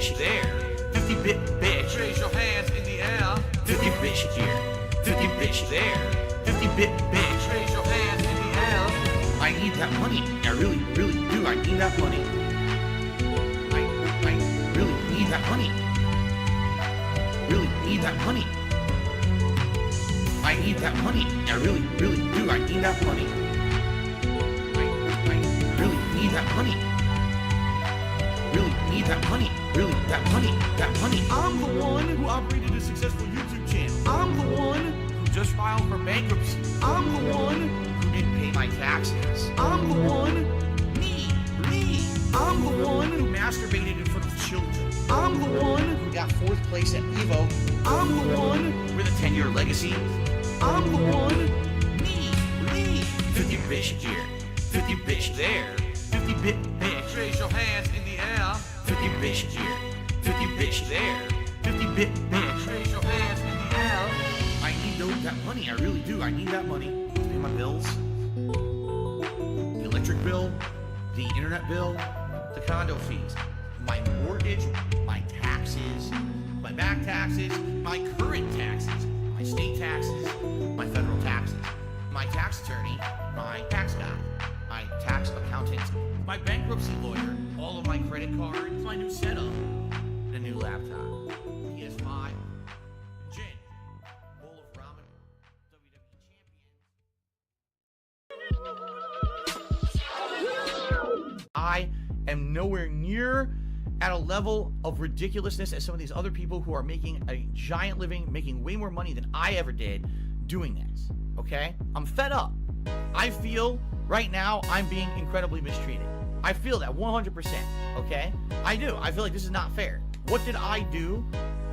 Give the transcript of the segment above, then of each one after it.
bitch there. 50 bit bitch. Raise your hands in the air. 50 bitch here. 50 bitch there. 50 bit bitch. Raise your hands in the air. I need that money. I really, really do. I need that money. I really need that money. Really need that money. I need that money. I really, really do. I need that money. I really need that money. Really need that money. Really, that money. That money. I'm the one who operated a successful YouTube channel. I'm the one who just filed for bankruptcy. I'm the one who didn't pay my taxes. I'm the one. Me. I'm the one who masturbated in front of children. I'm the one who got 4th place at Evo. I'm the one with a 10-year legacy. I'm the one. Me. 50 bitch here. 50 bitch there. 50 bit bitch. Raise your hands in the air. 50 bitch here. 50 bitch there. 50 bit bitch. Raise your hands in the air. I need that money. I really do. I need that money to pay my bills. The electric bill, the internet bill, the condo fees, my mortgage, my taxes, my back taxes, my current taxes, my state taxes, my federal taxes, my tax attorney, my tax guy, my tax accountant, my bankruptcy lawyer, all of my credit cards, my new setup, and a new laptop, PS5, gin, bowl of ramen, WWE champion. I am nowhere near at a level of ridiculousness as some of these other people who are making a giant living, making way more money than I ever did doing this, okay? I'm fed up. I feel right now I'm being incredibly mistreated. I feel that 100%, okay? I do. I feel like this is not fair. What did I do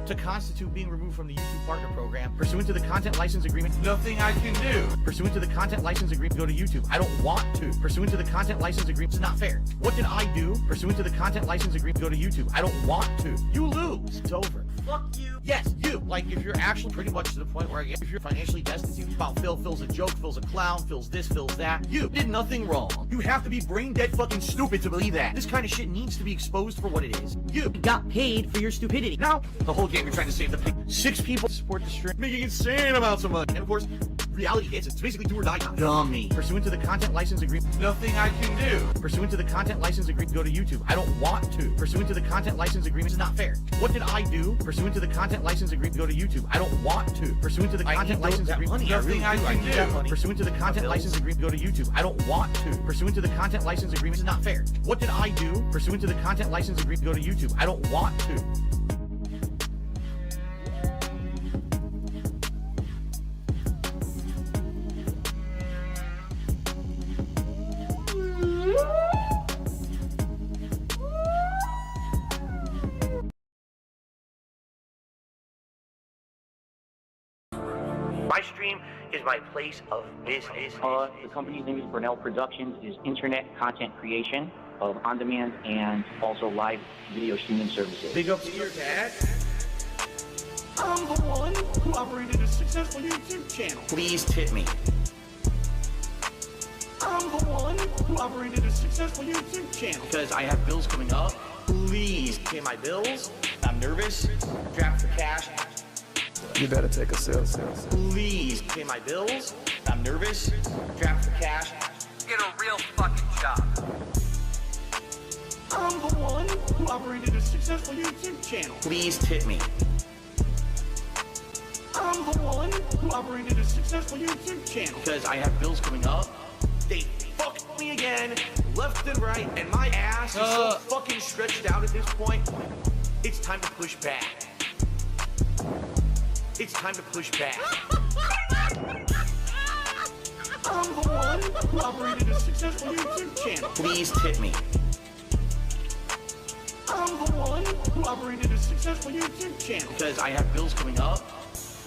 to constitute being removed from the YouTube Partner Program? Pursuant to the Content License Agreement, nothing I can do. Pursuant to the Content License Agreement, go to YouTube. I don't want to. Pursuant to the Content License Agreement, it's not fair. What did I do? Pursuant to the Content License Agreement, go to YouTube. I don't want to. You lose. It's over. Fuck you. Yes, you. Like, if you're actually pretty much to the point where if you're financially destitute, about Phil's a joke, Phil's a clown, Phil's this, Phil's that, you did nothing wrong. You have to be brain dead fucking stupid to believe that. This kind of shit needs to be exposed for what it is. You got paid for your stupidity. Now, the whole game you're trying to save the pig. 6 people support the stream, making insane amounts of money. And of course, reality hits. It's basically do or die. Dummy. Pursuant to the Content License Agreement, nothing I can do. Pursuant to the Content License Agreement, go to YouTube. I don't want to. Pursuant to the Content License Agreement, it's not fair. What did I do? Pursuant to the Content License Agreement, go to YouTube. I don't want to. Pursuant to the Content License Agreement, nothing I can do. Pursuant to the Content License Agreement, go to YouTube. I don't want to. Pursuant to the Content License Agreement, it's not fair. What did I do? Pursuant to the Content License Agreement, go to YouTube. I don't want to. My stream is my place of business. The company's name is Brunel Productions. It is internet content creation of on-demand and also live video streaming services. Big up to your dad. I'm the one who operated a successful YouTube channel. Please tip me. I'm the one who operated a successful YouTube channel. Because I have bills coming up. Please pay my bills. I'm nervous. Strapped for cash. You better take a sip. Please pay my bills. I'm nervous. Strapped for cash. Get a real fucking job. I'm the one who operated a successful YouTube channel. Please tip me. I'm the one who operated a successful YouTube channel. Because I have bills coming up. They fucked me again, left and right, and my ass is so fucking stretched out at this point. It's time to push back. It's time to push back. I'm the one who operated a successful YouTube channel. Please tip me. I'm the one who operated a successful YouTube channel. Because I have bills coming up.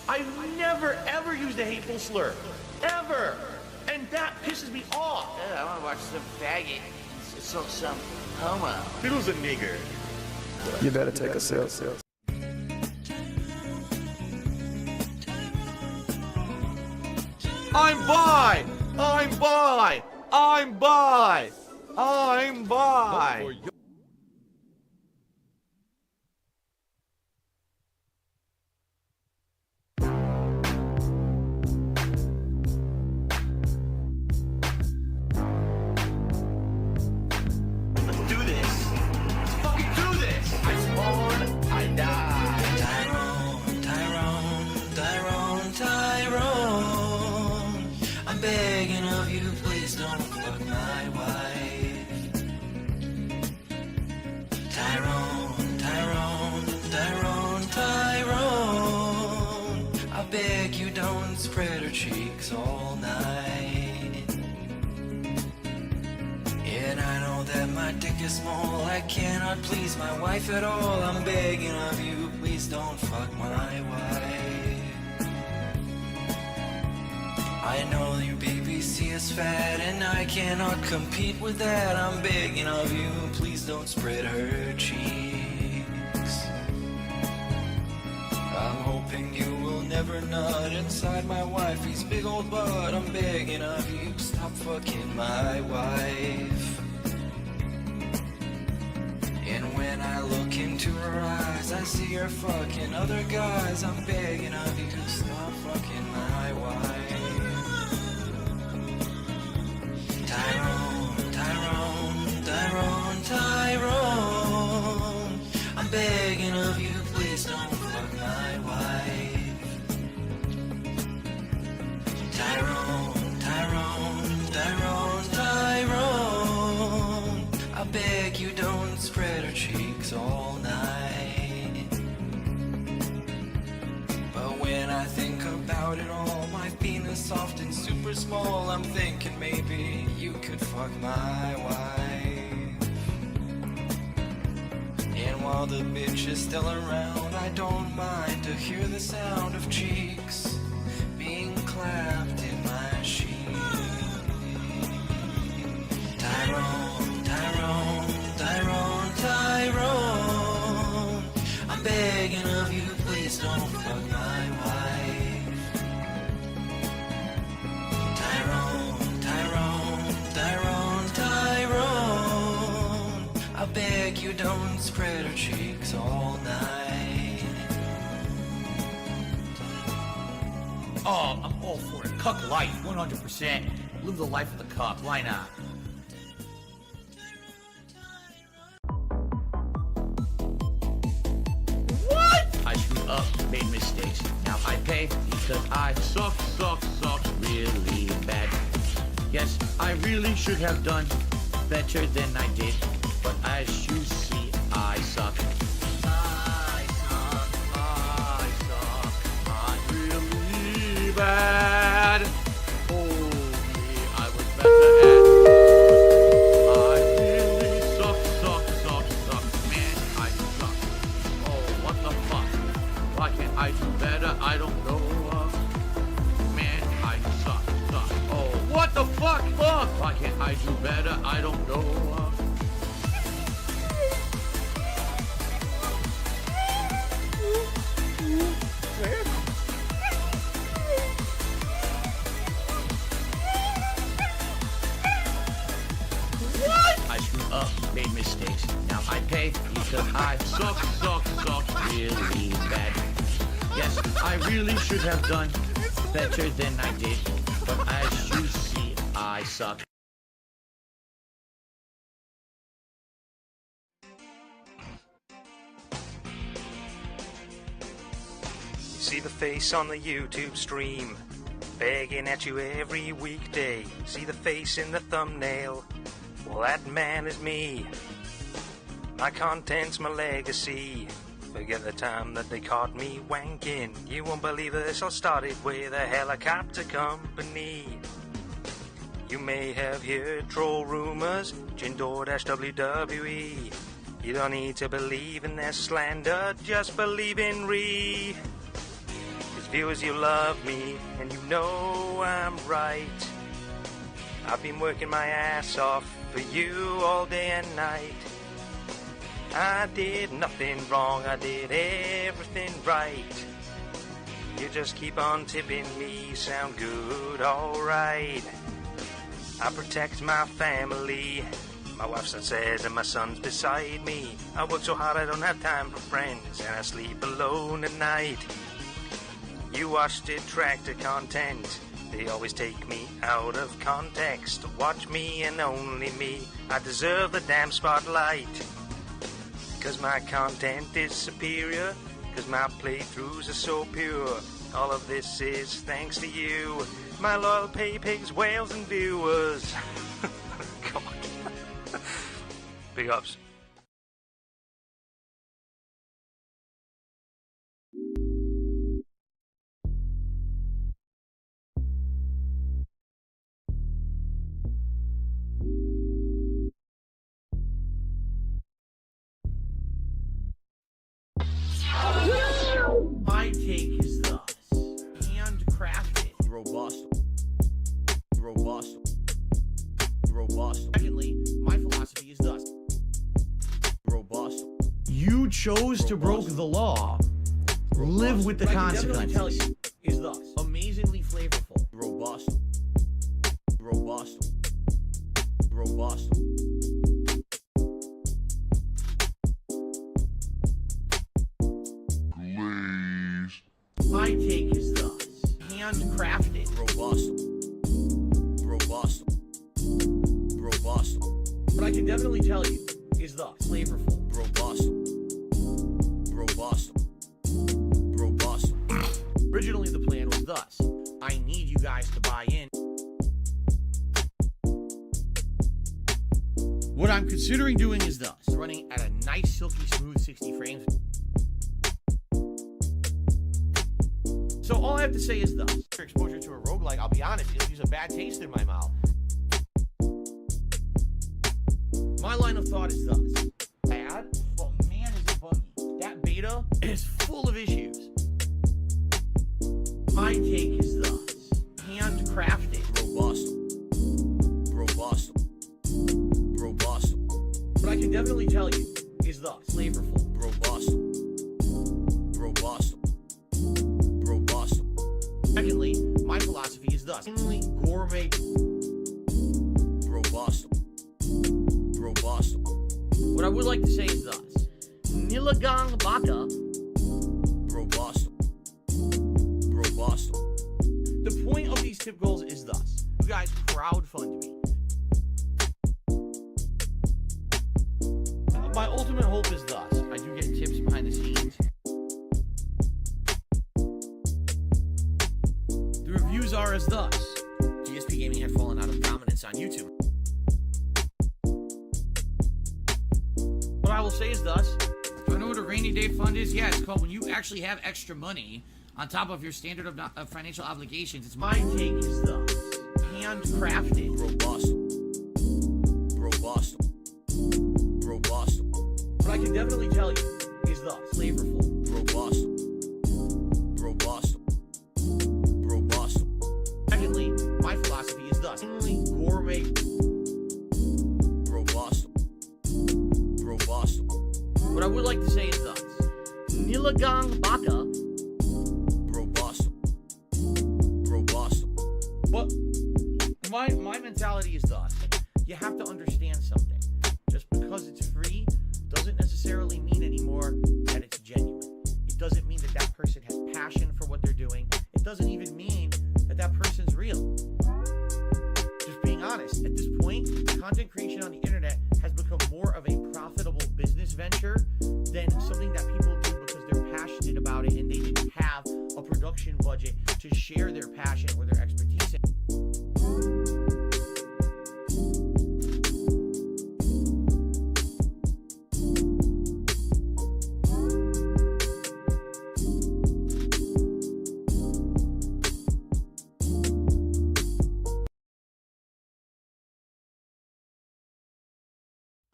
I've never ever used a hateful slur. Ever. And that pisses me off. I want to watch some faggot. Some homo. Fiddle's a nigger. You better take a sip. I'm bi! I'm bi! I'm bi! I'm bi! beg you don't spread her cheeks all night. And I know that my dick is small, I cannot please my wife at all. I'm begging of you, please don't fuck my wife. I know your BBC is fat and I cannot compete with that. I'm begging of you, please don't spread her cheeks. I'm hoping you will never nut inside my wifey's big old butt. I'm begging of you, stop fucking my wife. And when I look into her eyes, I see her fucking other guys. I'm begging of you, stop fucking my wife. Tyrone, Tyrone, Tyrone, Tyrone, I'm begging of you, please don't fuck my wife. Tyrone, Tyrone, Tyrone, Tyrone, I beg you don't spread her cheeks all night. But when I think about it all, my penis soft and super small, I'm thinking maybe you could fuck my wife. And while the bitch is still around, I don't mind to hear the sound of cheeks being clapped in my sheet. Tyrone, Tyrone, Tyrone, Tyrone, I'm begging of you, please don't fuck my wife. Tyrone, Tyrone, Tyrone, Tyrone, I beg you don't spread her cheeks all night. Oh, I'm all for it. Cuck life, 100%. Live the life of the cuck. Why not? What? I screwed up, made mistakes. Now I pay because I suck really bad. Yes, I really should have done better than I did. But as you see, I suck. I'm really bad. Holy, I was better at. I really suck. Man, I suck. Oh, what the fuck? Why can't I do better? I don't know. Man, I suck. Oh, what the fuck? Why can't I do better? I don't know. I screwed up, made mistakes. Now I pay because I suck really bad. Yes, I really should have done better than I did. But as you see, I suck. See the face on the YouTube stream, begging at you every weekday. See the face in the thumbnail, well that man is me. My content's my legacy. Forget the time that they caught me wanking. You won't believe this, I started with a helicopter company. You may have heard troll rumors, Jinder-WWE. You don't need to believe in their slander, just believe in Ree. Viewers, you love me, and you know I'm right. I've been working my ass off for you all day and night. I did nothing wrong, I did everything right. You just keep on tipping me, sound good, alright. I protect my family. My wife says and my son's beside me. I work so hard I don't have time for friends, and I sleep alone at night. You watch detractor content, they always take me out of context. Watch me and only me, I deserve the damn spotlight. Cause my content is superior, cause my playthroughs are so pure. All of this is thanks to you, my loyal pay pigs, whales and viewers. God. Big ups. chose to broke the law live with the consequences. Tell you is thus amazingly flavorful, robust, robust, robust. My take is thus handcrafted, Robust. Robust. Robust. What I can definitely tell you is thus flavorful. Robust. Robust. Robust. Originally, the plan was thus: I need you guys to buy in. What I'm considering doing is thus: running at a nice, silky, smooth 60 frames. So all I have to say is thus: for exposure to a roguelike, I'll be honest, it leaves a bad taste in my mouth. My line of thought is thus: bad, but man is it buggy. That beta is full of issues. My take is thus: handcrafted, Robust. Robust. Robust. What I can definitely tell you is thus flavorful. Robust. Robust. Robust. Secondly, my philosophy is thus: only gourmet. Robust. Robust. What I would like to say is thus: Nilagang Baka. Robust. Robust. The point of these tip goals is thus: you guys crowdfund me. My ultimate hope is thus: I do get tips behind the scenes. The reviews are as thus: GSP Gaming had fallen out of prominence on YouTube. What I will say is thus: do I know what a rainy day fund is? Yeah, it's called when you actually have extra money on top of your standard of financial obligations. It's my take is thus: handcrafted, Robust. Robust. Robust. What I can definitely tell you is thus flavorful. Robust. Robust. Robust. Secondly, my philosophy is thus: only gourmet. Robust. Robust. What I would like to say is thus: Nilagang Baka. Robust. Robust. But my mentality is thus: you have to understand something. Just because it's free doesn't necessarily mean anymore that it's genuine. It doesn't mean that that person has passion for what they're doing. It doesn't even mean that that person's real. Just being honest, at this point, content creation on the internet has become more of a profitable business venture than something that people do because they're passionate about it and they didn't have a production budget to share their passion or their expertise in.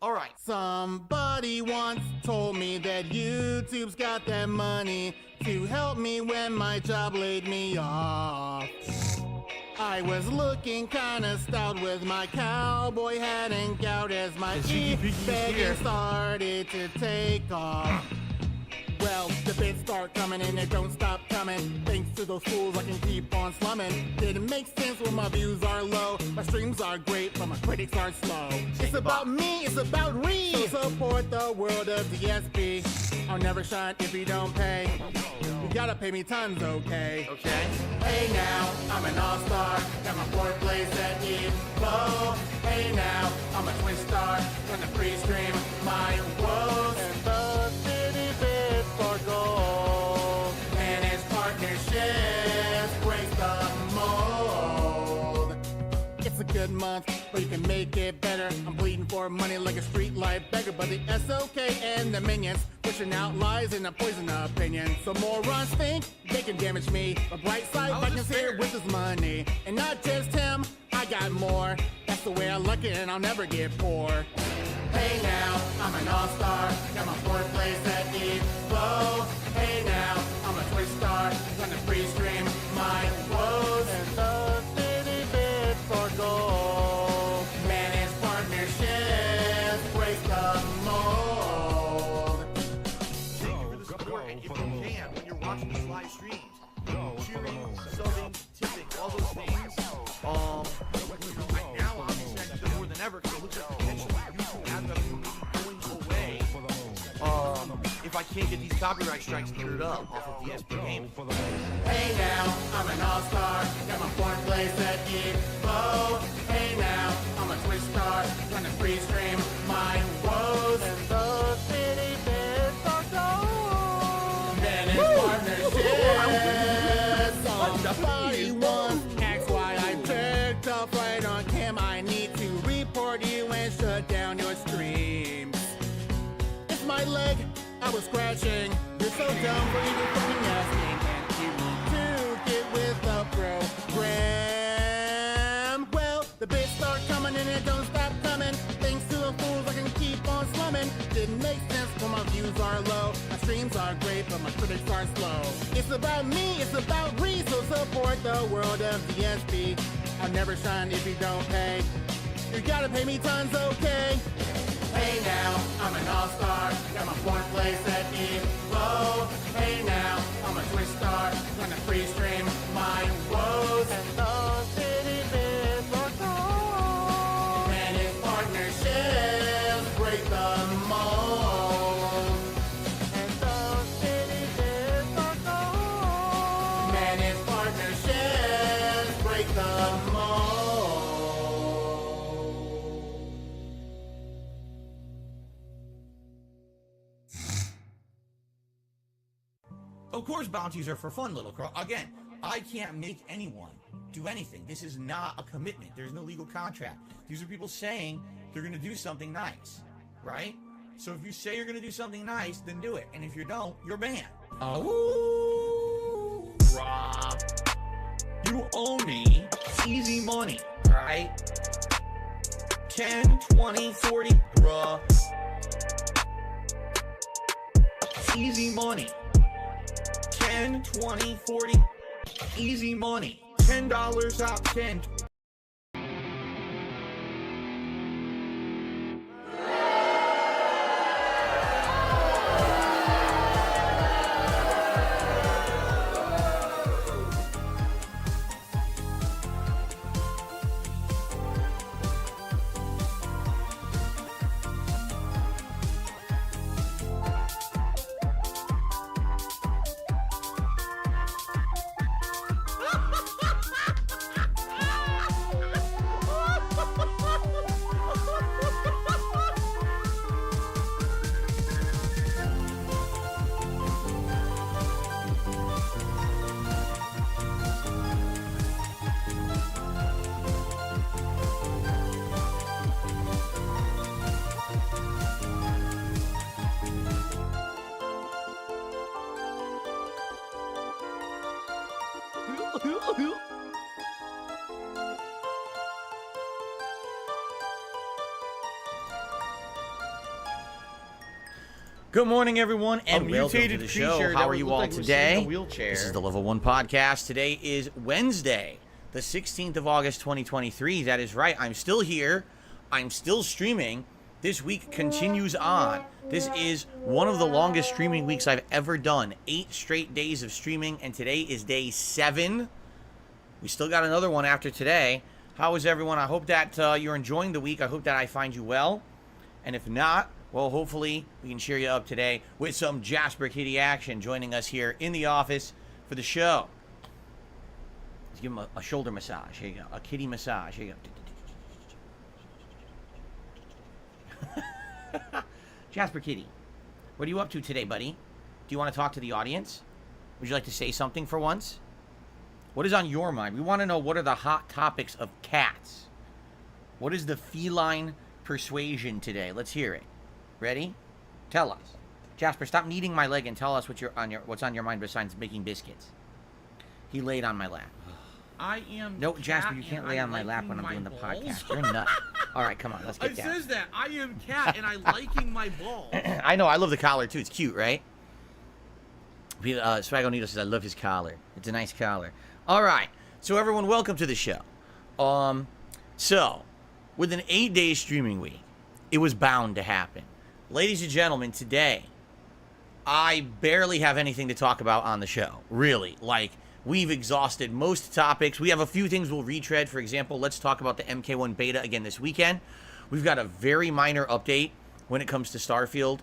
All right. Somebody once told me that YouTube's got that money to help me when my job laid me off. I was looking kinda stout with my cowboy hat and gout as my begging started to take off. Well, the bids start coming and they don't stop coming. Thanks to those fools, I can keep on slumming. Didn't make sense when my views are low. My streams are great, but my critics are slow. It's about me, it's about Reed. So support the world of DSP. I'll never shine if you don't pay. You gotta pay me tons, okay? Okay. Hey now, I'm an all-star. Got my fourth place at Evo. Hey now, I'm a twin star. Gonna free stream my woes. And the city bid for gold. And its partnerships break the mold. It's a good month, but you can make it better. I'm bleeding for money like a streetlight beggar, but the SOK and the minions pushing out lies and a poison opinion. So morons think they can damage me. A bright side, I can see it with his money. And not just him, I got more. That's the way I like it and I'll never get poor. Hey now, I'm an all-star. Got my fourth place at Evo. Hey now, I'm a twin star. Gonna free stream my woes. And the city bid for gold. Man, it's partnerships break the mold. can't get these copyright strikes cleared up off of DSP Gaming. Hey now, I'm an all-star. Got my fourth place at Evo. Hey now, I'm a Twitch star. Trying to free stream my woes. And those city bits are gold. Managed partnerships. Somebody once asked why I picked up right on cam. I need to report you and shut down your streams. It's my leg I was scratching. You're so dumb for even fucking asking. And you need to get with the program. Well, the bits start coming and it don't stop coming. Thanks to the fools I can keep on slumming. Didn't make sense when my views are low. My streams are great, but my critics are slow. It's about me, it's about Re, so support the world of DSP. I'll never shine if you don't pay. You gotta pay me tons, okay? Hey now, I'm an all-star. Got my fourth place at Evo. Hey now, I'm a Twitch star. Gonna free stream my woes. And those city bits are gold. Managed partnerships break the mold. And those city bits are gold. Managed partnerships break the mold. Of course, bounties are for fun, little girl. Again, I can't make anyone do anything. This is not a commitment. There's no legal contract. These are people saying they're going to do something nice, right? So if you say you're going to do something nice, then do it. And if you don't, you're banned. Oh, Rob, you owe me easy money, all right? 10, 20, 40, bruh. Easy money. 10, 20, 40, easy money. $10 out 10. Good morning, everyone, and welcome to the show. How are you all today? This is the Level 1 Podcast. Today is Wednesday, the 16th of August, 2023. That is right. I'm still here. I'm still streaming. This week continues on. This is one of the longest streaming weeks I've ever done. 8 straight days of streaming, and today is day 7. We still got another one after today. How is everyone? I hope that you're enjoying the week. I hope that I find you well. And if not, well, hopefully we can cheer you up today with some Jasper Kitty action joining us here in the office for the show. Let's give him a shoulder massage. Here you go. A kitty massage. Here you go. Jasper Kitty, what are you up to today, buddy? Do you want to talk to the audience? Would you like to say something for once? What is on your mind? We want to know, what are the hot topics of cats? What is the feline persuasion today? Let's hear it. Ready? Tell us. Jasper, stop kneading my leg and tell us what's on your mind besides making biscuits. He laid on my lap. I am. No, Jasper, you can't lay on my lap when I'm doing the podcast. You're nuts. All right, come on, let's get down. It says that. I am cat and I liking my balls. I know, I love the collar too. It's cute, right? Swaggo Needle says, I love his collar. It's a nice collar. All right, so everyone, welcome to the show. So, with an 8-day streaming week, it was bound to happen. Ladies and gentlemen, today, I barely have anything to talk about on the show. Really. Like, we've exhausted most topics. We have a few things we'll retread. For example, let's talk about the MK1 beta again this weekend. We've got a very minor update when it comes to Starfield.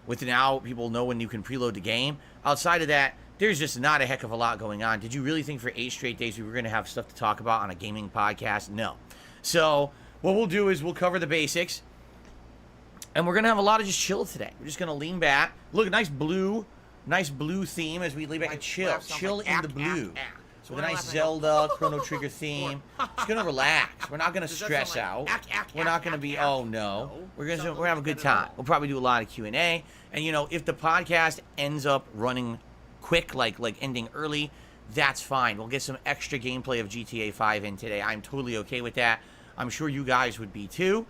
With now people know when you can preload the game. Outside of that, there's just not a heck of a lot going on. Did you really think for 8 straight days we were going to have stuff to talk about on a gaming podcast? No. So what we'll do is we'll cover the basics, and we're going to have a lot of just chill today. We're just going to lean back. Look, nice blue theme as we lean back and chill in the blue. So with a nice Zelda Chrono Trigger theme. Just gonna relax. We're not gonna stress out. We're not gonna be, oh no. We're gonna have a good time. We'll probably do a lot of Q&A. And you know, if the podcast ends up running quick, like ending early, that's fine. We'll get some extra gameplay of GTA5 in today. I'm totally okay with that. I'm sure you guys would be too.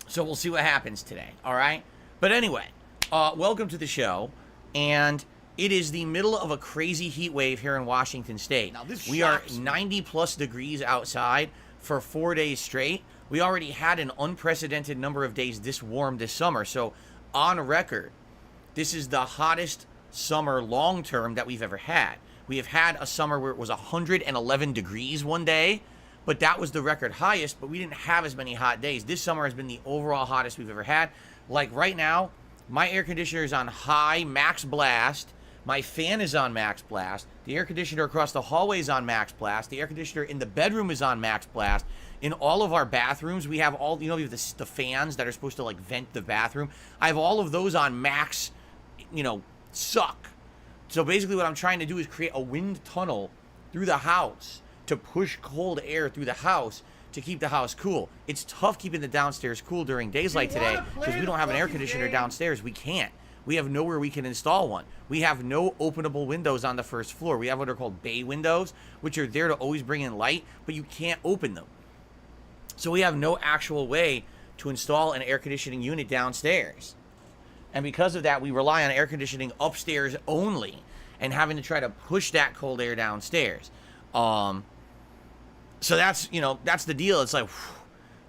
So we'll see what happens today. All right. But anyway, welcome to the show. And it is the middle of a crazy heat wave here in Washington State. We are 90 plus degrees outside for 4 days straight. We already had an unprecedented number of days this warm this summer. So on record, this is the hottest summer long term that we've ever had. We have had a summer where it was 111 degrees one day, but that was the record highest, but we didn't have as many hot days. This summer has been the overall hottest we've ever had. Like right now, my air conditioner is on high max blast. My fan is on max blast. The air conditioner across the hallway is on max blast. The air conditioner in the bedroom is on max blast. In all of our bathrooms, we have all, you know, we have the fans that are supposed to like vent the bathroom. I have all of those on max, you know, suck. So basically what I'm trying to do is create a wind tunnel through the house to push cold air through the house to keep the house cool. It's tough keeping the downstairs cool during days like today because we don't have an air conditioner downstairs. We can't. We have nowhere we can install one. We have no openable windows on the first floor. We have what are called bay windows, which are there to always bring in light, but you can't open them. So we have no actual way to install an air conditioning unit downstairs. And because of that, we rely on air conditioning upstairs only and having to try to push that cold air downstairs. So that's, you know, that's the deal. It's like, whew.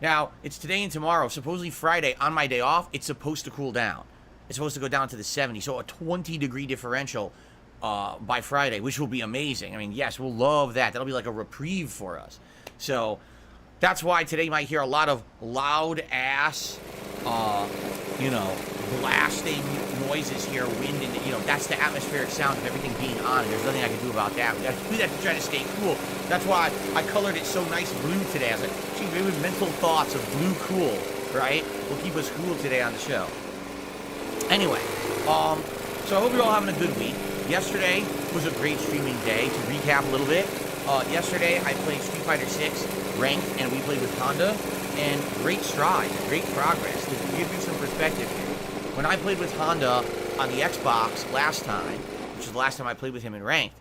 Now, it's today and tomorrow. Supposedly Friday, on my day off, it's supposed to cool down. It's supposed to go down to the 70s, so a 20-degree differential by Friday, which will be amazing. I mean, yes, we'll love that. That'll be like a reprieve for us. So that's why today you might hear a lot of loud-ass, you know, blasting noises here, wind, and, you know, that's the atmospheric sound of everything being on, and there's nothing I can do about that. We got to do that to try to stay cool. That's why I colored it so nice blue today. I was like, gee, maybe mental thoughts of blue cool, right? Will keep us cool today on the show. Anyway, so I hope you're all having a good week. Yesterday was a great streaming day. To recap a little bit, yesterday I played Street Fighter 6 ranked, and we played with Honda, and great strides, great progress. To give you some perspective here, when I played with Honda on the Xbox last time, which is the last time I played with him in ranked,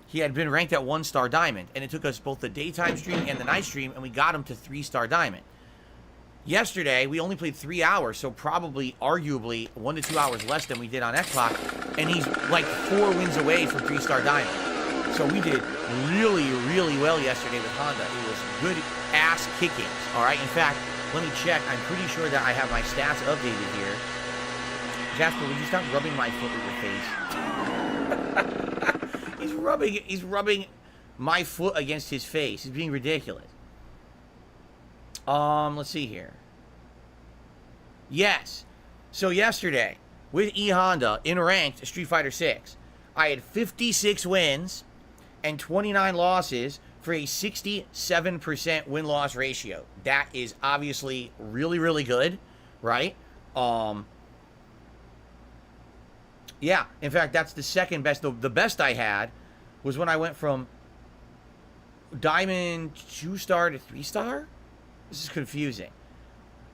he had been ranked at 1-star diamond, and it took us both the daytime stream and the night stream, and we got him to 3-star diamond. Yesterday, we only played 3 hours, so probably, arguably, 1 to 2 hours less than we did on Xbox, and he's like 4 wins away from 3-star diamond. So we did really, really well yesterday with Honda. It was good ass kickings, all right? In fact, let me check. I'm pretty sure that I have my stats updated here. Jasper, would you stop rubbing my foot with your face? He's rubbing my foot against his face. He's being ridiculous. Let's see here. Yes. So yesterday, with E-Honda in ranked Street Fighter 6, I had 56 wins and 29 losses for a 67% win-loss ratio. That is obviously really, really good, right? Yeah, in fact, that's the second best. The best I had was when I went from Diamond 2-star to 3-star. This is confusing.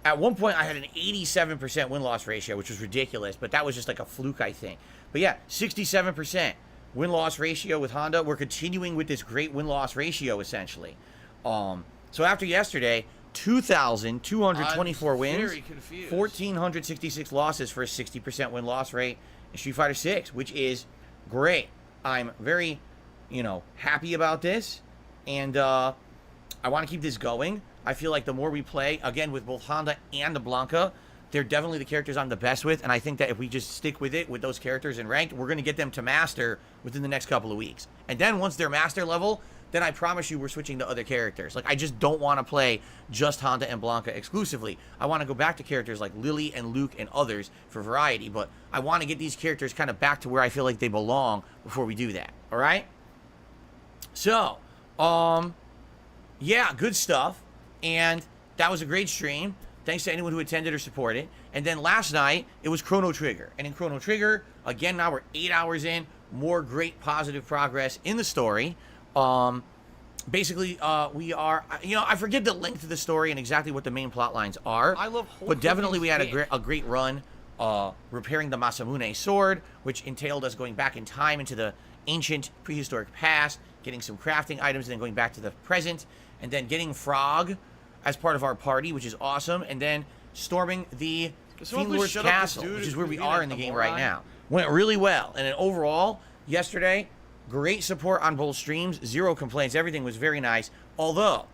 At one point, I had an 87% win-loss ratio, which was ridiculous, but that was just like a fluke, I think. But yeah, 67% win-loss ratio with Honda. We're continuing with this great win-loss ratio, essentially. So after yesterday, 2,224 wins, 1,466 losses for a 60% win-loss rate in Street Fighter 6, which is great. I'm very, you know, happy about this, and I want to keep this going. I feel like the more we play, again, with both Honda and the Blanca, they're definitely the characters I'm the best with, and I think that if we just stick with it, with those characters in ranked, we're going to get them to master within the next couple of weeks. And then once they're master level, then I promise you we're switching to other characters. Like, I just don't want to play just Honda and Blanca exclusively. I want to go back to characters like Lily and Luke and others for variety, but I want to get these characters kind of back to where I feel like they belong before we do that, all right? So, yeah, good stuff, and that was a great stream. Thanks to anyone who attended or supported. And then last night, it was Chrono Trigger. And in Chrono Trigger, again, now we're 8 hours in, more great positive progress in the story. Basically, we are, I forget the length of the story and exactly what the main plot lines are. I love but definitely we had a great run repairing the Masamune sword, which entailed us going back in time into the ancient prehistoric past, getting some crafting items, and then going back to the present, and then getting Frog as part of our party, which is awesome, and then storming the Fiend Lord's Castle, which is where we are in the game right now. Went really well, and then overall, yesterday, great support on both streams, 0 complaints, everything was very nice, although,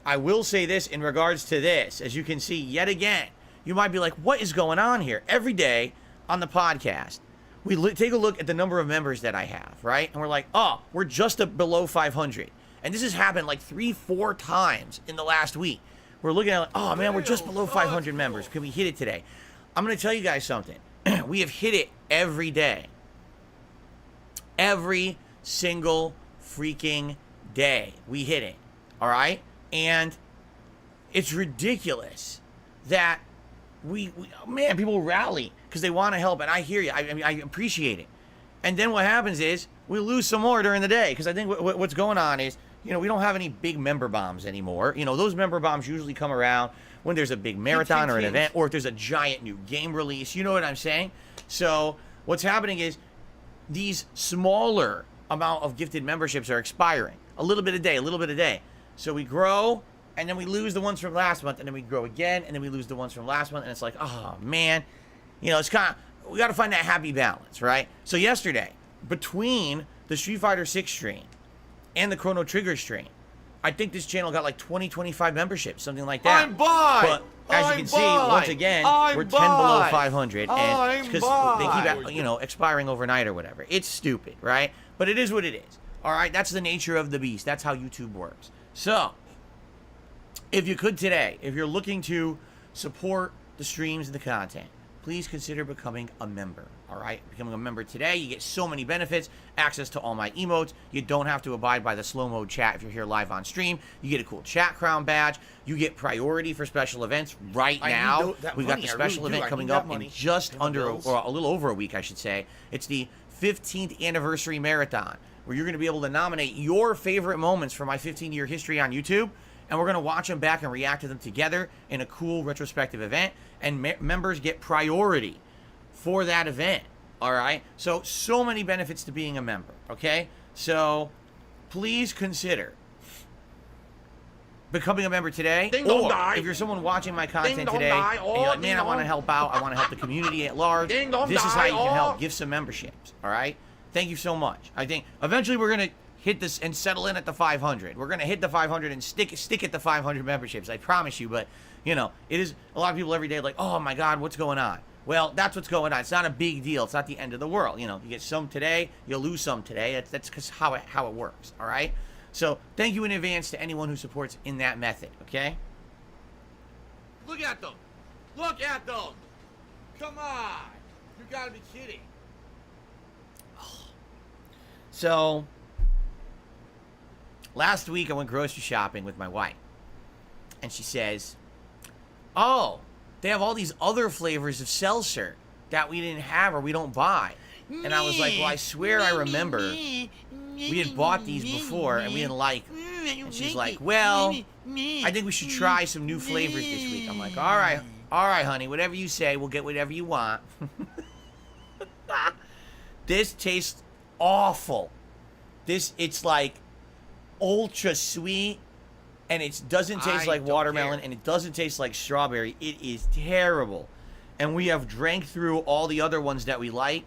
I will say this in regards to this, as you can see, yet again, you might be like, what is going on here? Every day on the podcast, we take a look at the number of members that I have, right? And we're like, oh, we're just below 500. And this has happened like 3-4 times in the last week. We're looking at like, oh man, we're just below 500 members. Can we hit it today? I'm going to tell you guys something. We have hit it every day. Every single freaking day we hit it. All right? And it's ridiculous that man, people rally because they want to help. And I hear you. I mean, I appreciate it. And then what happens is we lose some more during the day because I think what's going on is, we don't have any big member bombs anymore. Those member bombs usually come around when there's a big marathon or an event, or if there's a giant new game release. You know what I'm saying? So what's happening is these smaller amount of gifted memberships are expiring. A little bit a day. So we grow, and then we lose the ones from last month, and then we grow again, and then we lose the ones from last month, and it's like, oh, man. It's kind of, we got to find that happy balance, right? So yesterday, between the Street Fighter 6 stream and the Chrono Trigger stream, I think this channel got like 25 memberships, something like that. I'm by. But as you can see, once again, we're 10 below 500, and because they keep, expiring overnight or whatever. It's stupid, right? But it is what it is. All right, that's the nature of the beast. That's how YouTube works. So, if you could today, if you're looking to support the streams and the content, please consider becoming a member. All right, becoming a member today, you get so many benefits, access to all my emotes. You don't have to abide by the slow mode chat if you're here live on stream. You get a cool chat crown badge. You get priority for special events right now. We've got the special event coming up in just under, or a little over a week, I should say. It's the 15th anniversary marathon, where you're going to be able to nominate your favorite moments from my 15-year history on YouTube, and we're going to watch them back and react to them together in a cool retrospective event, and members get priority for that event. All right, so many benefits to being a member. Okay, so please consider becoming a member today. Or if you're someone watching my content today and you're like, man, I want to help out, I want to help the community at large, this is how you can help. Give some memberships. All right, thank you so much. I think eventually we're gonna hit this and settle in at the 500. We're gonna hit the 500 and stick at the 500 memberships. I promise you. But it is a lot of people every day like, oh my God, what's going on? Well, that's what's going on. It's not a big deal. It's not the end of the world. You get some today, you'll lose some today. That's just how it works. All right. So thank you in advance to anyone who supports in that method. Okay. Look at them. Look at them. Come on. You gotta be kidding. So last week I went grocery shopping with my wife, and she says, "Oh, they have all these other flavors of seltzer that we didn't have or we don't buy." And I was like, well, I swear I remember we had bought these before and we didn't like them. And she's like, well, I think we should try some new flavors this week. I'm like, all right, honey, whatever you say, we'll get whatever you want. This tastes awful. It's like ultra sweet. And it doesn't taste like watermelon, and it doesn't taste like strawberry. It is terrible. And we have drank through all the other ones that we like.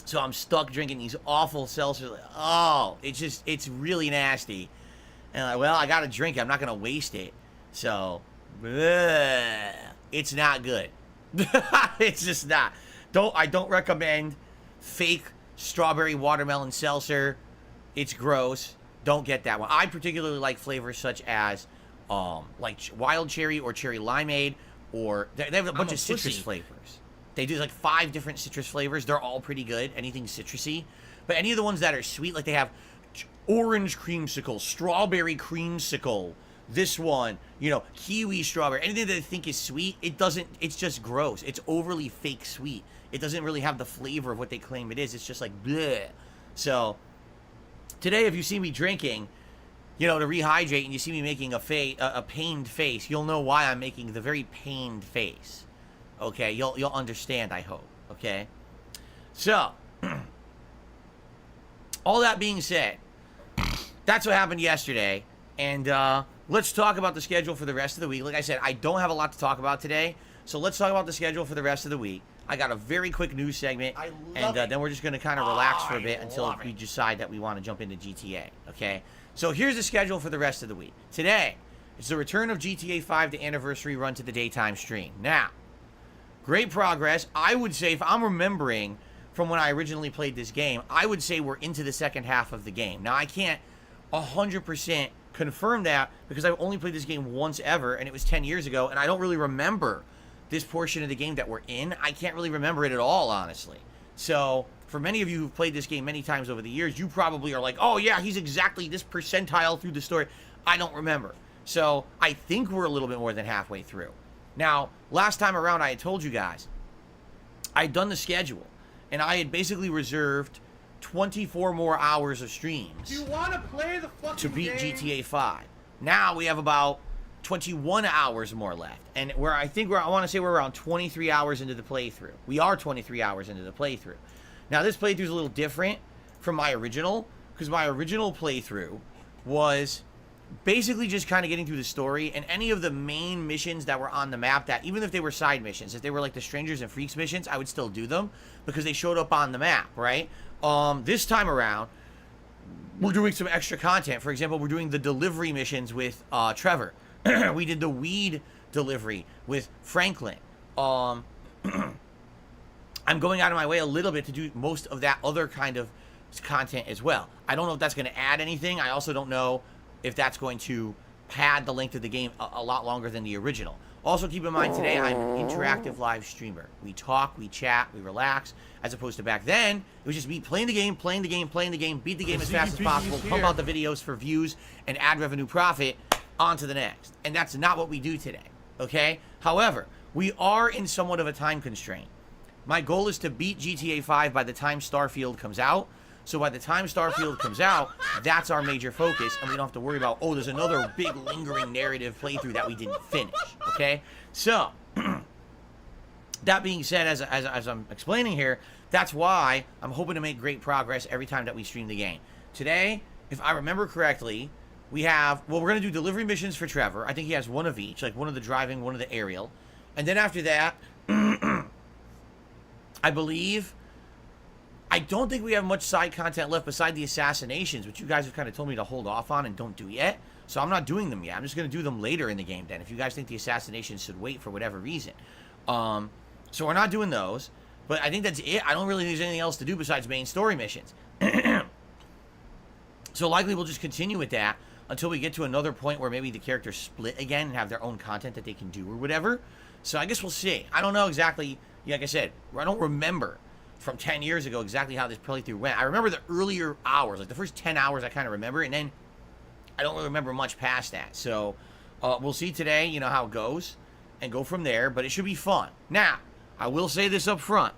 So I'm stuck drinking these awful seltzers. Oh, it's really nasty. And I got to drink it. I'm not going to waste it. So, it's not good. It's just not. I don't recommend fake strawberry watermelon seltzer. It's gross. don't get that one. I particularly like flavors such as like wild cherry or cherry limeade, or they have a bunch of citrus flavors. They do like 5 different citrus flavors. They're all pretty good. Anything citrusy. But any of the ones that are sweet, like they have orange creamsicle, strawberry creamsicle, this one, you know, kiwi strawberry, anything that I think is sweet, it's just gross. It's overly fake sweet. It doesn't really have the flavor of what they claim it is. It's just like bleh. So today, if you see me drinking, you know, to rehydrate, and you see me making a pained face, you'll know why I'm making the very pained face. Okay, you'll understand, I hope. Okay, so all that being said, that's what happened yesterday, and let's talk about the schedule for the rest of the week. Like I said, I don't have a lot to talk about today, so let's talk about the schedule for the rest of the week. I got a very quick news segment, and then we're just going to kind of relax for a bit until we decide that we want to jump into GTA, okay? So here's the schedule for the rest of the week. Today, it's the return of GTA5, the anniversary run to the daytime stream. Now, great progress. I would say, if I'm remembering from when I originally played this game, I would say we're into the second half of the game. Now, I can't 100% confirm that because I've only played this game once ever, and it was 10 years ago, and I don't really remember this portion of the game that we're in. I can't really remember it at all, honestly. So, for many of you who've played this game many times over the years, you probably are like, oh yeah, he's exactly this percentile through the story. I don't remember. So, I think we're a little bit more than halfway through. Now, last time around, I had told you guys, I'd done the schedule, and I had basically reserved 24 more hours of streams Do you want to play the fucking to beat game? GTA 5. Now we have about 21 hours more left, and I want to say we're around 23 hours into the playthrough. We are 23 hours into the playthrough. Now this playthrough is a little different from my original, because my original playthrough was basically just kind of getting through the story, and any of the main missions that were on the map, that even if they were side missions, if they were like the Strangers and Freaks missions, I would still do them because they showed up on the map, right? This time around, we're doing some extra content. For example, we're doing the delivery missions with Trevor. We did the weed delivery with Franklin. I'm going out of my way a little bit to do most of that other kind of content as well. I don't know if that's going to add anything. I also don't know if that's going to pad the length of the game a lot longer than the original. Also, keep in mind, today I'm an interactive live streamer. We talk, we chat, we relax, as opposed to back then, it was just me playing the game, beat the game as fast as possible, pump out the videos for views, and add revenue profit on to the next. And that's not what we do today, okay? However, we are in somewhat of a time constraint. My goal is to beat GTA 5 by the time Starfield comes out. So by the time Starfield comes out, that's our major focus, and we don't have to worry about, oh, there's another big lingering narrative playthrough that we didn't finish, okay? So, that being said, as I'm explaining here, that's why I'm hoping to make great progress every time that we stream the game. Today, if I remember correctly, we have, well, we're going to do delivery missions for Trevor. I think he has one of each, like one of the driving, one of the aerial. And then after that, I believe, I don't think we have much side content left beside the assassinations, which you guys have kind of told me to hold off on and don't do yet. So I'm not doing them yet. I'm just going to do them later in the game then, if you guys think the assassinations should wait for whatever reason. So we're not doing those. But I think that's it. I don't really think there's anything else to do besides main story missions. So likely we'll just continue with that until we get to another point where maybe the characters split again and have their own content that they can do or whatever. So I guess we'll see. I don't know exactly. Like I said, I don't remember from 10 years ago exactly how this playthrough went. I remember the earlier hours, like the first 10 hours I kind of remember, and then I don't really remember much past that. So we'll see today, you know, how it goes, and go from there, but it should be fun. Now, I will say this up front.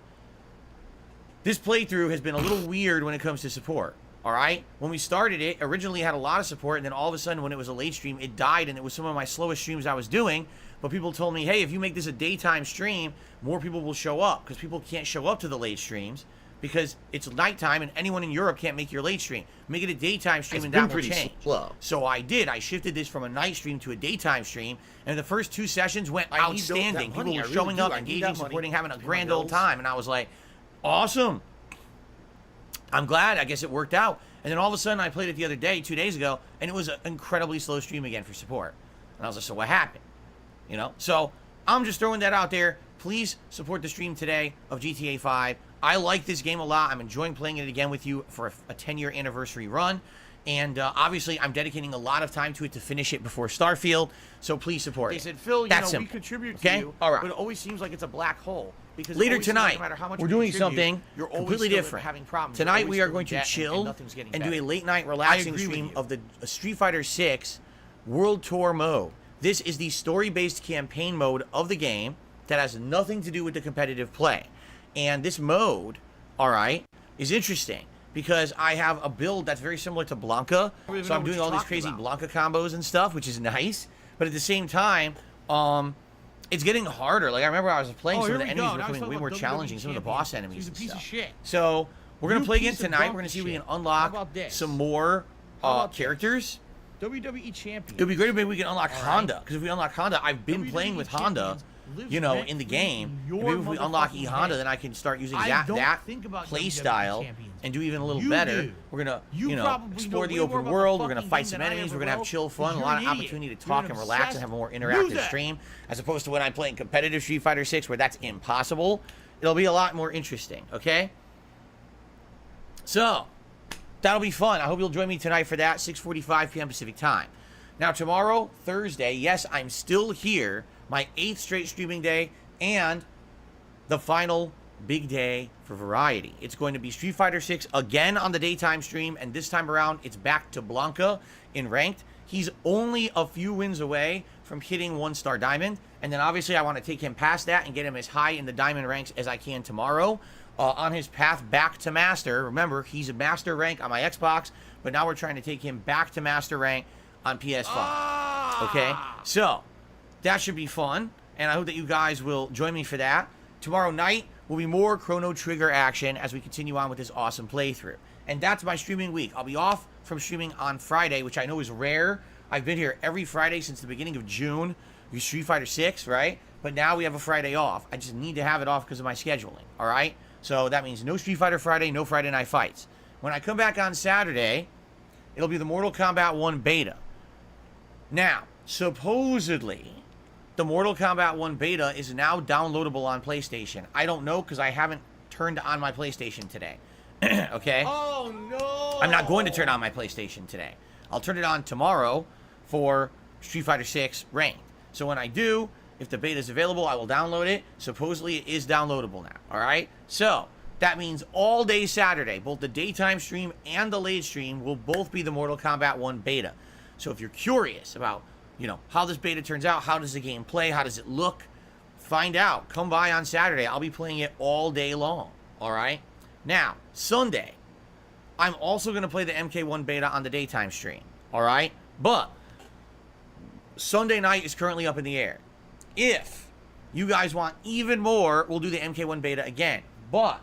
This playthrough has been a little weird when it comes to support, all right? When we started it, originally it had a lot of support, and then all of a sudden when it was a late stream, it died, and it was some of my slowest streams I was doing. But people told me, hey, if you make this a daytime stream, more people will show up, because people can't show up to the late streams because it's nighttime and anyone in Europe can't make your late stream. Make it a daytime stream and that will change. So I did. I shifted this from a night stream to a daytime stream, and the first 2 sessions went outstanding. People were showing up, engaging, supporting, having a grand old time, and I was like, awesome. I'm glad. I guess it worked out. And then all of a sudden I played it the other day, 2 days ago, and it was an incredibly slow stream again for support. And I was like, so what happened? You know, so I'm just throwing that out there. Please support the stream today of GTA 5. I like this game a lot. I'm enjoying playing it again with you for a 10-year anniversary run. And obviously, I'm dedicating a lot of time to it to finish it before Starfield, so please support it. They said, Phil, That's we simple. contribute Okay? to you, All right. but it always seems like it's a black hole. Because it Later always seems like tonight, no matter how much we're we doing contribute, something you're always completely still different. having problems. You're Tonight, always we are still going in to debt chill and nothing's getting and better. do a late night relaxing agree with stream you. of the Street Fighter 6 World Tour mode. This is the story-based campaign mode of the game that has nothing to do with the competitive play. And this mode, all right, is interesting because I have a build that's very similar to Blanca. even So know I'm what doing you're all these talking crazy about. Blanca combos and stuff, which is nice. But at the same time, it's getting harder. Like I remember I was playing, Oh, some of here the we go. enemies were Now he's becoming talking way more about WWE challenging. Some of the boss champion. enemies He's a and piece of stuff. shit. So we're gonna You play again piece of tonight. We're donkey gonna see if we shit. can unlock How about this? some more How about this? characters. WWE champion. It'd be great if maybe we can unlock All right. Honda. Because if we unlock Honda, I've been WWE playing with Honda, champions lives you know, rent in the free game. in your Maybe if we unlock motherfucking E-Honda, head. then I can start using I that don't think about play WWE style champions. and do even a little You better. do. We're gonna, You you know, probably explore know the way more open about the world. We're gonna fucking fight game some than I enemies. ever We're gonna have will, chill fun, 'cause a you're lot an of idiot. opportunity to You're talk an and relax and obsessed have a more user. interactive stream, as opposed to when I'm playing competitive Street Fighter 6, where that's impossible. It'll be a lot more interesting. Okay. So that'll be fun. I hope you'll join me tonight for that, 6:45 p.m. Pacific time. Now, tomorrow, Thursday, yes, I'm still here, my 8th straight streaming day, and the final big day for variety. It's going to be Street Fighter 6 again on the daytime stream, and this time around, it's back to Blanca in ranked. He's only a few wins away from hitting 1-star diamond, and then obviously I want to take him past that and get him as high in the diamond ranks as I can tomorrow. On his path back to master. Remember, he's a master rank on my Xbox, but now we're trying to take him back to master rank on PS5. Okay? So, that should be fun, and I hope that you guys will join me for that. Tomorrow night will be more Chrono Trigger action as we continue on with this awesome playthrough. And that's my streaming week. I'll be off from streaming on Friday, which I know is rare. I've been here every Friday since the beginning of June. You Street Fighter 6, right? But now we have a Friday off. I just need to have it off because of my scheduling, all right? So that means no Street Fighter Friday, no Friday Night Fights. When I come back on Saturday, it'll be the Mortal Kombat 1 beta. Now, supposedly, the Mortal Kombat 1 beta is now downloadable on PlayStation. I don't know because I haven't turned on my PlayStation today. Okay? Oh, no. I'm not going to turn on my PlayStation today. I'll turn it on tomorrow for Street Fighter 6 Ranked. So when I do, if the beta is available, I will download it. Supposedly, it is downloadable now. All right? So that means all day Saturday, both the daytime stream and the late stream will both be the Mortal Kombat 1 beta. So if you're curious about, you know, how this beta turns out, how does the game play, how does it look, find out. Come by on Saturday. I'll be playing it all day long. All right? Now, Sunday, I'm also going to play the MK1 beta on the daytime stream. All right? But Sunday night is currently up in the air. If you guys want even more, we'll do the MK1 beta again. But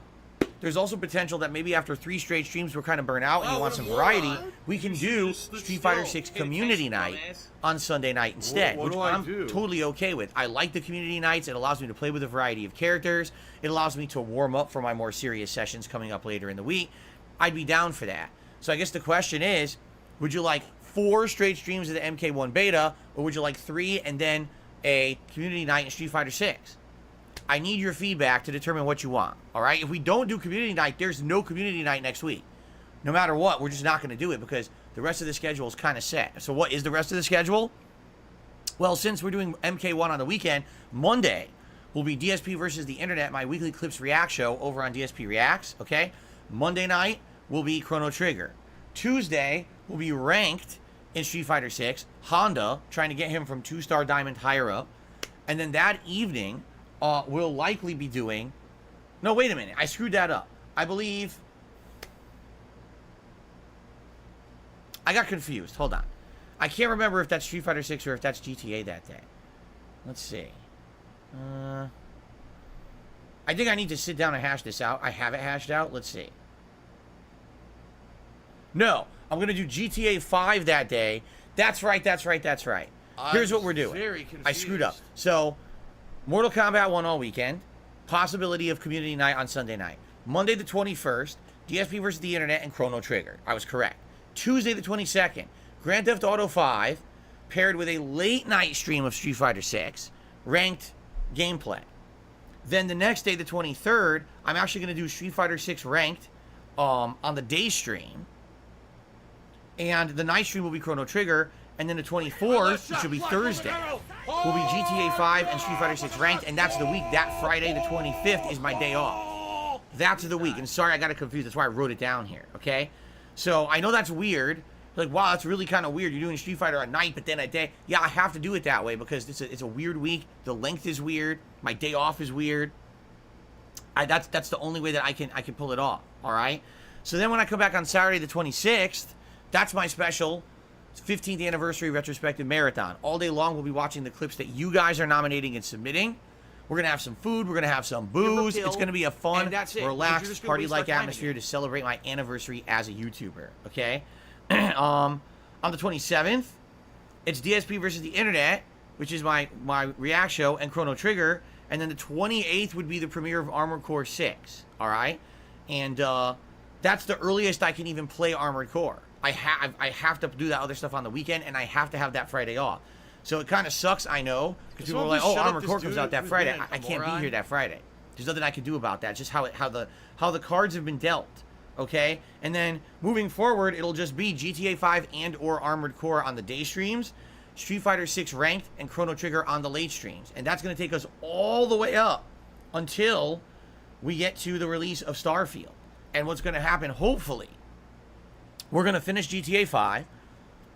there's also potential that maybe after 3 straight streams we're kind of burnt out and you want some variety, we can do Street Fighter 6 community night on Sunday night instead, What which do I I'm do? totally okay with. I like the community nights. It allows me to play with a variety of characters. It allows me to warm up for my more serious sessions coming up later in the week. I'd be down for that. So I guess the question is, would you like 4 straight streams of the MK1 beta, or would you like 3 and then a community night in Street Fighter 6? I need your feedback to determine what you want, all right? If we don't do community night, there's no community night next week. No matter what, we're just not going to do it because the rest of the schedule is kind of set. So what is the rest of the schedule? Well, since we're doing MK1 on the weekend, Monday will be DSP versus the Internet, my weekly clips react show over on DSP Reacts, okay? Monday night will be Chrono Trigger. Tuesday will be ranked in Street Fighter 6, Honda, trying to get him from 2-star diamond higher up. And then that evening, we'll likely be doing... No, wait a minute. I screwed that up. I believe... I got confused. Hold on. I can't remember if that's Street Fighter 6 or if that's GTA that day. Let's see. I think I need to sit down and hash this out. I have it hashed out. Let's see. No. I'm going to do GTA5 that day. That's right, that's right, that's right. Here's what we're doing. Very confused. I screwed up. So, Mortal Kombat 1 all weekend. Possibility of community night on Sunday night. Monday the 21st, DSP versus the Internet and Chrono Trigger. I was correct. Tuesday the 22nd, Grand Theft Auto 5 paired with a late night stream of Street Fighter 6, ranked gameplay. Then the next day, the 23rd, I'm actually going to do Street Fighter 6 ranked on the day stream. And the night stream will be Chrono Trigger. And then the 24th, which will be Thursday, will be GTA 5 and Street Fighter 6 ranked. And that's the week. That Friday, the 25th, is my day off. That's the week. And sorry, I got it confused. That's why I wrote it down here, okay? So I know that's weird. Like, wow, that's really kind of weird. You're doing Street Fighter at night, but then at day. Yeah, I have to do it that way because it's a weird week. The length is weird. My day off is weird. That's the only way that I can pull it off, all right? So then when I come back on Saturday the 26th, that's my special 15th anniversary retrospective marathon. All day long, we'll be watching the clips that you guys are nominating and submitting. We're going to have some food. We're going to have some booze. It's going to be a fun, relaxed, party-like atmosphere to celebrate my anniversary as a YouTuber, okay? On the 27th, it's DSP versus the Internet, which is my React show, and Chrono Trigger. And then the 28th would be the premiere of Armored Core 6, all right? And that's the earliest I can even play Armored Core. I have to do that other stuff on the weekend, and I have to have that Friday off. So it kind of sucks, I know, because people are like, "Oh, Armored Core comes out that Friday." I can't be here that Friday. There's nothing I can do about that. It's just how the cards have been dealt, okay? And then moving forward, it'll just be GTA 5 and or Armored Core on the day streams, Street Fighter 6 ranked, and Chrono Trigger on the late streams, and that's going to take us all the way up until we get to the release of Starfield. And what's going to happen, hopefully, we're going to finish GTA 5,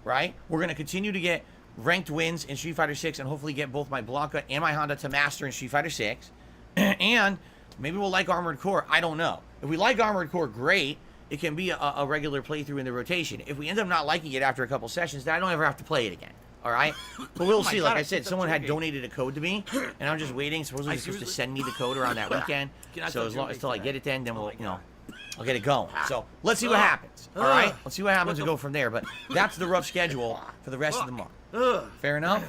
right? We're going to continue to get ranked wins in Street Fighter 6 and hopefully get both my Blanca and my Honda to master in Street Fighter 6. And maybe we'll like Armored Core. I don't know. If we like Armored Core, great. It can be a regular playthrough in the rotation. If we end up not liking it after a couple sessions, then I don't ever have to play it again. All right? But we'll see. Like I said, someone had donated a code to me, and I'm just waiting. Supposedly they're supposed to send me the code around that weekend. So as long until I get it then we'll, I'll get it going. So let's see what happens. All right? Let's see what happens and go from there. But that's the rough schedule for the rest of the month. Fair enough?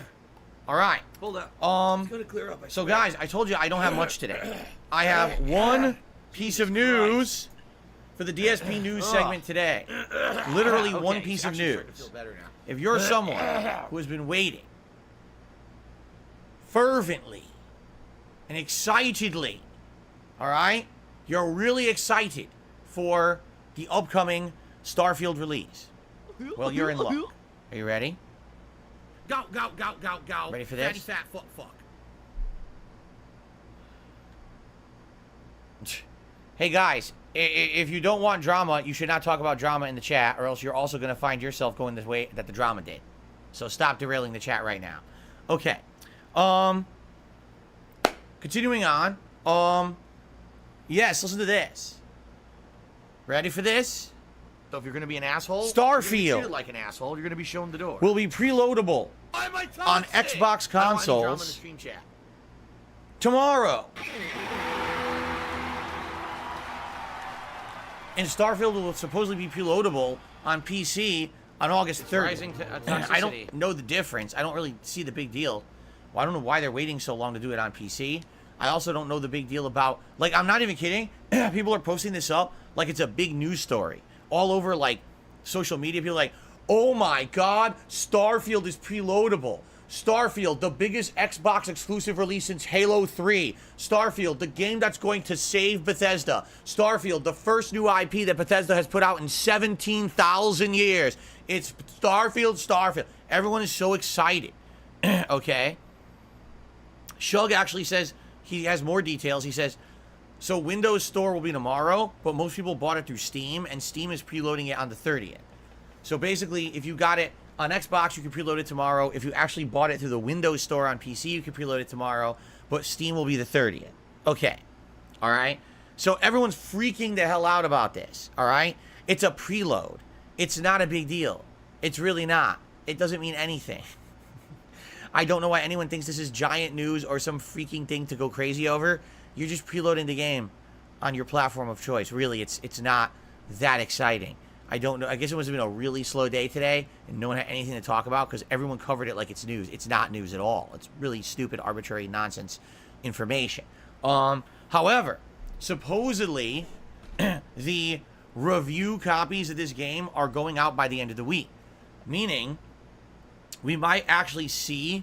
All right. Hold up. It's gonna clear up. So guys, I told you I don't have much today. I have one piece of news for the DSP news segment today. Literally one piece of news. If you're someone who has been waiting fervently and excitedly, all right? You're really excited for the upcoming Starfield release. Well, you're in luck. Are you ready? Go. Ready for this? Fatty fat fuck. Hey guys, if you don't want drama, you should not talk about drama in the chat, or else you're also going to find yourself going this way that the drama did. So stop derailing the chat right now. Okay. Continuing on. Yes, listen to this. Ready for this? So if you're gonna be an asshole, Starfield. you're treated like an asshole. You're gonna be shown the door. Will be preloadable on Xbox consoles tomorrow. And Starfield will supposedly be preloadable on PC on August 3rd. I don't know the difference. I don't really see the big deal. Well, I don't know why they're waiting so long to do it on PC. I also don't know the big deal about, like, I'm not even kidding. People are posting this up like it's a big news story. All over, like, social media. People are like, oh my God, Starfield is preloadable. Starfield, the biggest Xbox exclusive release since Halo 3. Starfield, the game that's going to save Bethesda. Starfield, the first new IP that Bethesda has put out in 17,000 years. It's Starfield. Everyone is so excited. Okay? Shug actually says, he has more details. He says, so Windows Store will be tomorrow, but most people bought it through Steam, and Steam is preloading it on the 30th. So basically, if you got it on Xbox, you can preload it tomorrow. If you actually bought it through the Windows Store on PC, you can preload it tomorrow, but Steam will be the 30th. Okay. All right? So everyone's freaking the hell out about this. All right? It's a preload. It's not a big deal. It's really not. It doesn't mean anything. I don't know why anyone thinks this is giant news or some freaking thing to go crazy over. You're just preloading the game on your platform of choice. Really, it's not that exciting. I don't know. I guess it must have been a really slow day today, and no one had anything to talk about because everyone covered it like it's news. It's not news at all. It's really stupid, arbitrary nonsense information. However, supposedly, the review copies of this game are going out by the end of the week, meaning we might actually see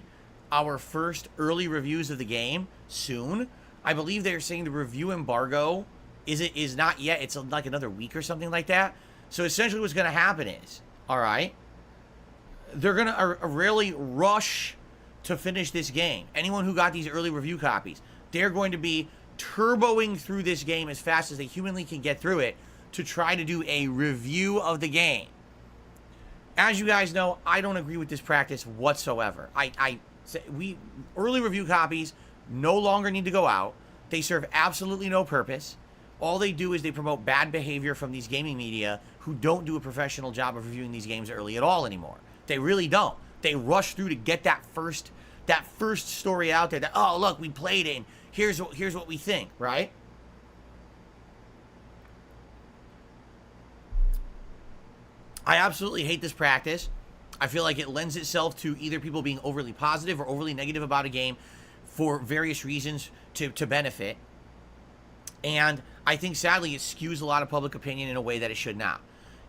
our first early reviews of the game soon. I believe they're saying the review embargo is not yet. It's like another week or something like that. So essentially what's going to happen is all right, they're going to really rush to finish this game. Anyone who got these early review copies, they're going to be turboing through this game as fast as they humanly can get through it to try to do a review of the game. As you guys know, I don't agree with this practice whatsoever. Early review copies no longer need to go out. They serve absolutely no purpose. All they do is they promote bad behavior from these gaming media who don't do a professional job of reviewing these games early at all anymore. They really don't. They rush through to get that first story out there that, oh, look, we played it and here's what we think, right? I absolutely hate this practice. I feel like it lends itself to either people being overly positive or overly negative about a game for various reasons to benefit. And I think, sadly, it skews a lot of public opinion in a way that it should not.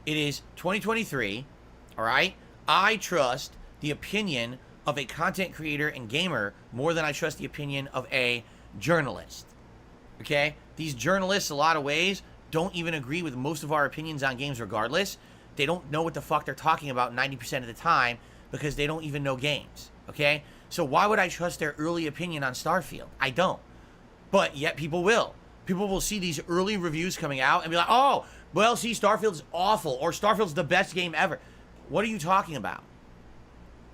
It is 2023, all right? I trust the opinion of a content creator and gamer more than I trust the opinion of a journalist, okay? These journalists, a lot of ways, don't even agree with most of our opinions on games regardless. They don't know what the fuck they're talking about 90% of the time because they don't even know games, okay? So why would I trust their early opinion on Starfield? I don't. But yet people will. People will see these early reviews coming out and be like, oh, well, see, Starfield's awful or Starfield's the best game ever. What are you talking about?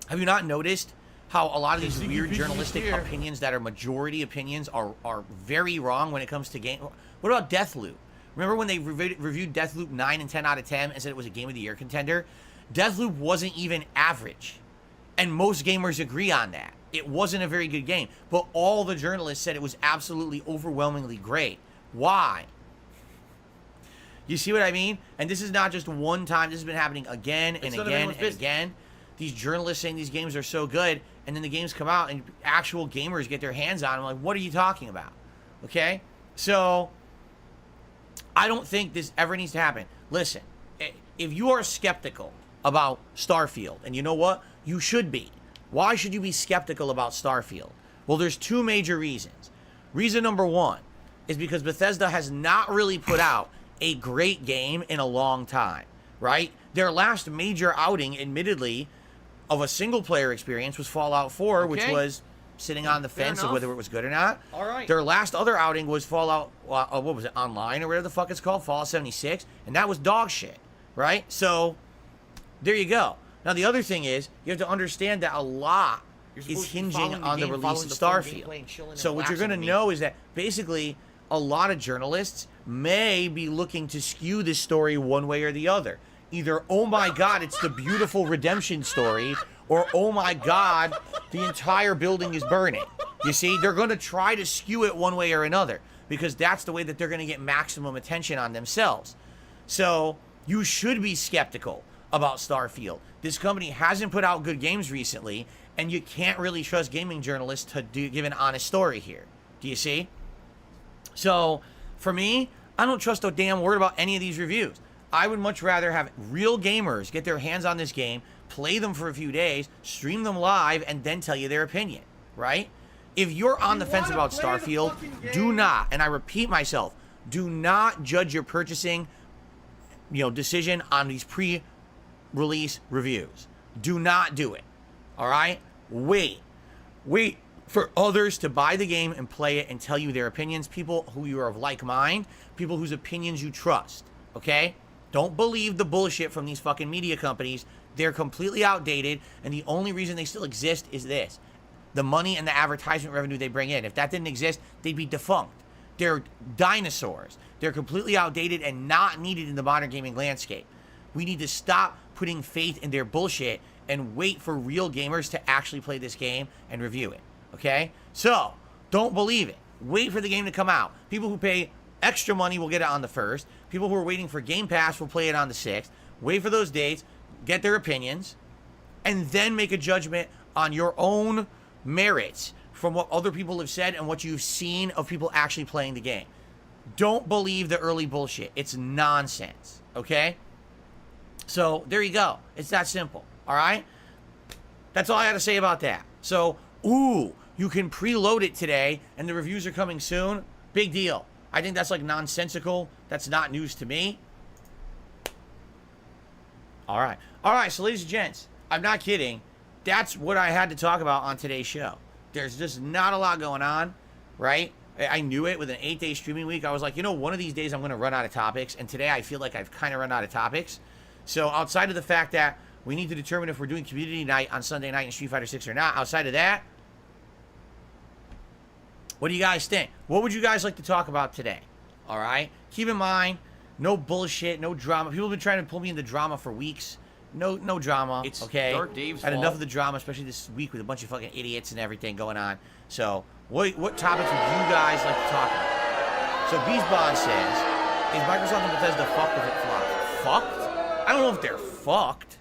Have you not noticed how a lot of these weird journalistic opinions that are majority opinions are very wrong when it comes to game? What about Deathloop? Remember when they reviewed Deathloop 9 and 10 out of 10 and said it was a Game of the Year contender? Deathloop wasn't even average. And most gamers agree on that. It wasn't a very good game. But all the journalists said it was absolutely overwhelmingly great. Why? You see what I mean? And this is not just one time. This has been happening again and again and again. These journalists saying these games are so good, and then the games come out and actual gamers get their hands on them. Like, what are you talking about? Okay? So I don't think this ever needs to happen. Listen, if you are skeptical about Starfield, and you know what? You should be. Why should you be skeptical about Starfield? Well, there's two major reasons. Reason number one is because Bethesda has not really put out a great game in a long time, right? Their last major outing, admittedly, of a single-player experience was Fallout 4, which was sitting on the fence of whether it was good or not. All right. Their last other outing was Fallout, what was it, Online or whatever the fuck it's called, Fallout 76, and that was dog shit, right? So, there you go. Now, the other thing is, you have to understand that a lot is hinging on the release of Starfield. So what you're going to know is that basically a lot of journalists may be looking to skew this story one way or the other. Either, oh my God, it's the beautiful redemption story, or oh my God, the entire building is burning. You see, they're going to try to skew it one way or another because that's the way that they're going to get maximum attention on themselves. So you should be skeptical about Starfield. This company hasn't put out good games recently, and you can't really trust gaming journalists to give an honest story here. Do you see? So, for me, I don't trust a damn word about any of these reviews. I would much rather have real gamers get their hands on this game, play them for a few days, stream them live, and then tell you their opinion, right? If you're on the fence about Starfield, do not, and I repeat myself, do not judge your purchasing, decision on these pre-release reviews. Do not do it, all right? Wait for others to buy the game and play it and tell you their opinions, people who you are of like mind, people whose opinions you trust, okay? Don't believe the bullshit from these fucking media companies. They're completely outdated, and the only reason they still exist is this: the money and the advertisement revenue they bring in. If that didn't exist, they'd be defunct. They're dinosaurs. They're completely outdated and not needed in the modern gaming landscape. We need to stop putting faith in their bullshit and wait for real gamers to actually play this game and review it, okay? So, don't believe it. Wait for the game to come out. People who pay extra money will get it on the 1st. People who are waiting for Game Pass will play it on the 6th. Wait for those dates, get their opinions, and then make a judgment on your own merits from what other people have said and what you've seen of people actually playing the game. Don't believe the early bullshit. It's nonsense, okay? So, there you go. It's that simple, all right? That's all I got to say about that. So, you can preload it today, and the reviews are coming soon. Big deal. I think that's like nonsensical. That's not news to me. All right. All right, so ladies and gents, I'm not kidding. That's what I had to talk about on today's show. There's just not a lot going on, right? I knew it with an 8-day streaming week. I was like, you know, one of these days I'm going to run out of topics. And today I feel like I've kind of run out of topics. So outside of the fact that we need to determine if we're doing community night on Sunday night in Street Fighter 6 or not, outside of that, what do you guys think? What would you guys like to talk about today? All right? Keep in mind, no bullshit, no drama. People have been trying to pull me into drama for weeks. No drama, It's okay? Dark Dave's Had enough fault. of the drama, especially this week with a bunch of fucking idiots and everything going on. So, what topics would you guys like to talk about? So, Beastbond says, is Microsoft and Bethesda fucked if it flops? Fucked? I don't know if they're fucked.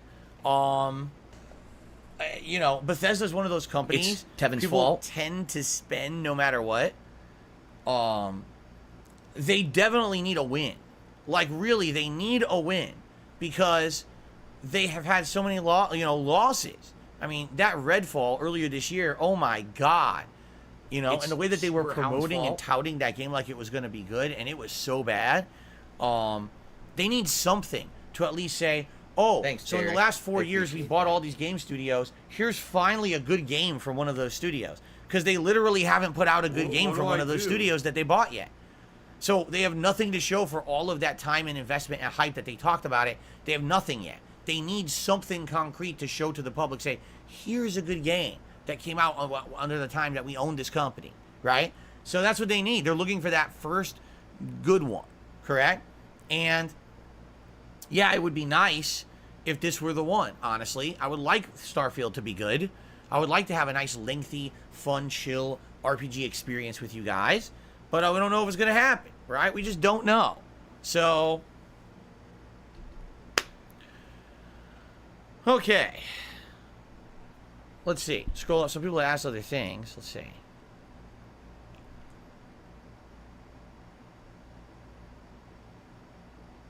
You know, Bethesda's one of those companies. It's Tevin's people fault. tend to spend no matter what. They definitely need a win. Like, really, they need a win because they have had so many losses. I mean, that Redfall earlier this year, oh my god. You know, It's and the way that they were Super Hound's promoting and fault. touting that game like it was going to be good, and it was so bad. They need something to at least say, oh, Thanks, so in the Jerry. last 4 I years we appreciate bought that. all these game studios. Here's finally a good game from one of those studios. Because they literally haven't put out a good game what from do one I of those do? studios that they bought yet. So they have nothing to show for all of that time and investment and hype that they talked about it. They have nothing yet. They need something concrete to show to the public. Say, here's a good game that came out under the time that we owned this company, right? So that's what they need. They're looking for that first good one, correct? And yeah, it would be nice if this were the one, honestly. I would like Starfield to be good. I would like to have a nice, lengthy, fun, chill RPG experience with you guys. But we don't know if it's going to happen, right? We just don't know. So, okay. Let's see. Scroll up. Some people asked other things. Let's see.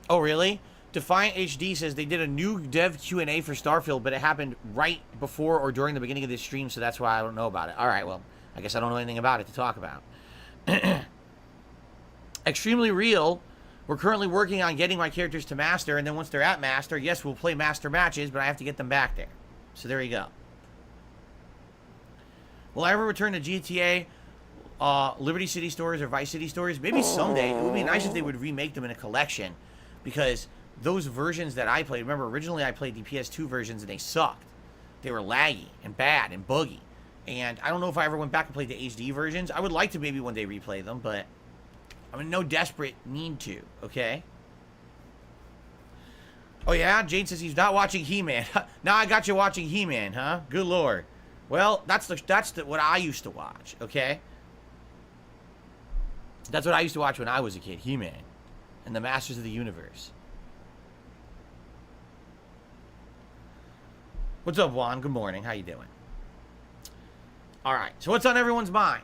Oh, really? Defiant HD says they did a new dev Q&A for Starfield, but it happened right before or during the beginning of this stream, so that's why I don't know about it. All right, well, I guess I don't know anything about it to talk about. Extremely Real. We're currently working on getting my characters to Master, and then once they're at Master, yes, we'll play Master matches, but I have to get them back there. So there you go. Will I ever return to GTA, Liberty City stores or Vice City stores? Maybe someday. It would be nice if they would remake them in a collection, because those versions that I played, remember originally I played the PS2 versions and they sucked. They were laggy and bad and buggy. And I don't know if I ever went back and played the HD versions. I would like to maybe one day replay them, but I'm in no desperate need to, okay? Oh yeah, Jane says he's not watching He-Man. Now I got you watching He-Man, huh? Good lord. Well, that's what I used to watch, okay? That's what I used to watch when I was a kid, He-Man and the Masters of the Universe. What's up, Juan? Good morning. How you doing? All right. So what's on everyone's mind?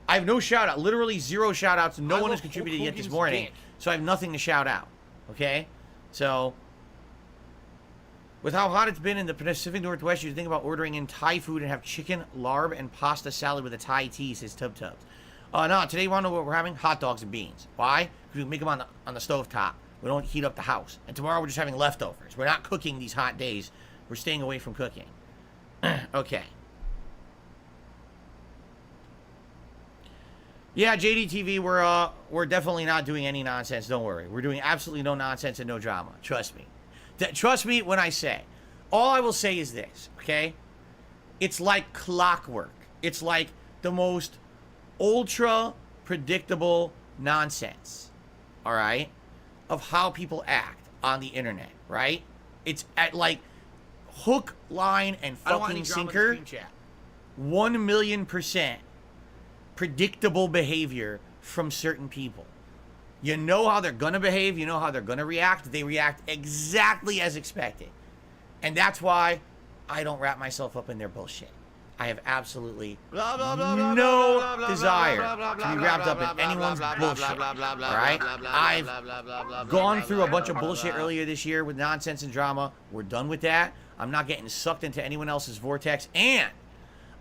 I have no shout out. Literally zero shout outs. No one has contributed yet this morning. So I have nothing to shout out. Okay? So with how hot it's been in the Pacific Northwest, you should think about ordering in Thai food and have chicken, larb, and pasta salad with a Thai tea, says Tub Tubs. No, today you want to know what we're having? Hot dogs and beans. Why? Because we can make them on the stove top. We don't heat up the house. And tomorrow we're just having leftovers. We're not cooking these hot days. We're staying away from cooking. Okay. Yeah, JDTV, we're definitely not doing any nonsense. Don't worry. We're doing absolutely no nonsense and no drama. Trust me. Trust me when I say. All I will say is this, okay? It's like clockwork. It's like the most ultra predictable nonsense, all right, of how people act on the internet, right? It's at like hook, line, and fucking sinker. 1,000,000% predictable behavior from certain people. You know how they're gonna behave, you know how they're gonna react. They react exactly as expected. And that's why I don't wrap myself up in their bullshit. I have absolutely no desire to be wrapped up in anyone's bullshit. Alright? I've gone through a bunch of bullshit earlier this year with nonsense and drama. We're done with that. I'm not getting sucked into anyone else's vortex. And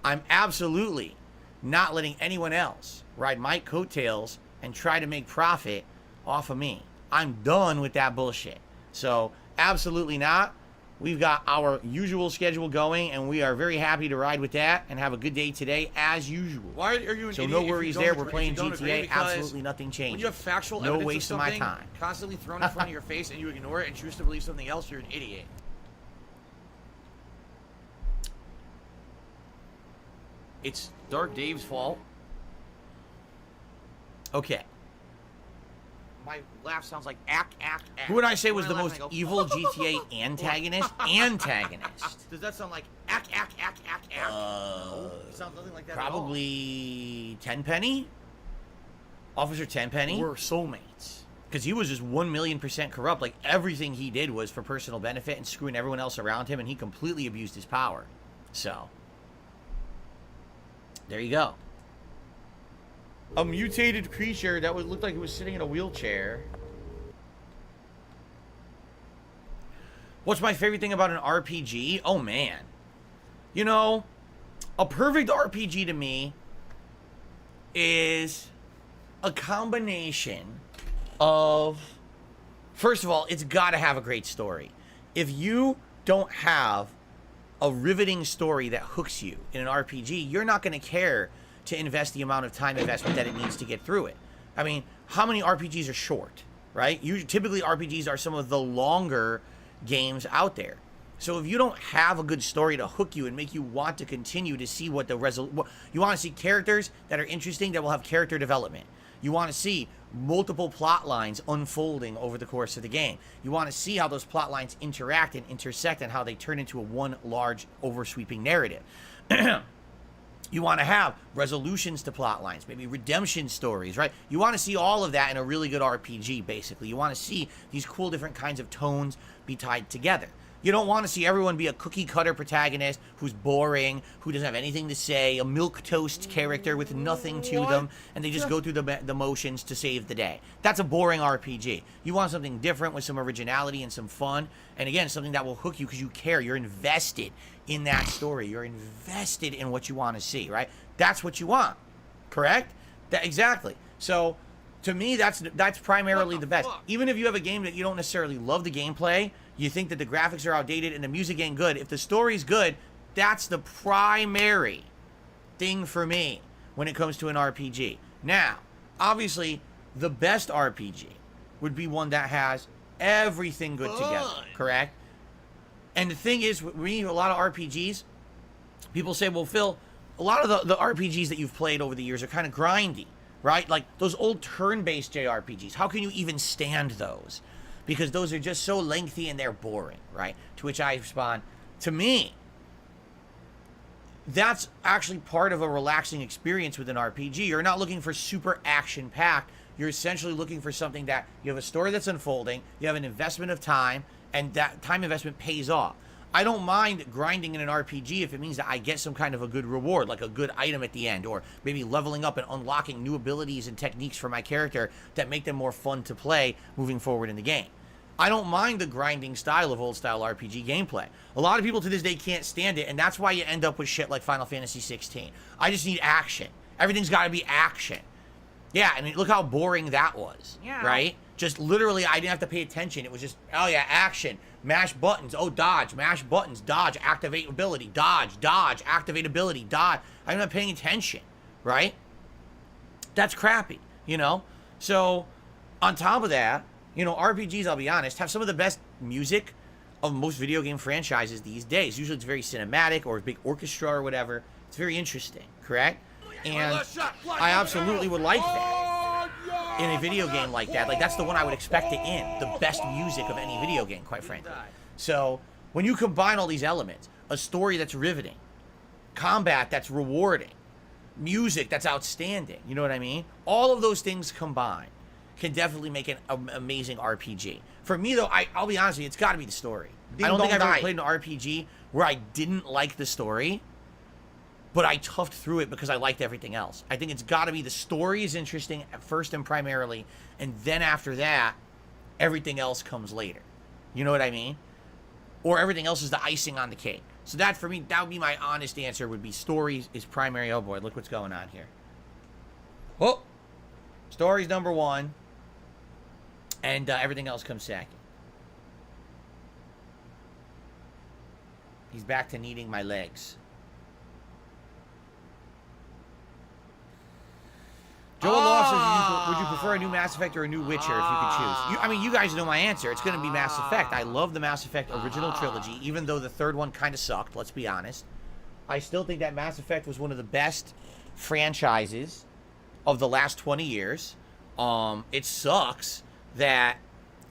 I'm absolutely not letting anyone else ride my coattails and try to make profit off of me. I'm done with that bullshit. So, absolutely not. we've got our usual schedule going, and we are very happy to ride with that and have a good day today as usual. Why are you an So idiot no if you worries don't there. agree- We're if playing you don't agree? GTA. Because Absolutely nothing changes. When you have factual No evidence waste of of my something time. constantly thrown in front of your face and you ignore it and choose to believe something else, you're an idiot. It's Dark Dave's fault. Okay. My laugh sounds like ack. Who would I say was When the I most laugh, I go, evil GTA antagonist? Antagonist. Does that sound like ack? No, it sounds nothing like that Probably Tenpenny? Officer Tenpenny? at all. We're soulmates. Because he was just 1,000,000% corrupt. Like, everything he did was for personal benefit and screwing everyone else around him, and he completely abused his power. So, there you go. A mutated creature that would look like it was sitting in a wheelchair. What's my favorite thing about an RPG? Oh, man. You know, a perfect RPG to me is a combination of, first of all, it's got to have a great story. If you don't have a riveting story that hooks you in an RPG, you're not going to care to invest the amount of time investment that it needs to get through it. I mean, how many RPGs are short, right? Typically, RPGs are some of the longer games out there. So if you don't have a good story to hook you and make you want to continue to see what you want to see characters that are interesting, that will have character development. You want to see multiple plot lines unfolding over the course of the game. You want to see how those plot lines interact and intersect and how they turn into one large oversweeping narrative. You want to have resolutions to plot lines, maybe redemption stories, right? You want to see all of that in a really good RPG, basically. You want to see these cool different kinds of tones be tied together. You don't want to see everyone be a cookie-cutter protagonist who's boring, who doesn't have anything to say, a milquetoast character with nothing to them, and they just go through the motions to save the day. That's a boring RPG. You want something different with some originality and some fun, and again, something that will hook you because you care. You're invested in that story. You're invested in what you want to see, right? That's what you want, correct? Exactly. So, to me, that's primarily the best. Even if you have a game that you don't necessarily love the gameplay, you think that the graphics are outdated and the music ain't good, if the story's good, that's the primary thing for me when it comes to an RPG. Now, obviously, the best RPG would be one that has everything good together, correct? And the thing is, reading a lot of RPGs, people say, well, Phil, a lot of the RPGs that you've played over the years are kind of grindy, right? Like those old turn-based JRPGs. How can you even stand those? Because those are just so lengthy and they're boring, right? To which I respond, to me, that's actually part of a relaxing experience with an RPG. You're not looking for super action-packed. You're essentially looking for something that you have a story that's unfolding, you have an investment of time, and that time investment pays off. I don't mind grinding in an RPG if it means that I get some kind of a good reward, like a good item at the end, or maybe leveling up and unlocking new abilities and techniques for my character that make them more fun to play moving forward in the game. I don't mind the grinding style of old-style RPG gameplay. A lot of people to this day can't stand it, and that's why you end up with shit like Final Fantasy 16. I just need action. Everything's got to be action. Yeah, I mean, look how boring that was, right? Just literally, I didn't have to pay attention. It was just, oh yeah, action. Mash buttons. Oh, dodge. Mash buttons. Dodge. Activate ability. Dodge. Dodge. Activate ability. Dodge. I'm not paying attention, right? That's crappy, you know? So, on top of that, you know, RPGs, I'll be honest, have some of the best music of most video game franchises these days. Usually it's very cinematic or a big orchestra or whatever. It's very interesting, correct? And I absolutely would like that in a video game like that. Like, that's the one I would expect to end. The best music of any video game, quite frankly. So, when you combine all these elements, a story that's riveting, combat that's rewarding, music that's outstanding, you know what I mean? All of those things combined can definitely make an amazing RPG. For me, though, I'll be honest with you, it's got to be the story. I don't think I've ever played an RPG where I didn't like the story, but I toughed through it because I liked everything else. I think it's got to be the story is interesting at first and primarily, and then after that, everything else comes later. You know what I mean? Or everything else is the icing on the cake. So that, for me, that would be my honest answer, would be story is primary. Oh boy, look what's going on here. Oh, story's number one, and everything else comes second. He's back to needing my legs. Joel Law says, would you prefer a new Mass Effect or a new Witcher if you could choose? I mean, you guys know my answer. It's going to be Mass Effect. I love the Mass Effect original trilogy, even though the third one kind of sucked, let's be honest. I still think that Mass Effect was one of the best franchises of the last 20 years. It sucks that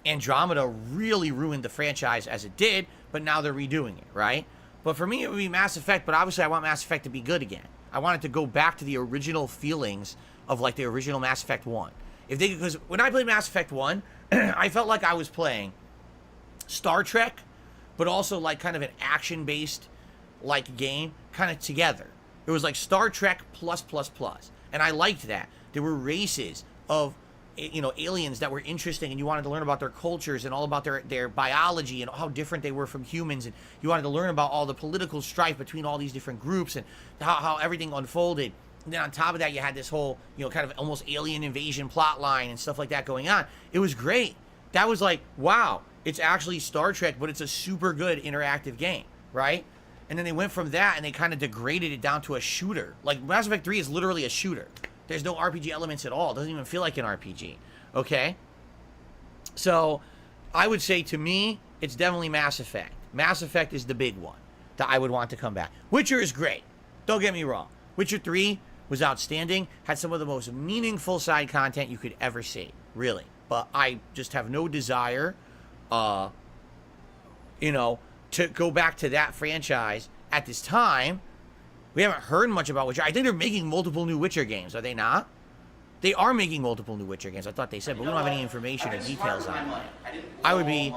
Andromeda really ruined the franchise as it did, but now they're redoing it, right? But for me, it would be Mass Effect, but obviously I want Mass Effect to be good again. I want it to go back to the original feelings of like the original Mass Effect 1. Because when I played Mass Effect 1, I felt like I was playing Star Trek, but also like kind of an action-based like game kind of together. It was like Star Trek plus. And I liked that. There were races of, you know, aliens that were interesting, and you wanted to learn about their cultures and all about their biology and how different they were from humans, and you wanted to learn about all the political strife between all these different groups and how everything unfolded. And then on top of that, you had this whole, you know, kind of almost alien invasion plot line and stuff like that going on. It was great. That was like, wow, it's actually Star Trek, but it's a super good interactive game, right? And then they went from that and they kind of degraded it down to a shooter. Like Mass Effect 3 is literally a shooter. There's no RPG elements at all. It doesn't even feel like an RPG, okay? So I would say to me, it's definitely Mass Effect. Mass Effect is the big one that I would want to come back. Witcher is great. Don't get me wrong. Witcher 3 was outstanding, had some of the most meaningful side content you could ever see, really. But I just have no desire, you know, to go back to that franchise at this time. We haven't heard much about Witcher. I think they're making multiple new Witcher games, are they not? They are making multiple new Witcher games, I thought they said, but we don't have any information or details on it. I would be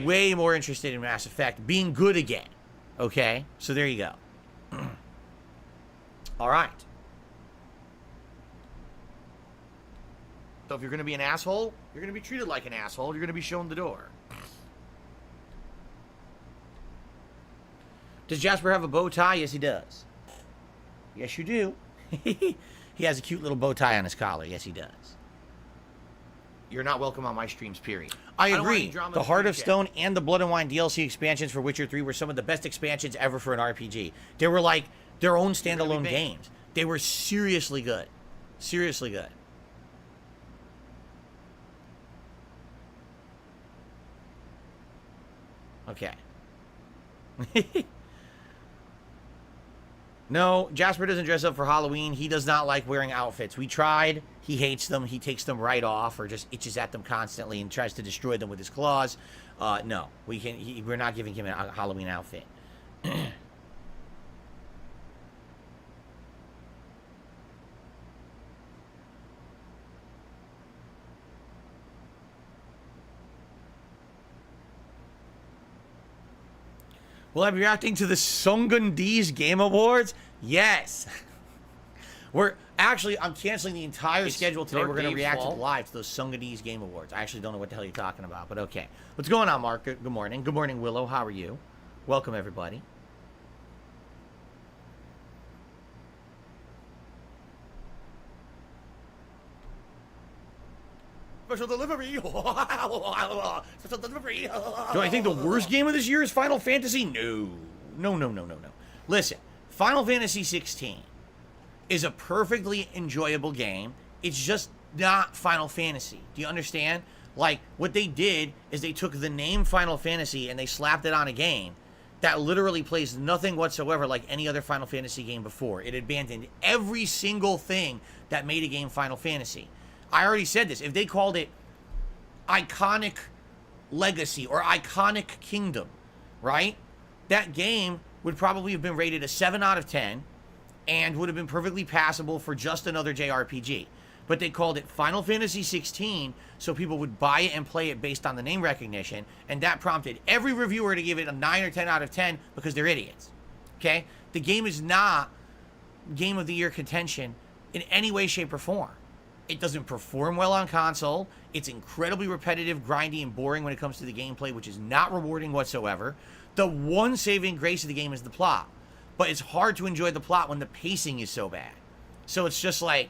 way more interested in Mass Effect being good again, okay? So there you go. All right. So if you're going to be an asshole, you're going to be treated like an asshole. You're going to be shown the door. Does Jasper have a bow tie? Yes, he does. Yes, you do. He has a cute little bow tie on his collar. Yes, he does. You're not welcome on my streams, period. I agree. The Heart of Stone and the Blood and Wine DLC expansions for Witcher 3 were some of the best expansions ever for an RPG. They were like their own standalone games. They were seriously good. Seriously good. Okay. No, Jasper doesn't dress up for Halloween. He does not like wearing outfits. We tried. He hates them. He takes them right off or just itches at them constantly and tries to destroy them with his claws. No, we're not giving him a Halloween outfit. Will I be reacting to the Songundi's Game Awards? Yes. I'm canceling the entire schedule today. We're going to react live to those Songundi's Game Awards. I actually don't know what the hell you're talking about, but okay. What's going on, Mark? Good morning. Good morning, Willow. How are you? Welcome, everybody. Special delivery. Special delivery. Do I think the worst game of this year is Final Fantasy? No. No. Listen, Final Fantasy 16 is a perfectly enjoyable game. It's just not Final Fantasy. Do you understand? Like, what they did is they took the name Final Fantasy and they slapped it on a game that literally plays nothing whatsoever like any other Final Fantasy game before. It abandoned every single thing that made a game Final Fantasy. I already said this. If they called it Iconic Legacy or Iconic Kingdom, right? That game would probably have been rated a 7 out of 10 and would have been perfectly passable for just another JRPG. But they called it Final Fantasy 16 so people would buy it and play it based on the name recognition, and that prompted every reviewer to give it a 9 or 10 out of 10 because they're idiots. Okay? The game is not Game of the Year contention in any way, shape, or form. It doesn't perform well on console. It's incredibly repetitive, grindy, and boring when it comes to the gameplay, which is not rewarding whatsoever. The one saving grace of the game is the plot. But it's hard to enjoy the plot when the pacing is so bad. So it's just like,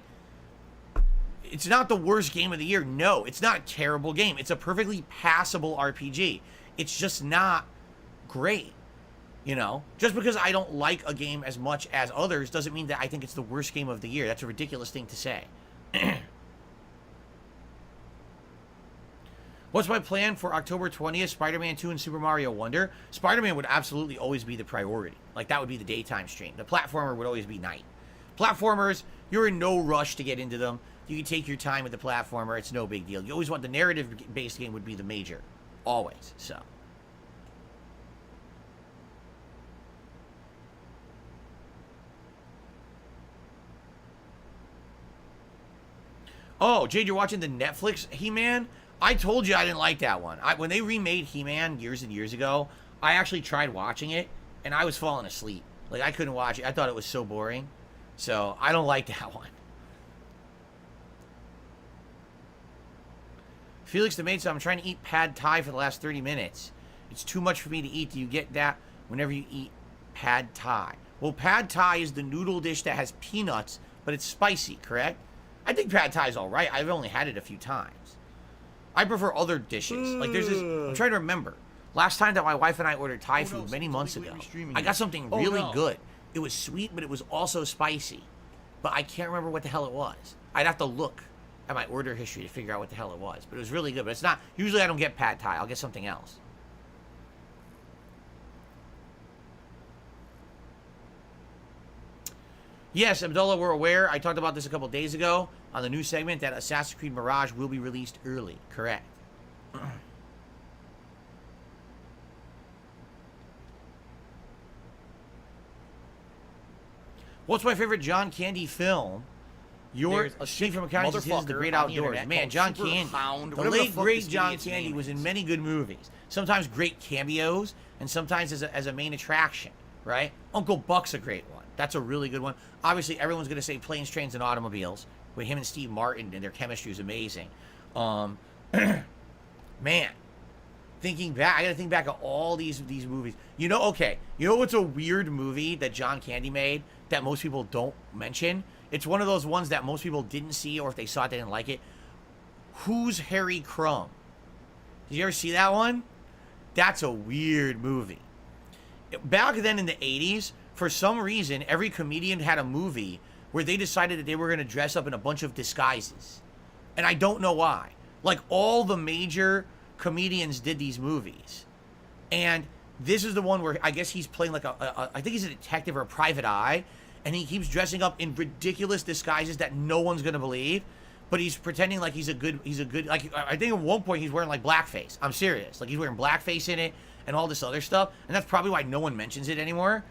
it's not the worst game of the year. No, it's not a terrible game. It's a perfectly passable RPG. It's just not great. You know, just because I don't like a game as much as others doesn't mean that I think it's the worst game of the year. That's a ridiculous thing to say. What's my plan for October 20th? Spider-Man 2 and Super Mario Wonder. Spider-Man would absolutely always be the priority. Like, that would be the daytime stream. The platformer would always be night. Platformers, you're in no rush to get into them. You can take your time with the platformer. It's no big deal. You always want the narrative-based game would be the major. Always. So. Oh, Jade, you're watching the Netflix He-Man? I told you I didn't like that one. When they remade He-Man years and years ago, I actually tried watching it, and I was falling asleep. Like, I couldn't watch it. I thought it was so boring. So, I don't like that one. Felix the Maid said, I'm trying to eat pad thai for the last 30 minutes. It's too much for me to eat. Do you get that whenever you eat pad thai? Well, pad thai is the noodle dish that has peanuts, but it's spicy, correct? I think pad thai is all right. I've only had it a few times. I prefer other dishes. Like, there's this... I'm trying to remember. Last time that my wife and I ordered Thai food many months ago, I got something really good. It was sweet, but it was also spicy. But I can't remember what the hell it was. I'd have to look at my order history to figure out what the hell it was. But it was really good. But it's not... Usually I don't get pad thai. I'll get something else. Yes, Abdullah, we're aware. I talked about this a couple days ago on the new segment that Assassin's Creed Mirage will be released early. Correct. What's my favorite John Candy film? Your Escape from Accounting is The Great Outdoors. Man, John Candy, the late great John Candy was in many good movies. Sometimes great cameos, and sometimes as a main attraction, right? Uncle Buck's a great one. That's a really good one. Obviously, everyone's going to say Planes, Trains, and Automobiles. With him and Steve Martin, and their chemistry is amazing. Man, thinking back, I got to think back of all these movies. You know, okay, you know what's a weird movie that John Candy made that most people don't mention? It's one of those ones that most people didn't see, or if they saw it, they didn't like it. Who's Harry Crumb? Did you ever see that one? That's a weird movie. Back then in the 80s, for some reason, every comedian had a movie where they decided that they were going to dress up in a bunch of disguises. And I don't know why. Like, all the major comedians did these movies. And this is the one where I guess he's playing like I think he's a detective or a private eye. And he keeps dressing up in ridiculous disguises that no one's going to believe. But he's pretending like he's a good, like, I think at one point he's wearing like blackface. I'm serious. Like, he's wearing blackface in it and all this other stuff. And that's probably why no one mentions it anymore.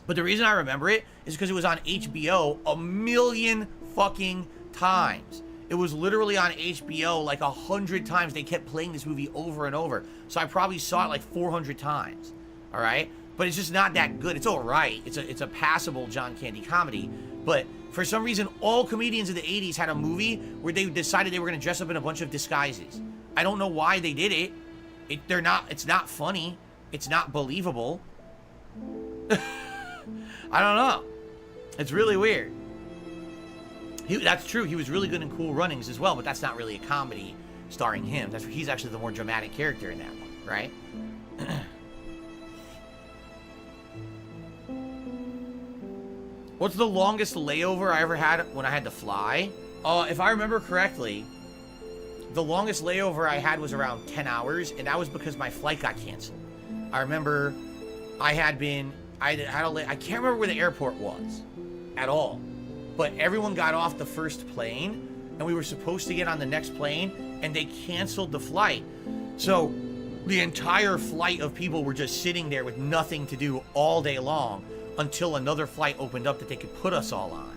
But the reason I remember it is because it was on HBO a million fucking times. It was literally on HBO like 100 times. They kept playing this movie over and over. So I probably saw it like 400 times. All right? But it's just not that good. It's all right. It's a passable John Candy comedy. But for some reason, all comedians of the 80s had a movie where they decided they were going to dress up in a bunch of disguises. I don't know why they did it. It's not funny. It's not believable. I don't know. It's really weird. That's true. He was really good in Cool Runnings as well, but that's not really a comedy starring him. He's actually the more dramatic character in that one, right? What's the longest layover I ever had when I had to fly? If I remember correctly, the longest layover I had was around 10 hours, and that was because my flight got canceled. I remember I can't remember where the airport was at all, but everyone got off the first plane, and we were supposed to get on the next plane, and they canceled the flight. So the entire flight of people were just sitting there with nothing to do all day long until another flight opened up that they could put us all on.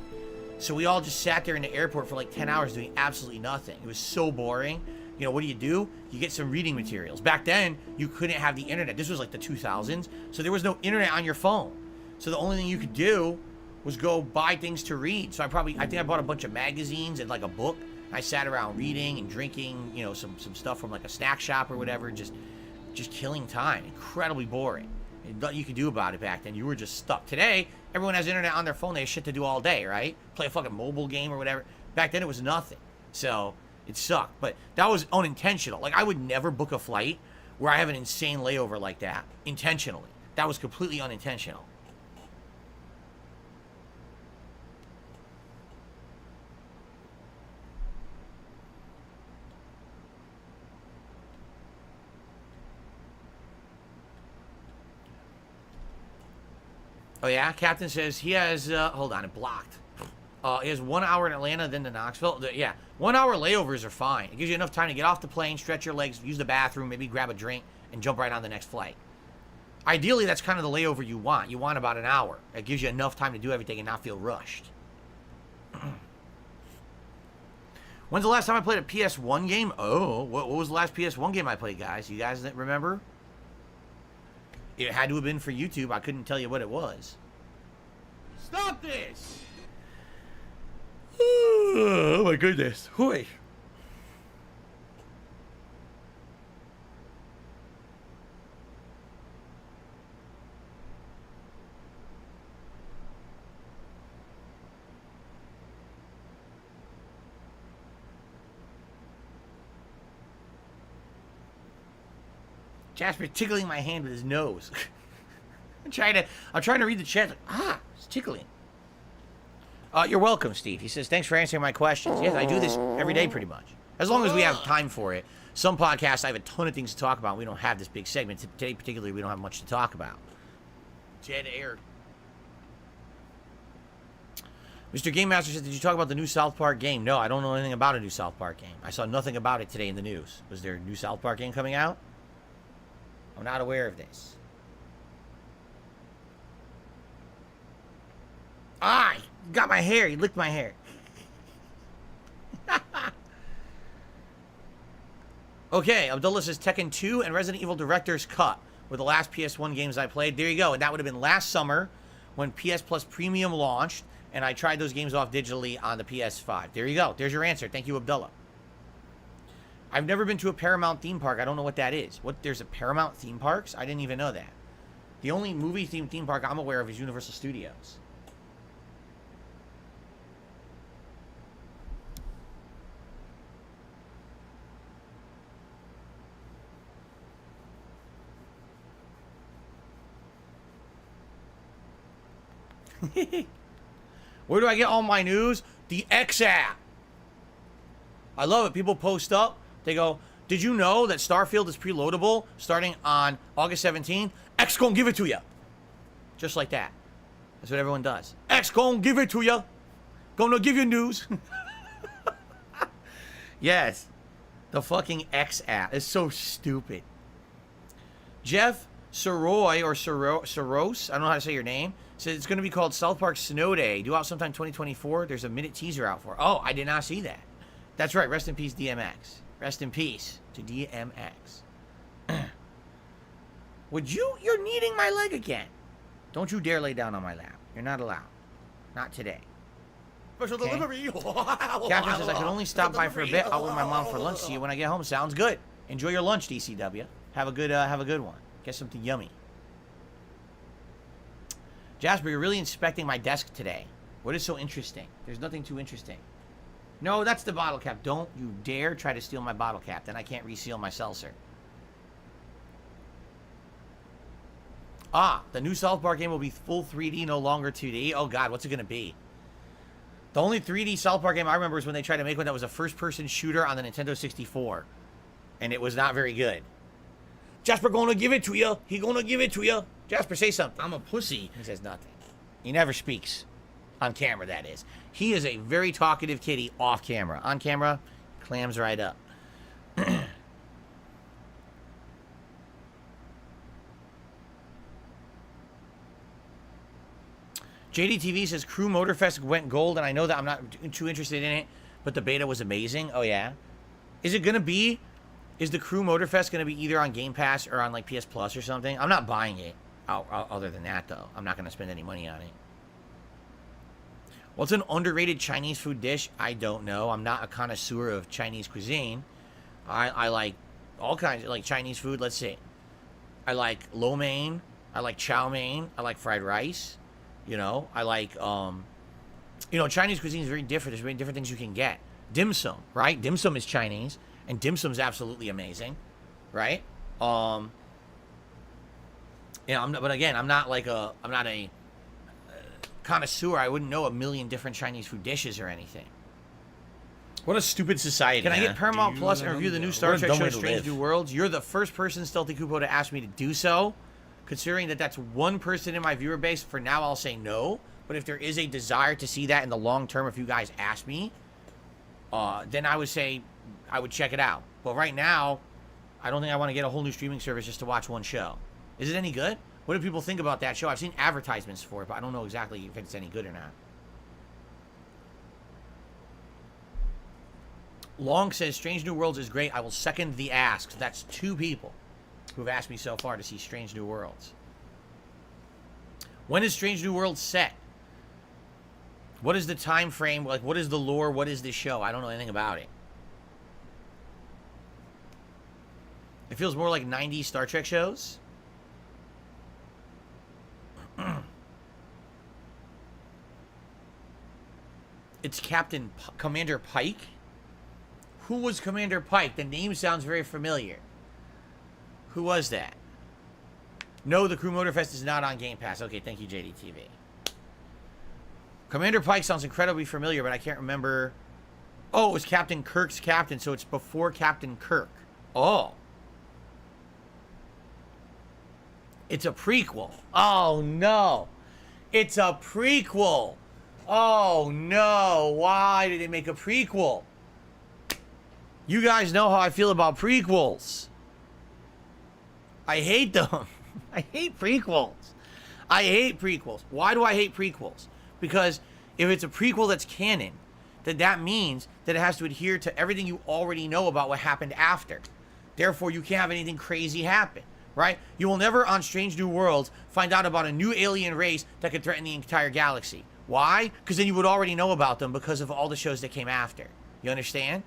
So we all just sat there in the airport for like 10 hours doing absolutely nothing. It was so boring. You know, what do? You get some reading materials. Back then, you couldn't have the internet. This was like the 2000s, so there was no internet on your phone. So the only thing you could do was go buy things to read. So I think I bought a bunch of magazines and like a book. I sat around reading and drinking, you know, some stuff from like a snack shop or whatever, just killing time. Incredibly boring. And nothing you could do about it back then. You were just stuck. Today, everyone has internet on their phone. They have shit to do all day, right? Play a fucking mobile game or whatever. Back then, it was nothing. So it sucked, but that was unintentional. Like, I would never book a flight where I have an insane layover like that intentionally. That was completely unintentional. Oh yeah, Captain says he has, hold on, it blocked. He has 1 hour in Atlanta, then to Knoxville. Yeah, 1 hour layovers are fine. It gives you enough time to get off the plane, stretch your legs, use the bathroom, maybe grab a drink, and jump right on the next flight. Ideally, that's kind of the layover you want. You want about an hour. It gives you enough time to do everything and not feel rushed. When's the last time I played a PS1 game? Oh, what was the last PS1 game I played, guys? You guys remember? It had to have been for YouTube. I couldn't tell you what it was. Stop this! Oh my goodness. Hoi. Jasper's tickling my hand with his nose. I'm trying to read the chat. It's tickling. You're welcome, Steve. He says, thanks for answering my questions. Yes, I do this every day pretty much. As long as we have time for it. Some podcasts, I have a ton of things to talk about. We don't have this big segment. Today, particularly, we don't have much to talk about. Dead air. Mr. Game Master says, did you talk about the new South Park game? No, I don't know anything about a new South Park game. I saw nothing about it today in the news. Was there a new South Park game coming out? I'm not aware of this. He got my hair. He licked my hair. Okay, Abdullah says Tekken 2 and Resident Evil Director's Cut were the last PS1 games I played. There you go. And that would have been last summer when PS Plus Premium launched, and I tried those games off digitally on the PS5. There you go. There's your answer. Thank you, Abdullah. I've never been to a Paramount theme park. I don't know what that is. There's a Paramount theme parks? I didn't even know that. The only movie-themed theme park I'm aware of is Universal Studios. Where do I get all my news? The X app. I love it. People post up. They go, did you know that Starfield is preloadable starting on August 17th? X gonna give it to you. Just like that. That's what everyone does. X gonna give it to you. Gonna give you news. Yes. The fucking X app is so stupid. Jeff Soroy or Soros, I don't know how to say your name, says it's going to be called South Park Snow Day. Due out sometime 2024. There's a minute teaser out for it. Oh, I did not see that. That's right. Rest in peace, DMX. Rest in peace to DMX. You're kneading my leg again. Don't you dare lay down on my lap. You're not allowed. Not today. Special delivery. Captain says I could only stop by for a bit. I'll with my mom for lunch. See you when I get home. Sounds good. Enjoy your lunch, DCW. Have a good one. Get something yummy. Jasper, you're really inspecting my desk today. What is so interesting? There's nothing too interesting. No, that's the bottle cap. Don't you dare try to steal my bottle cap. Then I can't reseal my seltzer. The new South Park game will be full 3D, no longer 2D. Oh, God, what's it going to be? The only 3D South Park game I remember is when they tried to make one that was a first-person shooter on the Nintendo 64. And it was not very good. Jasper gonna give it to you. He gonna give it to you. Jasper, say something. I'm a pussy. He says nothing. He never speaks. On camera, that is. He is a very talkative kitty off camera. On camera, clams right up. JDTV says Crew Motorfest went gold, and I know that I'm not too interested in it, but the beta was amazing. Oh, yeah? Is it gonna be... Is the Crew Motorfest going to be either on Game Pass or on, like, PS Plus or something? I'm not buying it. Other than that, though. I'm not going to spend any money on it. What's an underrated Chinese food dish? I don't know. I'm not a connoisseur of Chinese cuisine. I like all kinds of, like, Chinese food. Let's see. I like lo mein. I like chow mein. I like fried rice. You know, I like, Chinese cuisine is very different. There's many different things you can get. Dim sum, right? Dim sum is Chinese. And dim sum's absolutely amazing, right? Yeah, but again, I'm not a connoisseur. I wouldn't know a million different Chinese food dishes or anything. What a stupid society. Can I get Paramount Do Plus you and review the know? new Star What a Trek dumb show way to Strange live. New Worlds? You're the first person, Stealthy Kupo, to ask me to do so. Considering that that's one person in my viewer base, for now I'll say no. But if there is a desire to see that in the long term, if you guys ask me, then I would say I would check it out. But right now, I don't think I want to get a whole new streaming service just to watch one show. Is it any good? What do people think about that show? I've seen advertisements for it, but I don't know exactly if it's any good or not. Long says, Strange New Worlds is great. I will second the ask. So that's 2 people who have asked me so far to see Strange New Worlds. When is Strange New Worlds set? What is the time frame? Like, what is the lore? What is this show? I don't know anything about it. It feels more like 90s Star Trek shows. It's Commander Pike. Who was Commander Pike? The name sounds very familiar. Who was that? No, the Crew Motorfest is not on Game Pass. Okay, thank you, JDTV. Commander Pike sounds incredibly familiar, but I can't remember. Oh, it was Captain Kirk's captain, so it's before Captain Kirk. Oh. It's a prequel. Oh, no. It's a prequel. Oh, no. Why did they make a prequel? You guys know how I feel about prequels. I hate them. I hate prequels. I hate prequels. Why do I hate prequels? Because if it's a prequel that's canon, then that means that it has to adhere to everything you already know about what happened after. Therefore, you can't have anything crazy happen, right? You will never, on Strange New Worlds, find out about a new alien race that could threaten the entire galaxy. Why? Because then you would already know about them because of all the shows that came after. You understand?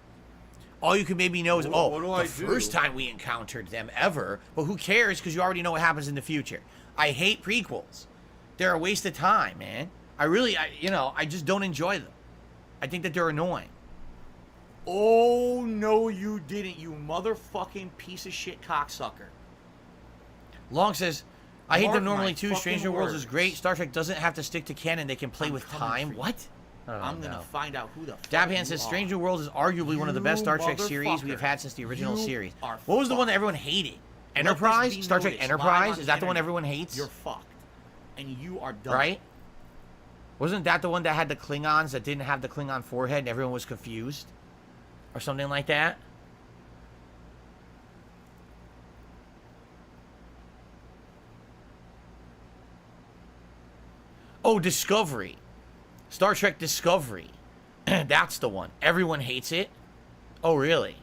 All you can maybe know is, the first time we encountered them ever. But who cares? Because you already know what happens in the future. I hate prequels. They're a waste of time, man. I just don't enjoy them. I think that they're annoying. Oh, no, you didn't, you motherfucking piece of shit cocksucker. Long says, I hate them normally too. Strange New Worlds is great. Star Trek doesn't have to stick to canon. They can play with time. What? I'm going to find out who the fuck Dabhan says, Strange New Worlds is arguably one of the best Star Trek series we have had since the original series. What was the one that everyone hated? Enterprise? Star Trek Enterprise? Is that the one everyone hates? You're fucked. And you are done. Right? Wasn't that the one that had the Klingons that didn't have the Klingon forehead and everyone was confused? Or something like that? Oh, Discovery. Star Trek Discovery. That's the one. Everyone hates it. Oh, really?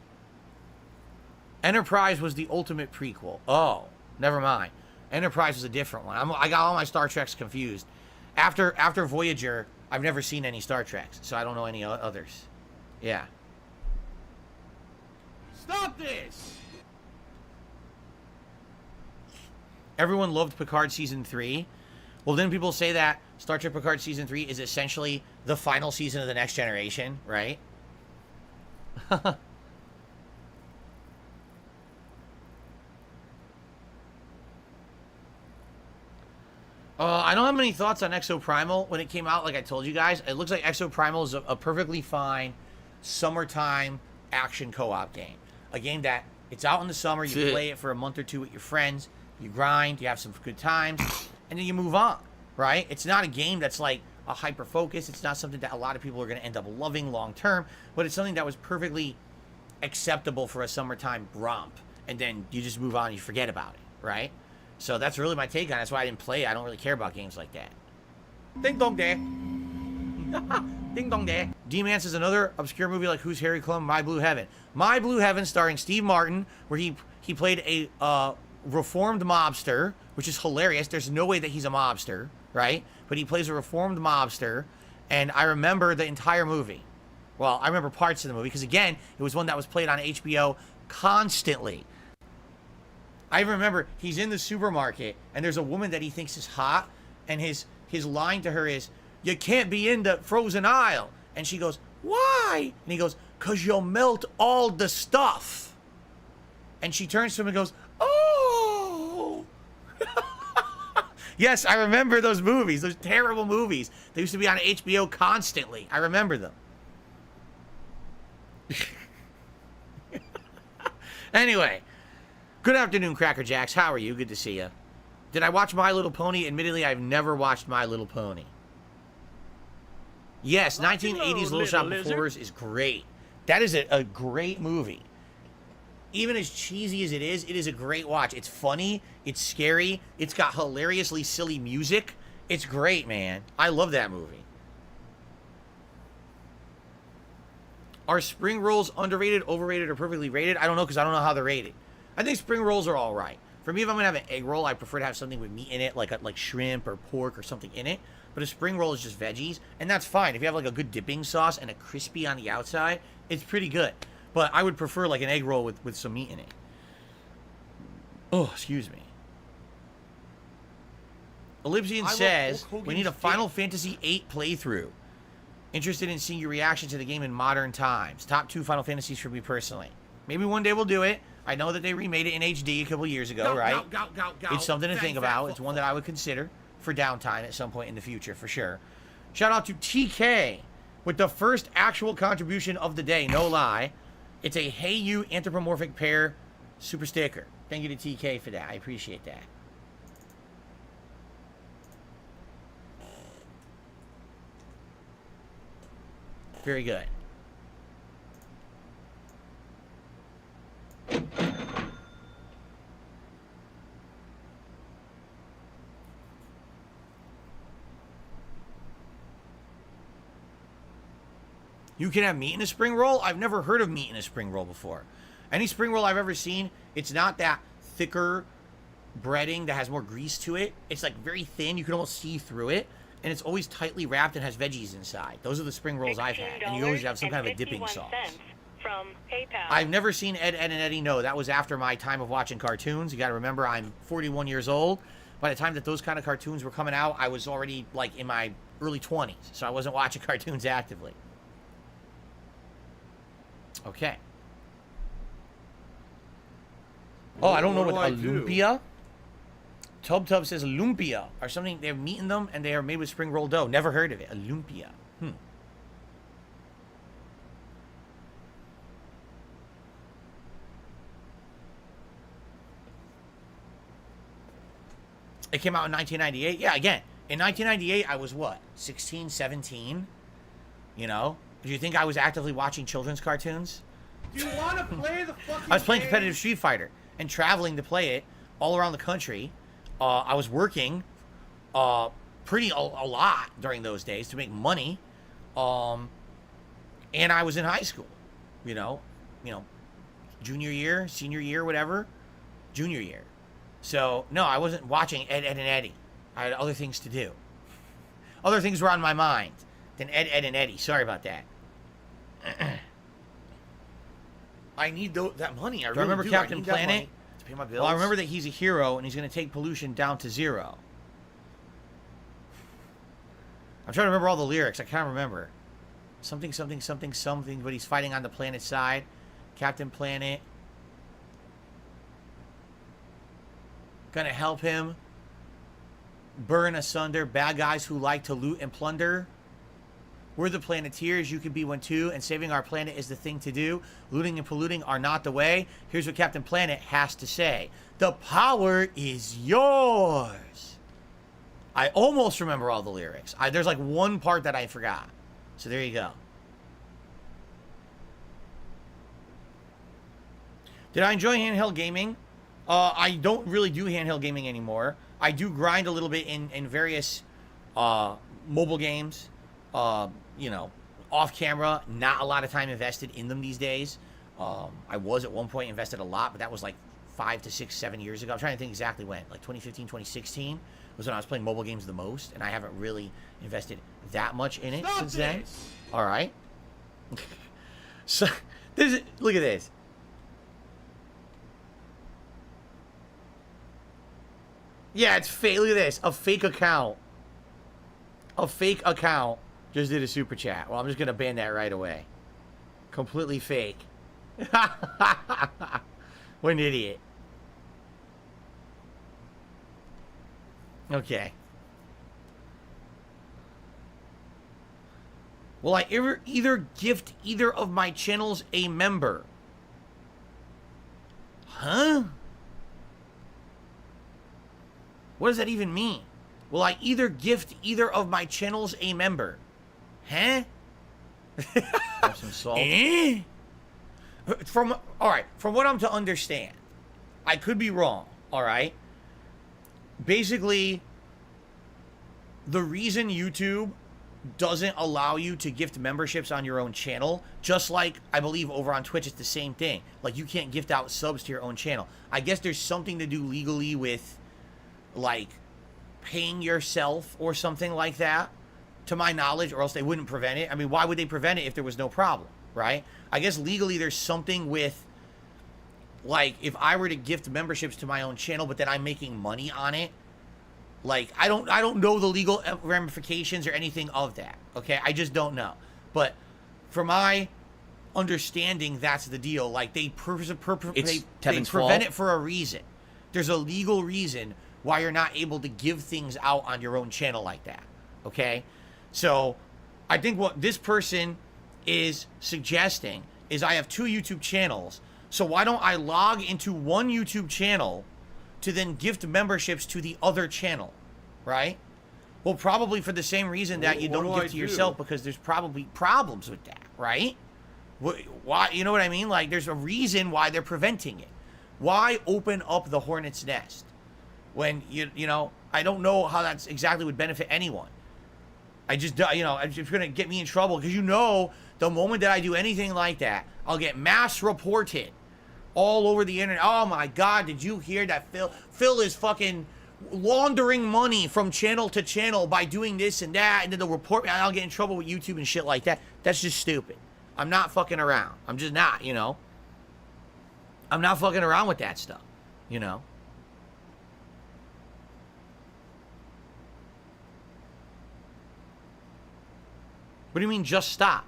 Enterprise was the ultimate prequel. Oh, never mind. Enterprise was a different one. I got all my Star Treks confused. After Voyager, I've never seen any Star Treks, so I don't know any others. Yeah. Stop this! Everyone loved Picard Season 3. Well, then people say that Star Trek Picard Season 3 is essentially the final season of The Next Generation, right? I don't have many thoughts on Exoprimal. When it came out, like I told you guys, it looks like Exoprimal is a perfectly fine summertime action co-op game. A game that it's out in the summer, you play it for a month or two with your friends, you grind, you have some good times, and then you move on, right? It's not a game that's like a hyper focus. It's not something that a lot of people are going to end up loving long term, but it's something that was perfectly acceptable for a summertime romp. And then you just move on and you forget about it, right? So that's really my take on it. That's why I didn't play it. I don't really care about games like that. Ding dong there. Ding dong there. D-Man says another obscure movie like Who's Harry Klum? My Blue Heaven. My Blue Heaven, starring Steve Martin, where he played a reformed mobster, which is hilarious. There's no way that he's a mobster, right? But he plays a reformed mobster, and I remember the entire movie. Well, I remember parts of the movie, because again, it was one that was played on HBO constantly. I remember he's in the supermarket, and there's a woman that he thinks is hot, and his line to her is, "You can't be in the frozen aisle." And she goes, "Why?" And he goes, "'Cause you'll melt all the stuff." And she turns to him and goes, "Oh!" Yes, I remember those movies. Those terrible movies. They used to be on HBO constantly. I remember them. Anyway, good afternoon, Cracker Jacks. How are you? Good to see you. Did I watch My Little Pony? Admittedly, I've never watched My Little Pony. Yes, 1980s Little Shop of Horrors is great. That is a great movie. Even as cheesy as it is a great watch. It's funny, it's scary, it's got hilariously silly music. It's great, man. I love that movie. Are spring rolls underrated, overrated, or perfectly rated? I don't know, because I don't know how they're rated. I think spring rolls are all right. For me, if I'm going to have an egg roll, I prefer to have something with meat in it, like shrimp or pork or something in it. But a spring roll is just veggies, and that's fine. If you have like a good dipping sauce and a crispy on the outside, it's pretty good. But I would prefer like an egg roll with some meat in it. Oh, excuse me. Ellipsian says, we need a Final Fantasy VIII playthrough. Interested in seeing your reaction to the game in modern times. Top 2 Final Fantasies for me personally. Maybe one day we'll do it. I know that they remade it in HD a couple years ago, right? It's something to think about. It's one that I would consider for downtime at some point in the future, for sure. Shout out to TK with the first actual contribution of the day, no lie. It's a Hey You anthropomorphic pair super sticker. Thank you to TK for that. I appreciate that. Very good. You can have meat in a spring roll? I've never heard of meat in a spring roll before. Any spring roll I've ever seen, it's not that thicker breading that has more grease to it. It's like very thin. You can almost see through it. And it's always tightly wrapped and has veggies inside. Those are the spring rolls I've had. And you always have some kind of a dipping sauce. From PayPal. I've never seen Ed, Ed, and Eddie. No, that was after my time of watching cartoons. You got to remember, I'm 41 years old. By the time that those kind of cartoons were coming out, I was already like in my early 20s. So I wasn't watching cartoons actively. Okay. Oh, I don't know what a lumpia. Tub says lumpia or something. They have meat in them and they are made with spring roll dough. Never heard of it. A lumpia. It came out in 1998. Yeah, again, in 1998, I was what? 16, 17? You know? Do you think I was actively watching children's cartoons? Do you want to play the fucking I was playing game? competitive Street Fighter and traveling to play it all around the country. I was working a lot during those days to make money. And I was in high school, you know, junior year, senior year, whatever, junior year. So, no, I wasn't watching Ed, Ed, and Eddie. I had other things to do. Other things were on my mind than Ed, Ed, and Eddie. Sorry about that. I need that money. I remember Captain Planet? To pay my bills. Well, I remember that he's a hero and he's going to take pollution down to 0. I'm trying to remember all the lyrics. I can't remember. Something, something, something, something, but he's fighting on the planet side. Captain Planet. Gonna help him burn asunder bad guys who like to loot and plunder. We're the Planeteers, you can be one too, and saving our planet is the thing to do. Looting and polluting are not the way. Here's what Captain Planet has to say. The power is yours. I almost remember all the lyrics. There's like one part that I forgot. So there you go. Did I enjoy handheld gaming? I don't really do handheld gaming anymore. I do grind a little bit in various mobile games. You know, off camera, not a lot of time invested in them these days. I was at one point invested a lot, but that was like 5 to 6, 7 years ago. I'm trying to think exactly when. Like 2015, 2016 was when I was playing mobile games the most, and I haven't really invested that much in it since then. All right. So, look at this. Yeah, it's fake. Look at this. A fake account. A fake account just did a super chat. Well, I'm just going to ban that right away. Completely fake. What an idiot. Okay. Will I ever either gift either of my channels a member? Huh? What does that even mean? Will I either gift either of my channels a member? Huh? Have some salt. From what I'm to understand, I could be wrong, all right? Basically, the reason YouTube doesn't allow you to gift memberships on your own channel, just like I believe over on Twitch it's the same thing. Like, you can't gift out subs to your own channel. I guess there's something to do legally with, like, paying yourself or something like that, to my knowledge, or else they wouldn't prevent it. I mean, why would they prevent it if there was no problem, right? I guess legally there's something with, like, if I were to gift memberships to my own channel, but then I'm making money on it, like, I don't know the legal ramifications or anything of that, okay? I just don't know. But from my understanding, that's the deal. Like, they prevent it for a reason. There's a legal reason why you're not able to give things out on your own channel like that, okay? So I think what this person is suggesting is I have 2 YouTube channels, so why don't I log into one YouTube channel to then gift memberships to the other channel, right? Well, probably for the same reason that you don't gift to yourself, because there's probably problems with that, right? Why? You know what I mean? Like, there's a reason why they're preventing it. Why open up the hornet's nest when you know? I don't know how that's exactly would benefit anyone. I just, you know, it's just gonna get me in trouble, because you know, the moment that I do anything like that, I'll get mass reported all over the internet. Oh my God, did you hear that Phil is fucking laundering money from channel to channel by doing this and that, and then they'll report me, and I'll get in trouble with YouTube and shit like that. That's just stupid. I'm not fucking around. I'm just not, you know. I'm not fucking around with that stuff, you know. What do you mean, just stop?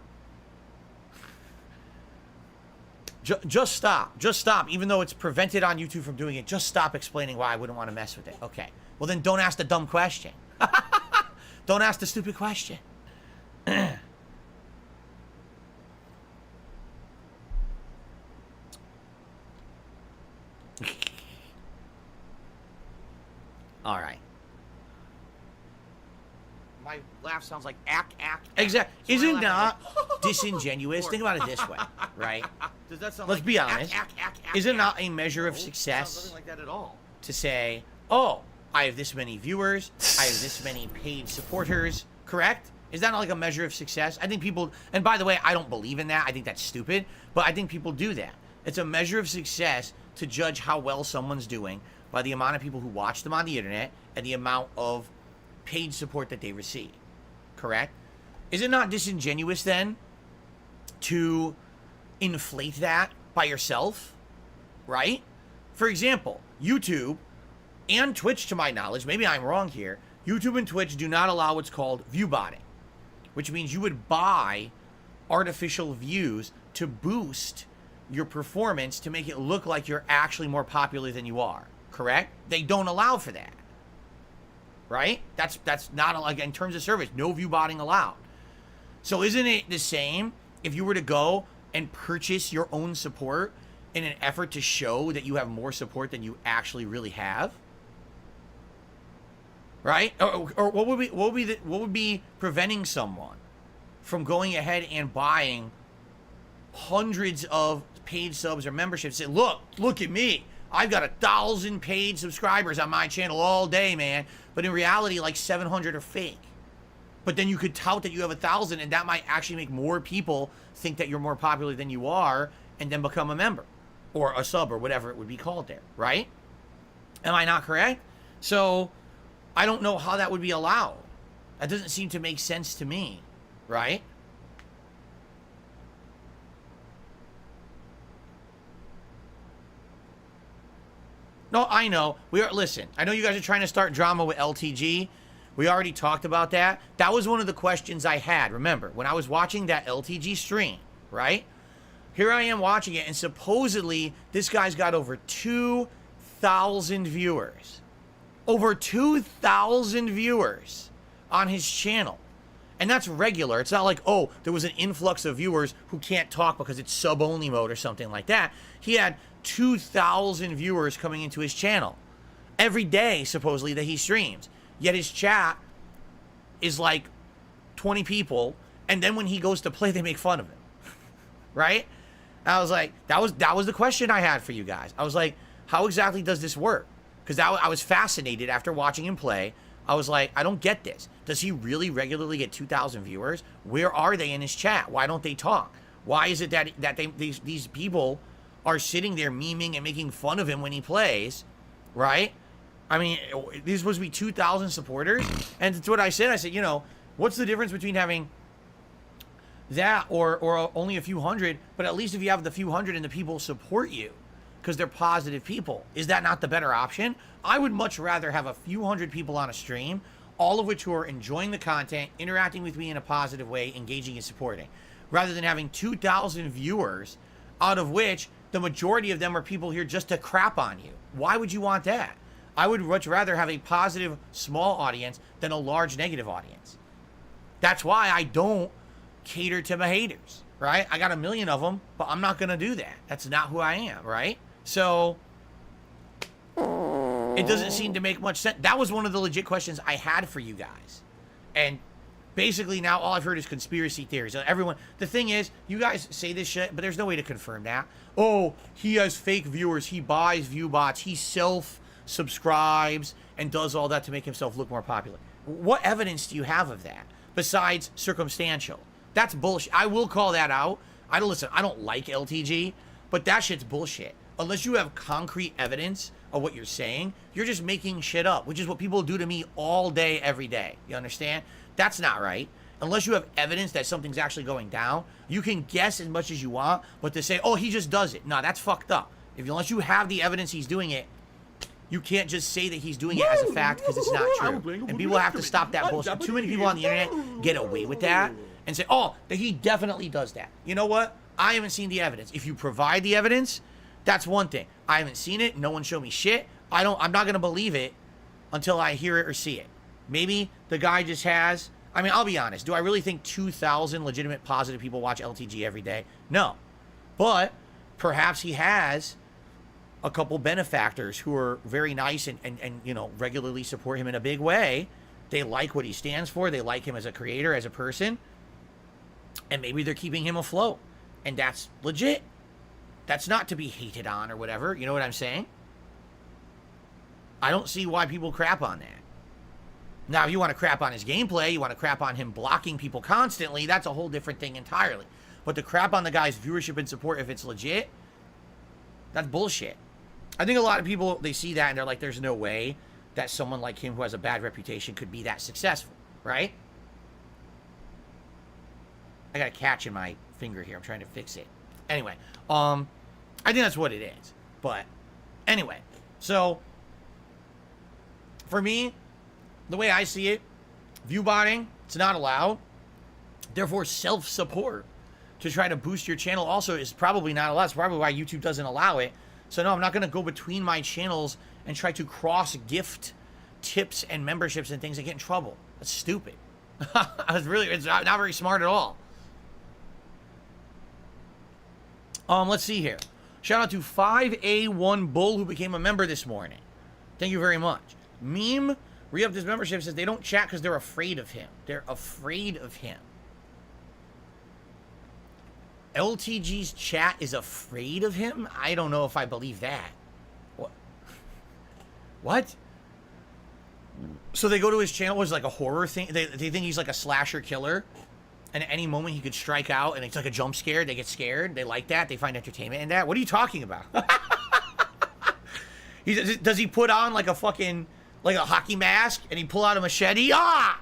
Just stop. Just stop. Even though it's prevented on YouTube from doing it, just stop explaining why I wouldn't want to mess with it. Okay. Well, then don't ask the dumb question. Don't ask the stupid question. All right. My laugh sounds like ack. Exactly. Isn't that disingenuous? Think about it this way, right? Does that sound Let's like be honest. Isn't not a measure of No, success nothing like that at all. to say, oh, I have this many viewers, I have this many paid supporters, correct? Is that not like a measure of success? I think people, and by the way, I don't believe in that. I think that's stupid, but I think people do that. It's a measure of success to judge how well someone's doing by the amount of people who watch them on the internet and the amount of paid support that they receive, correct? Is it not disingenuous then to inflate that by yourself, right? For example, YouTube and Twitch, to my knowledge, maybe I'm wrong here, YouTube and Twitch do not allow what's called view botting, which means you would buy artificial views to boost your performance to make it look like you're actually more popular than you are, correct? They don't allow for that, right? That's not, like, in terms of service, no view botting allowed. So isn't it the same if you were to go and purchase your own support in an effort to show that you have more support than you actually really have? Right? Or what would be preventing someone from going ahead and buying hundreds of paid subs or memberships? Say, look at me. I've got 1,000 paid subscribers on my channel all day, man. But in reality, like 700 are fake. But then you could tout that you have 1,000, and that might actually make more people think that you're more popular than you are, and then become a member or a sub or whatever it would be called there, right? Am I not correct? So I don't know how that would be allowed. That doesn't seem to make sense to me, right? No, I know. Listen, I know you guys are trying to start drama with LTG. We already talked about that. That was one of the questions I had. Remember, when I was watching that LTG stream, right? Here I am watching it, and supposedly this guy's got over 2,000 viewers. Over 2,000 viewers on his channel. And that's regular. It's not like, oh, there was an influx of viewers who can't talk because it's sub-only mode or something like that. He had 2,000 viewers coming into his channel every day, supposedly, that he streams. Yet his chat is like 20 people, and then when he goes to play, they make fun of him. Right? I was like, that was the question I had for you guys. I was like, how exactly does this work? Because I was fascinated after watching him play. I was like, I don't get this. Does he really regularly get 2,000 viewers? Where are they in his chat? Why don't they talk? Why is it that these people are sitting there memeing and making fun of him when he plays, right? I mean, these supposed to be 2,000 supporters, and that's what I said. I said, you know, what's the difference between having that or only a few hundred? But at least if you have the few hundred and the people support you because they're positive people, is that not the better option? I would much rather have a few hundred people on a stream, all of which who are enjoying the content, interacting with me in a positive way, engaging and supporting, rather than having 2,000 viewers, out of which the majority of them are people here just to crap on you. Why would you want that? I would much rather have a positive small audience than a large negative audience. That's why I don't cater to my haters, right? I got a million of them, but I'm not going to do that. That's not who I am, right? So it doesn't seem to make much sense. That was one of the legit questions I had for you guys. And basically now all I've heard is conspiracy theories. Everyone, the thing is, you guys say this shit, but there's no way to confirm that. Oh, he has fake viewers. He buys view bots. He self-subscribes and does all that to make himself look more popular. What evidence do you have of that besides circumstantial? That's bullshit. I will call that out. I don't like LTG, but that shit's bullshit. Unless you have concrete evidence of what you're saying, you're just making shit up, which is what people do to me all day, every day. You understand? That's not right. Unless you have evidence that something's actually going down, you can guess as much as you want, but to say, oh, he just does it. No, that's fucked up. Unless you have the evidence he's doing it, you can't just say that he's doing it as a fact because it's not true. And people have to stop that bullshit. Too many people on the internet get away with that and say, oh, that he definitely does that. You know what? I haven't seen the evidence. If you provide the evidence, that's one thing. I haven't seen it. No one showed me shit. I'm not going to believe it until I hear it or see it. Maybe the guy just has... I mean, I'll be honest. Do I really think 2,000 legitimate positive people watch LTG every day? No. But perhaps he has a couple benefactors who are very nice and you know, regularly support him in a big way. They like what he stands for. They like him as a creator, as a person. And maybe they're keeping him afloat. And that's legit. That's not to be hated on or whatever. You know what I'm saying? I don't see why people crap on that. Now, if you want to crap on his gameplay, you want to crap on him blocking people constantly, that's a whole different thing entirely. But to crap on the guy's viewership and support if it's legit, that's bullshit. I think a lot of people, they see that and they're like, there's no way that someone like him who has a bad reputation could be that successful, right? I got a catch in my finger here. I'm trying to fix it. Anyway, I think that's what it is. But anyway, so for me, the way I see it, view botting, it's not allowed. Therefore, self-support to try to boost your channel also is probably not allowed. That's probably why YouTube doesn't allow it. So no, I'm not going to go between my channels and try to cross-gift tips and memberships and things and get in trouble. That's stupid. It's not very smart at all. Let's see here. Shout out to 5A1 Bull who became a member this morning. Thank you very much. Meme re-upped his membership, says they don't chat because they're afraid of him. They're afraid of him. LTG's chat is afraid of him? I don't know if I believe that. What? So they go to his channel, was like a horror thing? They think he's like a slasher killer? And at any moment he could strike out and it's like a jump scare. They get scared. They like that. They find entertainment in that. What are you talking about? Does he put on like a fucking... like a hockey mask, and he pull out a machete? Ah!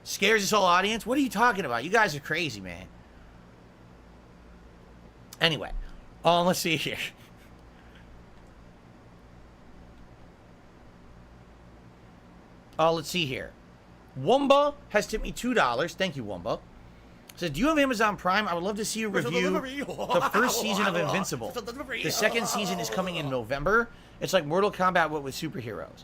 Scares his whole audience? What are you talking about? You guys are crazy, man. Anyway, let's see here. Let's see here. Wumba has tipped me $2. Thank you, Wumba. Says, do you have Amazon Prime? I would love to see you review the first season of Invincible. The second season is coming in November. It's like Mortal Kombat, but with superheroes.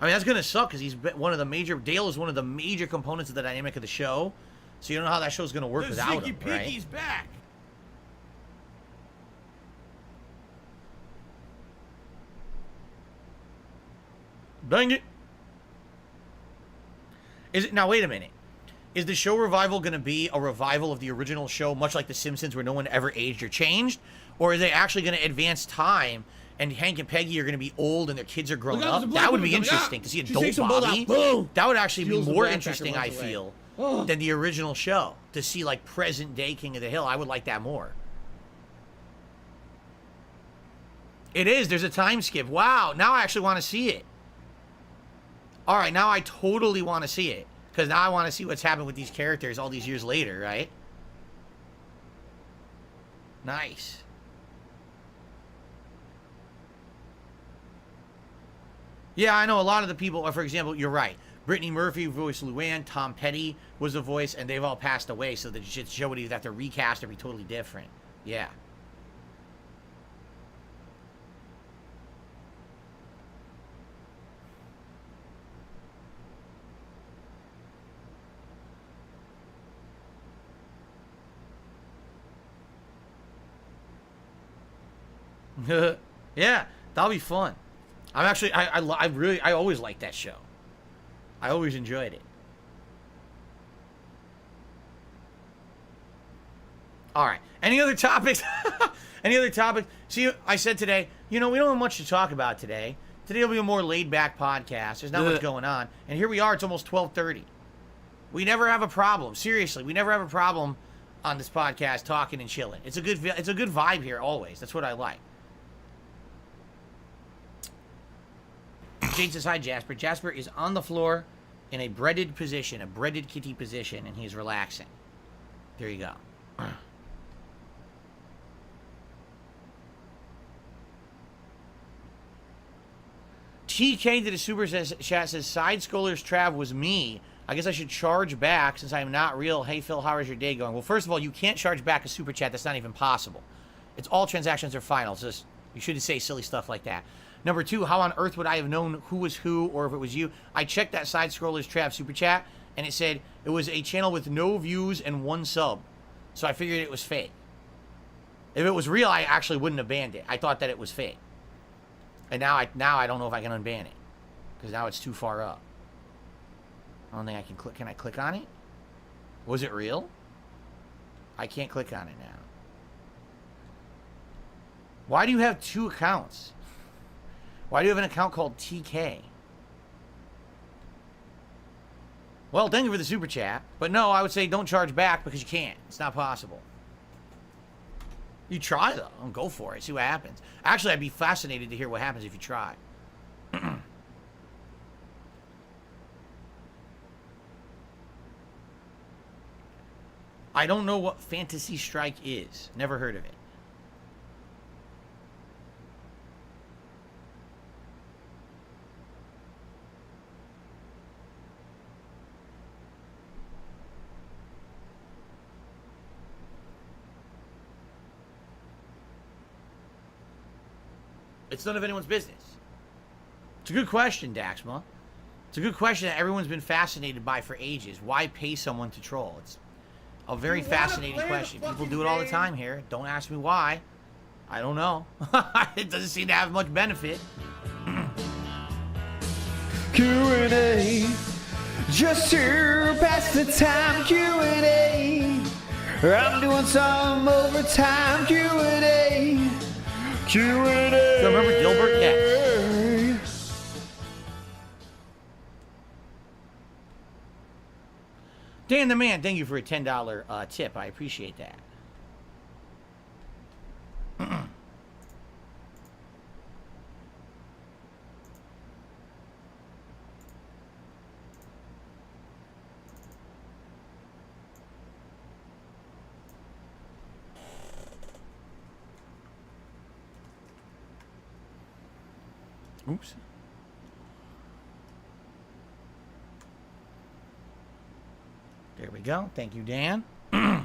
I mean, that's gonna suck because Dale is one of the major components of the dynamic of the show. So you don't know how that show's gonna work without him, right? Piggy's back. Dang it. Is it now? Wait a minute. Is the show revival going to be a revival of the original show, much like The Simpsons, where no one ever aged or changed? Or is they actually going to advance time and Hank and Peggy are going to be old and their kids are grown up? That would be interesting to see adult Bobby. That would actually be more interesting, I feel, than the original show. To see, like, present day King of the Hill. I would like that more. It is. There's a time skip. Wow. Now I actually want to see it. All right. Now I totally want to see it. Because now I want to see what's happened with these characters all these years later, right? Nice. Yeah, I know a lot of the people, for example, you're right. Brittany Murphy voiced Luann, Tom Petty was the voice, and they've all passed away, so the show would either have to recast or be totally different. Yeah. Yeah, that'll be fun. I'm actually, I always liked that show. I always enjoyed it. All right. Any other topics? Any other topics? See, I said today, we don't have much to talk about today. Today will be a more laid-back podcast. There's not much going on. And here we are. It's almost 12:30. We never have a problem. Seriously, we never have a problem on this podcast talking and chilling. It's a good vibe here always. That's what I like. Jade says, hi, Jasper. Jasper is on the floor in a breaded position, a breaded kitty position, and he's relaxing. There you go. TK did a super chat, says, Side Scrollers Trav was me. I guess I should charge back since I am not real. Hey, Phil, how is your day going? Well, first of all, you can't charge back a super chat. That's not even possible. It's all transactions are final. It's just, you shouldn't say silly stuff like that. Number two, how on earth would I have known who was who or if it was you? I checked that Side Scrollers Trav super chat, and it said it was a channel with no views and 1 sub. So I figured it was fake. If it was real, I actually wouldn't have banned it. I thought that it was fake. And now I don't know if I can unban it. Because now it's too far up. I don't think I can click. Can I click on it? Was it real? I can't click on it now. Why do you have 2 accounts? Why do you have an account called TK? Well, thank you for the super chat. But no, I would say don't charge back because you can't. It's not possible. You try, though. Go for it. See what happens. Actually, I'd be fascinated to hear what happens if you try. I don't know what Fantasy Strike is. Never heard of it. It's none of anyone's business. It's a good question, Daxma. It's a good question that everyone's been fascinated by for ages. Why pay someone to troll? It's a very fascinating question. People do it all the time here. Don't ask me why. I don't know. It doesn't seem to have much benefit. Q&A, just to pass the time. Q&A, I'm doing some overtime. Q&A, Q&A. So remember Dilbert? Yes. Dan the Man, thank you for a $10 tip. I appreciate that. Oops. There we go. Thank you, Dan. I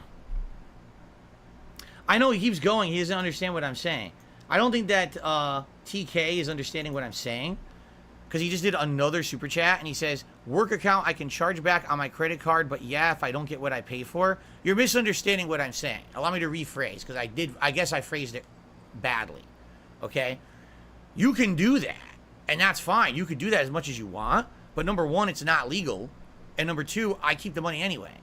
know he keeps going. He doesn't understand what I'm saying. I don't think that TK is understanding what I'm saying. because he just did another super chat, and he says, work account, I can charge back on my credit card, but yeah, if I don't get what I pay for. You're misunderstanding what I'm saying. Allow me to rephrase, because I guess I phrased it badly, okay? You can do that, and that's fine. You can do that as much as you want, but number one, it's not legal, and number two, I keep the money anyway.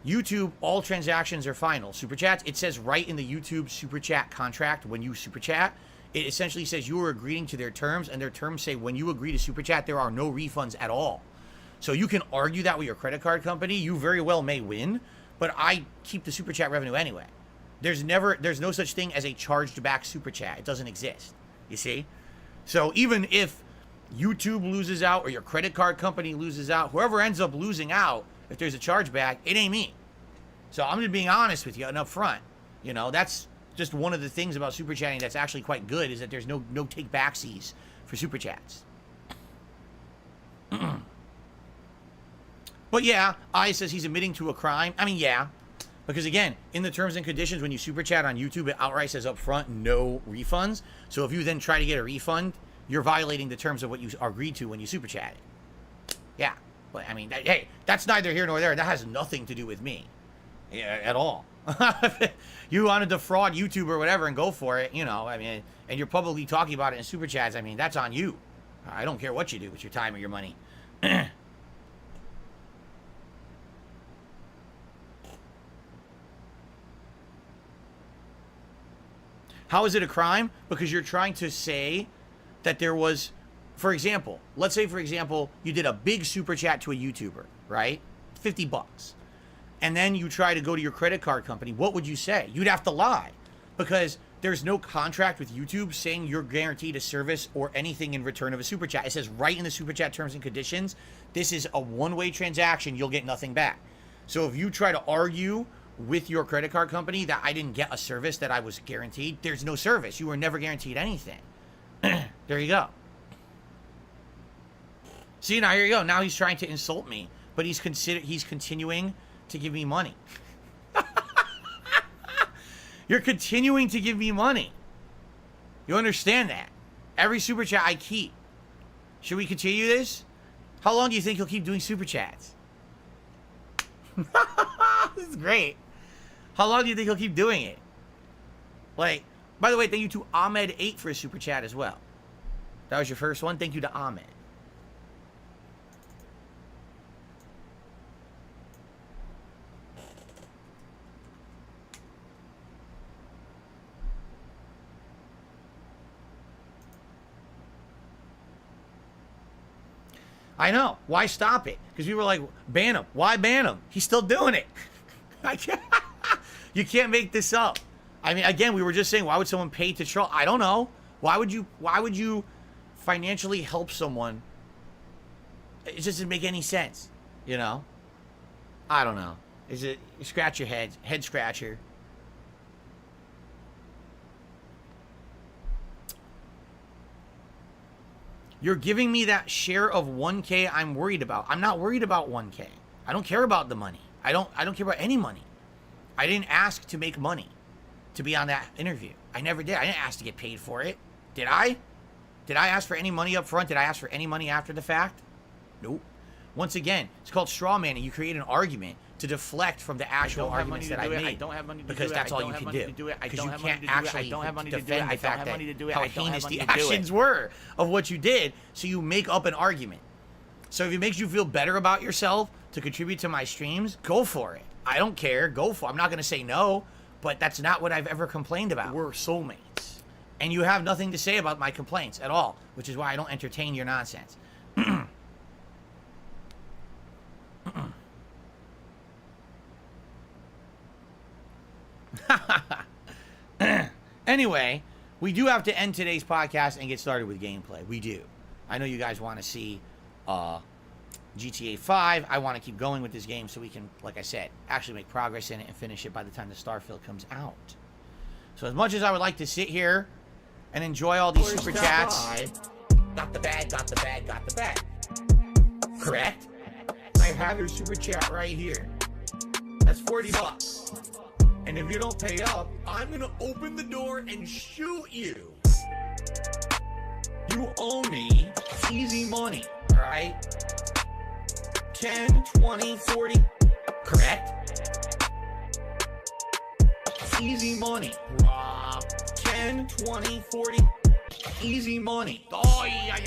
YouTube, all transactions are final. Super chats, it says right in the YouTube super chat contract when you super chat, it essentially says you are agreeing to their terms, and their terms say when you agree to super chat, there are no refunds at all. So you can argue that with your credit card company. You very well may win, but I keep the super chat revenue anyway. There's no such thing as a charged back super chat. It doesn't exist. You see? So even if YouTube loses out or your credit card company loses out, whoever ends up losing out, if there's a chargeback, it ain't me. So I'm just being honest with you and up front. You know, that's just one of the things about super chatting that's actually quite good, is that there's no take backsies for super chats. But yeah, I says he's admitting to a crime. I mean, yeah, because again, in the terms and conditions, when you super chat on YouTube, it outright says up front no refunds. So if you then try to get a refund, you're violating the terms of what you agreed to when you super chatted. Yeah, but I mean, hey, that's neither here nor there. That has nothing to do with me, at all. You want to defraud YouTube or whatever and go for it, you know, I mean, and you're publicly talking about it in super chats, I mean, that's on you. I don't care what you do with your time or your money. How is it a crime? Because you're trying to say that there was, for example, let's say, for example, you did a big super chat to a YouTuber, right? $50. And then you try to go to your credit card company. What would you say? You'd have to lie, because there's no contract with YouTube saying you're guaranteed a service or anything in return of a super chat. It says right in the super chat terms and conditions, this is a one-way transaction. You'll get nothing back. So if you try to argue with your credit card company that I didn't get a service that I was guaranteed, there's no service. You were never guaranteed anything. There you go. See, now here you go. Now he's trying to insult me, but he's continuing to give me money. You're continuing to give me money. You understand that? Every super chat I keep. Should we continue this? How long do you think he'll keep doing super chats? This is great. How long do you think he'll keep doing it? Like, by the way, thank you to Ahmed8 for a super chat as well. That was your first one. Thank you to Ahmed. I know. Why stop it? Because we were like, ban him. Why ban him? He's still doing it. You can't make this up. I mean, again, we were just saying, why would someone pay to troll? I don't know. Why would you financially help someone? It just doesn't make any sense, you know? I don't know. Is it, you scratch your head scratcher. You're giving me that share of 1K I'm worried about. I'm not worried about 1K. I don't care about the money. I don't care about any money. I didn't ask to make money to be on that interview. I never did. I didn't ask to get paid for it. Did I? Did I ask for any money up front? Did I ask for any money after the fact? Nope. Once again, it's called straw manning. You create an argument to deflect from the actual arguments that I made. I don't have money to do it. Because that's all you can do. Because you can't actually defend the fact that how heinous the actions were of what you did, so you make up an argument. So if it makes you feel better about yourself to contribute to my streams, go for it. I don't care. Go for it. I'm not going to say no, but that's not what I've ever complained about. We're soulmates. And you have nothing to say about my complaints at all, which is why I don't entertain your nonsense. Anyway, we do have to end today's podcast and get started with gameplay. We do. I know you guys want to see GTA 5. I want to keep going with this game so we can, like I said, actually make progress in it and finish it by the time the Starfield comes out. So as much as I would like to sit here and enjoy all these super chats, got the bag, got the bag, got the bag. Correct? I have your super chat right here. That's $40. And if you don't pay up, I'm gonna open the door and shoot you. You owe me easy money, all right? 10, 20, 40, correct? Easy money. 10, 20, 40, easy money. Oh, yeah.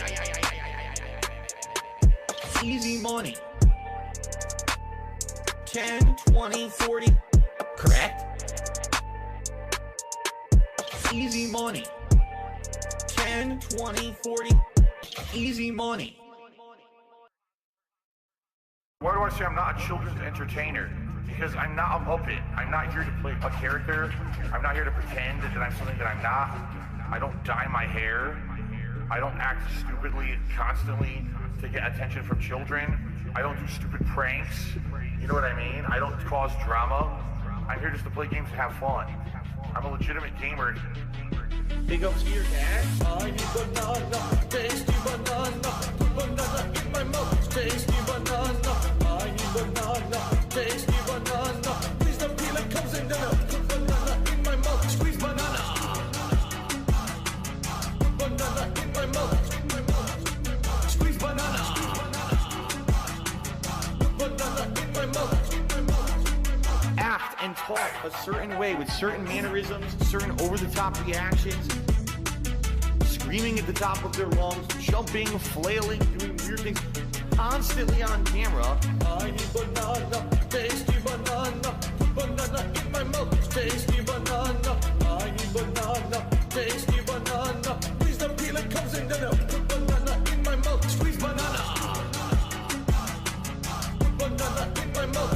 Easy money. 10, 20, 40, correct? Easy money. 10, 20, 40, easy money. Why do I say I'm not a children's entertainer? Because I'm not a Muppet. I'm not here to play a character. I'm not here to pretend that I'm something that I'm not. I don't dye my hair. I don't act stupidly constantly to get attention from children. I don't do stupid pranks. You know what I mean? I don't cause drama. I'm here just to play games and have fun. I'm a legitimate gamer. Big ups to your dad. I need banana, tasty banana. Put banana in my mouth, tasty banana. I need banana, tasty banana. Please don't peel it, comes in dinner. Put banana in my mouth, squeeze banana. Put banana in my mouth, squeeze banana. Put banana in my mouth. Act and talk a certain way with certain mannerisms, certain over-the-top reactions, screaming at the top of their lungs, jumping, flailing, doing weird things, constantly on camera. I need banana, tasty banana, put banana in my mouth, tasty banana. I need banana, tasty banana. Please don't peel it, comes in dinner. Put banana in my mouth, squeeze banana. Put banana in my mouth.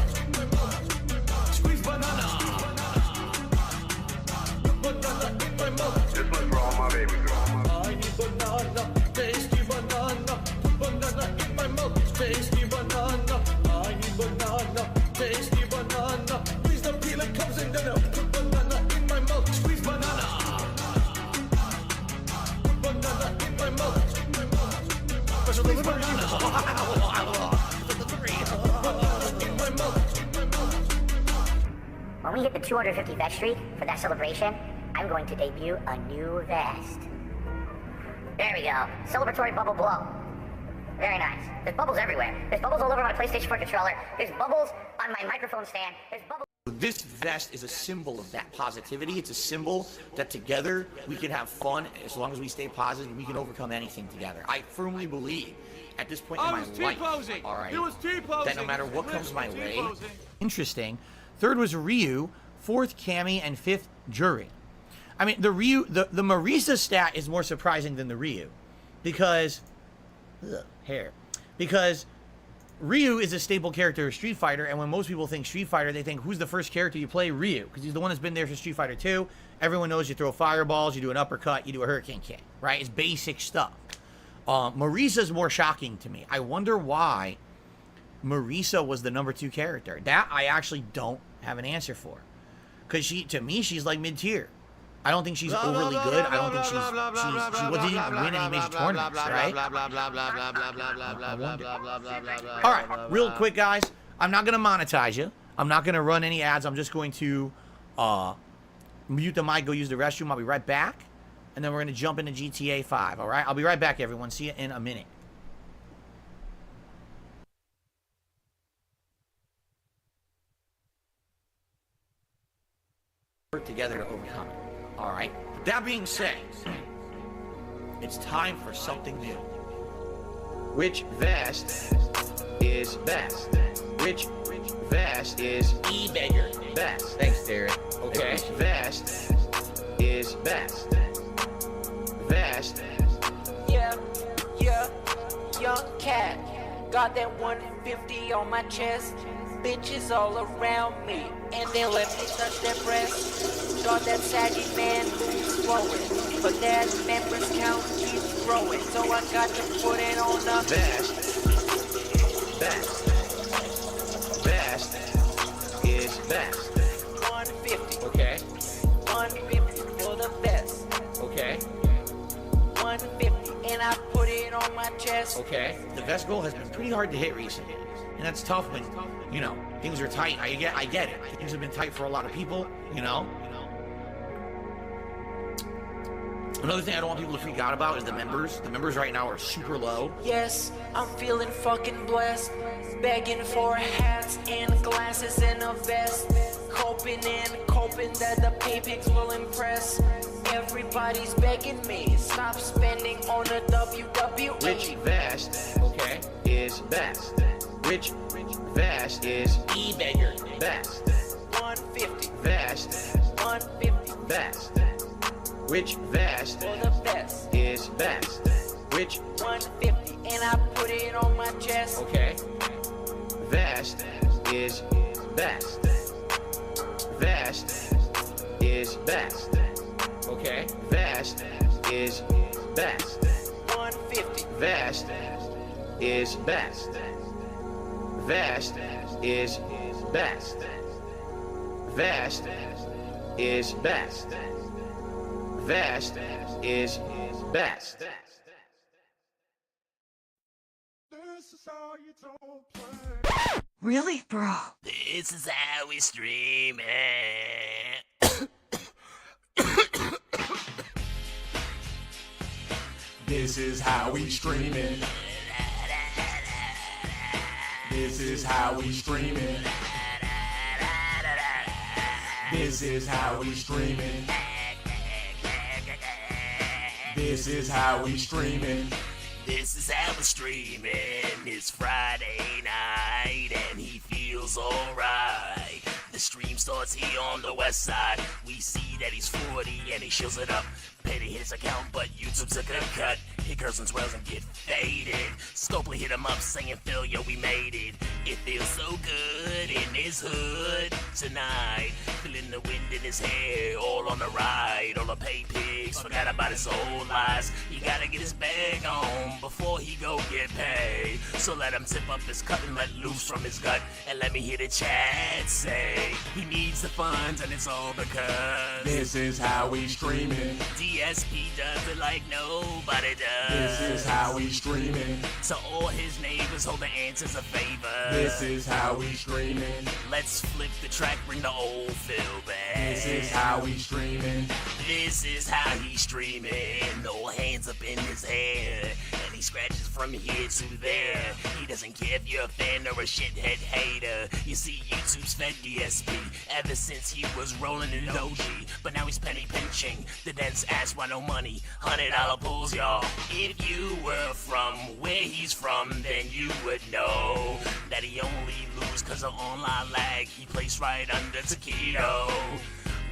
Squeeze banana. Banana in my mouth. This one's for all my baby girls. I need banana, tasty banana. Put banana in my mouth, tasty banana. I need banana, tasty banana. Please don't peel it, comes in dinner. Put banana in my mouth, squeeze banana. Put banana in my mouth. Squeeze banana. In my mouth. When we hit the 250 vest streak for that celebration, I'm going to debut a new vest. There we go. Celebratory bubble blow. Very nice. There's bubbles everywhere. There's bubbles all over my PlayStation 4 controller. There's bubbles on my microphone stand. There's bubbles. This vest is a symbol of that positivity. It's a symbol that together we can have fun. As long as we stay positive, we can overcome anything together. I firmly believe at this point in my life, all right, that no matter what comes my way. Interesting. Third was Ryu, fourth Cammy, and fifth Jury. I mean, the Marisa stat is more surprising than the Ryu, because because Ryu is a staple character of Street Fighter, and when most people think Street Fighter, they think, who's the first character you play? Ryu, because he's the one that's been there for Street Fighter 2. Everyone knows you throw fireballs, you do an uppercut, you do a hurricane kick, right? It's basic stuff. Marisa's more shocking to me. I wonder why Marisa was the number 2 character. That I actually don't have an answer for, because to me, she's like mid-tier. I don't think she's overly good. I don't think she didn't even win any major tournaments, right? All right, real quick, guys. I'm not going to monetize you. I'm not going to run any ads. I'm just going to mute the mic, go use the restroom. I'll be right back, and then we're going to jump into GTA 5, all right? I'll be right back, everyone. See you in a minute. Work together to overcome it. All right. That being said, it's time for something new. Which vest is best? Which vest is e-beggar best? Thanks, Derek. Okay. Which vest is best? Vest. Yeah, young cat. Got that 150 on my chest. Bitches all around me, and they let me touch their breast. Got that saggy man who's flowing, but that members count keeps growing. So I got to put it on the best is best. 150. Okay. 150 for the best. Okay. 150, and I put it on my chest. Okay. The vest goal has been pretty hard to hit recently. And that's tough when, you know, things are tight. I get it. Things have been tight for a lot of people, you know. Another thing I don't want people to freak out about is the members. The members right now are super low. Yes, I'm feeling fucking blessed. Begging for hats and glasses and a vest. Hoping that the pay pigs will impress. Everybody's begging me, stop spending on a WWE. Which vest, okay, is best? Which vest is e-beggar best? 150. Vest. 150. Best. Which vest For the best. is best? Which 150. And I put it on my chest. okay. Vest is best. Vest is best. Okay. Vest is best. 150. Vest is best. Vest is best. Vest is best. Vest is best. Really, bro? This is how we stream it. This is how we stream it. This is how we stream it. This is how we stream it. This is how we stream it. This is how we're streaming. It's Friday night and he feels alright. The stream starts here on the west side. We see that he's 40 and he shows it up. Paid his account, but YouTube took a cut. He curls and swells and get faded. Scopely hit him up saying, Phil, yo, we made it. It feels so good in his hood tonight. Feeling the wind in his hair, all on the ride. All the pay pigs forgot about his old lies. He gotta get his bag on before he go get paid. So let him tip up his cut and let loose from his gut. And let me hear the chat say he needs the funds and it's all because This is how we stream it. DSP does it like nobody does. This is how we stream it. To all his neighbors, hold the answers a favor. This is how we stream it. Let's flip the track, bring the old Phil back. This is how we stream it. This is how he's streaming. No hands up in his hair. And he scratches from here to there. He doesn't care if you're a fan or a shithead hater. You see, YouTube's fed DSP ever since he was rolling in Doji. But now he's penny pinching. The dense ass want no money. $100 pulls, y'all. If you were from where he's from, then you would know that he only lose cause of online lag. He plays right under Taquito.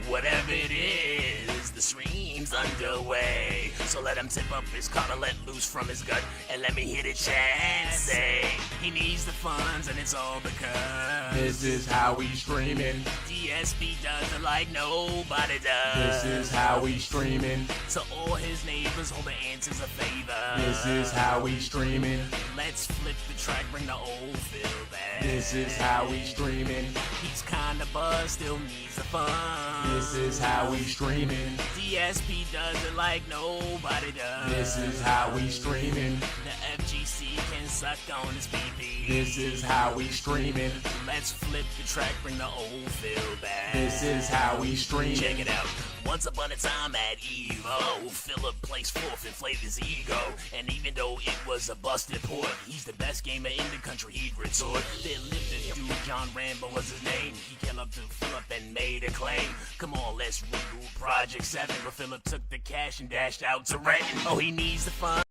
Whatever it is, the stream's underway. So let him tip up his car and let loose from his gut. And let me hear the chat say he needs the funds and it's all because This is how we stream it. DSP does it like nobody does. This is how we stream it. To all his neighbors, hold the answers a favor. This is how we stream it. Let's flip the track, bring the old Phil back. This is how we stream it. He's kinda buzzed, still needs the funds. This is how we stream it. DSP does it like nobody does. This is how we stream it. The FGC can suck on his PP. This is how we stream it. Let's flip the track, bring the old Phil back. This is how we stream it. Check it out. Once upon a time at Evo, Philip placed fourth, inflated his ego. And even though it was a busted port, he's the best gamer in the country, he'd retort. There lived a dude, John Rambo was his name. He came up to Philip and made a claim. Come on, let's reboot Project 7. But Philip took the cash and dashed out to Reddit. Oh, he needs the fun.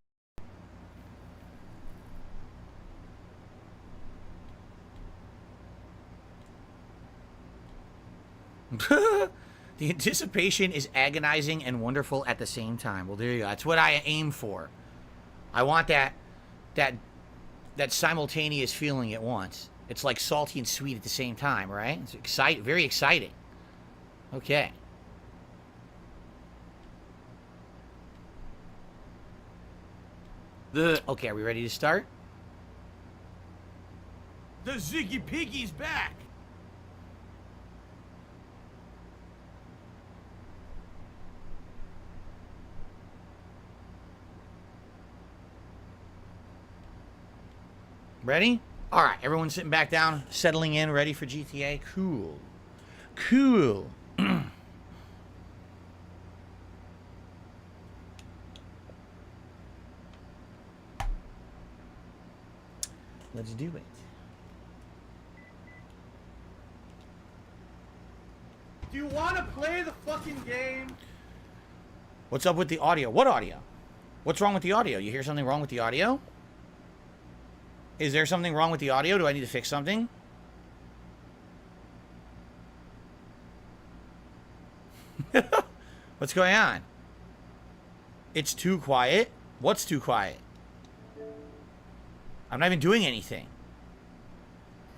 The anticipation is agonizing and wonderful at the same time. Well, there you go. That's what I aim for. I want that simultaneous feeling at once. It's like salty and sweet at the same time, right? It's exciting, very exciting. Okay. Okay, are we ready to start? The Ziggy Piggy's back. Ready? All right, everyone's sitting back down, settling in, ready for GTA. Cool. Cool. Let's do it. Do you want to play the fucking game? What's up with the audio? What audio? What's wrong with the audio? You hear something wrong with the audio? Is there something wrong with the audio? Do I need to fix something? What's going on? It's too quiet? What's too quiet? I'm not even doing anything.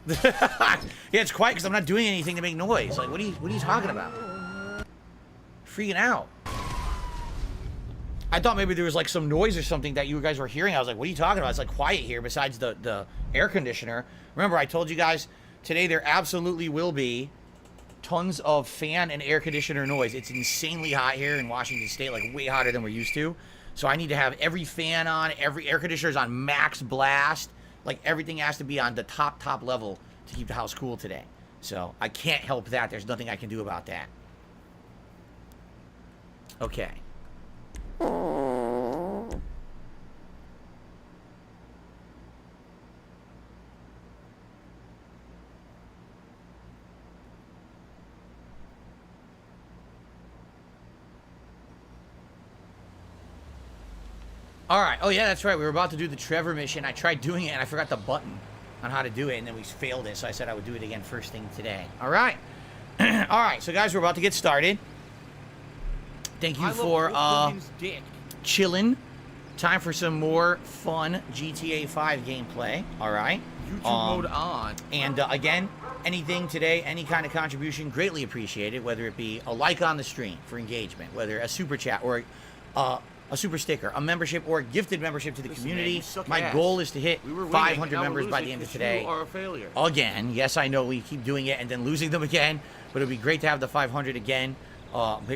Yeah, it's quiet because I'm not doing anything to make noise. Like, what are you talking about? Freaking out. I thought maybe there was like some noise or something that you guys were hearing. I was like, what are you talking about? It's like quiet here besides the air conditioner. Remember, I told you guys today there absolutely will be tons of fan and air conditioner noise. It's insanely hot here in Washington State, like way hotter than we're used to. So I need to have every fan on, every air conditioner is on max blast. Like everything has to be on the top level to keep the house cool today. So I can't help that. There's nothing I can do about that. Okay. All right. Oh, yeah, that's right. We were about to do the Trevor mission. I tried doing it, and I forgot the button on how to do it, and then we failed it, so I said I would do it again first thing today. All right. All right, so, guys, we're about to get started. Thank you for chilling. Time for some more fun GTA 5 gameplay. All right. YouTube mode on. And, again, anything today, any kind of contribution, greatly appreciated, whether it be a like on the stream for engagement, whether a super chat or a super sticker, a membership, or a gifted membership to the community. My goal is to hit 500 members by the end of today. You are a failure. Again, yes, I know we keep doing it and then losing them again, but it'd be great to have the 500 again.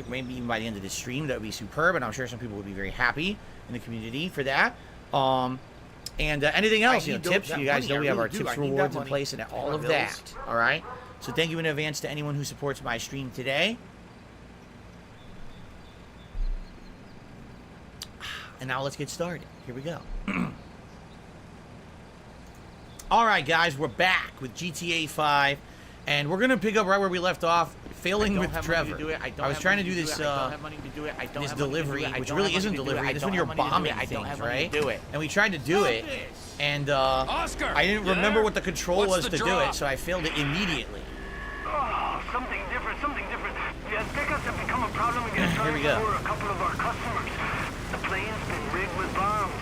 Maybe even by the end of this stream, that would be superb, and I'm sure some people would be very happy in the community for that. And anything else, tips. You guys know we have our tips, rewards in place, and all of that. All right. So thank you in advance to anyone who supports my stream today. And now let's get started. Here we go. All right, guys, we're back with GTA 5, and we're gonna pick up right where we left off, failing with Trevor. I was trying to do this this delivery, which really isn't delivery. This one you're bombing things, right? And we tried to do it, and I didn't remember what the control was to do it, so I failed it immediately. Oh, something different, something different. The Aztecas have become a problem against Here we go. for a couple of our customers. The plane's been rigged with bombs.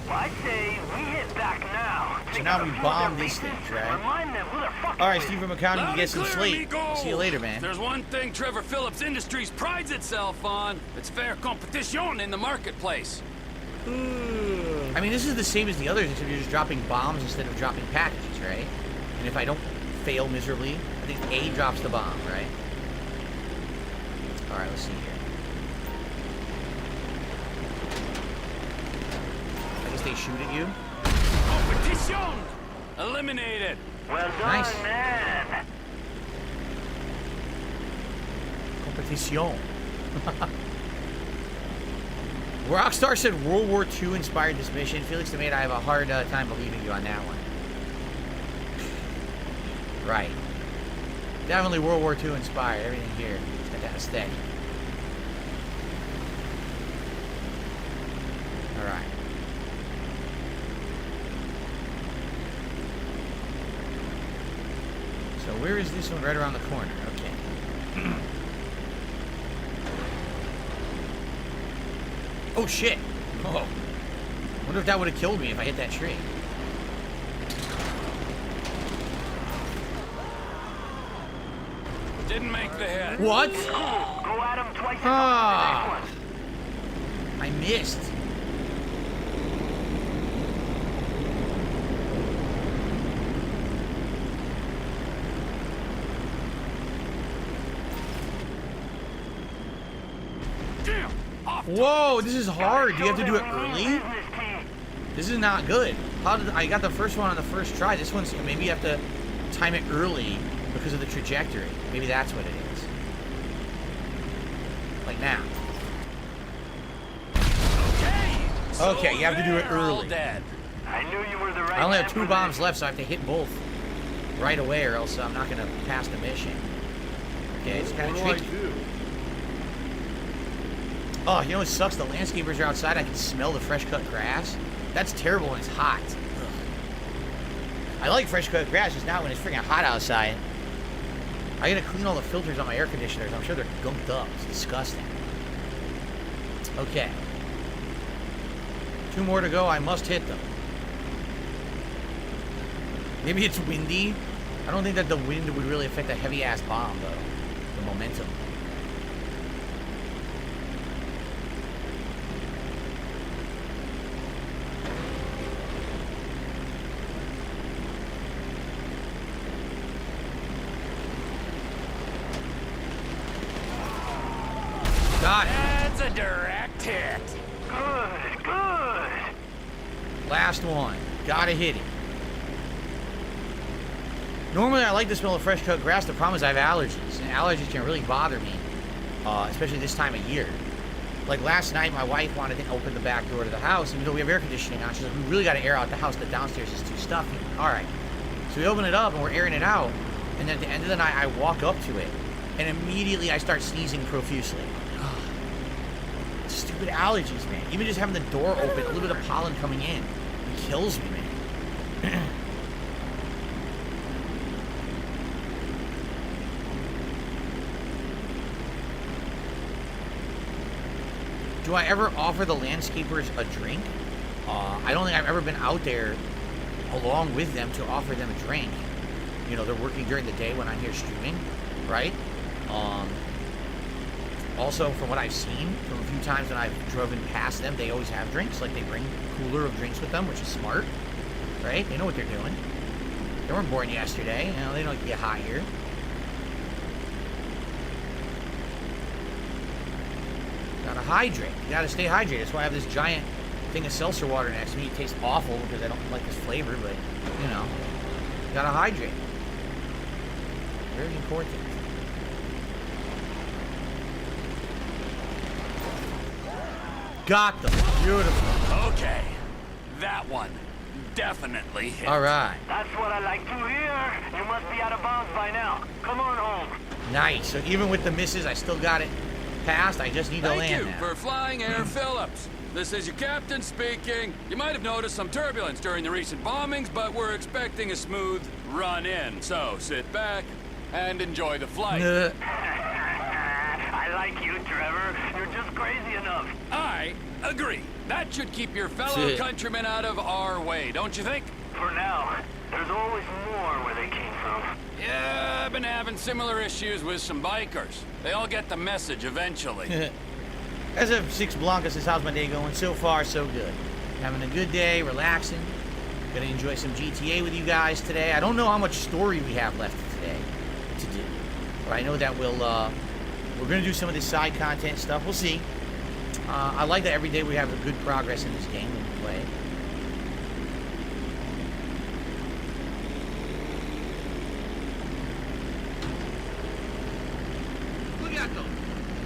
Well, I say we hit back now. So now we bomb these things, right? Alright, Steve from accounting, you get some sleep. See you later, man. There's one thing Trevor Phillips Industries prides itself on. It's fair competition in the marketplace. I mean, this is the same as the others, except you're just dropping bombs instead of dropping packages, right? And if I don't fail miserably, I think A drops the bomb, right? Alright, let's see here. I guess they shoot at you. Competition! Eliminated! Well done, Nice. man! Competition. Rockstar said World War II inspired this mission. Felix Demate, I have a hard time believing you on that one. Right. Definitely World War II inspired. Everything here. It's got that aesthetic. Alright. So where is this one? Right around the corner. Okay. Oh shit! Oh. Wonder if that would have killed me if I hit that tree. Didn't make the hit. What? Go at him twice. Ah! I missed. Damn! Whoa, this is hard. Do you have to do it early? This is not good. How did I got the first one on the first try? This one's maybe you have to time it early because of the trajectory. Maybe that's what it is. Like now. Okay. Okay, you have to do it they're all early. Dead. I knew you were the right I only have man 2 for bombs this. left, so I have to hit both right away, or else I'm not gonna pass the mission. Okay, it's kind of tricky. Oh, you know what sucks? The landscapers are outside. I can smell the fresh cut grass. That's terrible when it's hot. Ugh. I like fresh cut grass, just not when it's freaking hot outside. I gotta clean all the filters on my air conditioners. I'm sure they're gunked up. It's disgusting. Okay. 2 more to go. I must hit them. Maybe it's windy. I don't think that the wind would really affect a heavy-ass bomb, though. The momentum. Got it. That's a direct hit. Good, good. Last one. Gotta hit it. Normally, I like the smell of fresh cut grass. The problem is I have allergies, and allergies can really bother me, especially this time of year. Like last night, my wife wanted to open the back door to the house, even though we have air conditioning on. She's like, we really got to air out the house. The downstairs is too stuffy. All right. So we open it up, and we're airing it out. And then at the end of the night, I walk up to it, and immediately I start sneezing profusely. Stupid allergies, man. Even just having the door open, a little bit of pollen coming in, it kills me, man. Do I ever offer the landscapers a drink? I don't think I've ever been out there along with them to offer them a drink. You know, they're working during the day when I'm here streaming, right? Also, from what I've seen, from a few times when I've driven past them, they always have drinks. Like, they bring a cooler of drinks with them, which is smart, right? They know what they're doing. They weren't born yesterday. You know, they don't get hot here. Gotta hydrate. You gotta stay hydrated. That's why I have this giant thing of seltzer water next to me. It tastes awful because I don't like this flavor, but, you know, gotta hydrate. Very important. Got them. Beautiful. Okay. That one definitely hit. All right. That's what I like to hear. You must be out of bounds by now. Come on home. Nice. So even with the misses, I still got it passed. I just need to land Thank you now. for flying Air Phillips. This is your captain speaking. You might have noticed some turbulence during the recent bombings, but we're expecting a smooth run in. So sit back and enjoy the flight. I like you, Trevor. You're just crazy enough. I agree. That should keep your fellow countrymen out of our way, don't you think? For now, there's always more where they came from. Yeah, I've been having similar issues with some bikers. They all get the message eventually. As of 6 Blancas, how's my day going? So far, so good. Having a good day, relaxing. Gonna enjoy some GTA with you guys today. I don't know how much story we have left today to do, but I know that we're gonna do some of this side content stuff. We'll see. I like that every day we have a good progress in this game when we play. Look at them.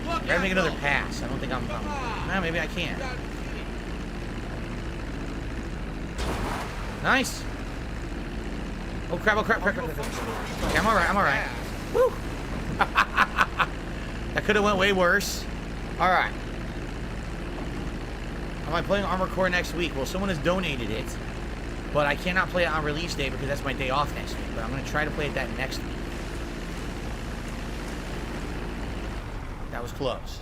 I gotta make another pass. I don't think I'm nah, maybe I can. Nice. Oh crap, oh crap, crap, crap, crap. Okay, I'm alright. Woo! That could have went way worse. Alright. Am I playing Armored Core next week? Well, someone has donated it, but I cannot play it on release day because that's my day off next week. But I'm going to try to play it that next week. That was close.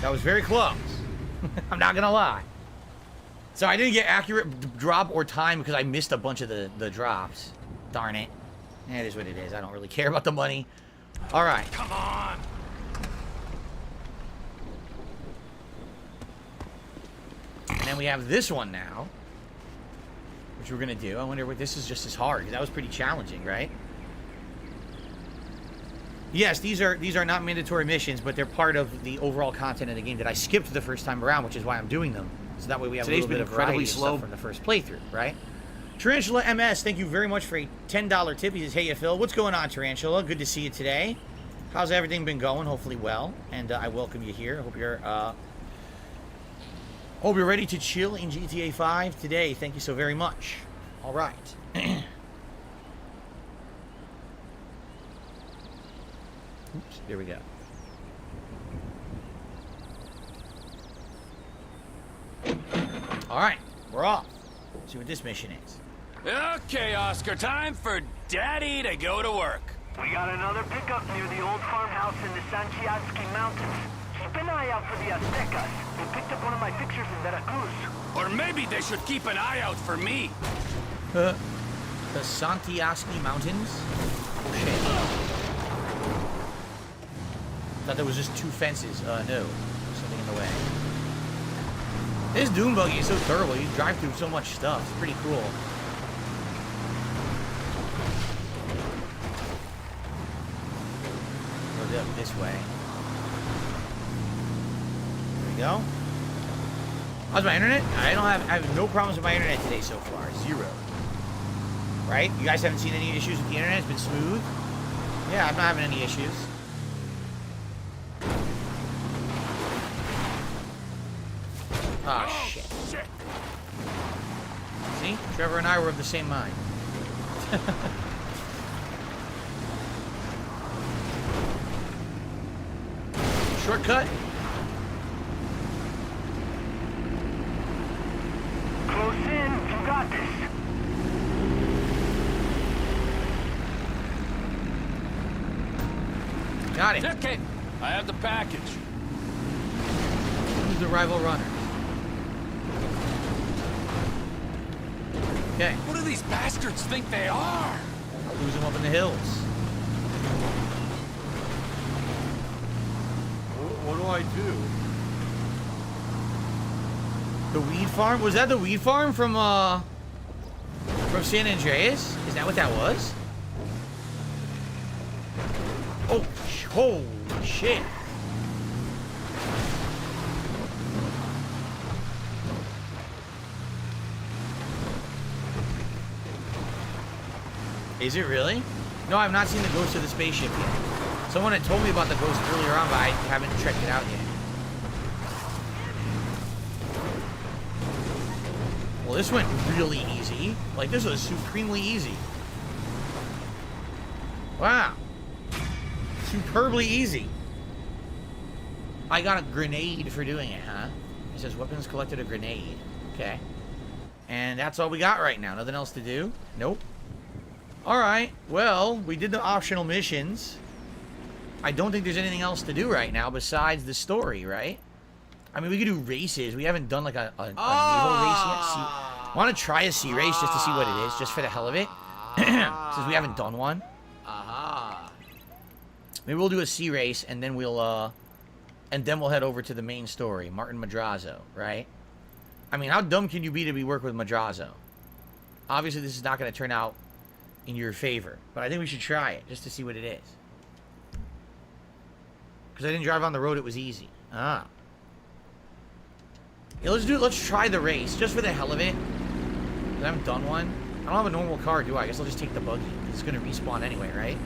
That was very close. I'm not going to lie. So I didn't get accurate drop or time because I missed a bunch of the drops. Darn it. It is what it is. I don't really care about the money. All right. Come on. And then we have this one now, which we're gonna do. I wonder what this is just as hard, because that was pretty challenging, right? Yes, these are not mandatory missions, but they're part of the overall content of the game that I skipped the first time around, which is why I'm doing them. So that way we have a little bit of variety of stuff from the first playthrough, right? Tarantula MS, thank you very much for a $10 tip. He says, hey, Phil, what's going on, Tarantula? Good to see you today. How's everything been going? Hopefully well. And I welcome you here. I hope you're Hope you're ready to chill in GTA 5 today. Thank you so very much. All right. Oops, there we go. All right, we're off. See what this mission is. Okay, Oscar, time for Daddy to go to work. We got another pickup near the old farmhouse in the Santiago Mountains. Keep an eye out for the Aztecas. They picked up one of my pictures in Veracruz. Or maybe they should keep an eye out for me. The Santiago Mountains? Oh, shit. Thought there was just 2 fences. No. Something in the way. This dune buggy is so durable. You drive through so much stuff. It's pretty cool. Go up this way. There we go. How's my internet? I have no problems with my internet today so far. 0. Right? You guys haven't seen any issues with the internet? It's been smooth? Yeah, I'm not having any issues. Oh, shit. See? Trevor and I were of the same mind. Shortcut? Close in. You got this. Got it. Okay, I have the package. Who's the rival runner? Okay. What do these bastards think they are? I'll lose them up in the hills. What do I do? The weed farm? Was that the weed farm from San Andreas? Is that what that was? Oh, holy shit. Is it really? No, I've not seen the ghost of the spaceship yet. Someone had told me about the ghost earlier on, but I haven't checked it out yet. Well, this went really easy. Like, this was supremely easy. Wow. Superbly easy. I got a grenade for doing it, huh? It says weapons collected a grenade. Okay. And that's all we got right now. Nothing else to do? Nope. Alright. Well, we did the optional missions. I don't think there's anything else to do right now besides the story, right? I mean, we could do races. We haven't done like a naval race yet. I want to try a sea race just to see what it is, just for the hell of it. Since we haven't done one. Maybe we'll do a sea race and then we'll head over to the main story, Martin Madrazo, right? I mean, how dumb can you be to be working with Madrazo? Obviously, this is not going to turn out in your favor, but I think we should try it just to see what it is. Because I didn't drive on the road, it was easy. Yeah, let's do it. Let's try the race just for the hell of it. I haven't done one. I don't have a normal car, do I? I guess I'll just take the buggy. It's going to respawn anyway, right?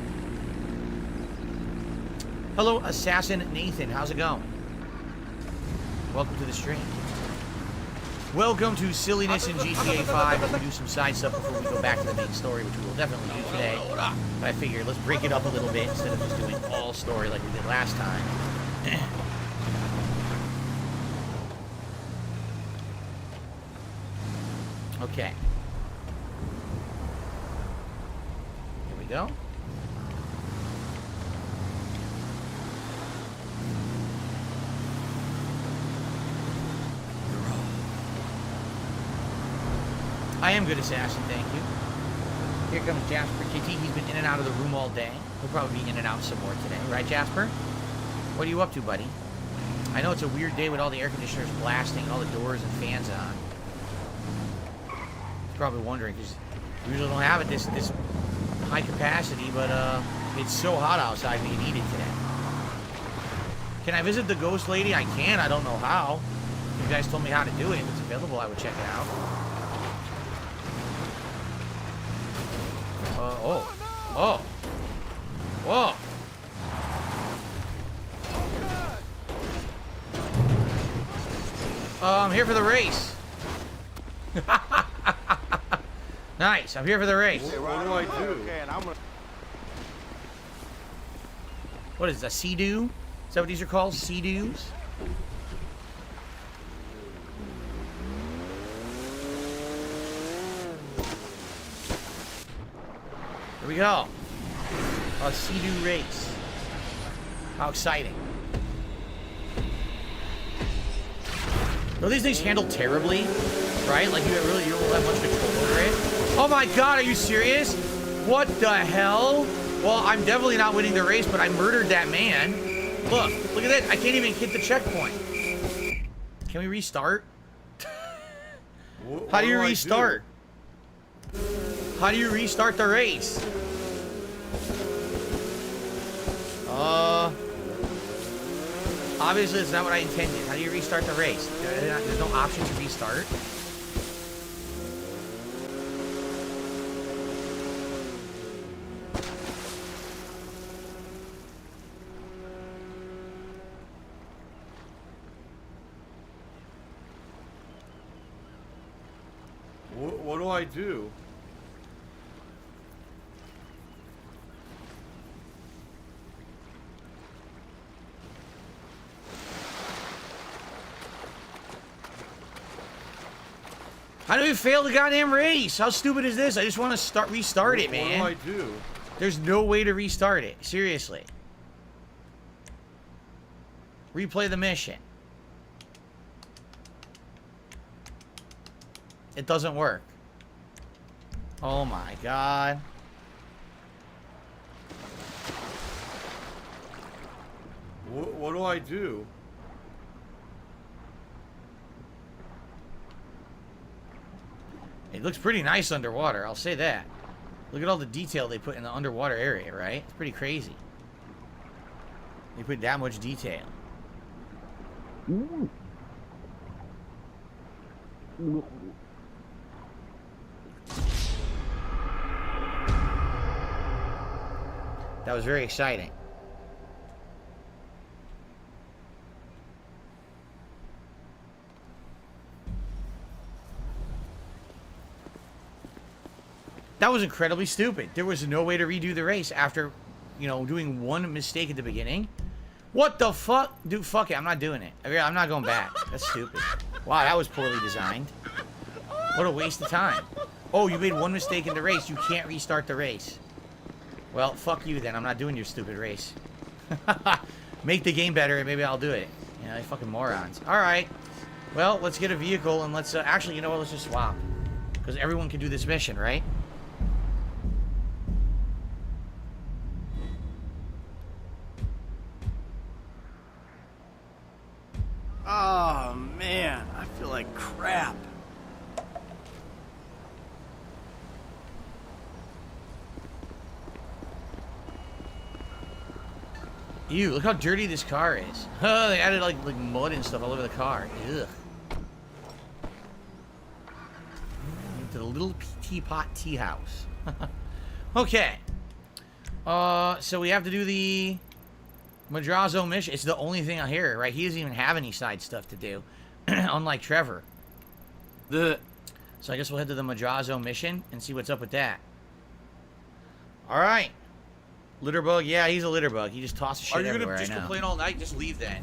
Hello, Assassin Nathan. How's it going? Welcome to the stream. Welcome to Silliness in GTA 5. We'll do some side stuff before we go back to the main story, which we will definitely do today. But I figured let's break it up a little bit instead of just doing all story like we did last time. Okay. Here we go. I am good, Assassin, thank you. Here comes Jasper Kitty. He's been in and out of the room all day. He'll probably be in and out some more today. Right, Jasper? What are you up to, buddy? I know it's a weird day with all the air conditioners blasting and all the doors and fans on. You're probably wondering, because we usually don't have it this high capacity, but it's so hot outside we need it today. Can I visit the ghost lady? I can. I don't know how. If you guys told me how to do it. If it's available, I would check it out. Oh. Whoa. I'm here for the race. Nice. I'm here for the race. What do I do? Okay, and What is that? Sea-Doo? Is that what these are called? Sea-Doos? Here we go. A Sea-Doo race. How exciting. Though these things handle terribly, right? Like you don't have much control over it. Oh my god, are you serious? What the hell? Well, I'm definitely not winning the race, but I murdered that man. Look at that. I can't even hit the checkpoint. Can we restart? How do you restart? How do you restart the race? Obviously, it's not what I intended. How do you restart the race? There's no option to restart. What do I do? How do we fail the goddamn race? How stupid is this? I just want to restart it, man. What do I do? There's no way to restart it. Seriously. Replay the mission. It doesn't work. Oh my god. What do I do? It looks pretty nice underwater, I'll say that. Look at all the detail they put in the underwater area, right? It's pretty crazy. They put that much detail. That was very exciting. That was incredibly stupid. There was no way to redo the race after, you know, doing one mistake at the beginning. What the fuck? Dude, fuck it. I'm not doing it. I'm not going back. That's stupid. Wow, that was poorly designed. What a waste of time. Oh, you made one mistake in the race. You can't restart the race. Well, fuck you then. I'm not doing your stupid race. Make the game better and maybe I'll do it. You know, you fucking morons. Alright. Well, let's get a vehicle and let's... actually, you know what? Let's just swap. Because everyone can do this mission, right? Oh, man. I feel like crap. Ew, look how dirty this car is. Oh, they added like mud and stuff all over the car. Ugh. Into the little teapot tea house. Okay. So we have to do the Madrazo mission. It's the only thing I hear, right? He doesn't even have any side stuff to do. Unlike Trevor. So I guess we'll head to the Madrazo mission and see what's up with that. Alright. Litterbug? Yeah, he's a litterbug. He just tosses shit everywhere. Are you gonna just complain all night? Just leave then.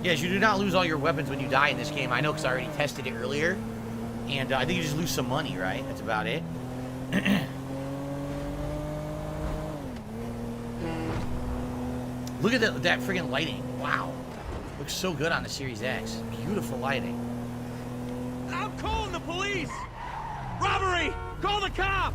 Yes, you do not lose all your weapons when you die in this game. I know because I already tested it earlier. And I think you just lose some money, right? That's about it. Look at that friggin' lighting. Wow. Looks so good on the Series X. Beautiful lighting. I'm calling the police! Robbery! Call the cops!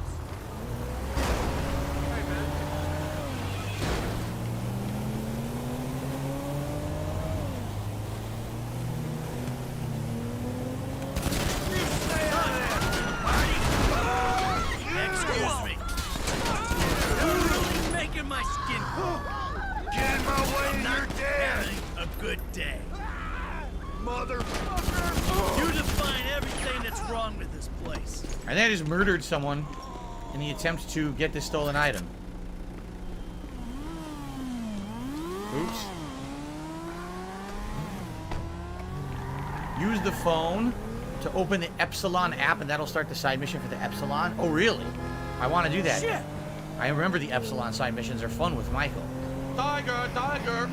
Excuse me. You're really making my skin crawl. Get in my way and you're dead. Having a good day. Motherfucker! You define everything that's wrong with this place. I think I just murdered someone in the attempt to get this stolen item. Oops. Use the phone to open the Epsilon app, and that'll start the side mission for the Epsilon. Oh, really? I want to do that. Shit. I remember the Epsilon side missions are fun with Michael. Tiger, tiger,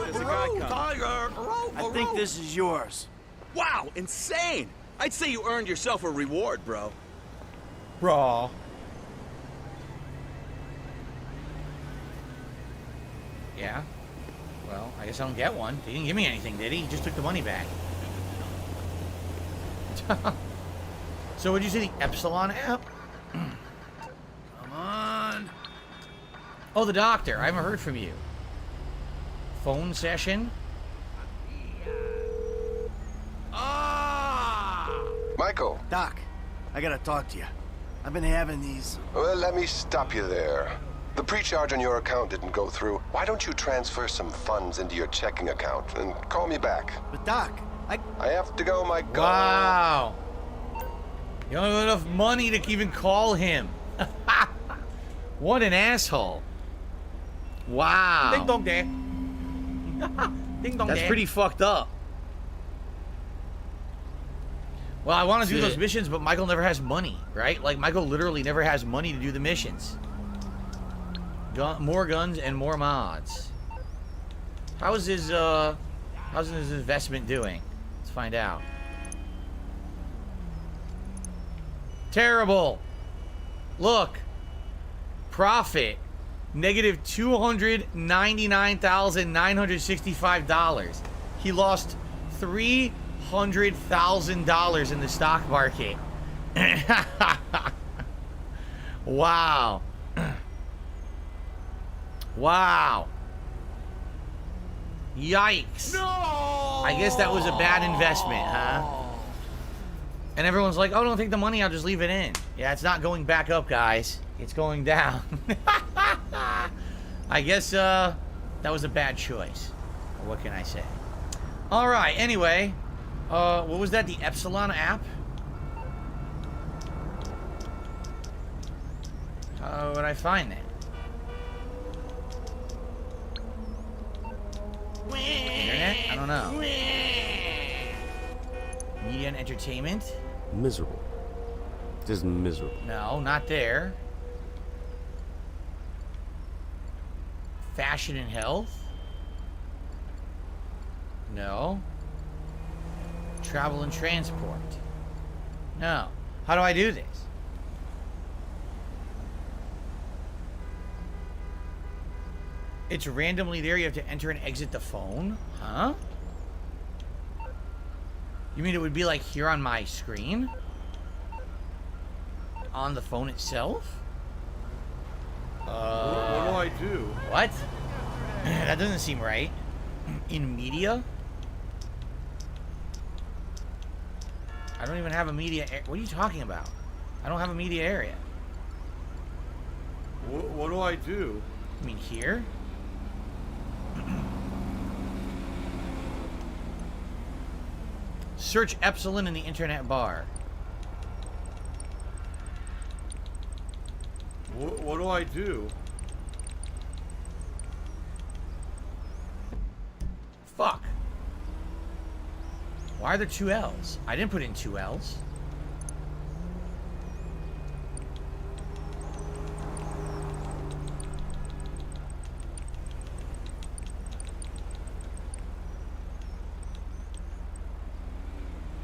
There's a guy coming. tiger. I think this is yours. Wow, insane! I'd say you earned yourself a reward, bro. Bro. Yeah. Well, I guess I don't get one. He didn't give me anything, did he? He just took the money back. So what'd you say, the Epsilon app? Come on. Oh, the doctor. I haven't heard from you. Phone session? Michael. Doc, I gotta talk to you. I've been having these... Well, let me stop you there. The pre-charge on your account didn't go through. Why don't you transfer some funds into your checking account and call me back? But Doc, I have to go, Michael. Wow. You don't have enough money to even call him. What an asshole. Wow. Ding dong day. Ding dong. That's pretty fucked up. Well, I want to do those missions, but Michael never has money, right? Like, Michael literally never has money to do the missions. More guns and more mods. How's his investment doing? Let's find out. Terrible. Look. Profit. Negative $299,965. He lost $300,000 in the stock market. Wow. Wow. Yikes. No! I guess that was a bad investment, huh? And everyone's like, oh, don't take the money, I'll just leave it in. Yeah, it's not going back up, guys. It's going down. I guess that was a bad choice. What can I say? All right, anyway. What was that, the Epsilon app? How would I find that? Internet? I don't know. Media and entertainment? Miserable. Just miserable. No, not there. Fashion and health? No. Travel and transport? No. How do I do this? It's randomly there. You have to enter and exit the phone? Huh? You mean it would be like here on my screen? On the phone itself? What do I do? What? That doesn't seem right. In media? I don't even have a media. What are you talking about? I don't have a media area. What do I do? You mean here? Search Epsilon in the internet bar. What do I do? Fuck. Why are there two L's? I didn't put in two L's.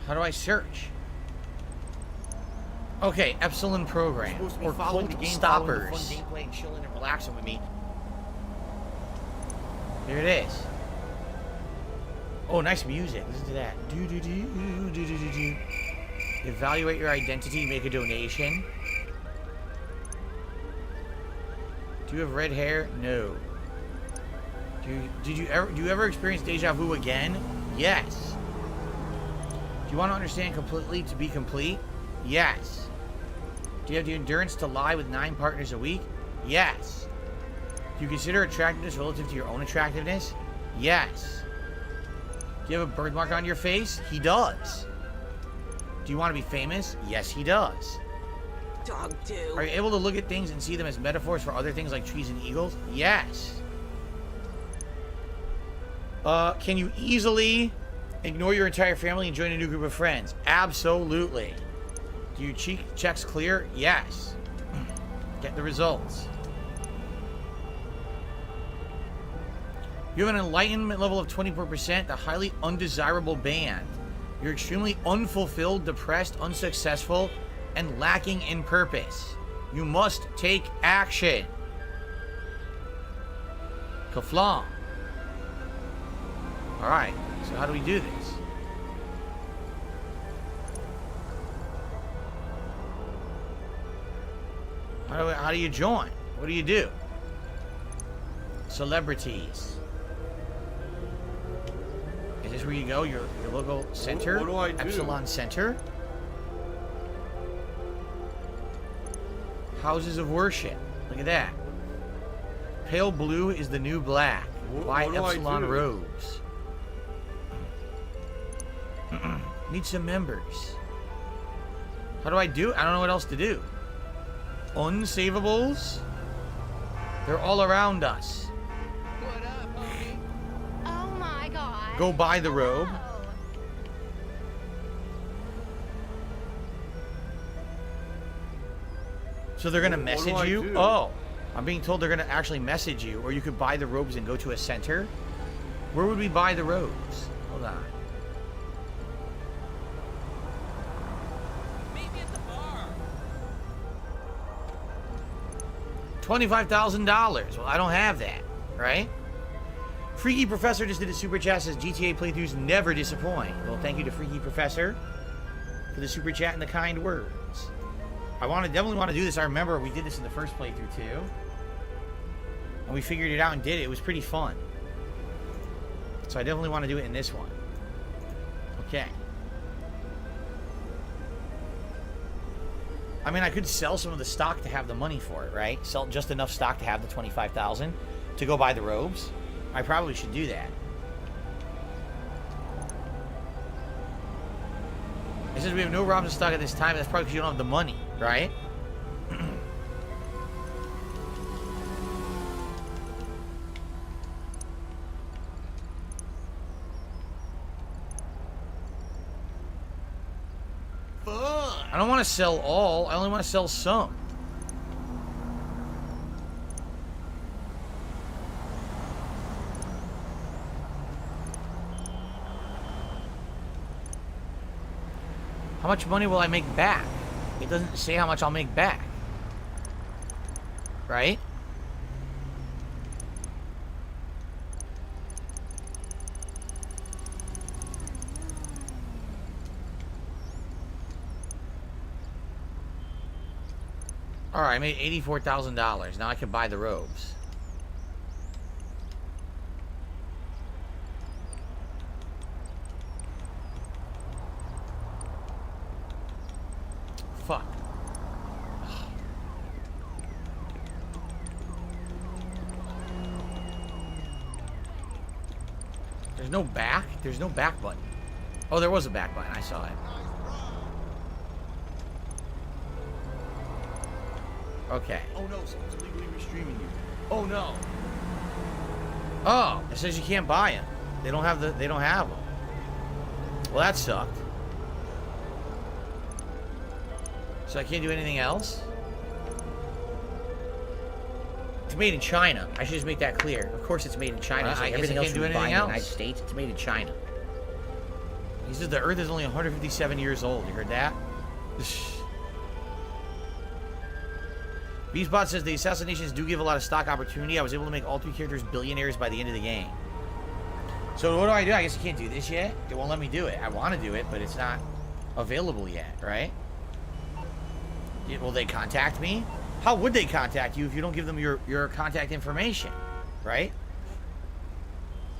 How do I search? Okay, Epsilon program or Colt Stoppers. Fun gameplay and chilling and relaxing with me. Here it is. Oh, nice music. Listen to that. Do do do do do do do. Evaluate your identity. Make a donation. Do you have red hair? No. Do you ever experience deja vu again? Yes. Do you want to understand completely to be complete? Yes. Do you have the endurance to lie with 9 partners a week? Yes. Do you consider attractiveness relative to your own attractiveness? Yes. Do you have a birthmark on your face? He does. Do you want to be famous? Yes, he does. Dog do. Are you able to look at things and see them as metaphors for other things like trees and eagles? Yes. Can you easily ignore your entire family and join a new group of friends? Absolutely. Do you checks clear? Yes. Get the results. You have an enlightenment level of 24%, the highly undesirable band. You're extremely unfulfilled, depressed, unsuccessful, and lacking in purpose. You must take action. Kaflam. Alright, so how do we do this? How do you join? What do you do? Celebrities. Is this where you go? Your local center? What do I do? Epsilon Center? Houses of worship. Look at that. Pale blue is the new black. Buy what do I Epsilon do? robes. Need some members. How do I do? I don't know what else to do. Unsavables? They're all around us. Oh my god. Go buy the robe. So they're gonna What do message I you? do? Oh, I'm being told they're gonna actually message you, or you could buy the robes and go to a center. Where would we buy the robes? Hold on. $25,000. Well, I don't have that, right? Freaky Professor just did a super chat, says GTA playthroughs never disappoint. Well, thank you to Freaky Professor for the super chat and the kind words. I definitely want to do this. I remember we did this in the first playthrough too, and we figured it out and did it. It was pretty fun. So I definitely want to do it in this one. Okay. I mean, I could sell some of the stock to have the money for it, right? Sell just enough stock to have the $25,000 to go buy the robes. I probably should do that. It says we have no robes in stock at this time. That's probably because you don't have the money, right? I don't want to sell all. I only want to sell some. How much money will I make back? It doesn't say how much I'll make back. Right? Alright, I made $84,000. Now I can buy the robes. Fuck. There's no back? There's no back button. Oh, there was a back button. I saw it. Okay. Oh no, someone's illegally restreaming you. Oh no. Oh, it says you can't buy them. They don't have them. Well, that sucked. So I can't do anything else? It's made in China. I should just make that clear. Of course it's made in China. I guess everything I else can't you do buy in anything the else. United States, it's made in China. He says the Earth is only 157 years old. You heard that? Beastbot says the assassinations do give a lot of stock opportunity. I was able to make all 3 characters billionaires by the end of the game. So what do? I guess I can't do this yet. It won't let me do it. I want to do it, but it's not available yet, right? Will they contact me? How would they contact you if you don't give them your contact information, right?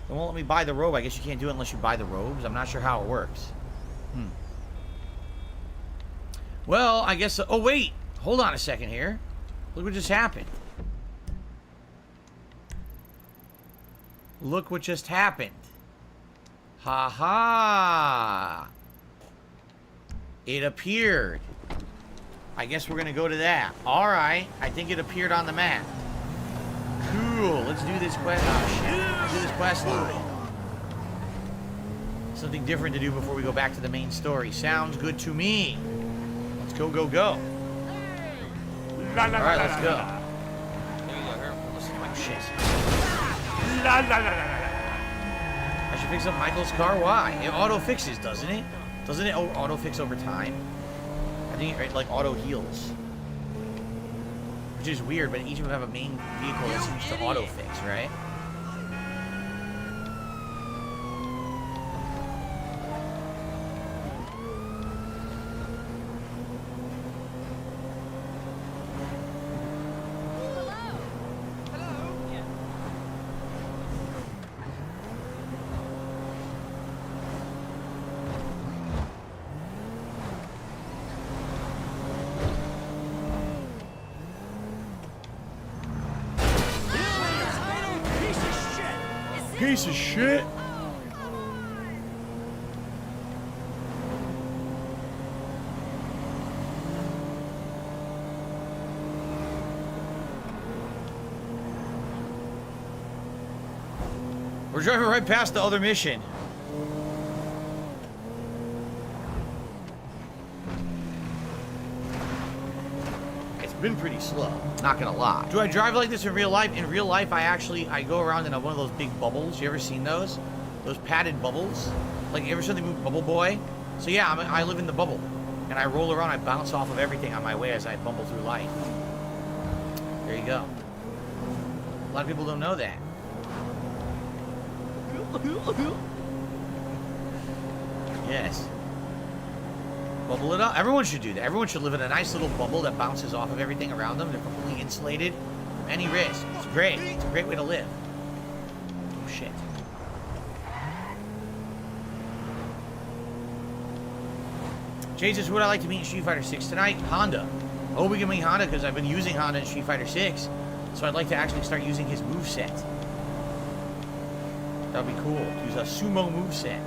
They won't let me buy the robe. I guess you can't do it unless you buy the robes. I'm not sure how it works. Well, I guess... Oh, wait. Hold on a second here. Look what just happened. Look what just happened. Ha ha. It appeared. I guess we're going to go to that. Alright. I think it appeared on the map. Cool. Let's do this quest. Oh, shit. Let's do this quest line. Something different to do before we go back to the main story. Sounds good to me. Let's go, go, go. All right, let's go. There you go. Here, listen to my shit. I should fix up Michael's car. Why? It auto fixes, doesn't it? Doesn't it auto fix over time? I think it like auto heals, which is weird. But each of them have a main vehicle that seems to auto fix, right? Piece of shit. We're driving right past the other mission. It's been pretty slow, not gonna lie. Do I drive like this in real life? In real life, I go around in one of those big bubbles. You ever seen those? Those padded bubbles? Like, you ever seen the movie Bubble Boy? So yeah, I live in the bubble. And I roll around, I bounce off of everything on my way as I bumble through life. There you go. A lot of people don't know that. Yes. Bubble it up. Everyone should do that. Everyone should live in a nice little bubble that bounces off of everything around them. They're completely insulated from any risk. It's great. It's a great way to live. Oh, shit. Jesus, who would I like to meet in Street Fighter 6 tonight? Honda. Oh, we can meet Honda because I've been using Honda in Street Fighter 6. So I'd like to actually start using his moveset. That would be cool. Use a sumo moveset.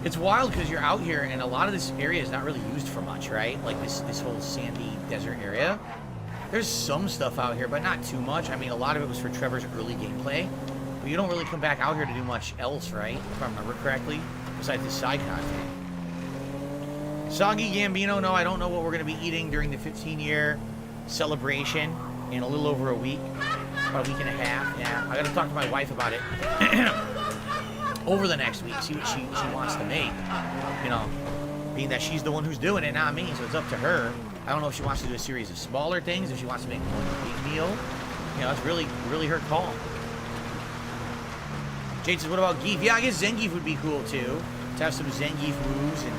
It's wild because you're out here and a lot of this area is not really used for much, right? Like this whole sandy desert area. There's some stuff out here, but not too much. I mean, a lot of it was for Trevor's early gameplay. But you don't really come back out here to do much else, right? If I remember correctly, besides this side content. Soggy Gambino, no, I don't know what we're going to be eating during the 15-year celebration in a little over a week. About a week and a half, yeah. I got to talk to my wife about it. Over the next week, see what she wants to make. You know, being that she's the one who's doing it, not me, so it's up to her. I don't know if she wants to do a series of smaller things, if she wants to make one big meal. You know, it's really her call. Jade says, what about Geef? Yeah, I guess Zangief would be cool, too. To have some Zangief moves and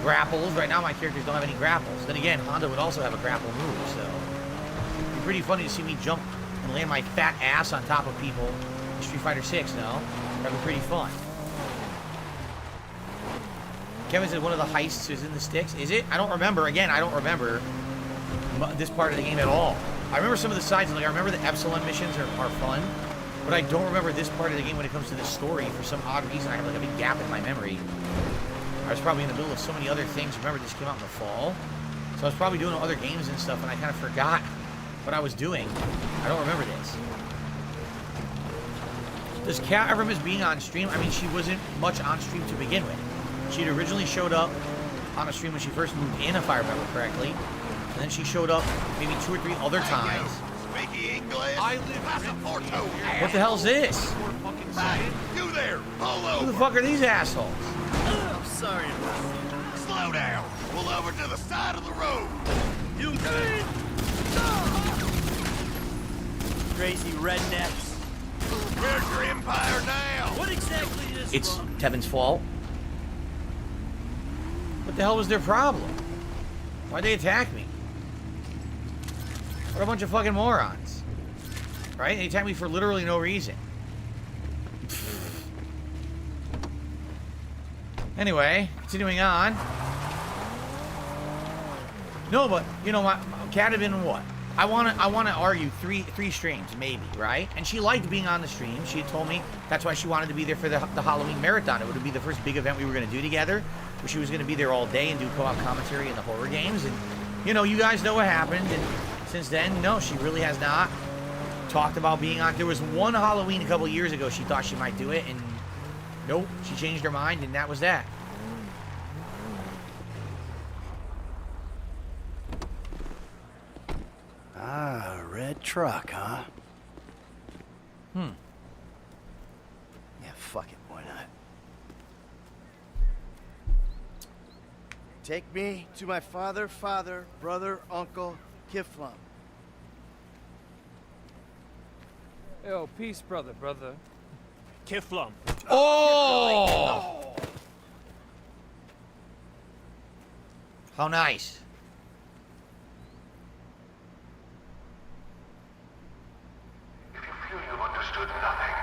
grapples. Right now, my characters don't have any grapples. Then again, Honda would also have a grapple move, so it'd be pretty funny to see me jump and land my fat ass on top of people in Street Fighter 6, no? That'd be pretty fun. Kevin said one of the heists is in the sticks. Is it? I don't remember. Again, I don't remember this part of the game at all. I remember some of the sides. Like, I remember the Epsilon missions are fun, but I don't remember this part of the game when it comes to the story. For some odd reason, I have like a big gap in my memory. I was probably in the middle of so many other things. Remember, this came out in the fall, so I was probably doing other games and stuff, and I kind of forgot what I was doing. I don't remember this. Does Kat ever miss being on stream? I mean, she wasn't much on stream to begin with. She'd originally showed up on a stream when she first moved in, if I remember correctly. And then she showed up maybe 2 or 3 other times. What the hell is this? You there! Pull over! Who the fuck are these assholes? I'm sorry. Slow down. Pull over to the side of the road. You did. Crazy rednecks. Where's your empire now? What exactly is It's Kevin's fault. What the hell was their problem? Why'd they attack me? What a bunch of fucking morons. Right? They attacked me for literally no reason. Anyway, continuing on. No, but you know what? Kat had been in what? I wanna argue three streams maybe, right? And she liked being on the stream. She had told me that's why she wanted to be there for the Halloween marathon. It would be the first big event we were gonna do together, where she was gonna be there all day and do co-op commentary in the horror games. And you know, you guys know what happened. And Since then, no, she really has not talked about being on. There was one Halloween a couple years ago she thought she might do it, and nope, she changed her mind, and that was that. Ah, red truck, huh? Hmm. Yeah, fuck it, why not? Take me to my father, brother, uncle, Kiflam. Yo, peace, brother. Kiflam. Oh! How nice. If you feel you've understood nothing,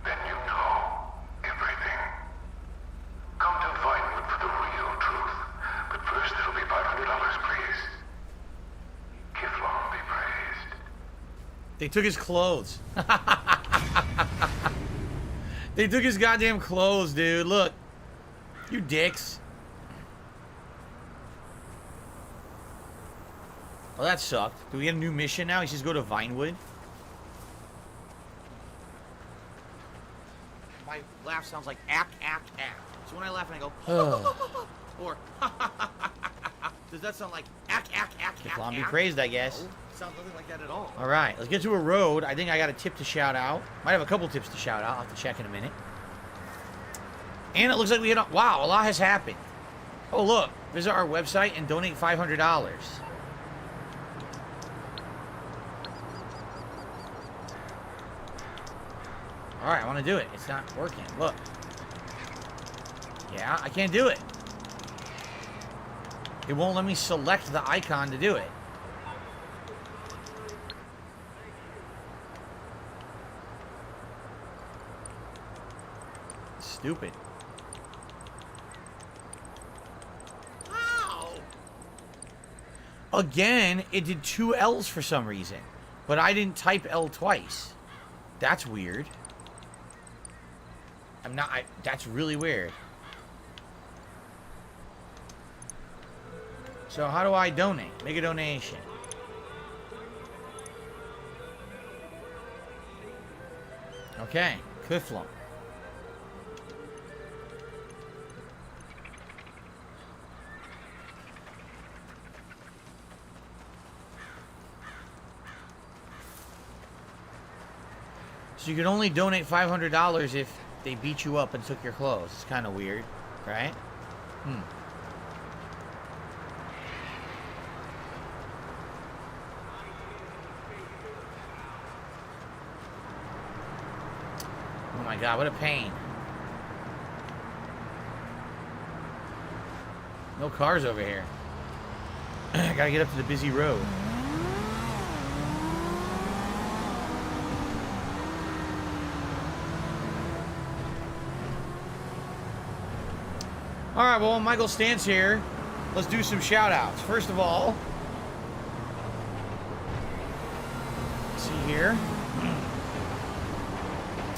then you know everything. Come to Vinewood for the real truth. But first there'll be $500, please. Kiflam be praised. They took his clothes. They took his goddamn clothes, dude. Look. You dicks. Well, that sucked. Do we get a new mission now? He says go to Vinewood. My laugh sounds like ack, ack, ack. So when I laugh and I go, or does that sound like ack, ack, ack, ack, ack? Be praised, I guess. No, sounds nothing like that at all. All right, let's get to a road. I think I got a tip to shout out. Might have a couple tips to shout out. I'll have to check in a minute. And it looks like we hit. Wow, a lot has happened. Oh, look. Visit our website and donate $500. All right, I want to do it. It's not working. Look. Yeah, I can't do it. It won't let me select the icon to do it. Stupid. How? Again, it did 2 L's for some reason. But I didn't type L twice. That's weird. That's really weird. So how do I donate? Make a donation. Okay, Kiflam. So you can only donate $500 if they beat you up and took your clothes. It's kind of weird, right? Oh my god, what a pain. No cars over here. I gotta get up to the busy road. Alright, well, Michael stands here. Let's do some shout outs. First of all, let's see here.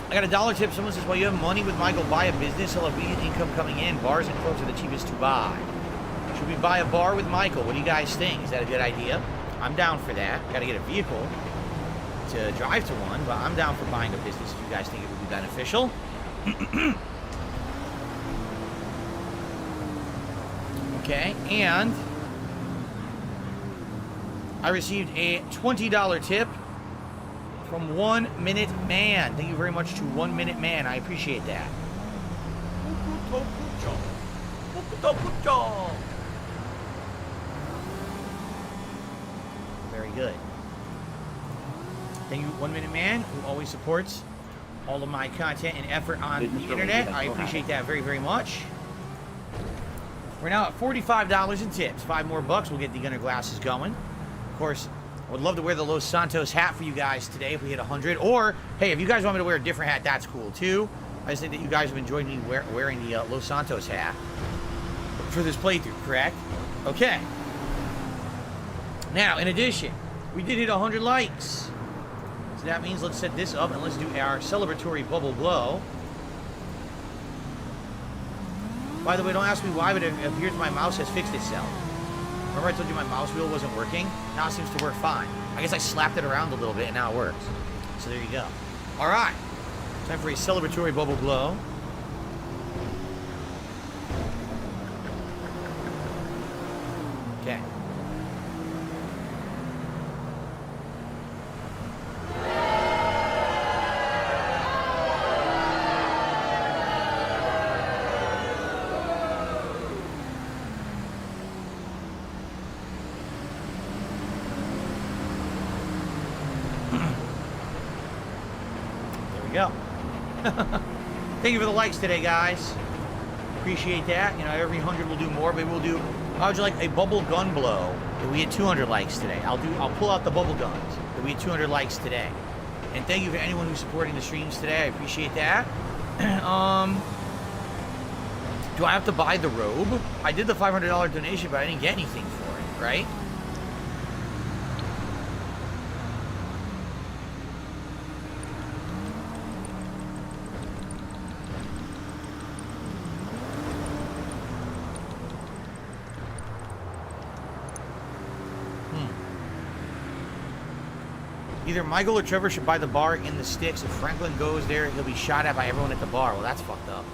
I got a $1 tip. Someone says, well, you have money with Michael, buy a business. He'll have immediate income coming in. Bars and clubs are the cheapest to buy. Should we buy a bar with Michael? What do you guys think? Is that a good idea? I'm down for that. Got to get a vehicle to drive to one, but I'm down for buying a business if you guys think it would be beneficial. Okay, and I received a $20 tip from 1 Minute Man. Thank you very much to 1 Minute Man. I appreciate that. Very good. Thank you, 1 Minute Man, who always supports all of my content and effort on the internet. I appreciate that very, very much. We're now at $45 in tips. 5 more bucks, we'll get the Gunner glasses going. Of course, I would love to wear the Los Santos hat for you guys today if we hit 100. Or, hey, if you guys want me to wear a different hat, that's cool too. I just think that you guys have enjoyed me wearing the Los Santos hat for this playthrough, correct? Okay. Now, in addition, we did hit 100 likes. So that means let's set this up and let's do our celebratory bubble blow. By the way, don't ask me why, but it appears my mouse has fixed itself. Remember I told you my mouse wheel wasn't working? Now it seems to work fine. I guess I slapped it around a little bit and now it works. So there you go. All right. Time for a celebratory bubble blow. Okay. Go. Thank you for the likes today, guys. Appreciate that. You know, every 100 we'll do more. Maybe we'll do. How would you like a bubble gun blow? If we had 200 likes today, I'll pull out the bubble guns. If we had 200 likes today. And thank you for anyone who's supporting the streams today. I appreciate that. Do I have to buy the robe? I did the $500 donation, but I didn't get anything for it, right? Either Michael or Trevor should buy the bar in the sticks. If Franklin goes there, he'll be shot at by everyone at the bar. Well, that's fucked up.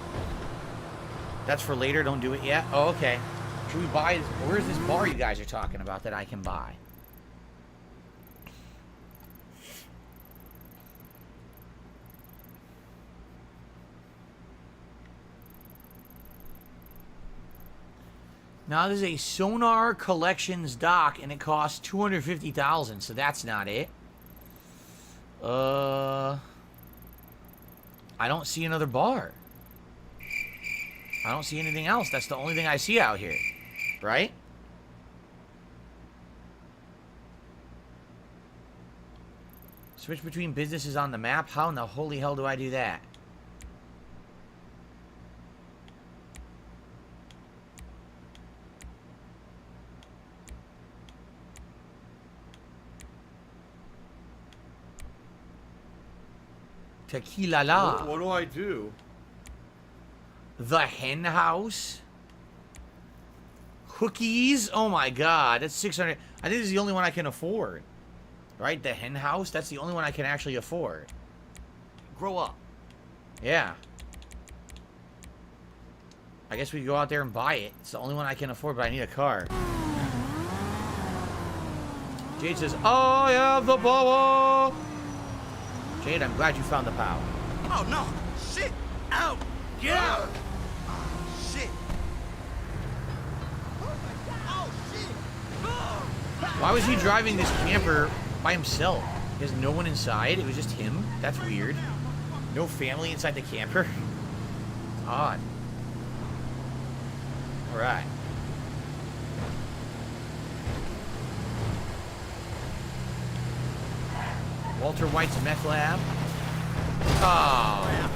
That's for later. Don't do it yet. Oh, okay. Should we buy... Where's this bar you guys are talking about that I can buy? Now, there's a Sonar Collections dock, and it costs $250,000, so that's not it. I don't see another bar. I don't see anything else. That's the only thing I see out here. Right? Switch between businesses on the map? How in the holy hell do I do that? Tequila la. What do I do? The hen house. Cookies. Oh my god. That's 600. I think this is the only one I can afford. Right? The hen house. That's the only one I can actually afford. Grow up. Yeah. I guess we go out there and buy it. It's the only one I can afford, but I need a car. Jade says, I have the power. Jade, I'm glad you found the power. Oh no! Shit! Out! Get out! Shit! Oh shit! Why was he driving this camper by himself? There's no one inside. It was just him. That's weird. No family inside the camper. Odd. All right. Walter White's meth lab. Oh.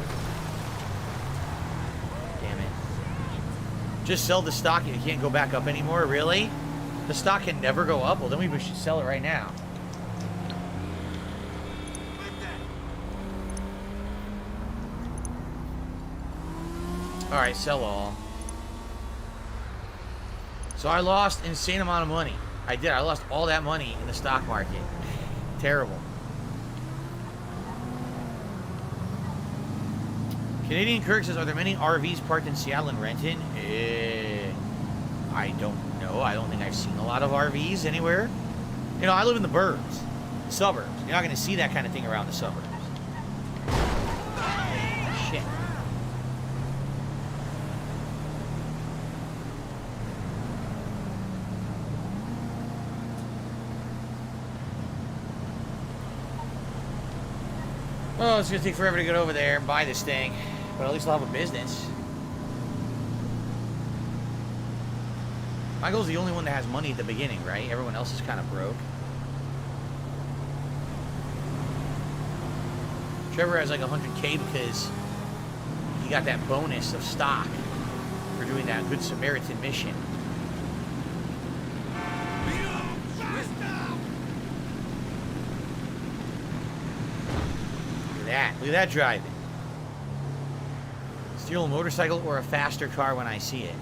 Damn it. Just sell the stock and it can't go back up anymore? Really? The stock can never go up? Well, then we should sell it right now. Alright, sell all. So I lost an insane amount of money. I did. I lost all that money in the stock market. Terrible. Canadian Kirk says, are there many RVs parked in Seattle and Renton? I don't know. I don't think I've seen a lot of RVs anywhere. You know, I live in the burbs, suburbs. You're not going to see that kind of thing around the suburbs. Shit. Oh, it's going to take forever to get over there and buy this thing. But at least I'll have a business. Michael's the only one that has money at the beginning, right? Everyone else is kind of broke. Trevor has like 100K because he got that bonus of stock for doing that Good Samaritan mission. Look at that driving. Steal a motorcycle or a faster car when I see it.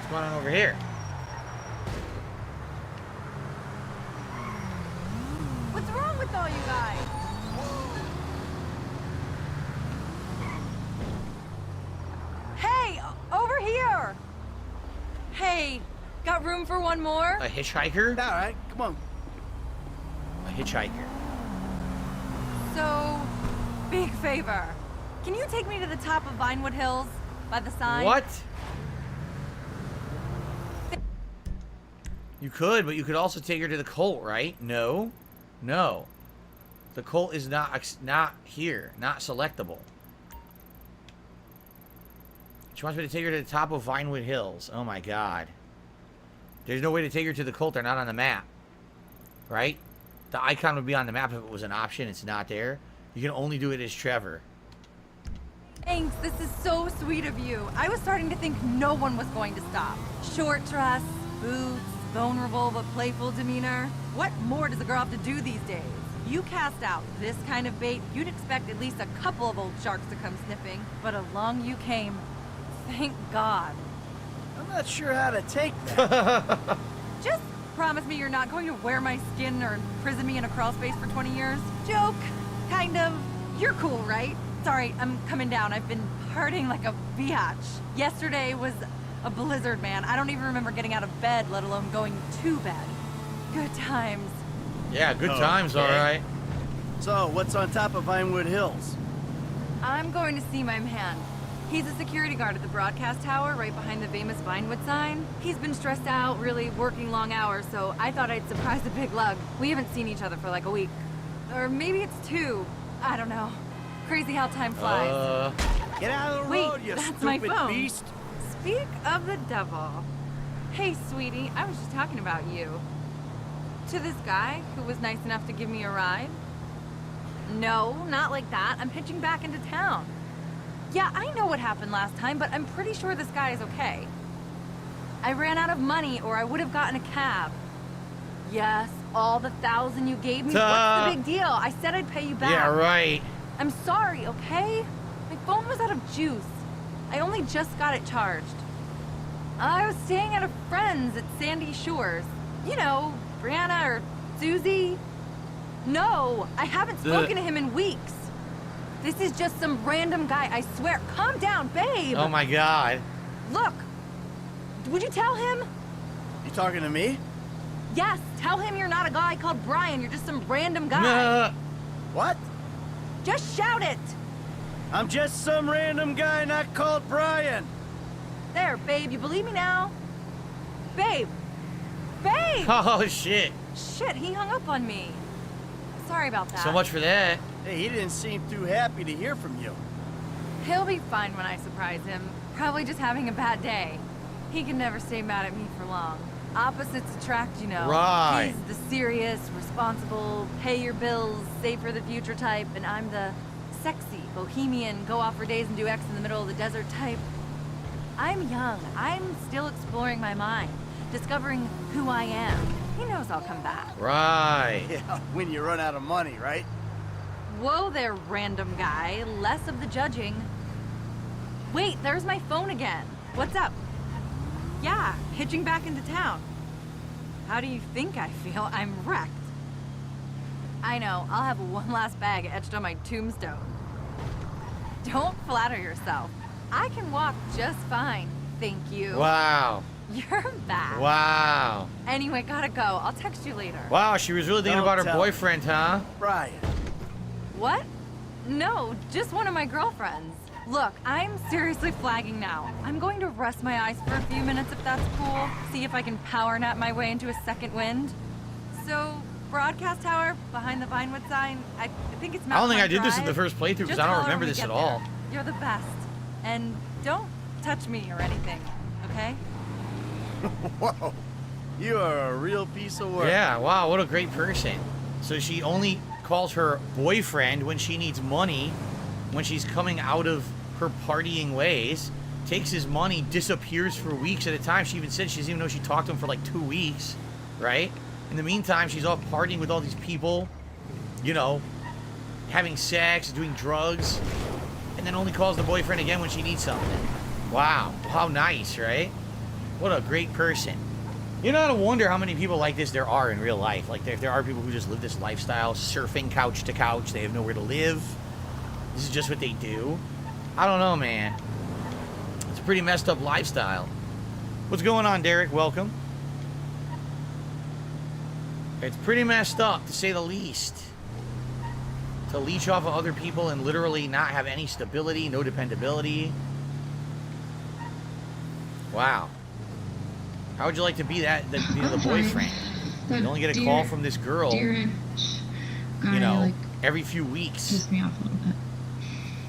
What's going on over here? What's wrong with all you guys? Hey, over here! Hey, got room for one more? A hitchhiker? All right, come on. A hitchhiker. So, big favor. Can you take me to the top of Vinewood Hills by the sign? What? You could, but you could also take her to the cult, right? No. No. The cult is not here. Not selectable. She wants me to take her to the top of Vinewood Hills. Oh my god. There's no way to take her to the cult. They're not on the map. Right? The icon would be on the map if it was an option. It's not there. You can only do it as Trevor. Thanks, this is so sweet of you. I was starting to think no one was going to stop. Short dress, boots, vulnerable but playful demeanor. What more does a girl have to do these days? You cast out this kind of bait, you'd expect at least a couple of old sharks to come sniffing, but along you came. Thank God. I'm not sure how to take that. Just promise me you're not going to wear my skin or imprison me in a crawl space for 20 years. Joke. Kind of. You're cool, right? Sorry, I'm coming down. I've been partying like a biatch. Yesterday was a blizzard, man. I don't even remember getting out of bed, let alone going to bed. Good times. Yeah, good times, all right. So, what's on top of Vinewood Hills? I'm going to see my man. He's a security guard at the broadcast tower right behind the famous Vinewood sign. He's been stressed out, really working long hours, so I thought I'd surprise the big lug. We haven't seen each other for like a week. Or maybe it's 2. I don't know. Crazy how time flies. Get out of the road, you that's my stupid phone. beast. Speak of the devil. Hey, sweetie, I was just talking about you. To this guy who was nice enough to give me a ride? No, not like that. I'm hitching back into town. Yeah, I know what happened last time, but I'm pretty sure this guy is okay. I ran out of money or I would have gotten a cab. Yes, all the $1,000 you gave me. What's the big deal? I said I'd pay you back. Yeah, right. I'm sorry, okay? My phone was out of juice. I only just got it charged. I was staying at a friend's at Sandy Shores. You know, Brianna or Susie. No, I haven't spoken to him in weeks. This is just some random guy, I swear. Calm down, babe. Oh my god. Look, would you tell him? You talking to me? Yes, tell him you're not a guy called Brian. You're just some random guy. What? Just shout it. I'm just some random guy not called Brian. There, babe, you believe me now? Babe. Babe! Oh, shit. Shit, he hung up on me. Sorry about that. So much for that. Hey, he didn't seem too happy to hear from you. He'll be fine when I surprise him. Probably just having a bad day. He can never stay mad at me for long. Opposites attract, you know. Right. He's the serious, responsible, pay your bills, save for the future type, and I'm the sexy, bohemian, go off for days and do X in the middle of the desert type. I'm young. I'm still exploring my mind, discovering who I am. He knows I'll come back. Right. Yeah, when you run out of money, right? Whoa there, random guy. Less of the judging. Wait, there's my phone again. What's up? Yeah, hitching back into town. How do you think I feel? I'm wrecked. I know, I'll have one last bag etched on my tombstone. Don't flatter yourself. I can walk just fine, thank you. Wow. You're back. Wow. Anyway, gotta go. I'll text you later. Wow, she was really thinking about her boyfriend, huh? Brian. What? No, just one of my girlfriends. Look, I'm seriously flagging now. I'm going to rest my eyes for a few minutes if that's cool. See if I can power nap my way into a second wind. So, broadcast tower behind the Vinewood sign. I think it's Mountain I don't think I did Drive. this in the first playthrough because Just I don't holler remember when we this get at all. there. You're the best. And don't touch me or anything, okay? Whoa. You are a real piece of work. Yeah, wow, what a great person. So she only calls her boyfriend when she needs money, when she's coming out of her partying ways, takes his money, disappears for weeks at a time. She even said she doesn't even know she talked to him for like 2 weeks, right? In the meantime, she's all partying with all these people, you know, having sex, doing drugs, and then only calls the boyfriend again when she needs something. Wow, how nice, right? What a great person. You know, I wonder how many people like this there are in real life. Like, there are people who just live this lifestyle, surfing couch to couch. They have nowhere to live. This is just what they do. I don't know, man. It's a pretty messed up lifestyle. What's going on, Derek? Welcome. It's pretty messed up, to say the least. To leech off of other people and literally not have any stability, no dependability. Wow. How would you like to be the boyfriend? You only get a call from this girl, you know, every few weeks. Pissed me off a little bit.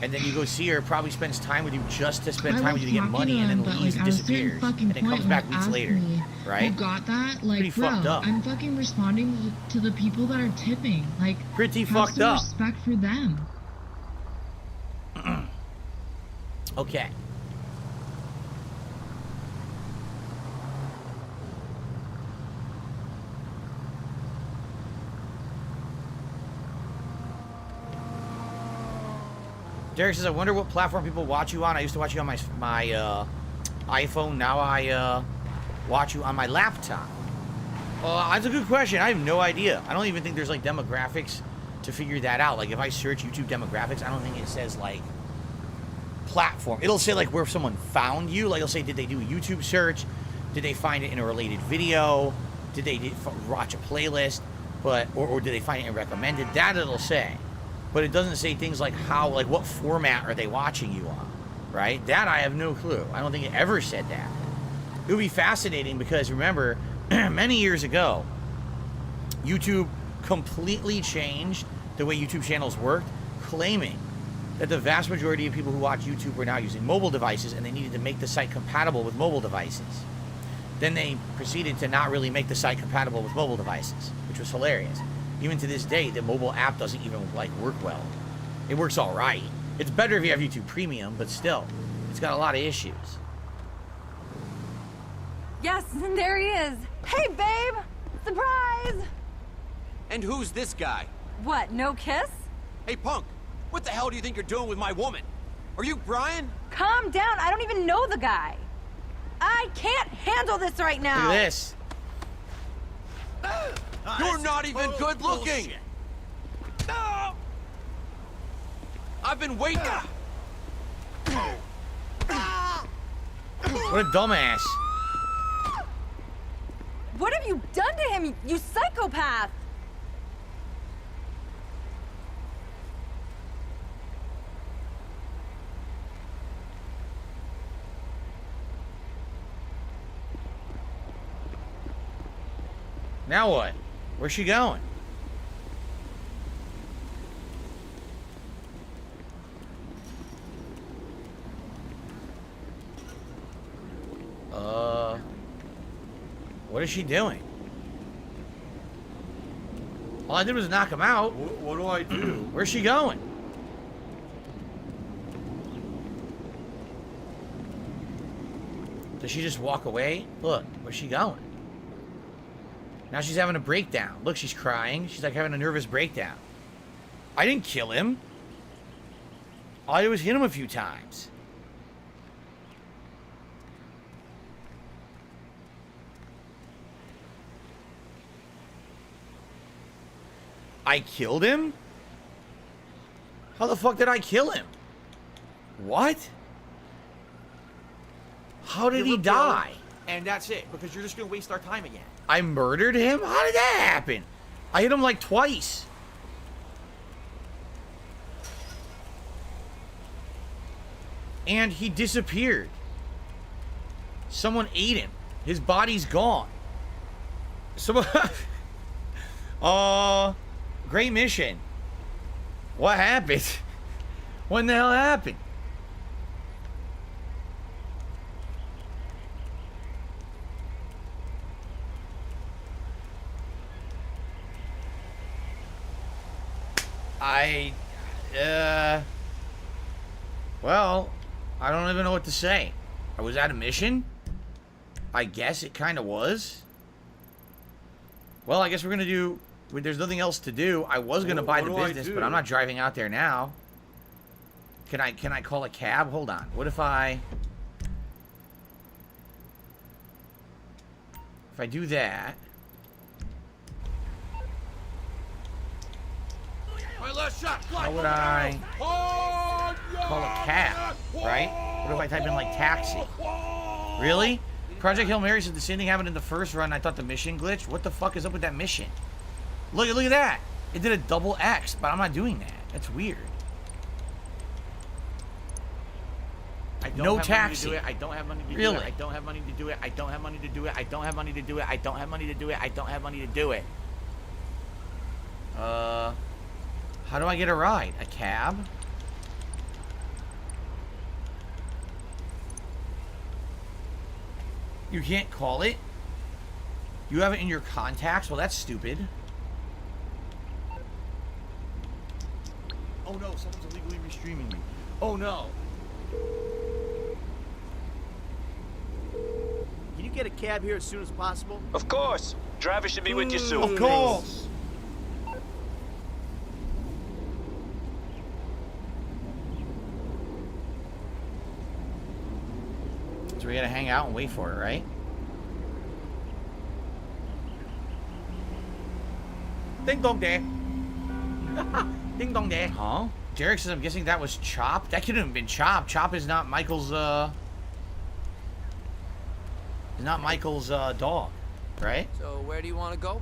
And then you go see her, probably spends time with you just to spend time with you to get money, and then leaves and disappears. And then comes back weeks later. Right? You got that? Like, pretty bro, fucked up. I'm fucking responding to the people that are tipping. Like, pretty have fucked some up. respect for them. Okay. Derek says, I wonder what platform people watch you on. I used to watch you on my iPhone. Now I watch you on my laptop. That's a good question. I have no idea. I don't even think there's like demographics to figure that out. Like if I search YouTube demographics, I don't think it says like platform. It'll say like where someone found you. Like it'll say, did they do a YouTube search? Did they find it in a related video? Did they watch a playlist? Or did they find it in recommended? That it'll say. But it doesn't say things like how, like what format are they watching you on, right? That I have no clue. I don't think it ever said that. It would be fascinating because remember, many years ago, YouTube completely changed the way YouTube channels worked, claiming that the vast majority of people who watch YouTube were now using mobile devices and they needed to make the site compatible with mobile devices. Then they proceeded to not really make the site compatible with mobile devices, which was hilarious. Even to this day, the mobile app doesn't even like work well. It works all right. It's better if you have YouTube Premium, but still, it's got a lot of issues. Yes, there he is. Hey, babe! Surprise! And who's this guy? What, no kiss? Hey, punk! What the hell do you think you're doing with my woman? Are you Brian? Calm down, I don't even know the guy. I can't handle this right now. Look at this. You're not even good looking! No! I've been waiting! What a dumbass. What have you done to him, you psychopath? Now what? Where's she going? What is she doing? All I did was knock him out. What do I do? Where's she going? Does she just walk away? Look, where's she going? Now she's having a breakdown. Look, she's crying. She's like having a nervous breakdown. I didn't kill him. All I did was hit him a few times. I killed him? How the fuck did I kill him? What? How did he die? And that's it, because you're just gonna waste our time again. I murdered him? How did that happen? I hit him like twice. And he disappeared. Someone ate him. His body's gone. Someone... great mission. What happened? What in the hell happened? Well, I don't even know what to say. Was that a mission? I guess it kind of was. Well, I guess we're gonna do... There's nothing else to do. I was gonna buy the business, but I'm not driving out there now. Can I call a cab? Hold on. What if I... If I do that... How would I call a cab, right? What if I type in, like, taxi? Really? Project Hail Mary said the same thing happened in the first run. I thought the mission glitched. What the fuck is up with that mission? Look at that. It did a double X, but I'm not doing that. That's weird. No taxi. I don't have money to do Really? it. I don't have money to do it. I don't have money to do it. I don't have money to do it. I don't have money to do it. I don't have money to do it. How do I get a ride? A cab? You can't call it? You have it in your contacts? Well, that's stupid. Oh no, someone's illegally restreaming me. Oh no. Can you get a cab here as soon as possible? Of course. Driver should be with you soon. Of course. So we gotta hang out and wait for it, right? Ding dong there. Ding dong there. Huh? Derek says, I'm guessing that was Chop? That couldn't have been Chop. Chop is not Michael's, dog, right? So where do you want to go?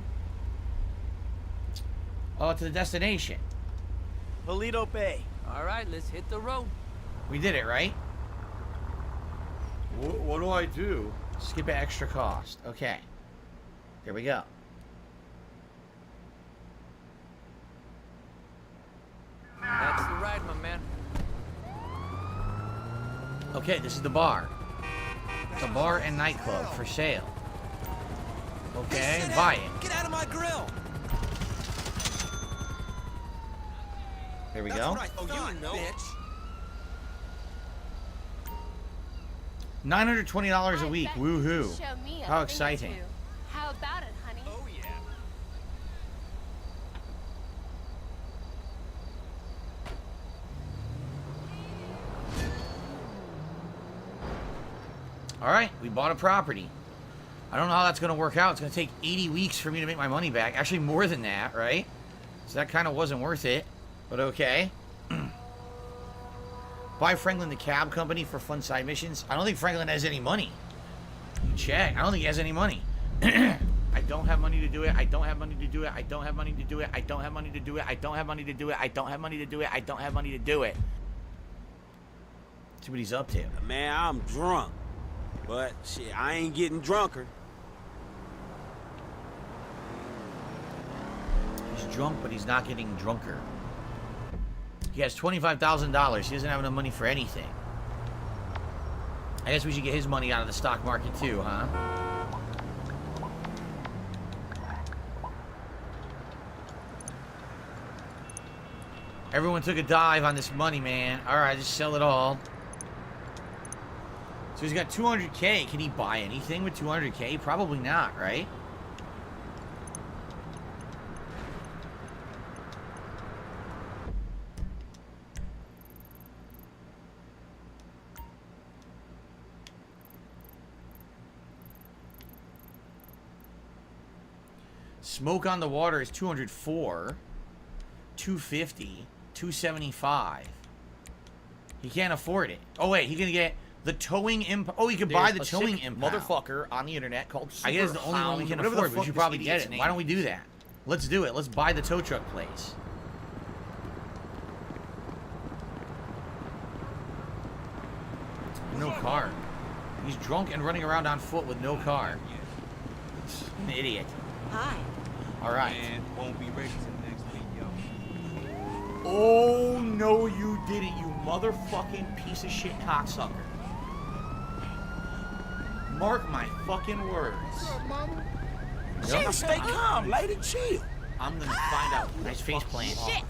Oh, to the destination. Polito Bay. All right, let's hit the road. We did it, right? What do I do? Skip an extra cost. Okay. Here we go. That's the ride, my man. Okay, this is the bar. It's a bar and nightclub for sale. Okay, buy it. Get out of my grill! There we That's go. what I thought, bitch. $920 a week. Woohoo. How exciting. How about it, honey? Oh, yeah. All right, we bought a property. I don't know how that's going to work out. It's going to take 80 weeks for me to make my money back. Actually, more than that, right? So that kind of wasn't worth it, but okay. Buy Franklin the cab company for fun side missions. I don't think Franklin has any money. Check. I don't think he has any money. I don't have money to do it. I don't have money to do it. I don't have money to do it. I don't have money to do it. I don't have money to do it. I don't have money to do it. I don't have money to do it. See what he's up to. Man, I'm drunk. But, shit, I ain't getting drunker. He's drunk, but he's not getting drunker. He has $25,000. He doesn't have enough money for anything. I guess we should get his money out of the stock market too, huh? Everyone took a dive on this money, man. All right, just sell it all. So he's got 200K. Can he buy anything with 200K? Probably not, right? Smoke on the water is 204, 250, 275. He can't afford it. Oh wait, he's gonna get the towing imp. Oh, he could buy the towing impound. Motherfucker on the internet called I guess the only one we can afford. We should probably get it. Why don't we do that? Let's do it. Let's buy the tow truck place. No car. He's drunk and running around on foot with no car. An idiot. Hi. All right. And won't be ready till next week, yo. Oh, no, you didn't, you motherfucking piece of shit cocksucker. Mark my fucking words. Chill, stay calm, lady, chill. I'm gonna find out. Nice face plant. Shit.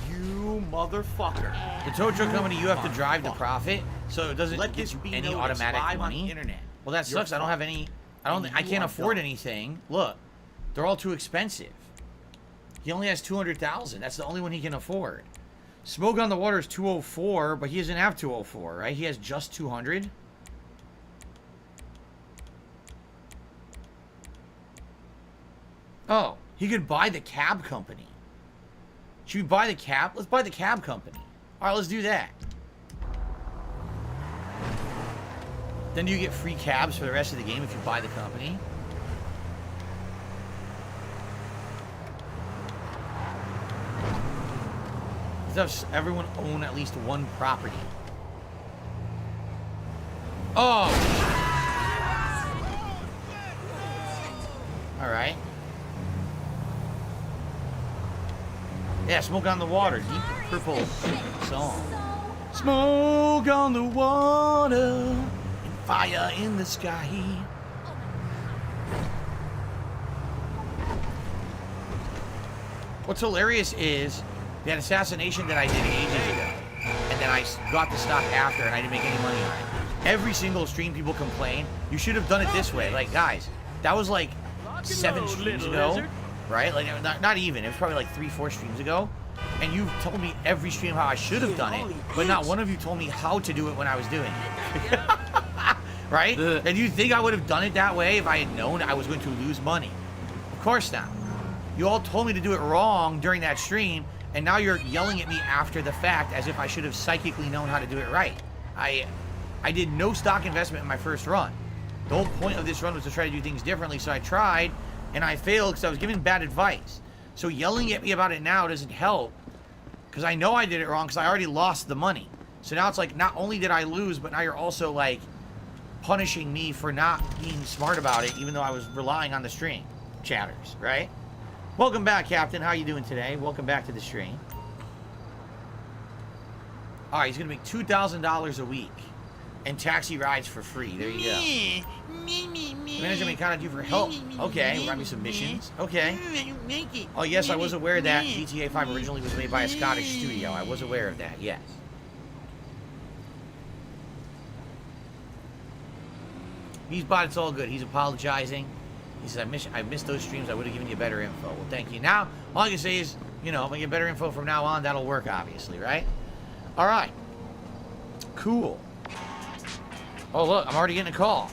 You motherfucker. The tow truck company, you have to drive to profit, so it doesn't Let get this you be any noticed automatic live on money. the internet. Well, that You're sucks. I don't have any. I can't afford anything. Look, they're all too expensive. He only has 200,000. That's the only one he can afford. Smoke on the water is 204, but he doesn't have 204, right? He has just 200. Oh, he could buy the cab company. Should we buy the cab? Let's buy the cab company. All right, let's do that. Then do you get free cabs for the rest of the game if you buy the company? Does everyone own at least one property? Oh! Alright. Yeah, Smoke on the Water. Deep Purple song. Smoke on the water and fire in the sky. What's hilarious is that assassination that I did ages ago, and then I got the stock after, and I didn't make any money on it. Every single stream, people complain, you should have done it this way. Like, guys, that was like 7 streams ago, right? Like, not even. It was probably like 3-4 streams ago. And you told me every stream how I should have done it, but not one of you told me how to do it when I was doing it. Right? And you think I would have done it that way if I had known I was going to lose money? Of course not. You all told me to do it wrong during that stream, and now you're yelling at me after the fact as if I should have psychically known how to do it right. I did no stock investment in my first run. The whole point of this run was to try to do things differently, so I tried, and I failed because I was given bad advice. So yelling at me about it now doesn't help, because I know I did it wrong because I already lost the money. So now it's like, not only did I lose, but now you're also like punishing me for not being smart about it, even though I was relying on the stream. Chatters, right? Welcome back, Captain. How you doing today? Welcome back to the stream. All right, he's going to make $2,000 a week and taxi rides for free. There you go. Manager may contact you for help. Okay, write me some missions. Okay. Oh, yes, I was aware that GTA5 originally was made by a Scottish studio. I was aware of that, yes. He's bought it's all good. He's apologizing. He says, I missed those streams. I would have given you better info. Well, thank you. Now, all I can say is, you know, if I get better info from now on, that'll work, obviously, right? All right. Cool. Oh, look, I'm already getting a call.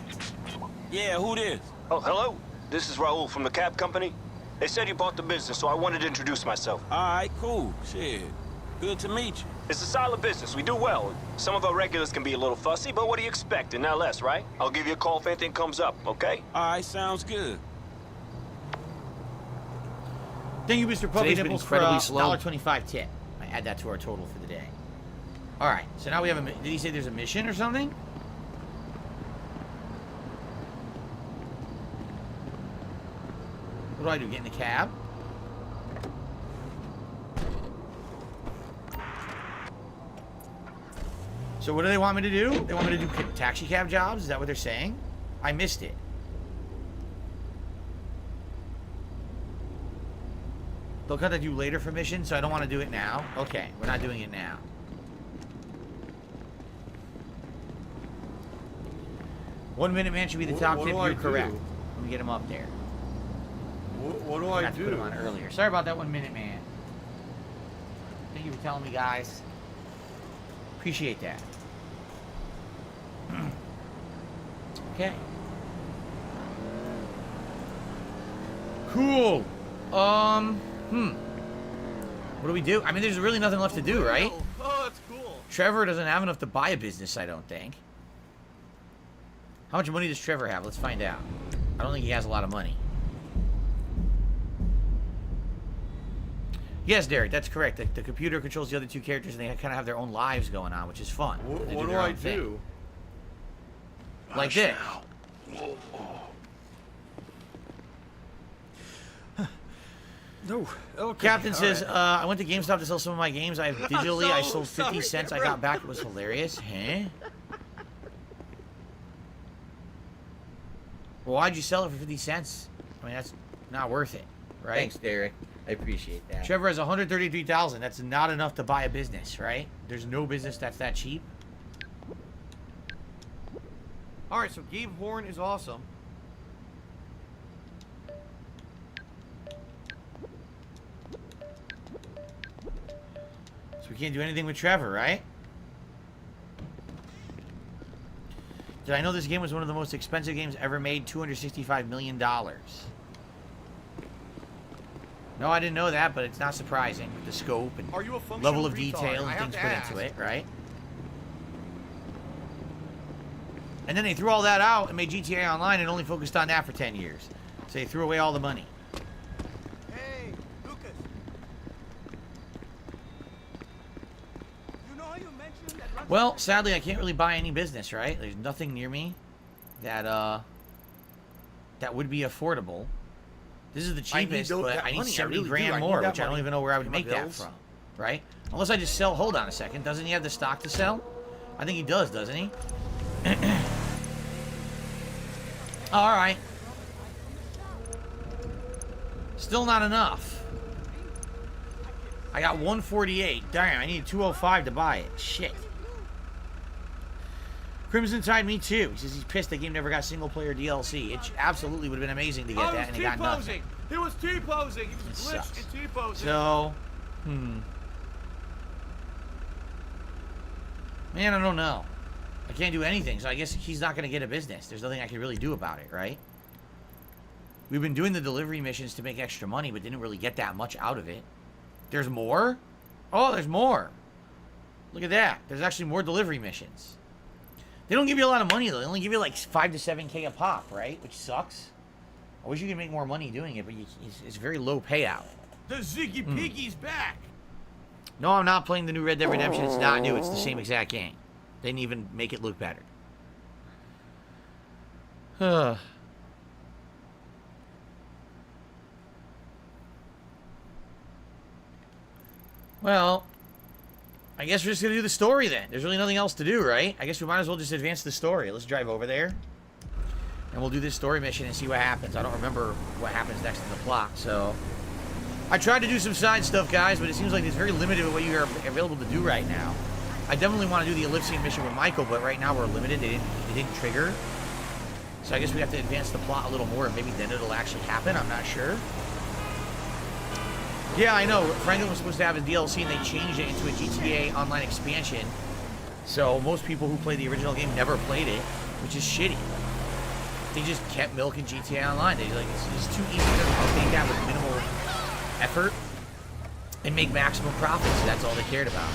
Yeah, who this? Oh, hello? This is Raul from the cab company. They said you bought the business, so I wanted to introduce myself. All right, cool. Shit. Good to meet you. It's a solid business. We do well. Some of our regulars can be a little fussy, but what do you expect in LS, right? I'll give you a call if anything comes up, okay? All right, sounds good. Thank you, Mr. Puppy Nipples, for incredibly slow. $1.25 tip. I add that to our total for the day. All right, so now we have a... Did he say there's a mission or something? What do I do? Get in the cab? So what do they want me to do? They want me to do taxi cab jobs? Is that what they're saying? I missed it. They'll contact you later for missions, so I don't want to do it now. Okay, we're not doing it now. One Minute Man should be the top tip. You're correct. Let me get him up there. What do I forgot to put him on earlier. Sorry about that, 1 Minute Man. Thank you for telling me, guys. Appreciate that. Okay. Cool. What do we do? I mean, there's really nothing left to do, right? Oh, that's cool. Trevor doesn't have enough to buy a business, I don't think. How much money does Trevor have? Let's find out. I don't think he has a lot of money. Yes, Derek, that's correct. The computer controls the other two characters, and they kind of have their own lives going on, which is fun. What do I do? Like this. No. Okay. Captain says, I went to GameStop to sell some of my games. I have digitally. I sold 50 cents. I got back. It was hilarious. Huh? Well, why'd you sell it for 50 cents? I mean, that's not worth it, right? Thanks, Derek. I appreciate that. Trevor has 133,000. That's not enough to buy a business, right? There's no business that's that cheap. All right, so Gabe Horn is awesome. So we can't do anything with Trevor, right? Did I know this game was one of the most expensive games ever made? $265 million. No, I didn't know that, but it's not surprising with the scope and Are you a functional level of retard? detail I and have things to put ask. into it, right? And then they threw all that out and made GTA Online and only focused on that for 10 years. So they threw away all the money. Hey, Lucas. You know how you mentioned that... Well, sadly, I can't really buy any business, right? There's nothing near me that that would be affordable. This is the cheapest, but I need 70 grand more, which I don't even know where I would make that from, right? Unless I just sell. Hold on a second. Doesn't he have the stock to sell? I think he does, doesn't he? All right. Still not enough. I got 148. Damn, I need 205 to buy it. Shit. Crimson Tide, me too. He says he's pissed the game never got single-player DLC. It absolutely would have been amazing to get that, and he got nothing. He was T-posing. He was glitched and T-posing. So, man, I don't know. I can't do anything, so I guess he's not going to get a business. There's nothing I can really do about it, right? We've been doing the delivery missions to make extra money, but didn't really get that much out of it. There's more? Oh, there's more. Look at that. There's actually more delivery missions. They don't give you a lot of money, though. They only give you like 5 to 7K a pop, right? Which sucks. I wish you could make more money doing it, but it's very low payout. The Ziggy Piggy's back. No, I'm not playing the new Red Dead Redemption. It's not new. It's the same exact game. They didn't even make it look better. Well, I guess we're just going to do the story then. There's really nothing else to do, right? I guess we might as well just advance the story. Let's drive over there. And we'll do this story mission and see what happens. I don't remember what happens next in the plot, so... I tried to do some side stuff, guys, but it seems like it's very limited with what you are available to do right now. I definitely want to do the Elysium mission with Michael, but right now we're limited. It didn't trigger. So I guess we have to advance the plot a little more, and maybe then it'll actually happen. I'm not sure. Yeah, I know. Franklin was supposed to have a DLC, and they changed it into a GTA Online expansion. So most people who play the original game never played it, which is shitty. They just kept milking GTA Online. They like it's too easy to update that with minimal effort and make maximum profits. That's all they cared about.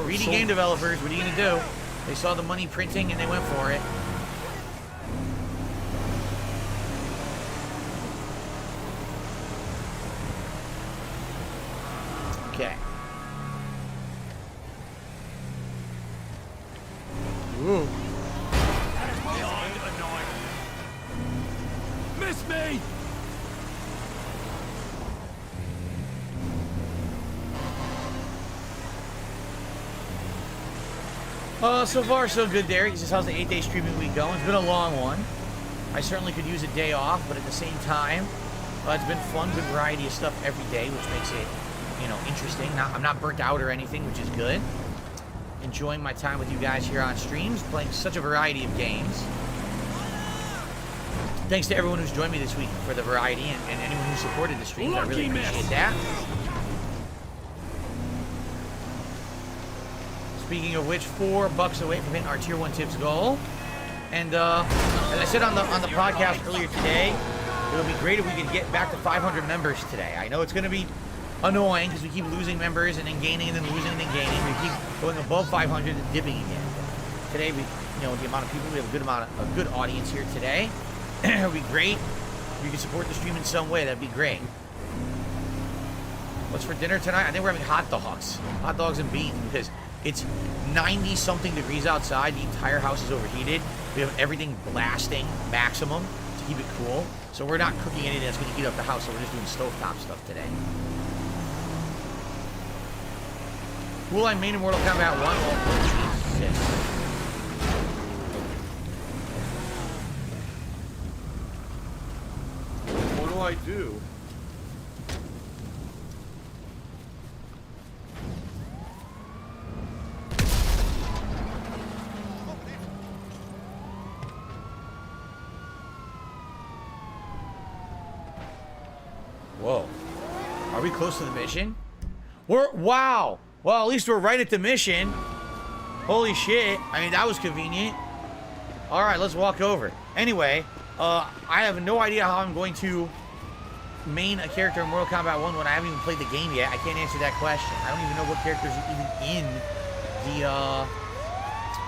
Greedy game developers, what are you gonna do? They saw the money printing and they went for it. Okay. Ooh. Miss me! So far so good, Derek. He says, how's the 8-day streaming week going? It's been a long one. I certainly could use a day off, but at the same time, it's been fun, good variety of stuff every day, which makes it, you know, interesting. I'm not burnt out or anything, which is good. Enjoying my time with you guys here on streams, playing such a variety of games. Thanks to everyone who's joined me this week for the variety and anyone who supported the streams. I really appreciate that. Speaking of which, $4 away from hitting our Tier 1 Tips goal. And as I said on the podcast earlier today, it would be great if we could get back to 500 members today. I know it's going to be annoying because we keep losing members and then gaining and then losing and then gaining. We keep going above 500 and dipping again. Today, the amount of people, we have a good audience here today. It would be great if you could support the stream in some way. That'd be great. What's for dinner tonight? I think we're having hot dogs and beans, because it's 90-something degrees outside. The entire house is overheated. We have everything blasting maximum to keep it cool. So we're not cooking anything that's going to heat up the house, so we're just doing stovetop stuff today. Will I main Mortal Kombat 1? Oh, Jesus. What do I do? Whoa. Are we close to the mission? Wow. Well, at least we're right at the mission. Holy shit. I mean, that was convenient. All right, let's walk over. Anyway, I have no idea how I'm going to main character in Mortal Kombat 1 when I haven't even played the game yet? I can't answer that question. I don't even know what characters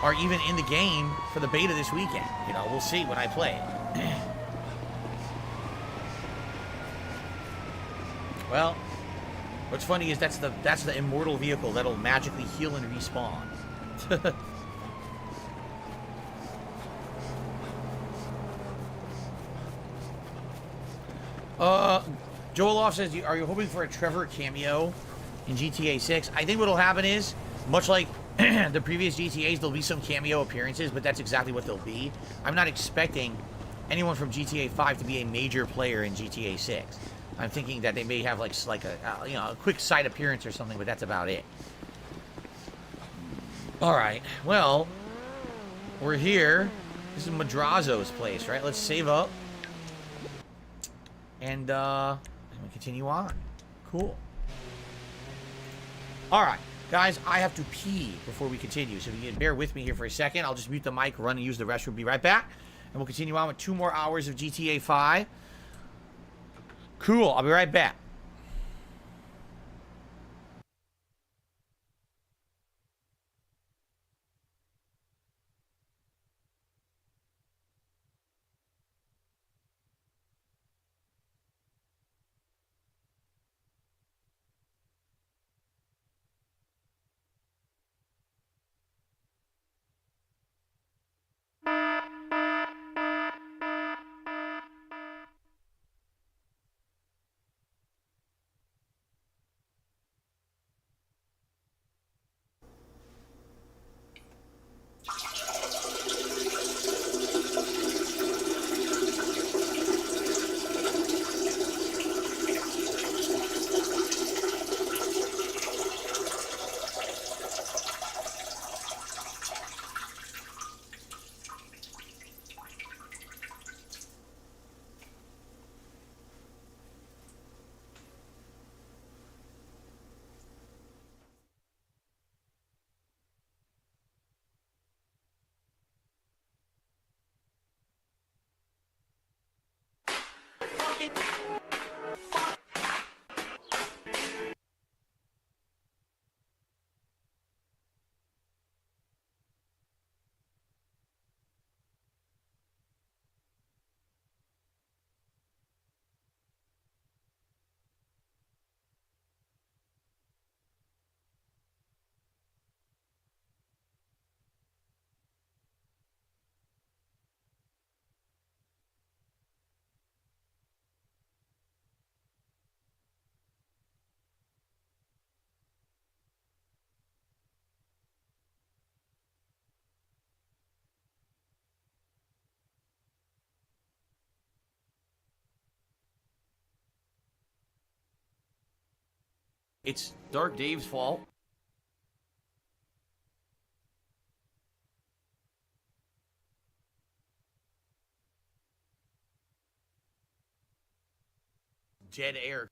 are even in the game for the beta this weekend. You know, we'll see when I play it. Well, what's funny is that's the immortal vehicle that'll magically heal and respawn. Joel Off says, are you hoping for a Trevor cameo in GTA 6? I think what'll happen is, much like the previous GTAs, there'll be some cameo appearances, but that's exactly what they'll be. I'm not expecting anyone from GTA 5 to be a major player in GTA 6. I'm thinking that they may have like a quick side appearance or something, but that's about it. All right, well, we're here. This is Madrazo's place, right? Let's save up. And we continue on. Cool. All right, guys, I have to pee before we continue. So if you can bear with me here for a second, I'll just mute the mic, run and use the restroom, be right back. And we'll continue on with 2 more hours of GTA 5. Cool, I'll be right back. It's Dark Dave's fault. Dead air.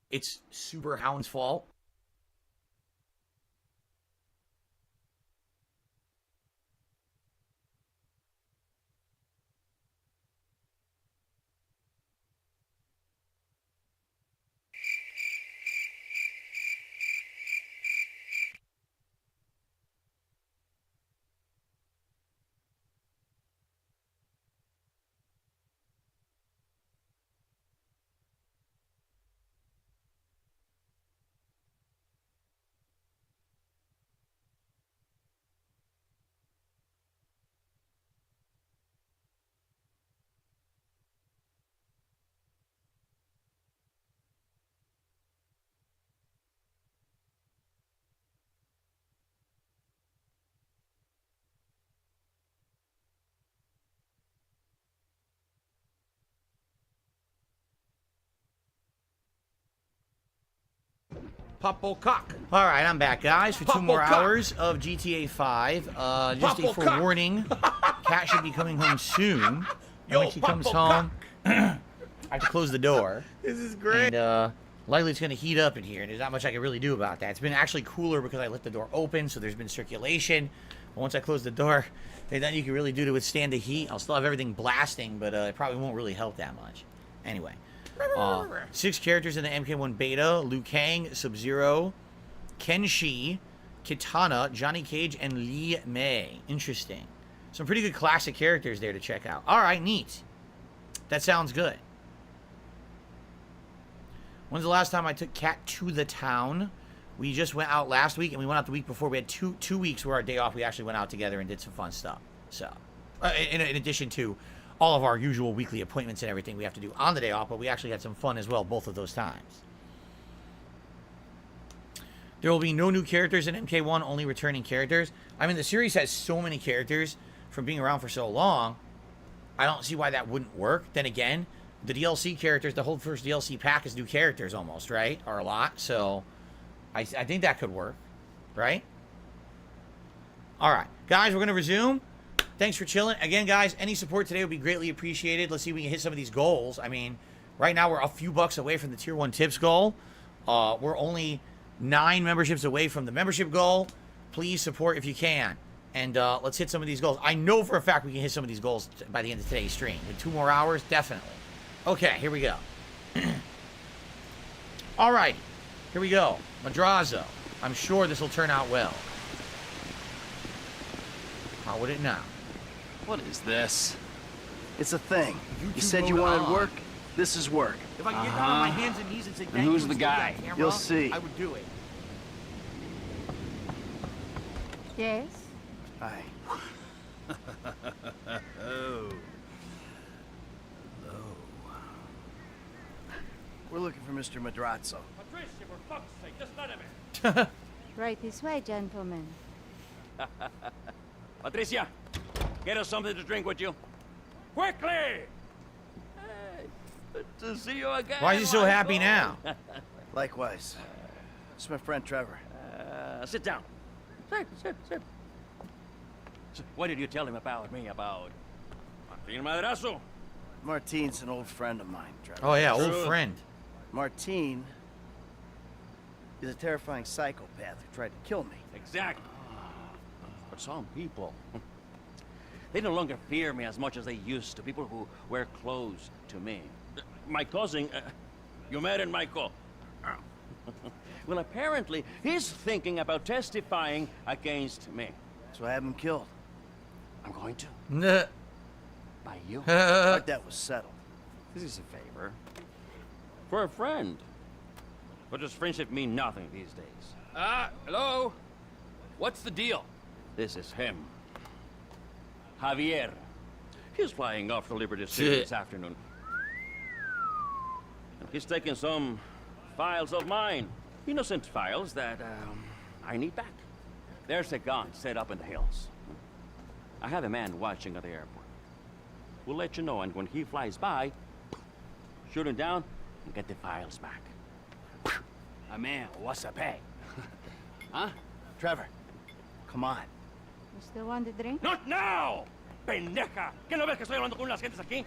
It's Super Hound's fault. Pupple cock. All right, I'm back, guys, for 2 more Pupple cock. hours of GTA 5. Just a Pupple cock. forewarning, Cat should be coming home soon. Yo, Once he comes pupple home, I have to close the door. This is great. And likely it's going to heat up in here, and there's not much I can really do about that. It's been actually cooler because I left the door open, so there's been circulation. But once I close the door, there's nothing you can really do to withstand the heat. I'll still have everything blasting, but it probably won't really help that much. Anyway. 6 characters in the MK1 beta: Liu Kang, Sub-Zero, Kenshi, Kitana, Johnny Cage, and Li Mei. Interesting. Some pretty good classic characters there to check out. Alright, neat. That sounds good. When's the last time I took Cat to the town? We just went out last week, and we went out the week before. We had two weeks where our day off, we actually went out together and did some fun stuff. So, in addition to all of our usual weekly appointments and everything we have to do on the day off, but we actually had some fun as well both of those times. There will be no new characters in MK1, only returning characters. I mean, the series has so many characters from being around for so long. I don't see why that wouldn't work. Then again, the DLC characters, the whole first DLC pack is new characters almost, right? Or a lot. So, I think that could work, right? All right. Guys, we're going to resume. Thanks for chilling. Again, guys, any support today would be greatly appreciated. Let's see if we can hit some of these goals. I mean, right now we're a few bucks away from the Tier 1 Tips goal. We're only 9 memberships away from the membership goal. Please support if you can. And let's hit some of these goals. I know for a fact we can hit some of these goals by the end of today's stream. In 2 more hours, definitely. Okay, here we go. Alrighty. Here we go. Madrazo. I'm sure this will turn out well. How would it now? What is this? It's a thing. You said mode you wanted on. work. This is work. If I could get down on my hands and knees and say, And thank who's you the and stay on guy? camera, You'll see. I would do it. Yes? Hi. Oh. We're looking for Mr. Madrazo. Patricia, for fuck's sake, just let him in. Right this way, gentlemen. Patricia, get us something to drink with you. Quickly! Hey, good to see you again. Why is he so happy now? Likewise. It's my friend Trevor. Sit down. Sit. So what did you tell him about me, about Martin Madrazo? Martine's an old friend of mine, Trevor. Oh, yeah, old friend. Martine is a terrifying psychopath who tried to kill me. Exactly. But some people, they no longer fear me as much as they used to. People who were close to me. My cousin, you met in Michael. Well, apparently, he's thinking about testifying against me. So I have him killed. I'm going to. Nah. By you. Our debt was settled. This is a favor. For a friend. But does friendship mean nothing these days? Hello? What's the deal? This is him. Javier. He's flying off to Liberty City this afternoon. And he's taking some files of mine. Innocent files that, I need back. There's a gun set up in the hills. I have a man watching at the airport. We'll let you know, and when he flies by, shoot him down and get the files back. A man, what's a pay? Huh? Trevor, come on. You still want the drink? Not now! Pendeja! ¿Qué no ves que estoy hablando con las gentes aquí?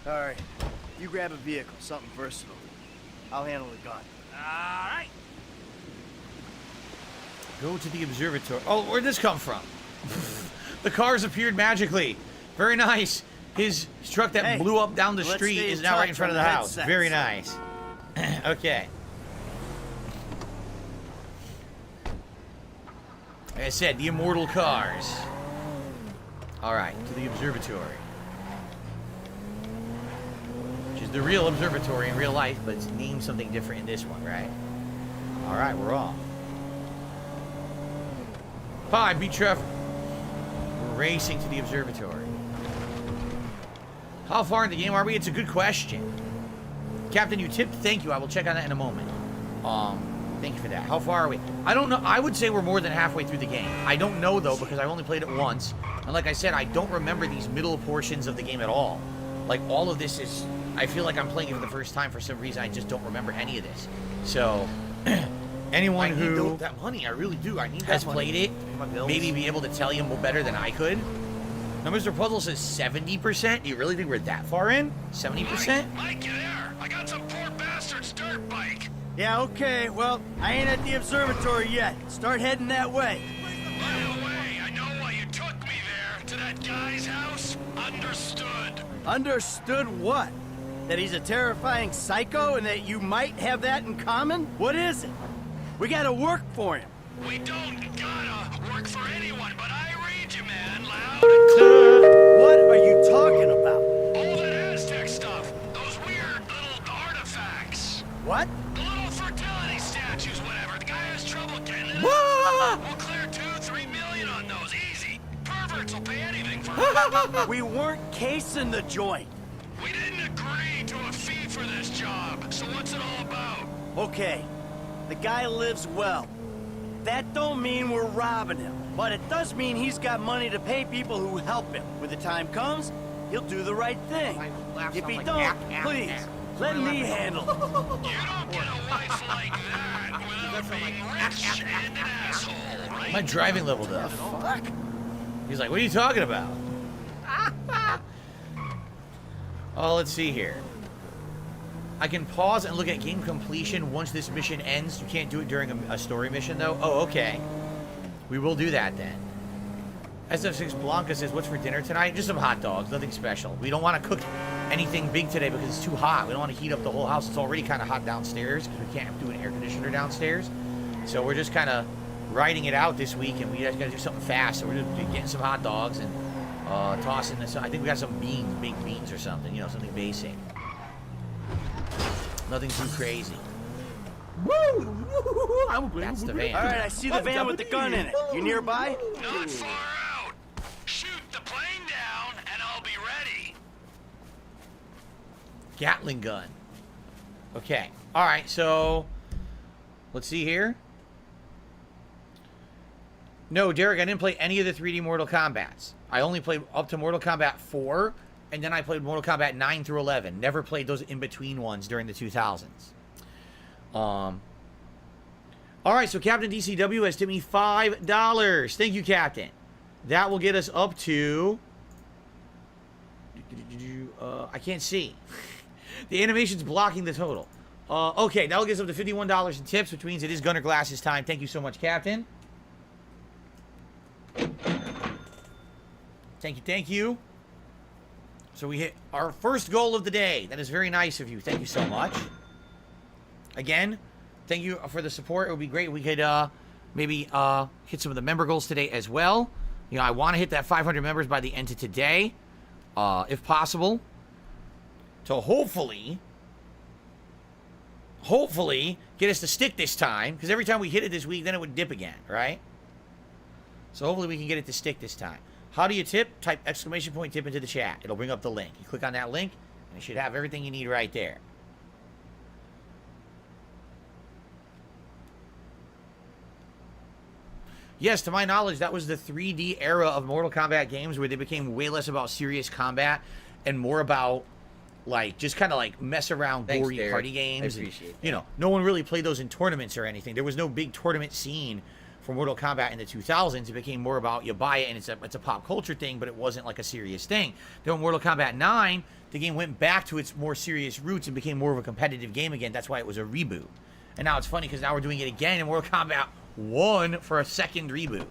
All right. You grab a vehicle, something versatile. I'll handle the gun. All right. Go to the observatory. Oh, where'd this come from? The cars appeared magically. Very nice. His truck that blew up down the street is now right in front of the house. Very nice. Okay. Like I said, the immortal cars. All right, to the observatory. Which is the real observatory in real life, but it's named something different in this one, right? All right, we're off. Hi, be Trevor. We're racing to the observatory. How far in the game are we? It's a good question. Captain, you tipped. Thank you. I will check on that in a moment. Thank you for that. How far are we? I don't know. I would say we're more than halfway through the game. I don't know, though, because I've only played it once. And like I said, I don't remember these middle portions of the game at all. Like, all of this is... I feel like I'm playing it for the first time for some reason. I just don't remember any of this. So, anyone I who need that money. I really do. I need has that money. played it Pay my bills. maybe be able to tell you more better than I could. Now, Mr. Puzzle says 70%. Do you really think we're that far in? 70%? Mike, you there? I got some poor bastard's dirt bike. Yeah, okay. Well, I ain't at the observatory yet. Start heading that way. By the way, I know why you took me there, to that guy's house. Understood. Understood what? That he's a terrifying psycho and that you might have that in common? What is it? We gotta work for him. We don't gotta work for anyone, but I read you, man, loud and clear. What are you talking about? All that Aztec stuff. Those weird little artifacts. What? The little fertility statues, whatever. The guy has trouble getting it. We'll clear 2-3 million on those, easy. Perverts will pay anything for it. We weren't casing the joint. We didn't agree to a fee for this job, so what's it all about? Okay, the guy lives well. That don't mean we're robbing him, but it does mean he's got money to pay people who help him. When the time comes, he'll do the right thing. If he don't, please, let me handle it. You don't get a wife like that without being rich and an asshole, right? My driving level does. Fuck. He's like, what are you talking about? Oh, let's see here. I can pause and look at game completion once this mission ends. You can't do it during a story mission, though. Oh, okay. We will do that, then. SF6 Blanca says, what's for dinner tonight? Just some hot dogs, nothing special. We don't want to cook anything big today because it's too hot. We don't want to heat up the whole house. It's already kind of hot downstairs because we can't do an air conditioner downstairs. So we're just kind of riding it out this week, and we just got to do something fast. So we're just getting some hot dogs and tossing this. I think we got some beans, baked beans or something, you know, something basic. Nothing too crazy. Woo! That's the van. All right, I see the van with the gun in it. You nearby? Not far out. Shoot the plane down, and I'll be ready. Gatling gun. Okay. All right, so let's see here. No, Derek, I didn't play any of the 3D Mortal Kombats. I only played up to Mortal Kombat 4, and then I played Mortal Kombat 9 through 11. Never played those in-between ones during the 2000s. All right, so Captain DCW has tipped me $5. Thank you, Captain. That will get us up to... I can't see. The animation's blocking the total. Okay, that'll get us up to $51 in tips, which means it is Gunner Glasses time. Thank you so much, Captain. Thank you, thank you. So we hit our first goal of the day. That is very nice of you. Thank you so much. Again, thank you for the support. It would be great if we could maybe hit some of the member goals today as well. You know, I want to hit that 500 members by the end of today, if possible. To hopefully get us to stick this time. Because every time we hit it this week, then it would dip again, right? So hopefully we can get it to stick this time. How do you tip? Type exclamation point tip into the chat. It'll bring up the link. You click on that link, and it should have everything you need right there. Yes, to my knowledge, that was the 3D era of Mortal Kombat games where they became way less about serious combat and more about, like, just kind of like mess around, Thanks, gory Derek. party games. I appreciate that. You know, no one really played those in tournaments or anything. There was no big tournament scene for Mortal Kombat in the 2000s. It became more about you buy it and it's a pop culture thing, but it wasn't like a serious thing. Then Mortal Kombat 9, the game went back to its more serious roots and became more of a competitive game again. That's why it was a reboot. And now it's funny because now we're doing it again in Mortal Kombat 1 for a second reboot.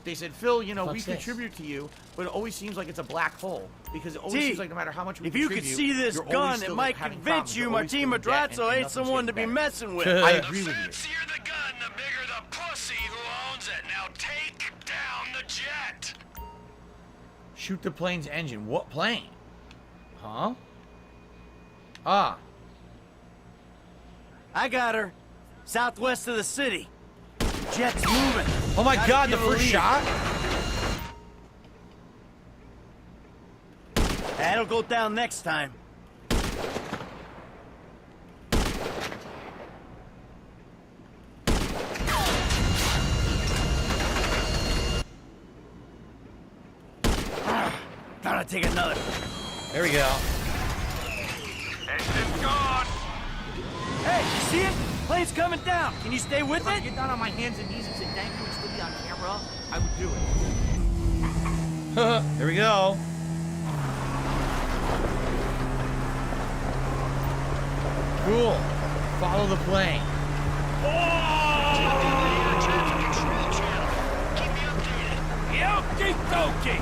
They said, Phil, you know, we contribute to you, but it always seems like it's a black hole. Because it always seems like no matter how much we if you contribute, could see this you're always gun, still it might having convince problems. you You're always Martin still in debt Madrazo and ain't nothing's someone to getting be better. messing with. I agree with you. The fancier the gun, the bigger the pussy who owns it. Now take down the jet. Shoot the plane's engine. What plane? Huh? Ah. I got her. Southwest of the city. Jet's moving. Oh my Gotta God, the give a first lead. shot? That'll go down next time. Gotta take another. There we go. Hey, you see it? Plane's coming down. Can you stay with If I it? could get down on my hands and knees and say thank you and still be on camera, I would do it. There we go. Cool. Follow the plane. Okie dokie.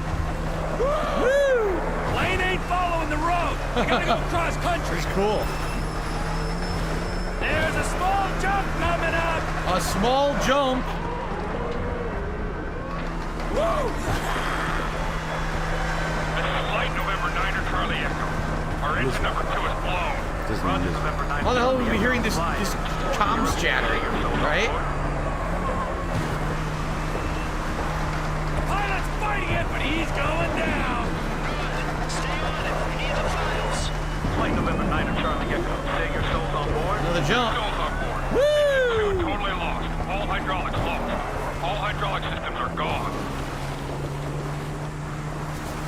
Woo! Plane ain't following the road. I gotta go cross country. It's cool. There's a small jump coming up. A small jump. Woo! This is Flight November 9er Charlie Echo. Our engine number 2 is blown. Roger, November 9er. How the hell are we hearing this comms chatter, right? The pilot's fighting it, but he's going down. Stay on it. We need the files. Flight November 9er Charlie Echo. Say your soul's on board. Another jump. Souls on board. Woo! Totally lost. All hydraulics lost. All hydraulic systems are gone.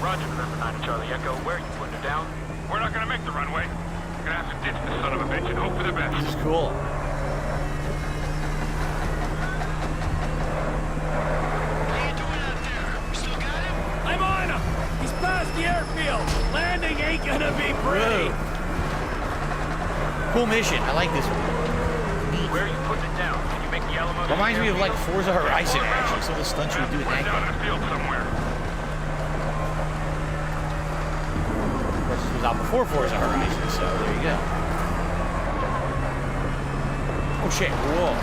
Roger, November 9er Charlie Echo. Where are you putting her down? We're not gonna make the runway. We're gonna have to ditch this son of a bitch and hope for the best. This is cool. I'm on him. He's past the airfield. Landing ain't gonna be pretty. Cool mission. I like this one. Neat. Where are you putting it down? Can you make the Alamo? Reminds me of like Forza Horizon actually. Some of the stunts you would do in that down in game. the field somewhere. Of course, this was out before Forza Horizon, so there you go. Oh shit! Whoa!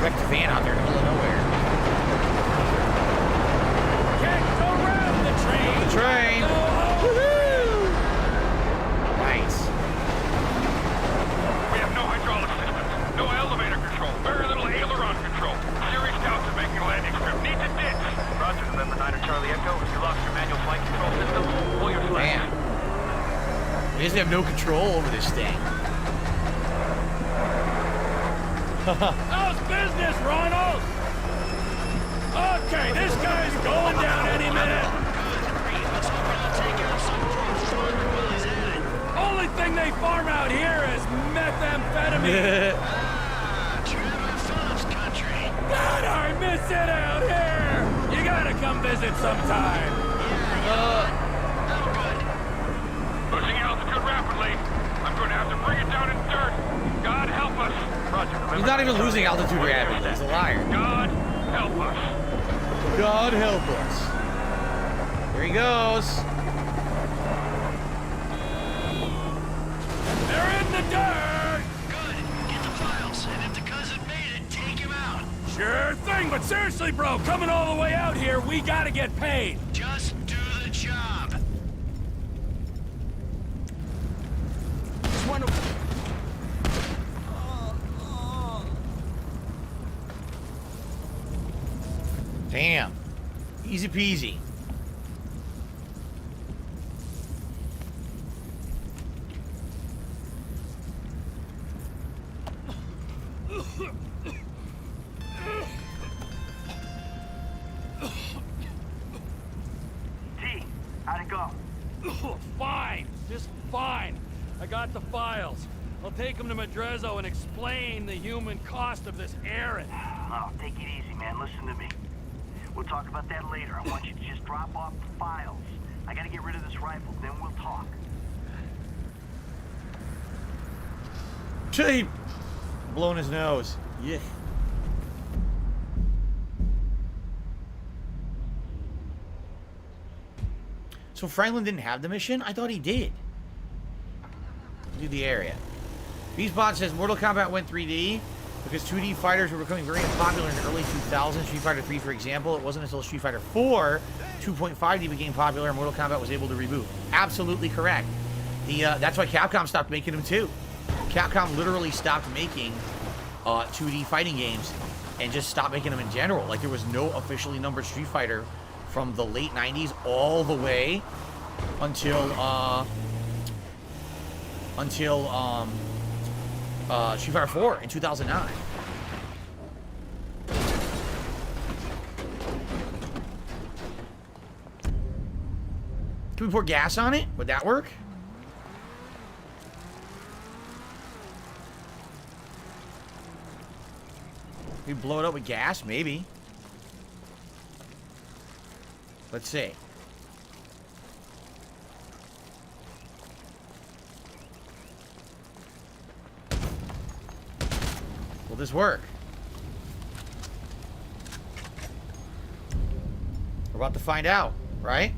Wrecked van out there in the middle of nowhere. Can't go round the train. The train. Woohoo! Nice. We have no hydraulic systems, no elevator control, very little aileron control. Serious doubts of making a landing strip. Need to ditch. Roger, November 9er Charlie Echo. If you lost your manual flight control system, pull your flag. Man. He doesn't have no control over this thing. How's business, Ronald? Okay, this guy's going down any minute. Only thing they farm out here is methamphetamine. God, I miss it out here. You gotta come visit sometime. Losing altitude rapidly. I'm going to have to bring it down in dirt. God help us. Roger, He's not even losing altitude rapidly. He's a liar. God help us. God help us. Here he goes. They're in the dirt. Good. Get the files, and if the cousin made it, take him out. Sure thing, but seriously, bro, coming all the way out here, we gotta get paid. Just do the job. Damn. Easy peasy. T, how'd it go? Fine, just fine. I got the files. I'll take them to Madrezzo and explain the human cost of this errand. Oh, take it easy, man. Listen to me. We'll talk about that later. I want you to just drop off the files. I gotta get rid of this rifle, then we'll talk. Cheap. Blowing his nose. Yeah. So Franklin didn't have the mission? I thought he did. Do the area. Beastbot says Mortal Kombat went 3D because 2D fighters were becoming very unpopular in the early 2000s. Street Fighter 3, for example. It wasn't until Street Fighter 4, 2.5D became popular and Mortal Kombat was able to reboot. Absolutely correct. That's why Capcom stopped making them too. Capcom literally stopped making 2D fighting games and just stopped making them in general. Like there was no officially numbered Street Fighter from the late 90s all the way until Street Fighter 4 in 2009. Can we pour gas on it? Would that work? We blow it up with gas, maybe. Let's see. Will this work? We're about to find out, right?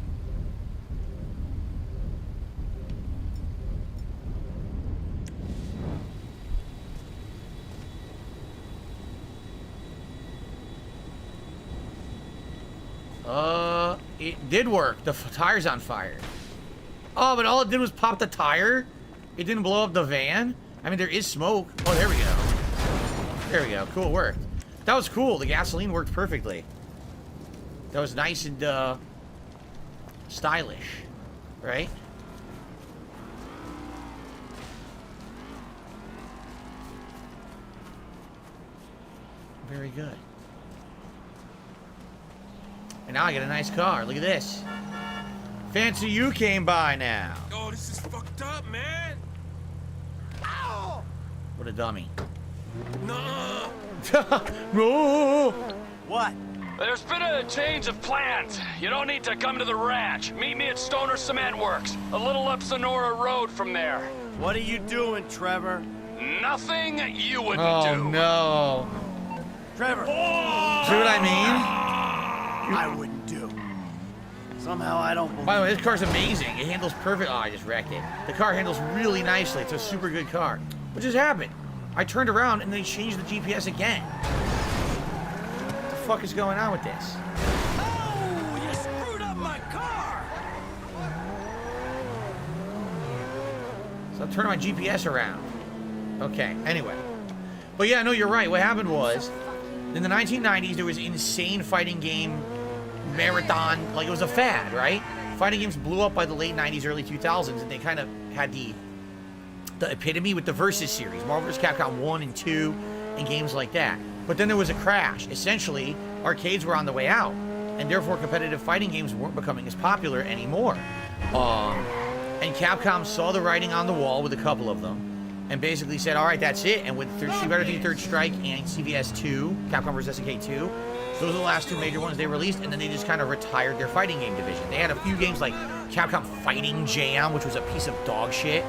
It did work. The tire's on fire. Oh, but all it did was pop the tire? It didn't blow up the van? I mean, there is smoke. Oh, there we go. There we go. Cool, it worked. That was cool. The gasoline worked perfectly. That was nice and, stylish. Right? Very good. And now I get a nice car. Look at this. Fancy you came by now. Oh, this is fucked up, man. Ow! What a dummy. No. No. What? There's been a change of plans. You don't need to come to the ranch. Meet me at Stoner Cement Works, a little up Sonora Road from there. What are you doing, Trevor? Nothing you wouldn't Oh, do. no. Trevor. See what I mean? I wouldn't do. Somehow I don't believe. By the way, this car's amazing. It handles perfect. Oh, I just wrecked it. The car handles really nicely. It's a super good car. What just happened? I turned around and they changed the GPS again. What the fuck is going on with this? Oh, you screwed up my car. So I'm turning my GPS around. Okay, anyway. But yeah, no, you're right. What happened was, in the 1990s, there was insane fighting game marathon. Like, it was a fad, right? Fighting games blew up by the late 90s, early 2000s, and they kind of had the epitome with the Versus series, Marvel vs. Capcom 1 and 2, and games like that. But then there was a crash. Essentially, arcades were on the way out, and therefore competitive fighting games weren't becoming as popular anymore. And Capcom saw the writing on the wall with a couple of them, and basically said, all right, that's it. And with Street Fighter 3 Third Strike and CVS 2, Capcom vs. SNK 2, those are the last two major ones they released, and then they just kind of retired their fighting game division. They had a few games like Capcom Fighting Jam, which was a piece of dog shit.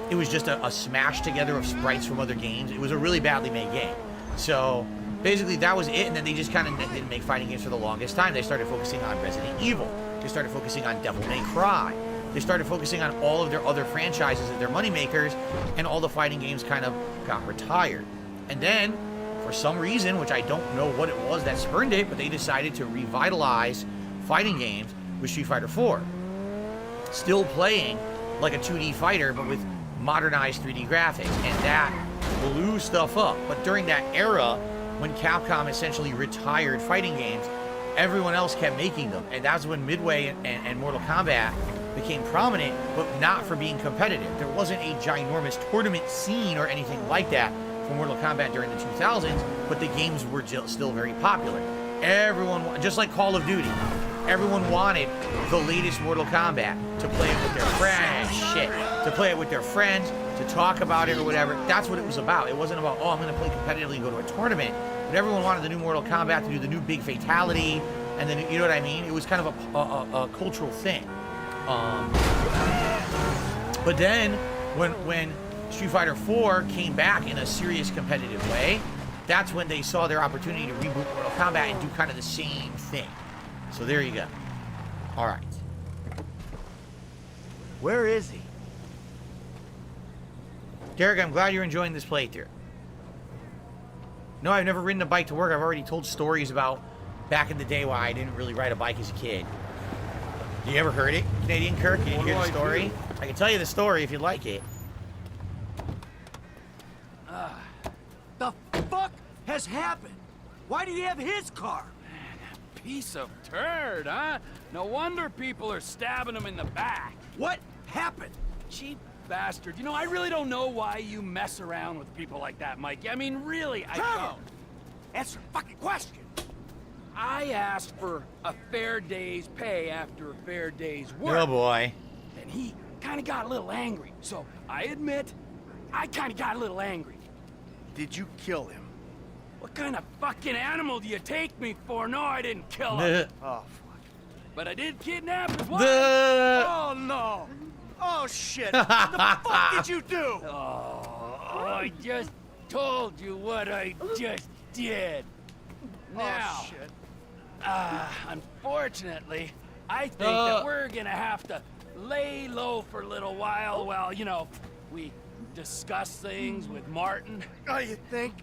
It was just a smash together of sprites from other games. It was a really badly made game. So basically that was it, and then they just kind of didn't make fighting games for the longest time. They started focusing on Resident Evil. They started focusing on Devil May Cry. They started focusing on all of their other franchises as their moneymakers, and all the fighting games kind of got retired. And then, for some reason, which I don't know what it was that spurned it, but they decided to revitalize fighting games with Street Fighter 4. Still playing like a 2D fighter, but with modernized 3D graphics, and that blew stuff up. But during that era, when Capcom essentially retired fighting games, everyone else kept making them, and that's when Midway and Mortal Kombat became prominent, but not for being competitive. There wasn't a ginormous tournament scene or anything like that for Mortal Kombat during the 2000s, but the games were still very popular. Everyone, just like Call of Duty, everyone wanted the latest Mortal Kombat to play it with their friends, to play it with their friends, to talk about it or whatever. That's what it was about. It wasn't about, oh, I'm going to play competitively and go to a tournament. But everyone wanted the new Mortal Kombat to do the new big fatality, and then, you know what I mean? It was kind of a cultural thing. But then, when Street Fighter 4 came back in a serious competitive way, that's when they saw their opportunity to reboot Mortal Kombat and do kind of the same thing. So there you go. All right. Where is he? Derek, I'm glad you're enjoying this playthrough. No, I've never ridden a bike to work. I've already told stories about back in the day why I didn't really ride a bike as a kid. You ever heard it, Canadian Kirk? You didn't hear the story? I can tell you the story if you'd like it. The fuck has happened? Why did he have his car? Piece of turd, huh? No wonder people are stabbing him in the back. What happened? Cheap bastard. You know, I really don't know why you mess around with people like that, Mikey. I mean, really, I don't. Answer the fucking question. I asked for a fair day's pay after a fair day's work. Oh, boy. And he kind of got a little angry. So, I admit, I kind of got a little angry. Did you kill him? What kind of fucking animal do you take me for? No, I didn't kill him. Oh, fuck. But I did kidnap his wife. Oh, no. Oh, shit. What the fuck did you do? Oh, I just told you what I just did. Now, Oh, shit. Unfortunately, I think that we're gonna have to lay low for a little while we discuss things with Martin. Oh, you think?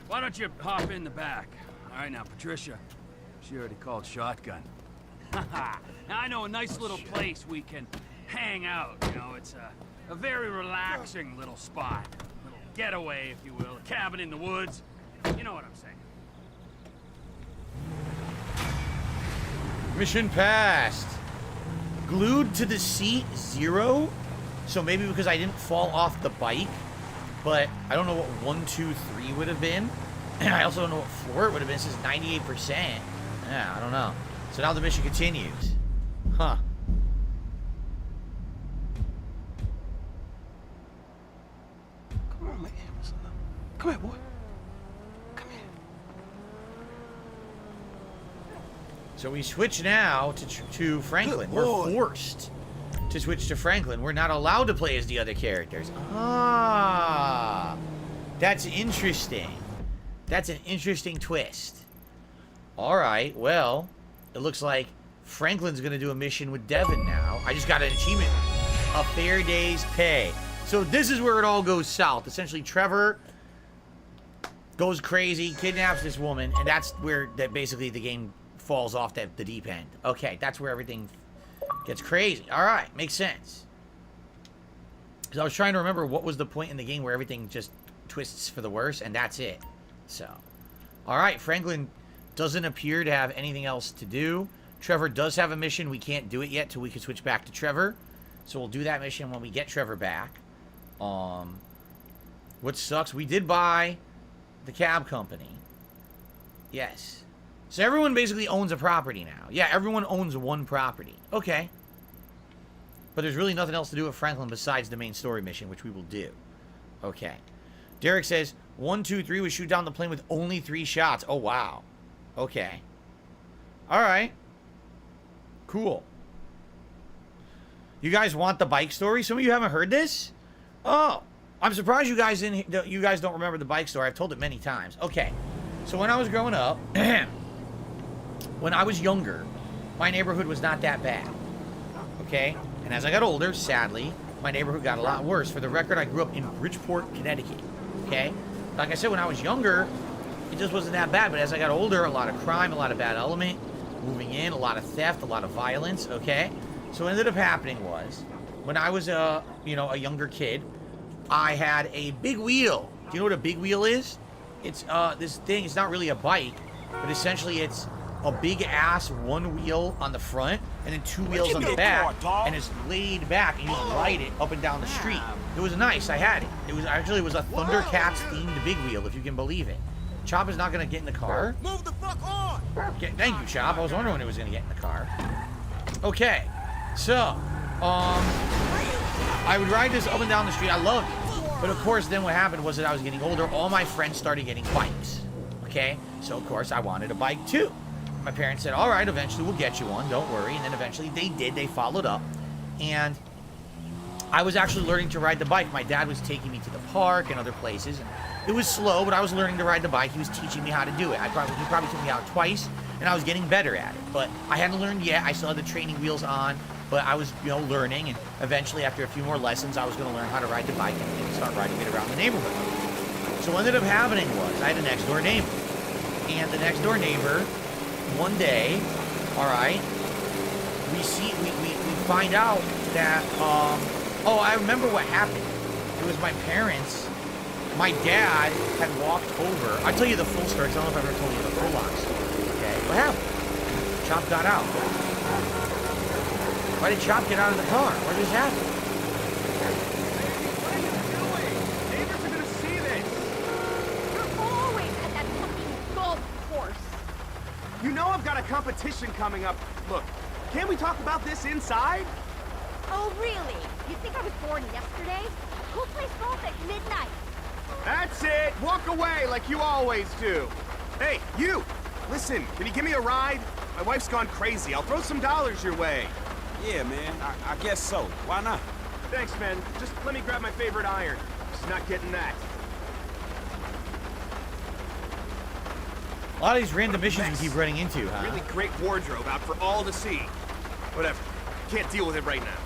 Why don't you hop in the back? All right, now, Patricia, she already called shotgun. Now, I know a nice little place we can hang out, it's a very relaxing little spot. A little getaway, if you will, a cabin in the woods. You know what I'm saying. Mission passed. Glued to the seat, 0. So maybe because I didn't fall off the bike, but I don't know what 1, 2, 3 would have been. And I also don't know what 4 it would have been. This is 98%. Yeah, I don't know. So now the mission continues. Huh. Come on, man. Come here, boy. Come here. So we switch now to Franklin. We're forced to switch to Franklin. We're not allowed to play as the other characters. Ah, that's interesting. That's an interesting twist. All right, well, it looks like Franklin's gonna do a mission with Devin now. I just got an achievement. A fair day's pay. So this is where it all goes south. Essentially, Trevor goes crazy, kidnaps this woman, and that's where basically the game falls off the deep end. Okay, that's where everything gets crazy. All right, makes sense. Because I was trying to remember what was the point in the game where everything just twists for the worse, and that's it. So, all right, Franklin doesn't appear to have anything else to do. Trevor does have a mission. We can't do it yet till we can switch back to Trevor. So we'll do that mission when we get Trevor back. What sucks, we did buy the cab company. Yes. So everyone basically owns a property now. Yeah, everyone owns one property. Okay. But there's really nothing else to do with Franklin besides the main story mission, which we will do. Okay. Derek says, 1, 2, 3, we shoot down the plane with only 3 shots. Oh, wow. Okay. All right. Cool. You guys want the bike story? Some of you haven't heard this? Oh, I'm surprised you guys don't remember the bike story. I've told it many times. Okay. So when I was growing up, when I was younger, my neighborhood was not that bad. Okay? And as I got older, sadly, my neighborhood got a lot worse. For the record, I grew up in Bridgeport, Connecticut. Okay? Like I said, when I was younger, it just wasn't that bad. But as I got older, a lot of crime, a lot of bad element, moving in, a lot of theft, a lot of violence. Okay? So what ended up happening was, when I was a younger kid, I had a big wheel. Do you know what a big wheel is? It's this thing. It's not really a bike, but essentially it's a big ass one wheel on the front and then 2 wheels on the back, and it's laid back, and you ride it up and down the street. It was nice. I had it. It was a Thundercats themed big wheel, if you can believe it. Chop is not gonna get in the car. Move the fuck on! Thank you, Chop. I was wondering when he was gonna get in the car. Okay, so I would ride this up and down the street. I loved it. But of course, then what happened was that I was getting older. All my friends started getting bikes. Okay? So, of course, I wanted a bike too. My parents said, all right, eventually we'll get you one. Don't worry. And then eventually they did. They followed up. And I was actually learning to ride the bike. My dad was taking me to the park and other places. And it was slow, but I was learning to ride the bike. He was teaching me how to do it. He probably took me out twice, and I was getting better at it. But I hadn't learned yet. I still had the training wheels on. But I was, learning, and eventually, after a few more lessons, I was going to learn how to ride the bike and start riding it around the neighborhood. So what ended up happening was, I had a next-door neighbor. And the next-door neighbor, one day, all right, we find out that, I remember what happened. It was my parents. My dad had walked over. I'll tell you the full story, because I don't know if I've ever told you the full-on story. Okay, what happened? Chop got out. Why did Chop get out of the car? What just happened? What are you doing? Neighbors are gonna see this. You're always at that fucking golf course. You know I've got a competition coming up. Look, can't we talk about this inside? Oh, really? You think I was born yesterday? Who plays golf at midnight? That's it. Walk away like you always do. Hey, you! Listen, can you give me a ride? My wife's gone crazy. I'll throw some dollars your way. Yeah, man, I guess so. Why not? Thanks, man. Just let me grab my favorite iron. Just not getting that. A lot of these random missions we keep running into, huh? Really great wardrobe out for all to see. Whatever. Can't deal with it right now.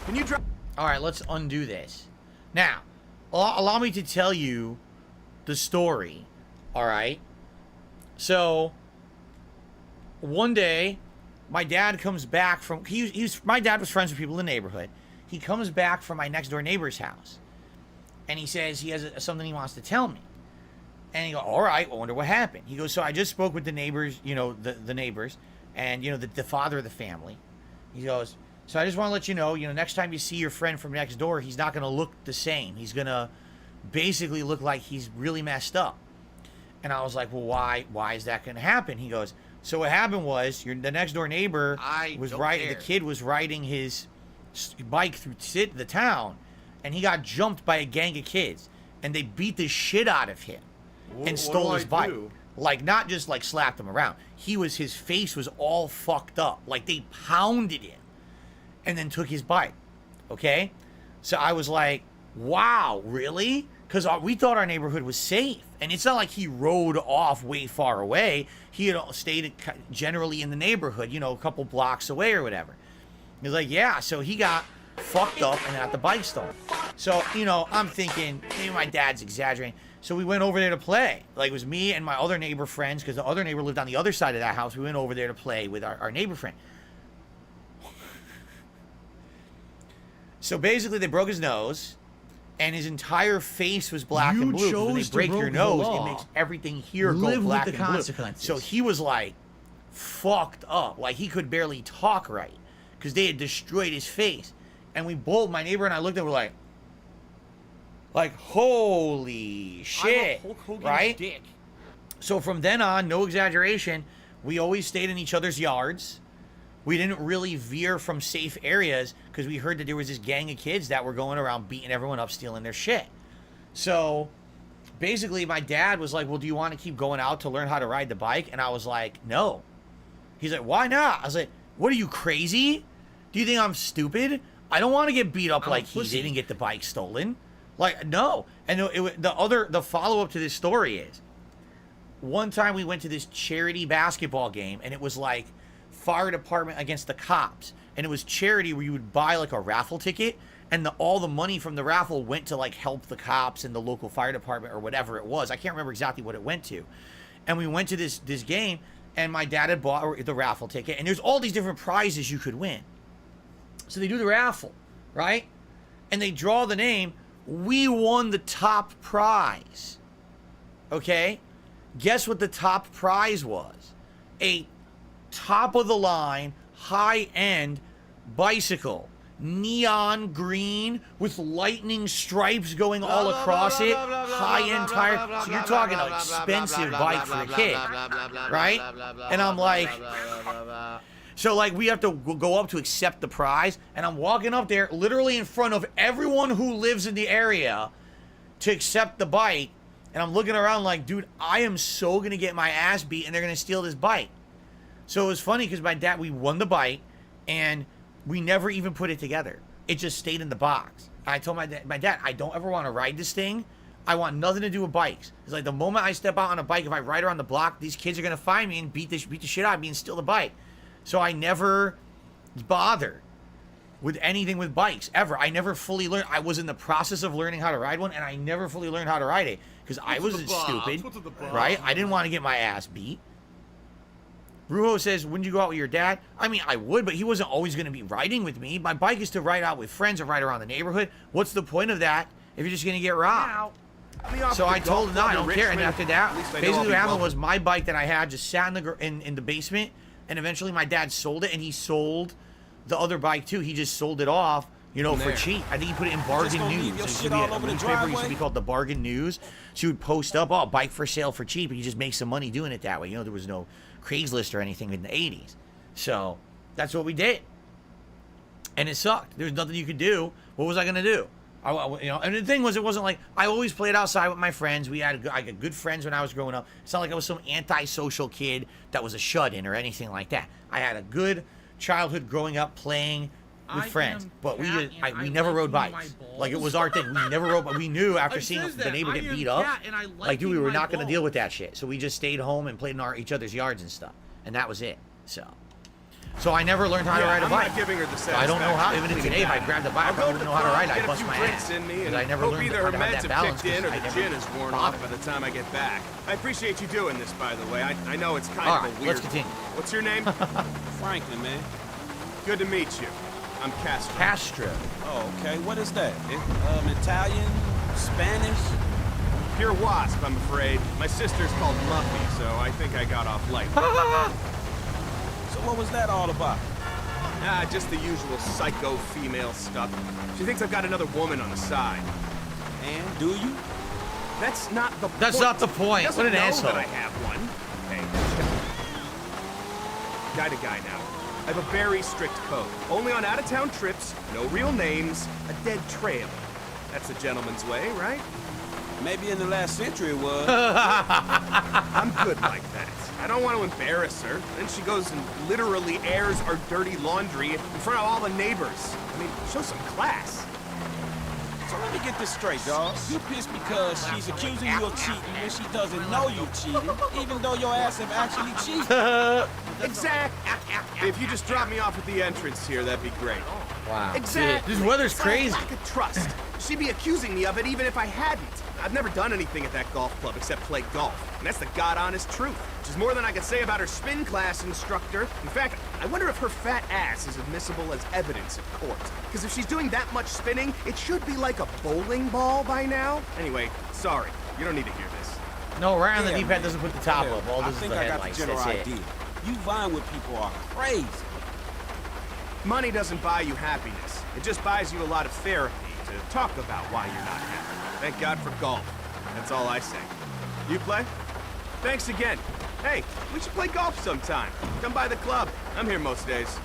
Can you drop? All right, let's undo this. Now, allow me to tell you the story. All right. So, one day, my dad comes back from my dad was friends with people in the neighborhood. He comes back from my next door neighbor's house, and he says he has something he wants to tell me. And he goes, all right, I wonder what happened. He goes, so I just spoke with the neighbors, the neighbors, and the father of the family. He goes, so I just want to let you know, next time you see your friend from next door, he's not going to look the same. He's going to basically look like he's really messed up. And I was like, well, why is that going to happen? He goes, so what happened was the next door neighbor the kid was riding his bike through the town, and he got jumped by a gang of kids, and they beat the shit out of him and stole his bike. Like, not just like slapped him around. His face was all fucked up. Like, they pounded him and then took his bike. Okay? So I was like, wow, really? Because we thought our neighborhood was safe. And it's not like he rode off way far away. He had stayed generally in the neighborhood, a couple blocks away or whatever. He was like, yeah, so he got fucked up and got the bike stolen. So, I'm thinking, maybe my dad's exaggerating. So we went over there to play. Like, it was me and my other neighbor friends, because the other neighbor lived on the other side of that house. We went over there to play with our neighbor friend. So basically, they broke his nose, and his entire face was black and blue. When they break your nose, it makes everything here go black and blue. So he was like fucked up. Like, he could barely talk right because they had destroyed his face. And my neighbor and I looked at him, we're like, holy shit, right? Dick. So from then on, no exaggeration, we always stayed in each other's yards. We didn't really veer from safe areas because we heard that there was this gang of kids that were going around beating everyone up, stealing their shit. So basically, my dad was like, well, do you want to keep going out to learn how to ride the bike? And I was like, no. He's like, why not? I was like, what are you, crazy? Do you think I'm stupid? I don't want to get beat up like he did and get the bike stolen. Like, no. And the follow-up to this story is, one time we went to this charity basketball game, and it was like fire department against the cops. And it was charity where you would buy like a raffle ticket, and all the money from the raffle went to like help the cops and the local fire department or whatever it was. I can't remember exactly what it went to. And we went to this game, and my dad had bought the raffle ticket, and there's all these different prizes you could win. So they do the raffle, right? And they draw the name. We won the top prize. Okay? Guess what the top prize was? A top-of-the-line, high-end bicycle. Neon green with lightning stripes going all across it. High-end tires. So you're talking an expensive bike for a kid. Right? And I'm like... So, like, we have to go up to accept the prize, and I'm walking up there literally in front of everyone who lives in the area to accept the bike, and I'm looking around like, dude, I am so going to get my ass beat, and they're going to steal this bike. So it was funny because my dad, we won the bike, and we never even put it together. It just stayed in the box. And I told my dad, I don't ever want to ride this thing. I want nothing to do with bikes. It's like the moment I step out on a bike, if I ride around the block, these kids are going to find me and beat the shit out of me and steal the bike. So I never bothered with anything with bikes, ever. I never fully learned. I was in the process of learning how to ride one, and I never fully learned how to ride it because I wasn't stupid, right? I didn't want to get my ass beat. Ruho says, wouldn't you go out with your dad? I mean, I would, but he wasn't always going to be riding with me. My bike is to ride out with friends or ride around the neighborhood. What's the point of that if you're just going to get robbed? So I told him, no, I don't care. And after that, basically what happened was my bike that I had just sat in the basement. And eventually my dad sold it, and he sold the other bike too. He just sold it off, for cheap. I think he put it in Bargain News. There used to be a newspaper used to be called the Bargain News. So he would post up, bike for sale for cheap, and you just make some money doing it that way. There was no Craigslist or anything in the 80s. So that's what we did. And it sucked. There was nothing you could do. What was I going to do? You know, and the thing was, it wasn't like I always played outside with my friends. I got good friends when I was growing up. It's not like I was some antisocial kid that was a shut-in or anything like that. I had a good childhood growing up playing with friends, but we never rode bikes. Like, it was our thing. We never rode. But we knew after seeing the neighbor get beat up, like, dude, we were not going to deal with that shit. So we just stayed home and played in each other's yards and stuff, and that was it. So I never learned how to ride a bike. I'm not giving her the So I don't know how. Even today, if I grabbed a bike, I probably wouldn't know how to ride it. I'd bust my ass. Because I never learned how to have that balance. Either her meds have kicked in or the gin is worn off by the time I get back. I appreciate you doing this, by the way. I know it's kind of a weird... let's continue. What's your name? Franklin, man. Good to meet you. I'm Castro. Castro. Oh, okay. What is that? Italian? Spanish? Pure wasp, I'm afraid. My sister's called Muffy, so I think I got off light. So what was that all about? Just the usual psycho female stuff. She thinks I've got another woman on the side. And do you? That's not the point. That's not the point. What an asshole. That I have one. Hey, guy to guy now. I have a very strict code. Only on out-of-town trips, no real names, a dead trail. That's a gentleman's way, right? Maybe in the last century it was. I'm good like that. I don't want to embarrass her. Then she goes and literally airs our dirty laundry in front of all the neighbors. I mean, show some class. So let me get this straight, dog. You pissed because she's accusing you of cheating when she doesn't know you cheated, even though your ass have actually cheated. Exactly. If you just drop me off at the entrance here, that'd be great. Wow. Exactly. This weather's It's crazy. Like lack of trust. She'd be accusing me of it even if I hadn't. I've never done anything at that golf club except play golf. And that's the God-honest truth. Which is more than I could say about her spin class instructor. In fact, I wonder if her fat ass is admissible as evidence at court. Because if she's doing that much spinning, it should be like a bowling ball by now. Anyway, sorry. You don't need to hear this. No, right on the D-pad doesn't put the top up. All this is the I got the headlights. general That's idea. it. You vying with people are crazy. Money doesn't buy you happiness. It just buys you a lot of therapy to talk about why you're not happy. Thank God for golf. That's all I say. You play? Thanks again. Hey, we should play golf sometime. Come by the club. I'm here most days.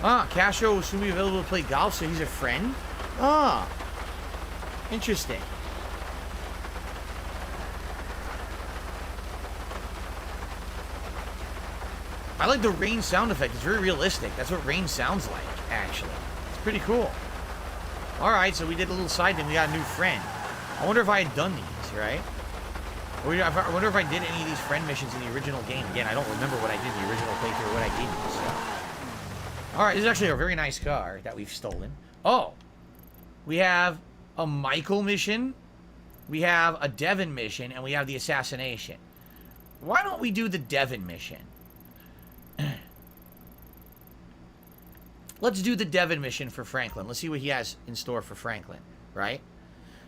Castro will soon be available to play golf, so he's a friend? Interesting. I like the rain sound effect. It's very realistic. That's what rain sounds like, actually. It's pretty cool. Alright, so we did a little side thing. We got a new friend. I wonder if I had done these, right? I wonder if I did any of these friend missions in the original game. Again, I don't remember what I did in the original playthrough or what I didn't. So. Alright, this is actually a very nice car that we've stolen. Oh! We have a Michael mission. We have a Devin mission. And we have the assassination. Why don't we do the Devin mission? Let's do the Devin mission for Franklin. Let's see what he has in store for Franklin, right?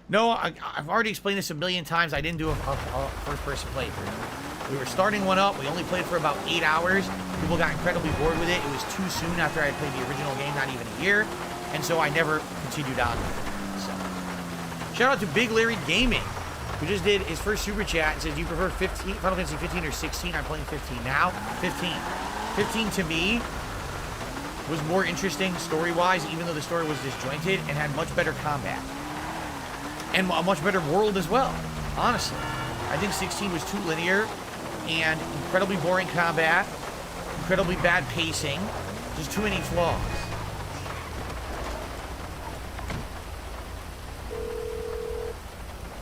No, I've already explained this a million times. I didn't do a first-person playthrough. We were starting one up. We only played for about 8 hours. People got incredibly bored with it. It was too soon after I played the original game, not even a year. And so I never continued on with it. So, shout out to Big Larry Gaming, who just did his first super chat and says, do you prefer Final Fantasy 15 or 16? I'm playing 15 now. 15. 15 to me was more interesting story-wise, even though the story was disjointed and had much better combat. And a much better world as well, honestly. I think 16 was too linear and incredibly boring combat, incredibly bad pacing, just too many flaws.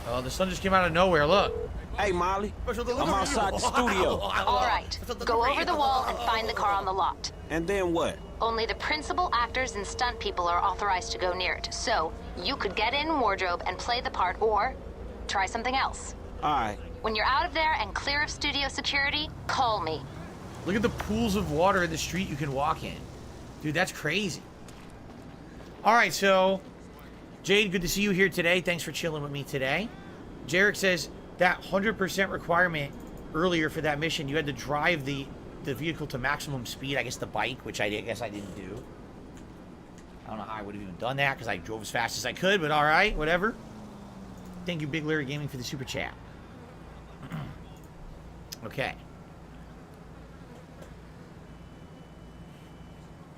Oh, the sun just came out of nowhere, look. Hey, Molly. I'm outside the studio. All right, go over the wall and find the car on the lot. And then what? Only the principal actors and stunt people are authorized to go near it. So, you could get in wardrobe and play the part, or try something else. All right. When you're out of there and clear of studio security, call me. Look at the pools of water in the street you can walk in. Dude, that's crazy. All right, so, Jade, good to see you here today. Thanks for chilling with me today. Jarek says that 100% requirement earlier for that mission, you had to drive the vehicle to maximum speed. I guess the bike, which I guess I didn't do. I don't know how I would have even done that because I drove as fast as I could, but all right, whatever. Thank you, Big Larry Gaming, for the super chat. Okay.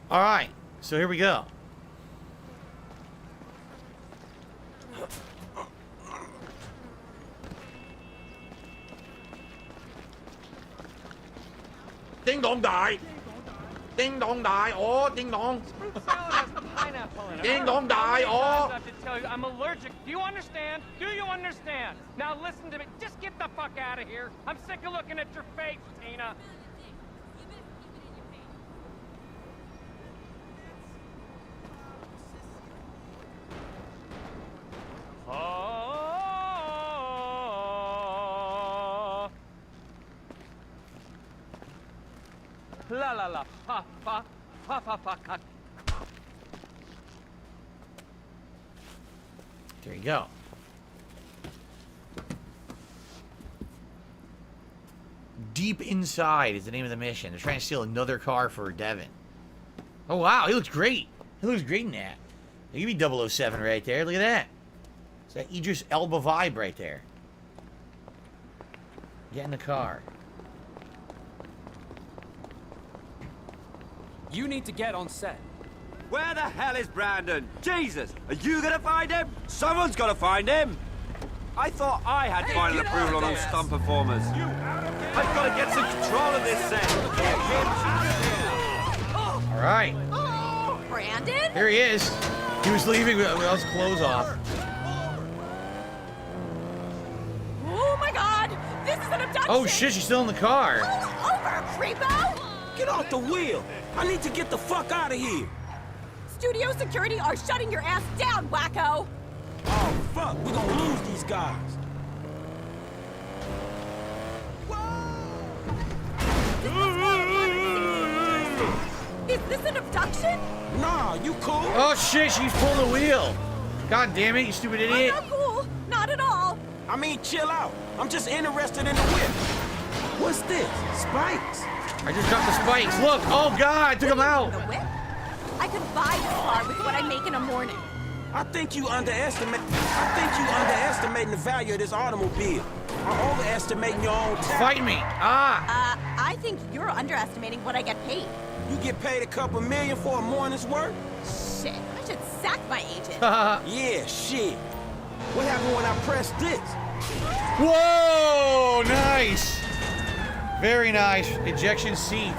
All right, so here we go. Ding dong die. Ding dong die. Oh, ding dong. Fruit salad has pineapple in it. Ding dong die. How many Oh. times I have to tell you, I'm allergic. Do you understand? Do you understand? Now listen to me. Just get the fuck out of here. I'm sick of looking at your face, Tina. La la la, fa fa fa fa fa cut. There you go. Deep Inside is the name of the mission. They're trying to steal another car for Devin. Oh wow, he looks great. He looks great in that. He could be 007 right there. Look at that. It's that Idris Elba vibe right there. Get in the car. You need to get on set. Where the hell is Brandon? Jesus, are you gonna find him? Someone's gotta find him. I thought I had final approval on those stunt performers. I've got to get some control of this set. All right. Oh, Brandon? There he is. He was leaving without his clothes off. Oh my God! This is an abduction! Oh shit, she's still in the car. Pull over, creepo! Get off the wheel. I need to get the fuck out of here. Studio security are shutting your ass down, wacko! Oh, fuck. We're gonna lose these guys. Is this an abduction? Nah, you cool? Oh shit, she's pulling the wheel. God damn it, you stupid idiot. I'm not cool. Not at all. I mean, chill out. I'm just interested in the whip. What's this? Spikes? I just dropped the spikes. Look, oh god, I took them out. The whip? I could buy this car with what I make in a morning. I think you underestimating the value of this automobile. Or overestimating your own talent. Fight me. Ah. I think you're underestimating what I get paid. You get paid a couple million for a morning's work? Shit, I should sack my agent. Yeah, shit. What happened when I pressed this? Whoa, nice. Very nice. Ejection seat.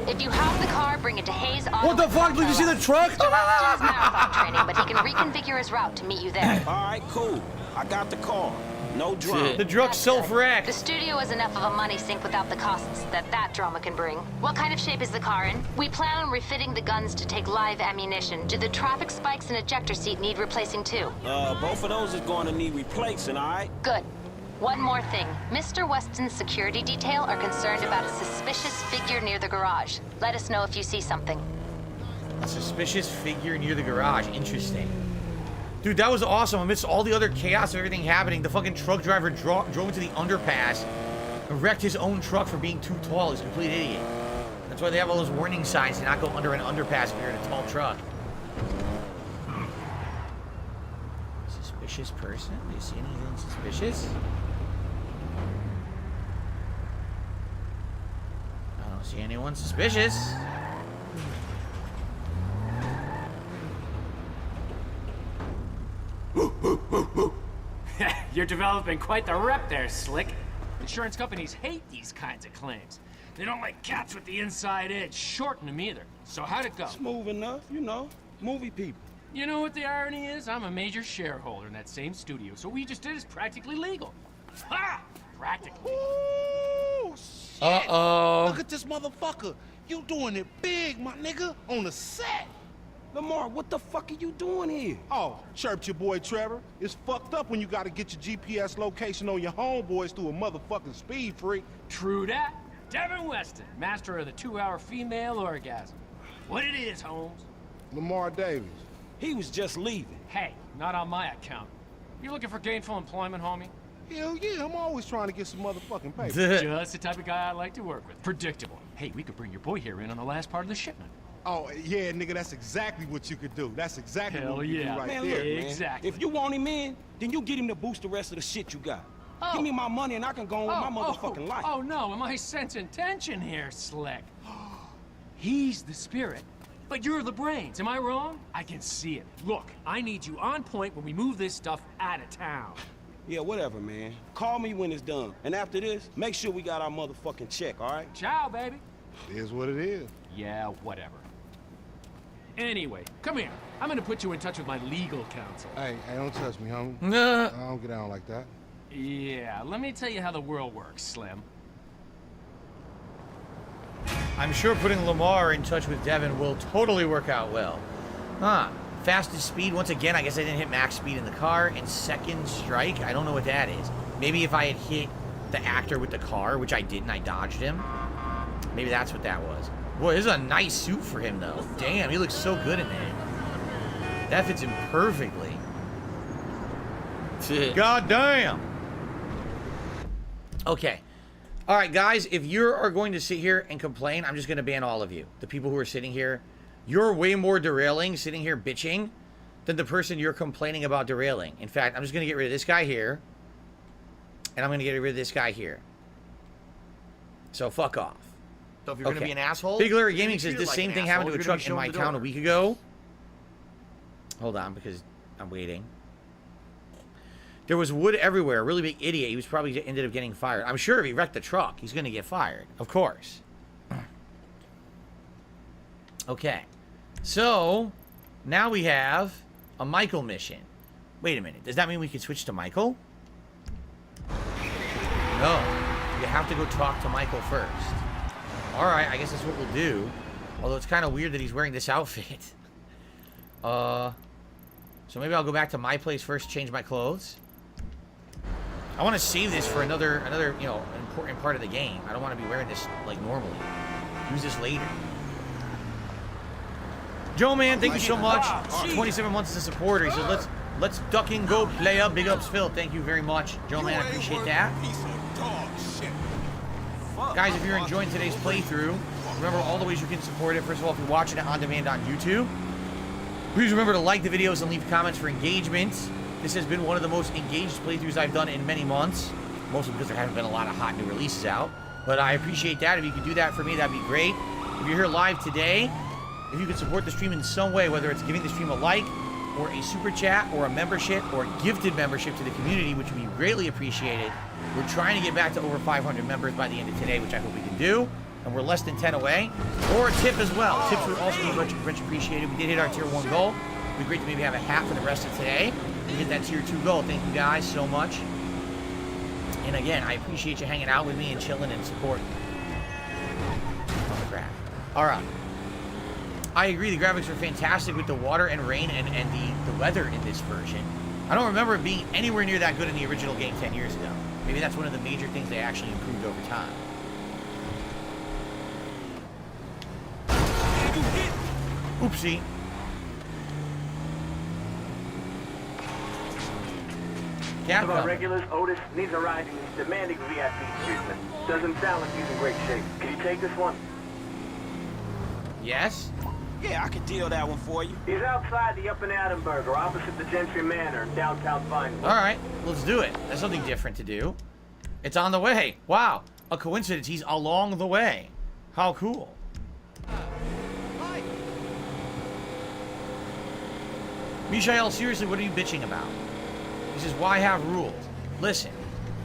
If you have the car, bring it to Hayes Auto. What the fuck? Did you see the truck? Mr. Weston is marathon training, but he can reconfigure his route to meet you there. All right, cool. I got the car. No drama. The truck's self-wrecked. The studio is enough of a money sink without the costs that drama can bring. What kind of shape is the car in? We plan on refitting the guns to take live ammunition. Do the traffic spikes and ejector seat need replacing too? Both of those is going to need replacing, all right? Good. One more thing. Mr. Weston's security detail are concerned about a suspicious figure near the garage. Let us know if you see something. A suspicious figure near the garage. Interesting. Dude, that was awesome. Amidst all the other chaos of everything happening, the fucking truck driver drove into the underpass and wrecked his own truck for being too tall. He's a complete idiot. That's why they have all those warning signs to not go under an underpass if you're in a tall truck. Suspicious person? Do you see anything suspicious? I don't see anyone suspicious. You're developing quite the rep there, Slick. Insurance companies hate these kinds of claims. They don't like cats with the inside edge, shorten them either. So how'd it go? Smooth enough, you know. Movie people. You know what the irony is? I'm a major shareholder in that same studio, so what we just did is practically legal. Ha! Practically. Ooh, shit. Uh-oh. Look at this motherfucker. You doing it big, my nigga, on the set. Lamar, what the fuck are you doing here? Oh, chirped your boy Trevor. It's fucked up when you gotta get your GPS location on your homeboys through a motherfucking speed freak. True that. Devin Weston, master of the 2-hour female orgasm. What it is, Holmes? Lamar Davis. He was just leaving. Hey, not on my account. You looking for gainful employment, homie? Hell yeah, I'm always trying to get some motherfucking paper. Just the type of guy I like to work with. Predictable. Hey, we could bring your boy here in on the last part of the shipment. Oh, yeah, nigga, that's exactly what you could do. That's exactly Hell what we yeah. do right Man, there. look, man. Exactly. If you want him in, then you get him to boost the rest of the shit you got. Give me my money and I can go on with my motherfucking life. Oh, no, am I sensing tension here, Slick? He's the spirit, but you're the brains. Am I wrong? I can see it. Look, I need you on point when we move this stuff out of town. Yeah, whatever, man. Call me when it's done. And after this, make sure we got our motherfucking check, all right? Ciao, baby. It is what it is. Yeah, whatever. Anyway, come here. I'm gonna put you in touch with my legal counsel. Hey, don't touch me, homie. Nah. I don't get down like that. Yeah, let me tell you how the world works, Slim. I'm sure putting Lamar in touch with Devin will totally work out well. Huh. Fastest speed, once again, I guess I didn't hit max speed in the car. And second strike, I don't know what that is. Maybe if I had hit the actor with the car, which I didn't, I dodged him. Maybe that's what that was. Boy, this is a nice suit for him, though. Damn, he looks so good in it. That fits him perfectly. God damn. Okay. All right, guys, if you are going to sit here and complain, I'm just going to ban all of you. The people who are sitting here, you're way more derailing, sitting here bitching, than the person you're complaining about derailing. In fact, I'm just going to get rid of this guy here, and I'm going to get rid of this guy here. So fuck off. So if you're going to be an asshole... Big Larry Gaming says treat it the like same an thing asshole, happened to a you're gonna truck be in my shown the town a door. week ago. Hold on, because I'm waiting. There was wood everywhere. A really big idiot. He was probably ended up getting fired. I'm sure if he wrecked the truck, he's going to get fired. Of course. Okay. So, now we have a Michael mission. Wait a minute. Does that mean we can switch to Michael? No. You have to go talk to Michael first. Alright, I guess that's what we'll do. Although it's kind of weird that he's wearing this outfit. So maybe I'll go back to my place first, change my clothes. I want to save this for another, you know, important part of the game. I don't want to be wearing this, like, normally. Use this later. Joe, man, thank you so much. 27 months as a supporter. He said, let's duck and go, player. Big ups, Phil. Thank you very much. Joe, man, I appreciate that. Guys, if you're enjoying today's playthrough, remember all the ways you can support it. First of all, if you're watching it on demand on YouTube, please remember to like the videos and leave comments for engagement. This has been one of the most engaged playthroughs I've done in many months, mostly because there haven't been a lot of hot new releases out. But I appreciate that. If you could do that for me, that'd be great. If you're here live today, if you could support the stream in some way, whether it's giving the stream a like, or a super chat, or a membership, or a gifted membership to the community, which would be greatly appreciated. We're trying to get back to over 500 members by the end of today, which I hope we can do. And we're less than 10 away. Or a tip as well. Tips would also be much appreciated. We did hit our tier 1 goal. It'd be great to maybe have a hat for the rest of today. We hit that tier 2 goal. Thank you guys so much. And again, I appreciate you hanging out with me and chilling and supporting. Oh, crap. All right. I agree, the graphics are fantastic with the water and rain and the weather in this version. I don't remember it being anywhere near that good in the original game 10 years ago. Maybe that's one of the major things they actually improved over time. Oopsie. One of our regulars, Otis, needs a ride and he's demanding VIP treatment. Doesn't sound like he's in great shape. Can you take this one? Yes? Yeah, I can deal that one for you. He's outside the Up and Adamberger, opposite the Gentry Manor in downtown Vinewood. Alright, let's do it. That's something different to do. It's on the way. Wow. A coincidence. He's along the way. How cool. Mishael, seriously, what are you bitching about? He says, why have rules? Listen,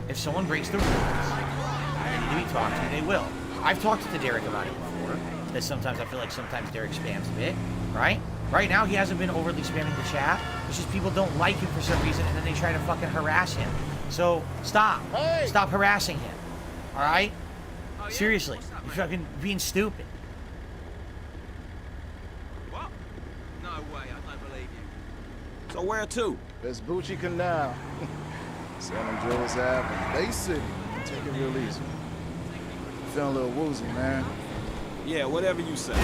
if someone breaks the rules, they need to be talked to, they will. I've talked to Derek about it before, that sometimes I feel like sometimes Derek spams a bit, right? Right now, he hasn't been overly spamming the chat. It's just people don't like him for some reason, and then they try to fucking harass him. So, stop. Hey. Stop harassing him. All right? Oh, yeah? Seriously. You're fucking being stupid. What? No way, I don't believe you. So where to? Vespucci Canal. San Andreas Ave, Bay City. Take it real easy. Feeling a little woozy, man. Yeah, whatever you say.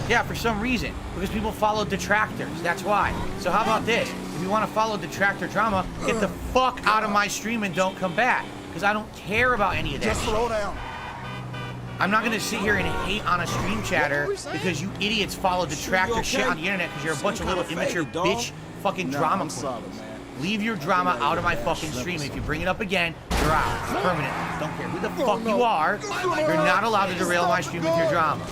Yeah, for some reason. Because people follow detractors. That's why. So how about this? If you want to follow detractor drama, get the fuck out of my stream and don't come back. Because I don't care about any of that. Just slow down. I'm not going to sit here and hate on a stream chatter because you idiots follow detractor shit on the internet because you're a bunch of little immature bitch fucking drama queens. Leave your drama out of my fucking stream. If you bring it up again, you're out. Permanently. Don't care who the fuck you are. You're not allowed to derail my stream with your drama.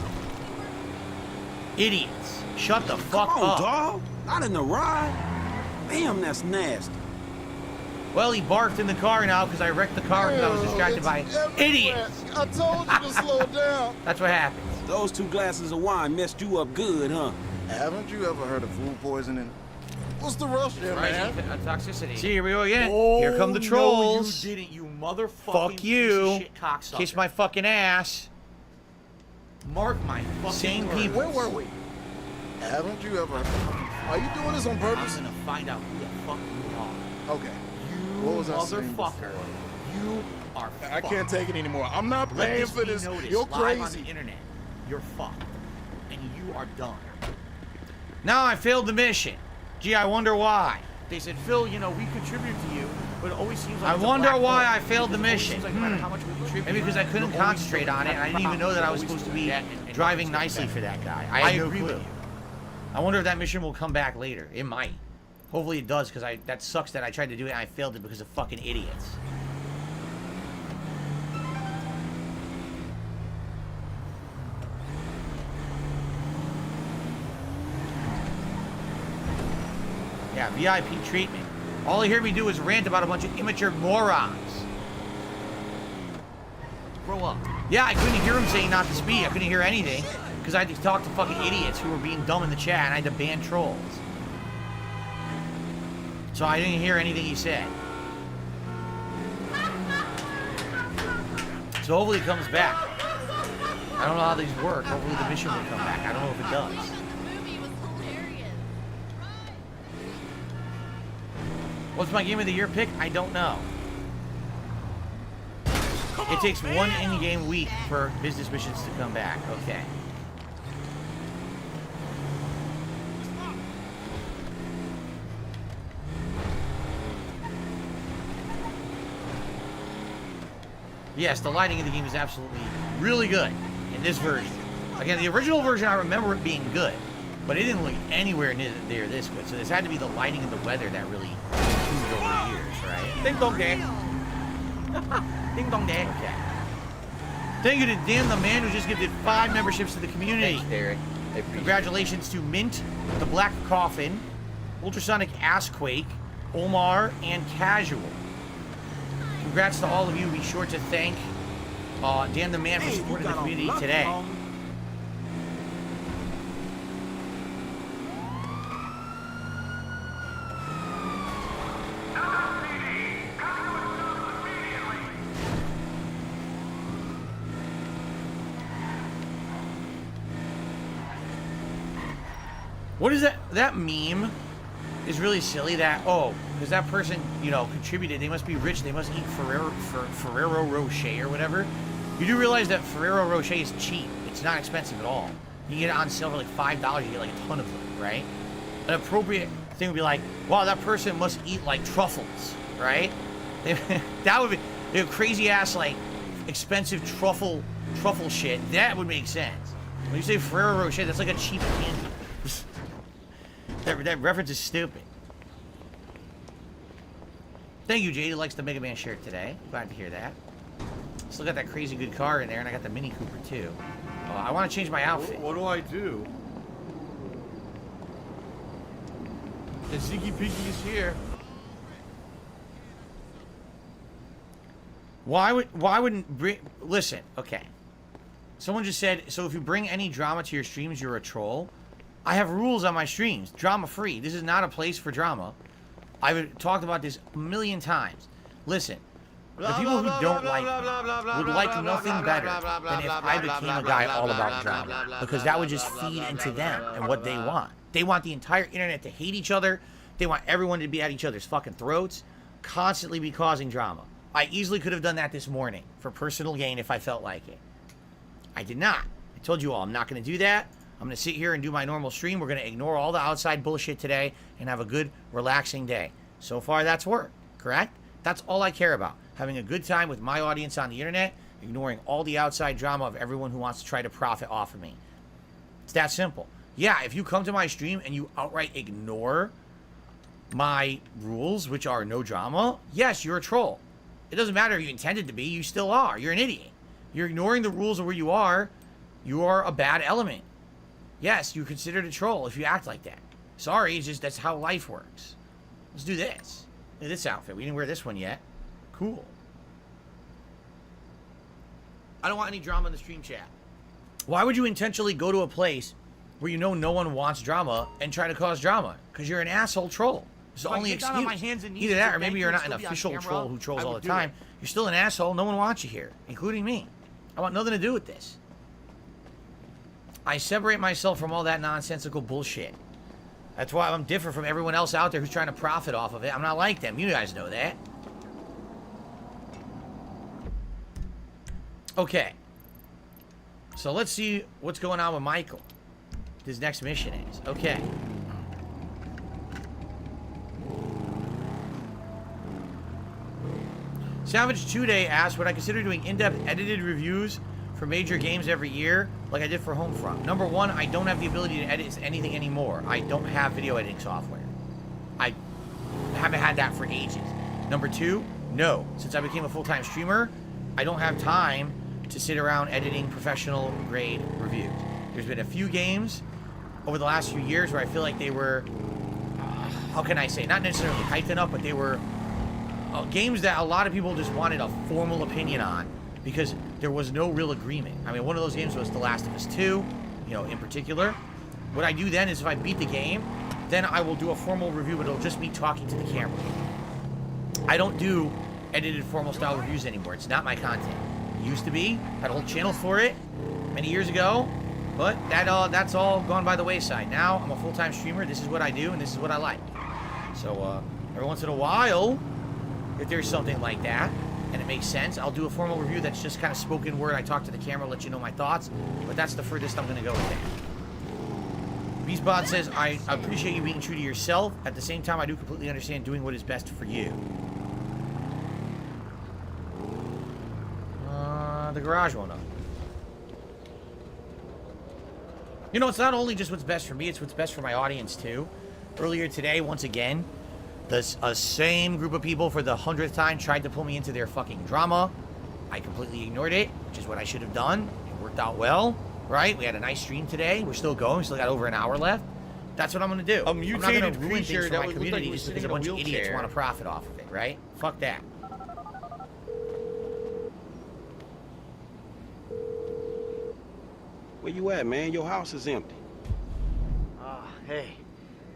Idiots. Shut the fuck up. Dog. Not in the ride. Damn, that's nasty. Well, he barked in the car now because I wrecked the car because I was distracted by idiots. I told you to slow down. That's what happens. Those 2 glasses of wine messed you up good, huh? Haven't you ever heard of food poisoning? What's the rush here, man? Toxicity. See, here we go again. Oh, here come the trolls. No, you didn't, you motherfucking Fuck you. piece of shit cocksucker. Kiss my fucking ass. Mark my fucking Same words. people. Where were we? Haven't you ever... Are you doing this on purpose? I'm gonna find out who the fuck you are. Okay. You What was I saying motherfucker. You are I can't take it anymore. I'm not Let paying this for be this. noticed You're live on crazy. the internet. You're fucked. And you are done. Now I failed the mission. Gee, I wonder why. They said, Phil, you know, we contribute to you, but it always seems like I it's a wonder black why hole. I failed the Because it always mission. seems like no matter how much we contribute, Maybe because I couldn't we're always concentrate still on it, and I didn't even know that I was supposed to be driving nicely for that guy. I had no agree clue. with you. I wonder if that mission will come back later. It might. Hopefully it does, because that sucks that I tried to do it and I failed it because of fucking idiots. Yeah, VIP treatment. All you hear me do is rant about a bunch of immature morons. Grow up. Yeah, I couldn't hear him saying not to speak. I couldn't hear anything because I had to talk to fucking idiots who were being dumb in the chat, and I had to ban trolls. So I didn't hear anything he said. So hopefully it comes back. I don't know how these work. Hopefully the mission will come back. I don't know if it does. What's my game of the year pick? I don't know. It takes one in-game week for business missions to come back. Okay. Yes, the lighting in the game is absolutely really good in this version. Again, the original version, I remember it being good, but it didn't look anywhere near this good. So this had to be the lighting and the weather that really improved over the years, right? Ding dong day. Ding dong day. Okay. Thank you to Dan the Man who just gifted 5 memberships to the community. Thanks, Derek. Congratulations to Mint, the Black Coffin, Ultrasonic Assquake, Omar, and Casual. Congrats to all of you. Be sure to thank Dan the Man for supporting the community today. What is that? That meme is really silly. That, oh, because that person, you know, contributed. They must be rich. They must eat Ferrero Rocher or whatever. You do realize that Ferrero Rocher is cheap. It's not expensive at all. You get it on sale for like $5. You get like a ton of them, right? An appropriate thing would be like, wow, that person must eat like truffles, right? That would be a crazy ass like expensive truffle shit. That would make sense. When you say Ferrero Rocher, that's like a cheap candy. That reference is stupid. Thank you, Jade, who likes the Mega Man shirt today. Glad to hear that. Still got that crazy good car in there, and I got the Mini Cooper, too. I want to change my outfit. What do I do? The Ziggy Piggy is here. Why wouldn't bring... Listen, okay. Someone just said, so if you bring any drama to your streams, you're a troll. I have rules on my streams. Drama free. This is not a place for drama. I've talked about this a million times. Listen, the people who don't like me would like nothing better than if I became a guy all about drama. Because that would just feed into them and what they want. They want the entire internet to hate each other. They want everyone to be at each other's fucking throats. Constantly be causing drama. I easily could have done that this morning for personal gain if I felt like it. I did not. I told you all I'm not going to do that. I'm going to sit here and do my normal stream. We're going to ignore all the outside bullshit today and have a good, relaxing day. So far, that's worked, correct? That's all I care about. Having a good time with my audience on the internet, ignoring all the outside drama of everyone who wants to try to profit off of me. It's that simple. Yeah, if you come to my stream and you outright ignore my rules, which are no drama, yes, you're a troll. It doesn't matter if you intended to be, you still are. You're an idiot. You're ignoring the rules of where you are a bad element. Yes, you're considered a troll if you act like that. Sorry, it's just that's how life works. Let's do this. Look at this outfit. We didn't wear this one yet. Cool. I don't want any drama in the stream chat. Why would you intentionally go to a place where you know no one wants drama and try to cause drama? Because you're an asshole troll. It's the only I get down on my excuse. hands and knees Either and that, say or maybe thank you're you not and an still be on official camera, troll who trolls I all would the do time. it. You're still an asshole. No one wants you here, including me. I want nothing to do with this. I separate myself from all that nonsensical bullshit. That's why I'm different from everyone else out there who's trying to profit off of it. I'm not like them. You guys know that. Okay. So let's see what's going on with Michael. His next mission is. Okay. Savage 2-Day asked, would I consider doing in-depth edited reviews for major games every year, like I did for Homefront? Number one, I don't have the ability to edit anything anymore. I don't have video editing software. I haven't had that for ages. Number two, no. Since I became a full-time streamer, I don't have time to sit around editing professional grade reviews. There's been a few games over the last few years where I feel like they were, how can I say, not necessarily hyped enough, but they were games that a lot of people just wanted a formal opinion on because there was no real agreement. I mean, one of those games was The Last of Us 2, you know, in particular. What I do then is if I beat the game, then I will do a formal review, but it'll just be talking to the camera. I don't do edited formal style reviews anymore. It's not my content. It used to be. Had a whole channel for it many years ago, but that's all gone by the wayside. Now I'm a full-time streamer. This is what I do, and this is what I like. So every once in a while, if there's something like that and it makes sense, I'll do a formal review that's just kind of spoken word. I talk to the camera, let you know my thoughts, but that's the furthest I'm going to go with that. Beastbot says, I appreciate you being true to yourself. At the same time, I do completely understand doing what is best for you. The garage won't up. You know, it's not only just what's best for me, it's what's best for my audience too. Earlier today, once again, the same group of people for the 100th time tried to pull me into their fucking drama. I completely ignored it, which is what I should have done. It worked out well, right? We had a nice stream today. We're still going. We still got over an hour left. That's what I'm going to do. A I'm not mutated going to ruin creature things for that my looked community like he was just because sitting a in a bunch of idiots wheelchair. want to profit off of it, right? Fuck that. Where you at, man? Your house is empty. Hey.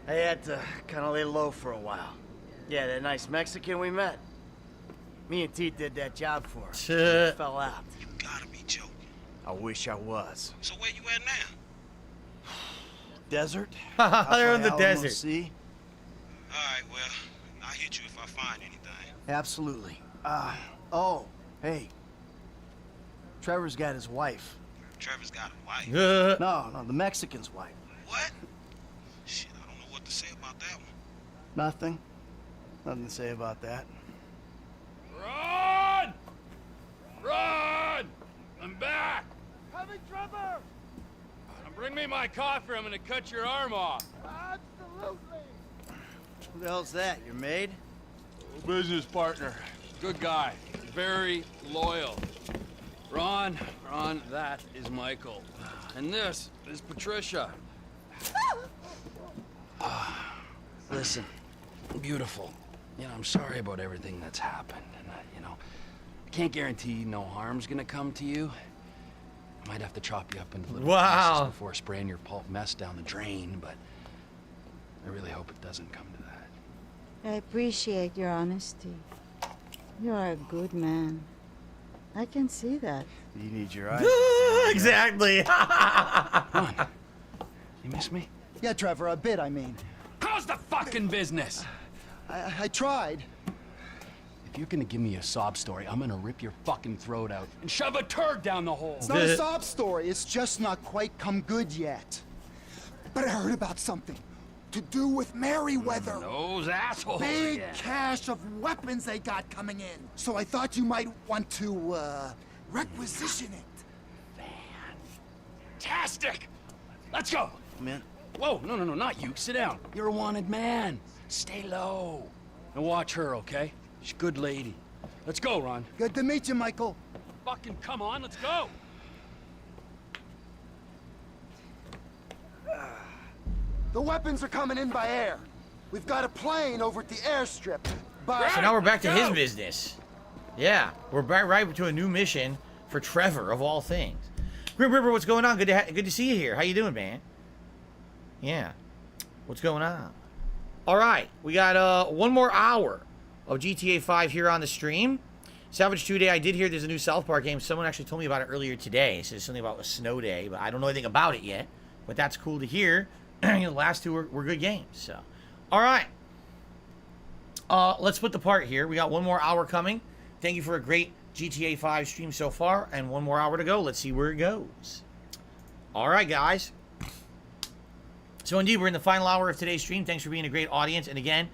I had to kind of lay low for a while. Yeah, that nice Mexican we met. Me and T did that job for her. Shit. Fell out. You gotta be joking. I wish I was. So where you at now? Desert? They're in the Alamo desert. Sea. Alright, well, I'll hit you if I find anything. Absolutely. Oh, hey. Trevor's got his wife. Trevor's got a wife. No, the Mexican's wife. What? Shit, I don't know what to say about that one. Nothing. Nothing to say about that. Run! Run! I'm back! Coming, Trevor! Bring me my coffee, I'm gonna cut your arm off. Absolutely! Who the hell's that? Your maid? Business partner. Good guy. Very loyal. Ron, that is Michael. And this is Patricia. Listen, beautiful. You know, I'm sorry about everything that's happened. And, you know, I can't guarantee no harm's gonna come to you. I might have to chop you up into little pieces before spraying your pulp mess down the drain, but I really hope it doesn't come to that. I appreciate your honesty. You are a good man. I can see that. You need your eyes. Exactly. Ron, you miss me? Yeah, Trevor, a bit, I mean. How's the fucking business? I tried. If you're gonna give me a sob story, I'm gonna rip your fucking throat out and shove a turd down the hole. It's not a sob story. It's just not quite come good yet. But I heard about something to do with Merryweather. Those assholes. Big cache of weapons they got coming in. So I thought you might want to, requisition it. Fantastic! Let's go! Man. Whoa, no, not you. Sit down. You're a wanted man. Stay low. And watch her, okay? She's a good lady. Let's go, Ron. Good to meet you, Michael. Fucking come on, let's go! The weapons are coming in by air. We've got a plane over at the airstrip. But So now we're back to his business. Yeah, we're back right to a new mission for Trevor, of all things. Grim River, what's going on? Good to see you here. How you doing, man? Yeah. What's going on? All right, we got 1 more hour of GTA 5 here on the stream. Salvage 2 Day, I did hear there's a new South Park game. Someone actually told me about it earlier today. It says something about a snow day, but I don't know anything about it yet. But that's cool to hear. The last two were good games. So, all right. Let's put the part here. We got 1 more hour coming. Thank you for a great GTA 5 stream so far, and 1 more hour to go. Let's see where it goes. All right, guys. So indeed, we're in the final hour of today's stream. Thanks for being a great audience. And again,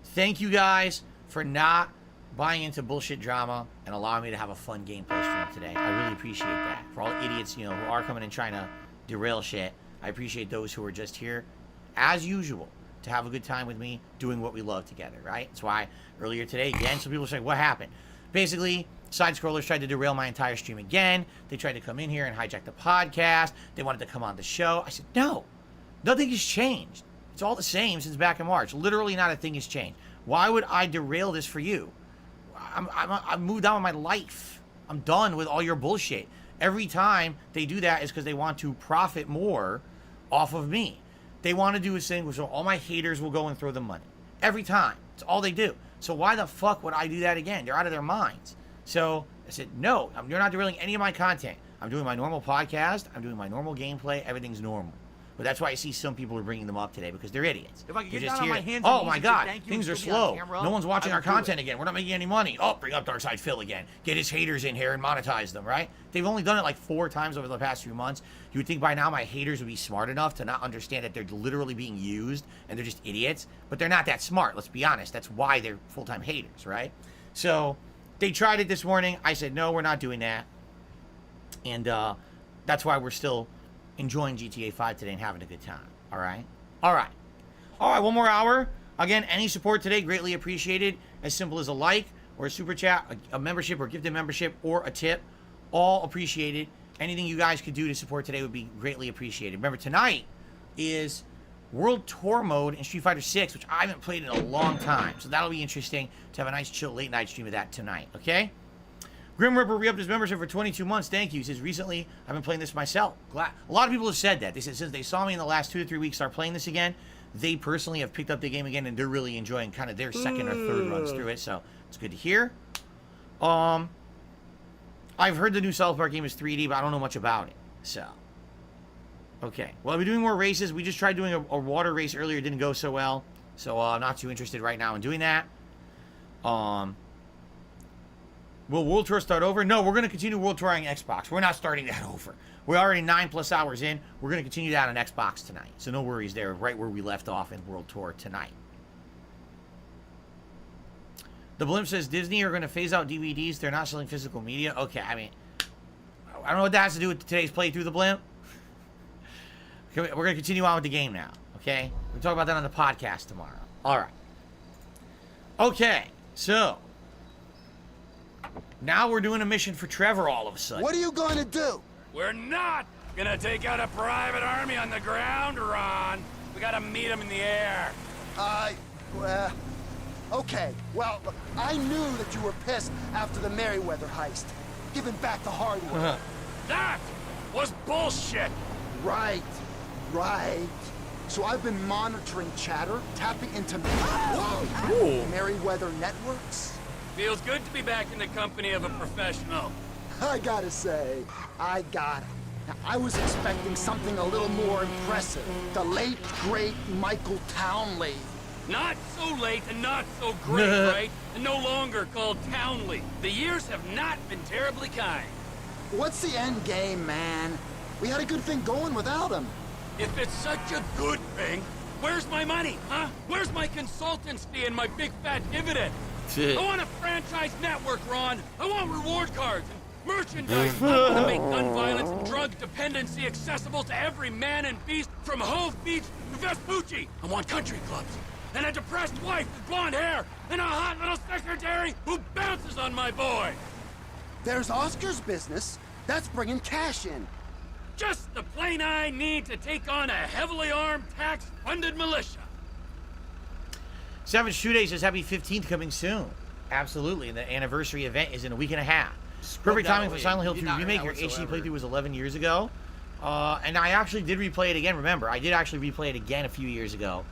thank you guys for not buying into bullshit drama and allowing me to have a fun gameplay stream today. I really appreciate that. For all the idiots, you know, who are coming and trying to derail shit, I appreciate those who are just here, as usual, to have a good time with me doing what we love together, right? That's why earlier today, again, some people are saying, what happened? Basically, side scrollers tried to derail my entire stream again. They tried to come in here and hijack the podcast. They wanted to come on the show. I said, no, nothing has changed. It's all the same since back in March. Literally not a thing has changed. Why would I derail this for you? I've moved on with my life. I'm done with all your bullshit. Every time they do that is because they want to profit more off of me. They want to do a thing so all my haters will go and throw them money. Every time. It's all they do. So why the fuck would I do that again? They're out of their minds. So I said, no, you're not derailing any of my content. I'm doing my normal podcast. I'm doing my normal gameplay. Everything's normal. But that's why I see some people are bringing them up today, because they're idiots. If I could They're get just down on here. my hands and Oh knees my and say God, thank you things and are still be on slow. camera, No one's watching I our would do content it. again. We're not making any money. Oh, bring up Darkside Phil again. Get his haters in here and monetize them, right? They've only done it like 4 times over the past few months. You would think by now my haters would be smart enough to not understand that they're literally being used and they're just idiots. But they're not that smart, let's be honest. That's why they're full-time haters, right? So they tried it this morning. I said, no, we're not doing that. And that's why we're still enjoying GTA 5 today and having a good time, all right? All right. All right, 1 more hour. Again, any support today, greatly appreciated. As simple as a like or a super chat, a membership or gifted membership, or a tip. All appreciated. Anything you guys could do to support today would be greatly appreciated. Remember, tonight is World Tour Mode in Street Fighter 6, which I haven't played in a long time. So that'll be interesting to have a nice, chill, late-night stream of that tonight, okay? Grim Ripper re-upped his membership for 22 months. Thank you. He says, recently, I've been playing this myself. A lot of people have said that. They said since they saw me in the last 2 to 3 weeks start playing this again, they personally have picked up the game again, and they're really enjoying kind of their second or third runs through it. So it's good to hear. I've heard the new South Park game is 3D, but I don't know much about it. So, okay. Well, we're doing more races. We just tried doing a water race earlier. It didn't go so well. So I'm not too interested right now in doing that. Will World Tour start over? No, we're going to continue World Touring Xbox. We're not starting that over. We're already 9+ hours in. We're going to continue that on Xbox tonight. So no worries there, right where we left off in World Tour tonight. The Blimp says Disney are going to phase out DVDs. They're not selling physical media. Okay, I mean, I don't know what that has to do with today's playthrough, The Blimp. We're going to continue on with the game now, okay? We'll talk about that on the podcast tomorrow. All right. Okay, so now we're doing a mission for Trevor all of a sudden. What are you going to do? We're not gonna take out a private army on the ground, Ron. We gotta meet them in the air. Okay. Well, look, I knew that you were pissed after the Merryweather heist. Giving back the hardware. That was bullshit. Right. So I've been monitoring chatter, tapping into Merryweather networks. Feels good to be back in the company of a professional. I gotta say, I got it. Now, I was expecting something a little more impressive. The late, great Michael Townley. Not so late and not so great, right? And no longer called Townley. The years have not been terribly kind. What's the end game, man? We had a good thing going without him. If it's such a good thing, where's my money, huh? Where's my consultant's fee and my big fat dividend? I want a franchise network, Ron. I want reward cards and merchandise. I want to make gun violence and drug dependency accessible to every man and beast from Hove Beach to Vespucci. I want country clubs and a depressed wife with blonde hair and a hot little secretary who bounces on my boy. There's Oscar's business. That's bringing cash in. Just the plane I need to take on a heavily armed, tax-funded militia. Savage 2 Days says happy 15th coming soon. Absolutely. And the anniversary event is in a week and a half. Perfect timing for Silent Hill 2 Remake. Your HD playthrough was 11 years ago. And I actually did replay it again. Remember, I did actually replay it again a few years ago.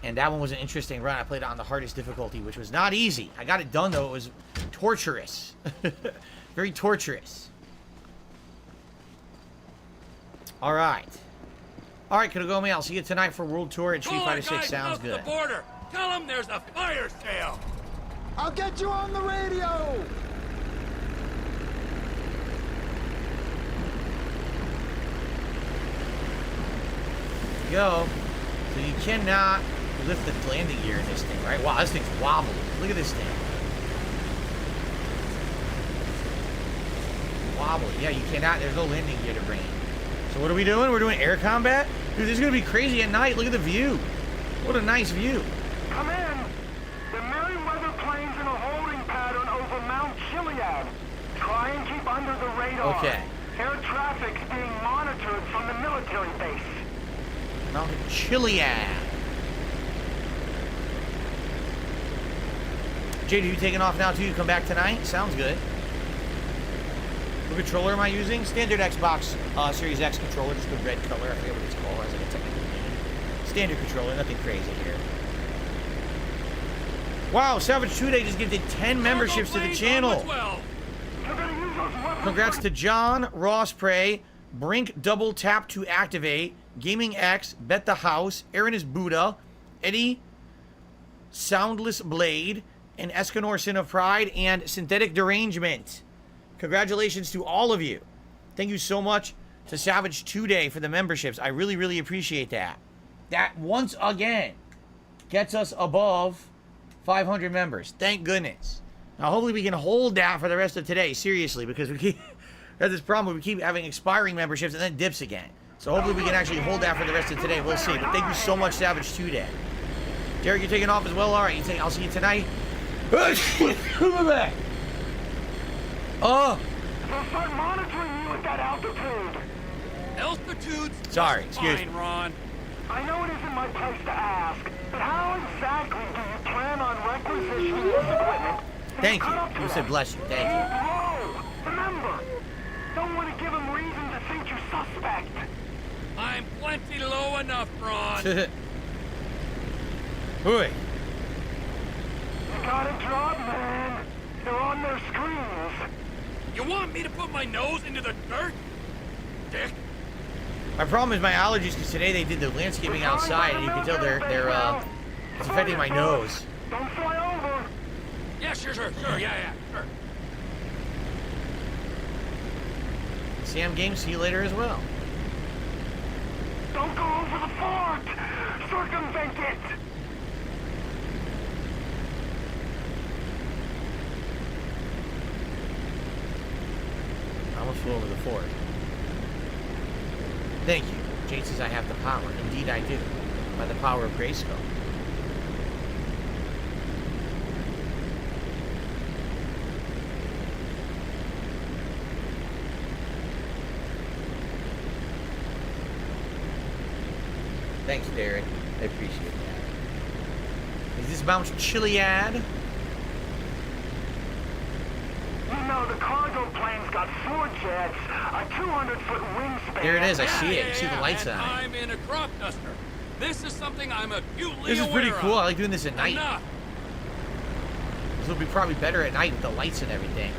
And that one was an interesting run. I played it on the hardest difficulty, which was not easy. I got it done, though. It was torturous. Very torturous. All right. All right, Kodogome, I'll see you tonight for World Tour and Street Fighter 6. Sounds good. The border. Tell them there's a fire sale. I'll get you on the radio! Go. So you cannot lift the landing gear in this thing, right? Wow, this thing's wobbly. Look at this thing. Wobbly. Yeah, you cannot. There's no landing gear to bring in. So what are we doing? We're doing air combat? Dude, this is going to be crazy at night. Look at the view. What a nice view. Come in. The Merryweather plane's in a holding pattern over Mount Chiliad. Try and keep under the radar. Okay. Air traffic's being monitored from the military base. Mount Chiliad. Jade, are you taking off now too? You come back tonight? Sounds good. What controller am I using? Standard Xbox Series X controller, just the red color. I forget what it's called. It's like a technical name. Standard controller, nothing crazy here. Wow, Savage 2 Day just gifted 10 memberships to the channel. Congrats to John, Ross Prey, Brink Double Tap to Activate, Gaming X, Bet the House, Aaron is Buddha, Eddie, Soundless Blade, and Escanor Sin of Pride, and Synthetic Derangement. Congratulations to all of you. Thank you so much to Savage 2 Day for the memberships. I really, really appreciate that. That, once again, gets us above 500 members. Thank goodness. Now, hopefully we can hold that for the rest of today, seriously, because we keep have this problem where we keep having expiring memberships and then dips again. So hopefully we can actually hold that for the rest of today. We'll see. But thank you so much, Savage 2 Day. Derek, you're taking off as well? All right, I'll see you tonight. Oh! They'll start monitoring you at that altitude. Altitude's sorry, excuse me. Ron. I know it isn't my place to ask, but how exactly do you plan on requisitioning this equipment? Thank you. You said bless you. Thank you. Whoa! Remember, don't want to give them reason to think you're suspect. I'm plenty low enough, Ron. Hooey. You got a job, man. They're on their screens. You want me to put my nose into the dirt? Dick. My problem is my allergies, because today they did the landscaping outside, and you can tell it's affecting my nose. Don't fly over. Yeah, sure, yeah, sure. Sam Games, see you later as well. Don't go over the fort. Circumvent it. I almost flew over the fort. Thank you. Jade says I have the power. Indeed I do. By the power of Grayskull. Thanks, Derek. I appreciate that. Is this Mount Chiliad? You know, the cargo plane's got 4 jets, a 200-foot wingspan. There it is. I see it. You see the lights on it. I'm in a crop duster. This is something I'm acutely This is pretty aware cool. of. I like doing this at night. Enough. This will be probably better at night with the lights and everything.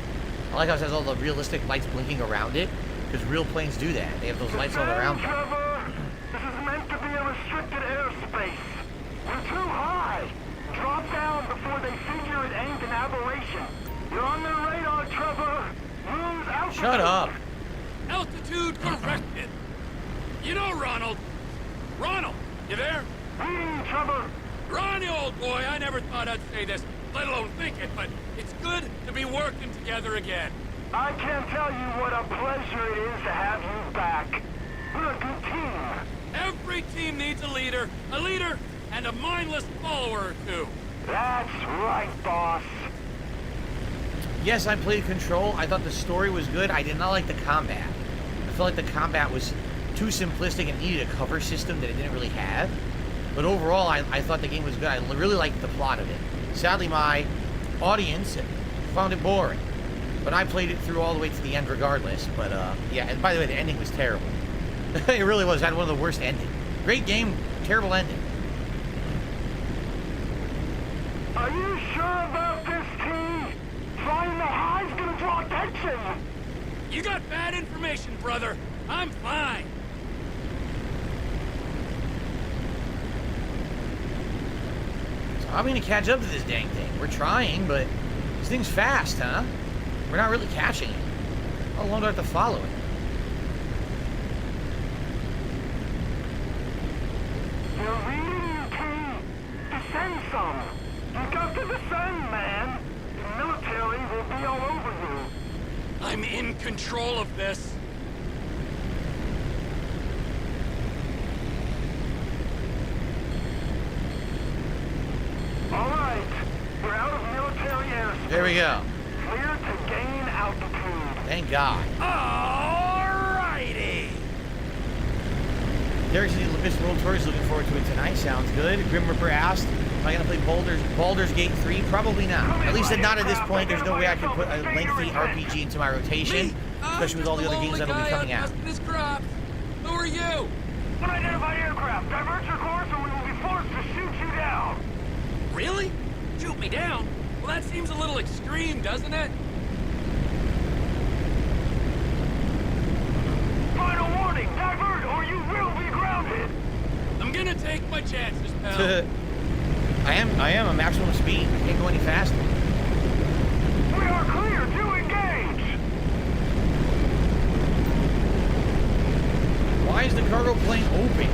I like how it has all the realistic lights blinking around it, because real planes do that. They have those lights all around them. Trevor, this is meant to be a restricted airspace. We're too high. Drop down before they figure it ain't an aberration. You're on their radar, Trevor. Lose altitude. Shut up. Altitude corrected. You know, Ronald, you there? Reading, Trevor. Ronnie, old boy, I never thought I'd say this, let alone think it, but it's good to be working together again. I can't tell you what a pleasure it is to have you back. We're a good team. Every team needs a leader, and a mindless follower or two. That's right, boss. Yes, I played Control. I thought the story was good. I did not like the combat. I felt like the combat was too simplistic and needed a cover system that it didn't really have. But overall, I thought the game was good. I really liked the plot of it. Sadly, my audience found it boring. But I played it through all the way to the end regardless. But, yeah, and by the way, the ending was terrible. It really was. It had one of the worst endings. Great game, terrible ending. Are you sure about this, T? Flying the high's gonna draw attention. You got bad information, brother. I'm fine. So I'm gonna catch up to this dang thing. We're trying, but this thing's fast, huh? We're not really catching it. How long do I have to follow it? You're reading, T. Descend some. You got to descend, man. The military will be all over you. I'm in control of this. All right. We're out of military airspace. There we go. Clear to gain altitude. Thank God. Alrighty. Derek said the Abyss World Tour is looking forward to it tonight. Sounds good. Grim Ripper asked, am I going to play Baldur's Gate 3? Probably not. At least not at this point. There's no way I can put a lengthy RPG into my rotation, especially with all the other games that'll be coming out. Who are you? Unidentified aircraft. Divert your course or we will be forced to shoot you down. Really? Shoot me down? Well, that seems a little extreme, doesn't it? Final warning. Divert or you will be grounded. I'm gonna take my chances, pal. I am a maximum speed. I can't go any faster. We are clear to engage. Why is the cargo plane open?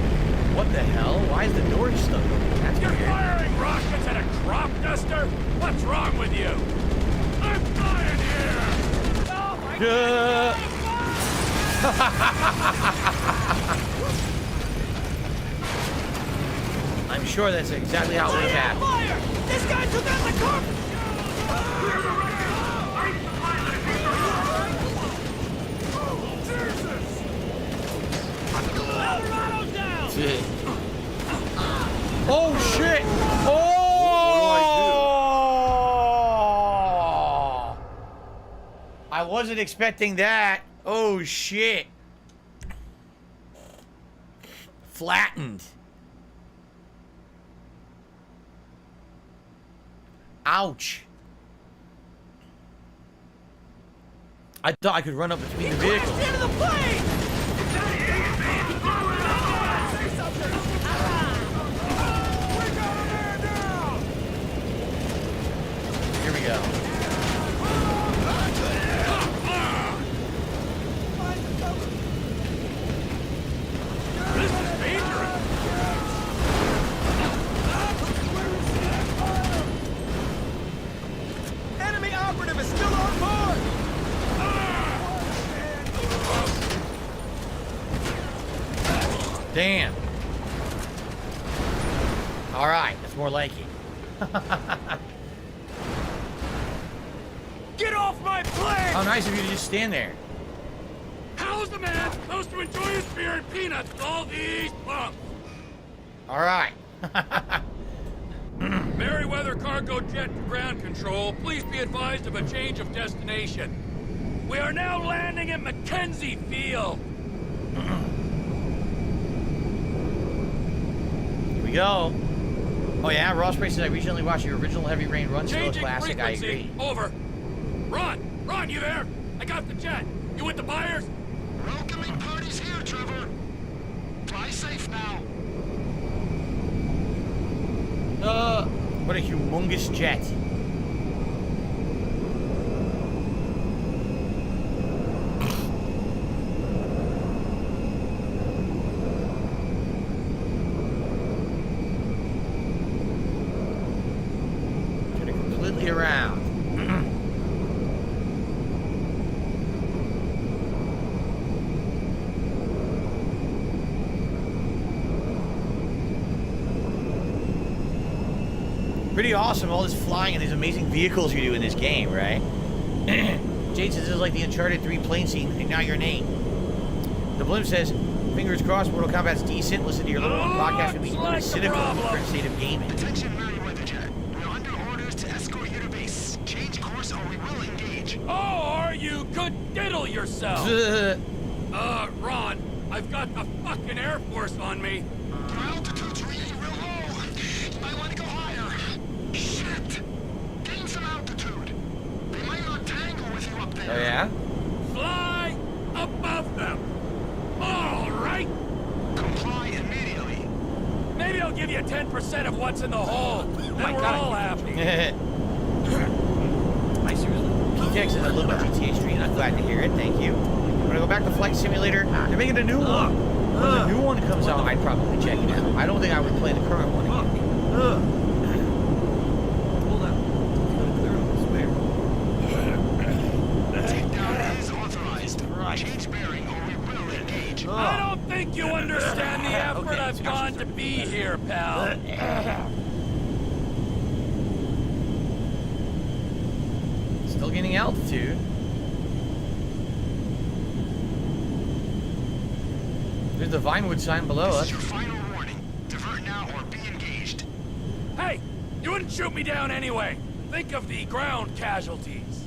What the hell? Why is the door stuck open? That's You're weird. firing rockets at a crop duster? What's wrong with you? I'm flying here! Oh my God! I'm sure that's exactly how it would have happened. Fire! This guy took out the carpet! Oh shit! Oh! I wasn't expecting that. Oh shit! Flattened. Ouch. I thought I could run up between the vehicles. Into the plane! Here we go. This is dangerous. Enemy operative is still on board! Damn. All right, that's more like it. Get off my plane! How nice of you to just stand there. How's the man supposed to enjoy his beer and peanuts with all these bumps? All right. Merryweather cargo jet to ground control. Please be advised of a change of destination. We are now landing at Mackenzie Field. Here we go. Oh yeah, Ross Price says I recently watched your original Heavy Rain run. Still a Changing classic. I frequency. agree. Over. Ron, you there? I got the jet. You with the buyers? Welcoming parties here, Trevor. Fly safe now. What a humongous jet. Turn it completely around. Pretty awesome, all this flying and these amazing vehicles you do in this game, right? Jade says this is like the Uncharted 3 plane scene, and now your name. The Blimp says, Fingers crossed, Mortal Kombat's decent. Listen to your little podcast with me. like the Cynical problem. current state of gaming. Attention, Merryweather Jet. We're under orders to escort you to base. Change course or we will engage. Oh, are you? Could diddle yourself. Ron, I've got the fucking Air Force on me. Your altitude's really real low. You might want to go higher. Shit! Gain some altitude. They might not tangle with you up there. Oh, yeah? Fly above them. All right. Comply immediately. Maybe I'll give you 10% of what's in the hole. Then we're all happy. My PTX is a little GTA stream. I'm glad to hear it. Thank you. I'm gonna go back to Flight Simulator. They're making a new one. When the new one comes out, I'd probably check it out. I don't think I would play the current one again. Hold on. Takedown is authorized. Change bearing or we will engage. I don't think you understand the effort I've gone to be here, pal. Still gaining altitude. There's the Vinewood sign below us. This is your final warning. Divert now or be engaged. Hey, you wouldn't shoot me down anyway. Think of the ground casualties.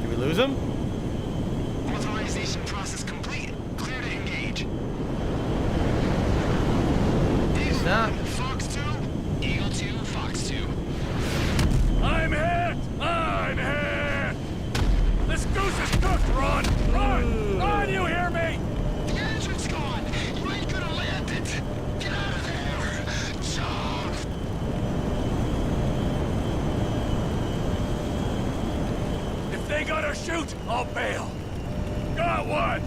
Did we lose him? Authorization process complete. Clear to engage. It's not. Fox 2, Eagle 2, Fox 2. I'm hit! I'm hit! This goose is cooked, Ron! Ron! Ron, you hear me? The engine's gone. You ain't gonna land it. Get out of there. Jump. If they gotta shoot, I'll bail. Got one!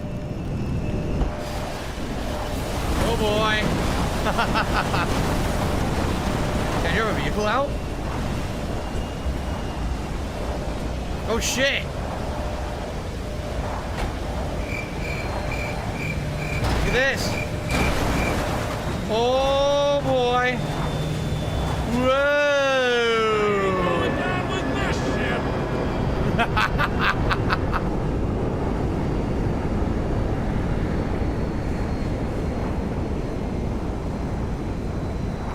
Oh boy. Can you have a vehicle out? Oh shit! Look at this! Oh boy! Whoa! Going down with this ship!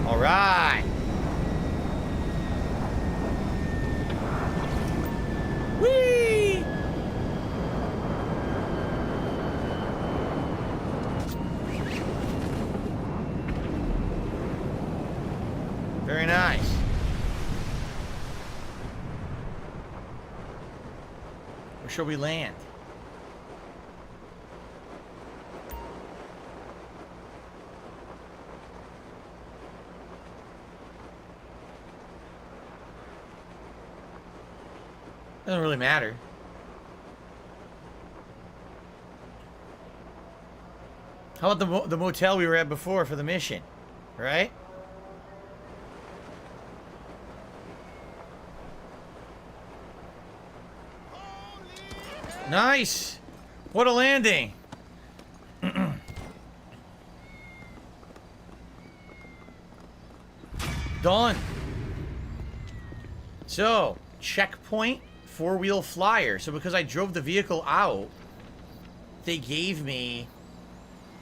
All right. Whee! Very nice. Where shall we land? Doesn't really matter. How about the motel we were at before for the mission, right? Nice! What a landing! Done. So, checkpoint, four-wheel flyer. So because I drove the vehicle out, they gave me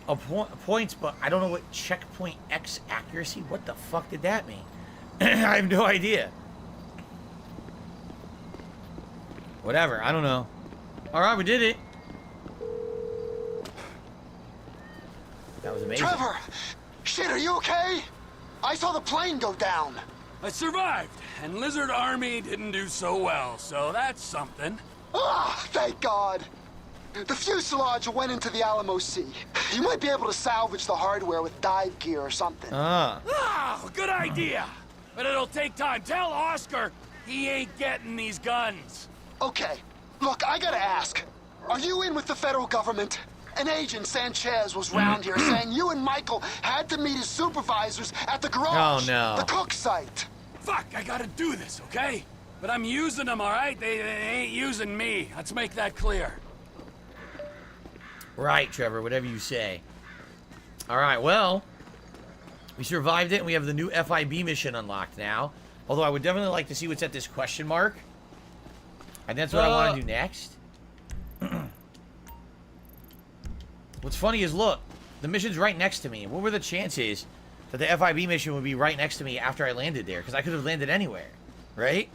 a points, but I don't know what checkpoint X accuracy. What the fuck did that mean? I have no idea. Whatever, I don't know. Alright, we did it. That was amazing. Trevor! Shit, are you okay? I saw the plane go down. I survived, and Lizard Army didn't do so well, so that's something. Ah, thank God. The fuselage went into the Alamo Sea. You might be able to salvage the hardware with dive gear or something. Ah, good idea. But it'll take time. Tell Oscar he ain't getting these guns. Okay, look, I gotta ask. Are you in with the federal government? An agent, Sanchez, was round here saying you and Michael had to meet his supervisors at the garage. Oh, no. The cook site. Fuck, I gotta do this, okay? But I'm using them, all right? They ain't using me. Let's make that clear. Right, Trevor, whatever you say. Alright, well, We survived it, and we have the new FIB mission unlocked now. Although I would definitely like to see what's at this question mark. And that's what I want to do next. What's funny is, look, the mission's right next to me. What were the chances that the FIB mission would be right next to me after I landed there? Because I could have landed anywhere, right?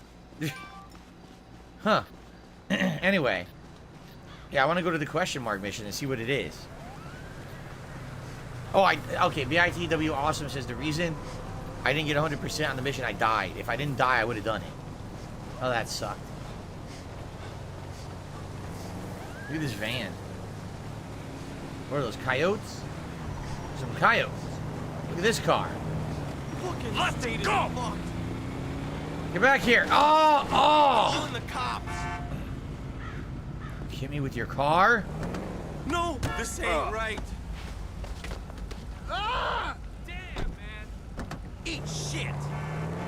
Huh. Anyway. Yeah, I want to go to the question mark mission and see what it is. Oh, okay, BITW Awesome says the reason I didn't get 100% on the mission, I died. If I didn't die, I would have done it. Oh, that sucked. Look at this van. What are those, coyotes? Some coyotes. Look at this car. Let's go! Get back here. Oh! Killing the cops. Hit me with your car? No, this ain't right. Ah! Damn, man. Eat shit.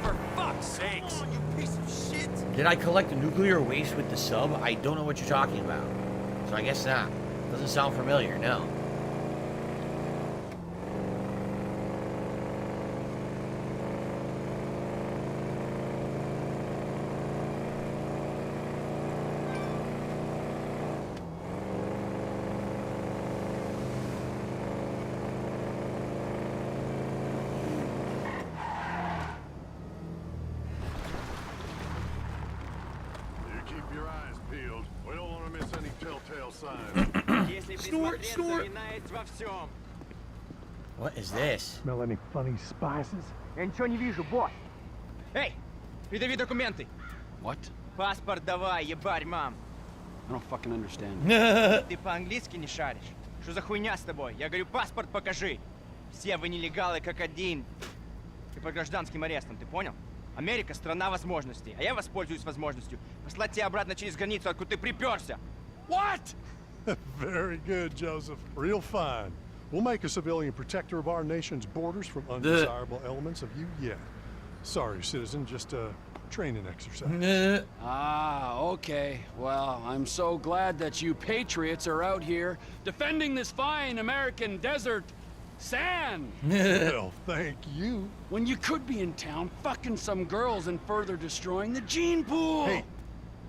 For fuck's sakes. Come on, you piece of shit. Did I collect nuclear waste with the sub? I don't know what you're talking about. So I guess not. Doesn't sound familiar, no. Snort. What is this? Smell any funny spices? Я ничего не вижу, босс. Эй, передави документы. What? Паспорт давай, ебарь, мам. I don't fucking understand. Ты по-английски не шаришь? Что за хуйня с тобой? Я говорю, паспорт покажи. Все вы нелегалы как один. Ты под гражданским арестом, ты понял? Америка — страна возможностей, а я воспользуюсь возможностью послать тебя обратно через границу, откуда ты приперся. What? Very good, Joseph. Real fine. We'll make a civilian protector of our nation's borders from undesirable elements of you yet. Sorry, citizen, just a training exercise. Okay. Well, I'm so glad that you patriots are out here defending this fine American desert sand. Well, thank you. When you could be in town fucking some girls and further destroying the gene pool. Hey,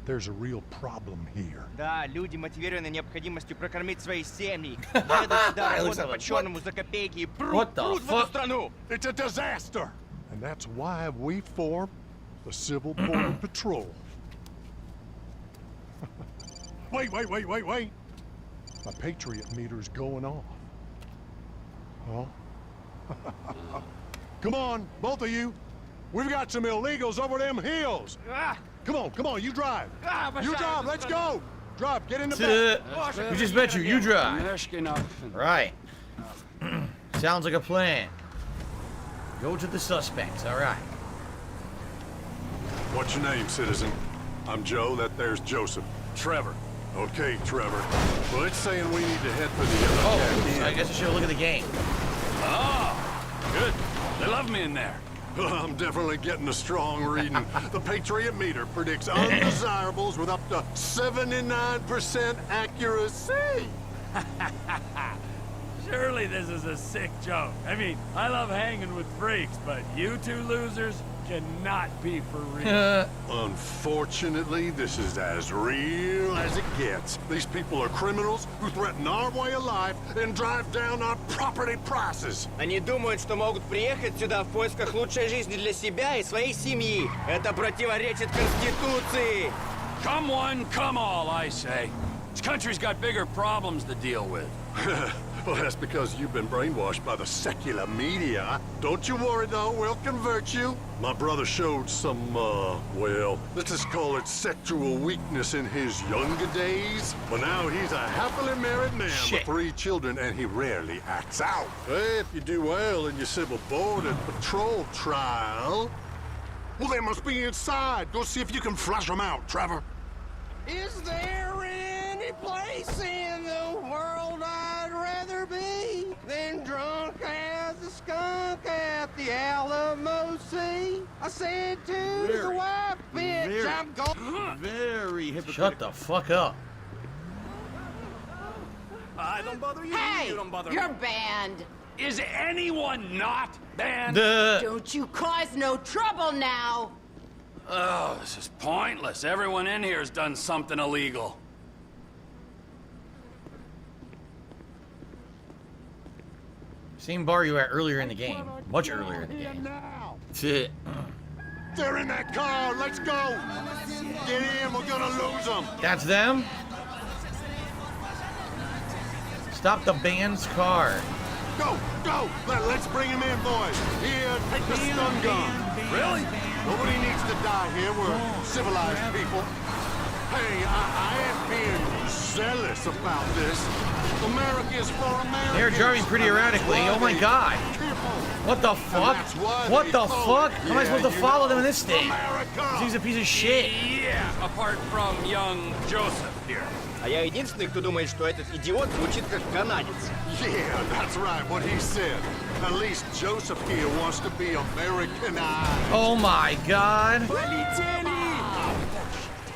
there's a real problem here. Да, люди мотивированы необходимостью прокормить свои семьи. Едут сюда работать по-черному за копейки и прут в эту страну. It's a disaster. And that's why we formed the Civil Border Patrol. Wait. My Patriot meter's going off. Oh? Come on, both of you. We've got some illegals over them hills. Come on, you drive. You drive, let's go. Drive, get in the back. We just met you, you drive. Right. Sounds like a plan. Go to the suspects, all right. What's your name, citizen? I'm Joe, that there's Joseph. Trevor. Okay, Trevor. Well, it's saying we need to head for the other Oh, I guess I should have looked at the game. Oh, good. They love me in there. I'm definitely getting a strong reading. The Patriot meter predicts undesirables with up to 79% accuracy. Surely this is a sick joke. I mean, I love hanging with freaks, but you two losers cannot be for real. Unfortunately, this is as real as it gets. These people are criminals who threaten our way of life and drive down our property prices. Они думают, что могут приехать сюда в поисках лучшей жизни для себя и своей семьи. Это противоречит Конституции. Come one, come all, I say. This country's got bigger problems to deal with. Well, that's because you've been brainwashed by the secular media. Don't you worry, though. We'll convert you. My brother showed some, well, let's just call it sexual weakness in his younger days. But now he's a happily married man with 3 children, and he rarely acts out. If you do well in your Civil Border Patrol trial, well, they must be inside. Go see if you can flush them out, Trevor. Is there any place in the world I'd rather be than drunk as a skunk at the Alamo Sea? I said to the wife, bitch, I'm going. Very hypocritical. Shut the fuck up. I don't bother you. Hey, You don't bother you're me. banned. Is anyone not banned? Don't you cause no trouble now. Oh, this is pointless. Everyone in here has done something illegal. Same bar you were at earlier in the game. Much earlier in the game. That's it. They're in that car. Let's go. Get in. We're gonna lose them. That's them? Stop the band's car. Go, go. Let's bring him in, boys. Here, take the stun gun. Really? Nobody needs to die here. We're civilized people. Hey, I ain't being zealous about this. America is for Americans. They're driving pretty erratically. Oh my god. What the fuck? What the fuck? How am I supposed to follow them in this thing? He's a piece of shit. Yeah, apart from young Joseph here. А я единственный, кто думает, что этот идиот звучит как канадец. Yeah, that's right, what he said. At least Joseph here wants to be Americanized. Oh my god.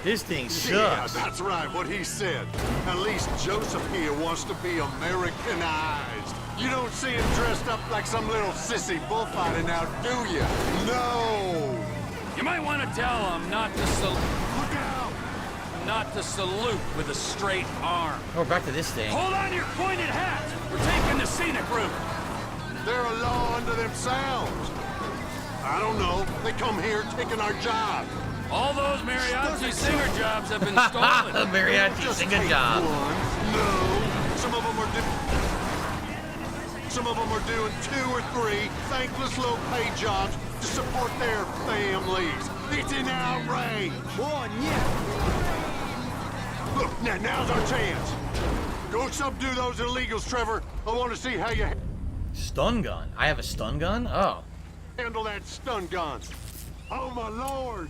This thing sucks. Yeah, that's right, what he said. At least Joseph here wants to be Americanized. You don't see him dressed up like some little sissy bullfighter now, do you? No! You might want to tell him not to salute. Look out! Not to salute with a straight arm. Oh, we're back to this thing. Hold on to your pointed hats. We're taking the scenic route. They're a law unto themselves. I don't know. They come here taking our job. All those mariachi singer jobs have been stolen. Mariachi singer job. No. Some of them are doing 2 or 3 thankless low-paid jobs to support their families. It's an outrage. Look, now's our chance. Go subdue those illegals, Trevor. I want to see how you Stun gun? I have a stun gun? Oh. handle that stun gun. Oh, my Lord.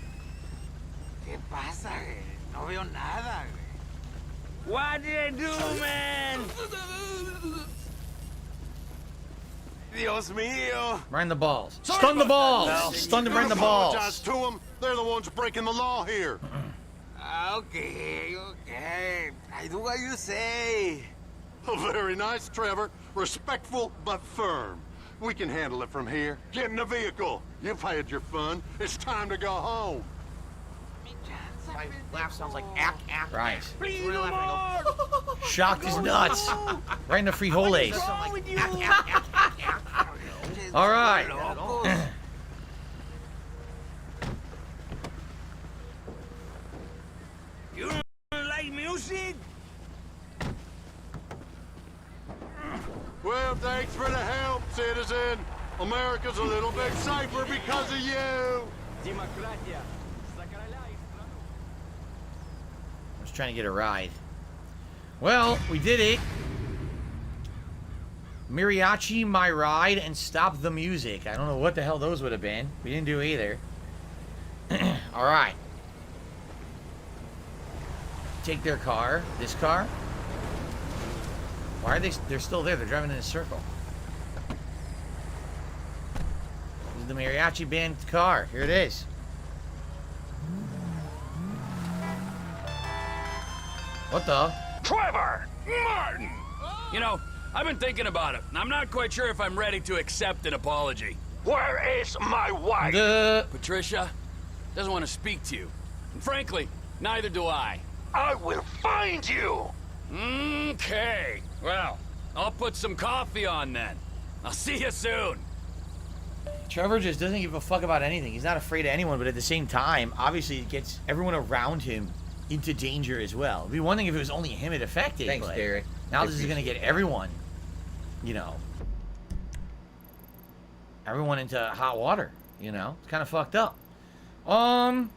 ¿Qué pasa, güey? No veo nada, güey. What did I do, man? Dios mío. Right in the balls. Sorry Stun the about balls! that, Mel. Stun them right in the Apologize balls. to them. They're the ones breaking the law here. Okay. I do what you say. Oh, very nice, Trevor. Respectful but firm. We can handle it from here. Get in the vehicle. You've had your fun. It's time to go home. My laugh sounds like ack, ack. Right. Please, no more. Shocked is nuts. Right in the frijoles. All right. You don't like music? Well, thanks for the help, citizen. America's a little bit safer because of you. I was trying to get a ride. Well, we did it. Mariachi, my ride, and stop the music. I don't know what the hell those would have been. We didn't do either. All right. Take their car. This car. Why are they? They're still there. They're driving in a circle. This is the mariachi band car. Here it is. What the? Trevor! Martin! You know, I've been thinking about it. I'm not quite sure if I'm ready to accept an apology. Where is my wife? Patricia doesn't want to speak to you. And frankly, neither do I. I will find you! Okay. Well, I'll put some coffee on then. I'll see you soon. Trevor just doesn't give a fuck about anything. He's not afraid of anyone, but at the same time, obviously it gets everyone around him into danger as well. It'd be one thing if it was only him it affected. Thanks, but Derek. Now this is going to get everyone, you know, everyone into hot water, you know? It's kind of fucked up. Well,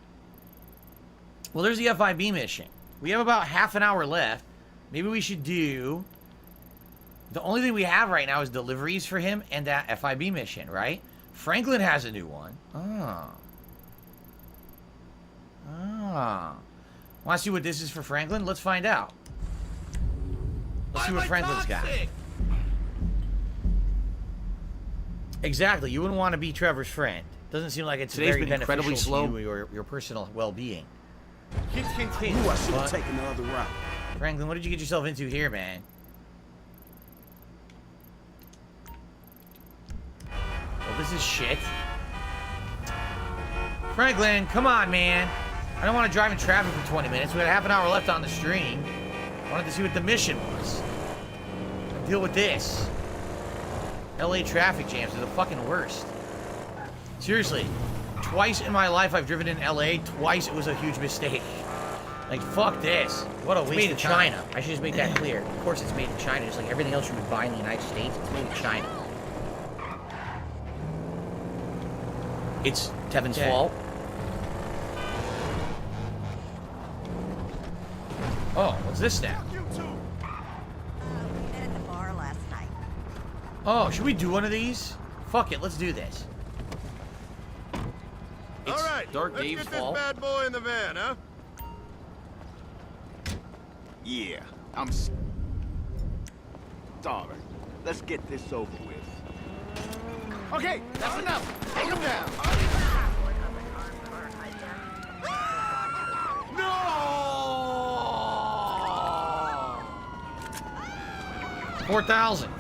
there's the FIB mission. We have about half an hour left. Maybe we should do... The only thing we have right now is deliveries for him and that FIB mission, right? Franklin has a new one. Want to see what this is for Franklin? Let's find out. Let's see what Franklin's got. Exactly. You wouldn't want to be Trevor's friend. Doesn't seem like it's Today's very been beneficial incredibly slow. to you or your personal well-being. Ooh, I should have taken the other route. Franklin, what did you get yourself into here, man? This is shit. Franklin, come on, man. I don't want to drive in traffic for 20 minutes. We got half an hour left on the stream. I wanted to see what the mission was. Deal with this. LA traffic jams are the fucking worst. Seriously, twice in my life I've driven in LA. Twice it was a huge mistake. Like, fuck this. What a waste made in of time. China. I should just make that clear. Of course it's made in China. Just like everything else you would buy in the United States, it's made in China. It's Tevin's Okay. fault. Oh, what's this now? We met at the bar last night. Oh, should we do one of these? Fuck it, let's do this. It's All right, Dark let's Dave's get this fault. bad boy in the van, huh? Yeah, I'm sorry. Let's get this over with. Okay, that's enough. Take him down. No! 4,000.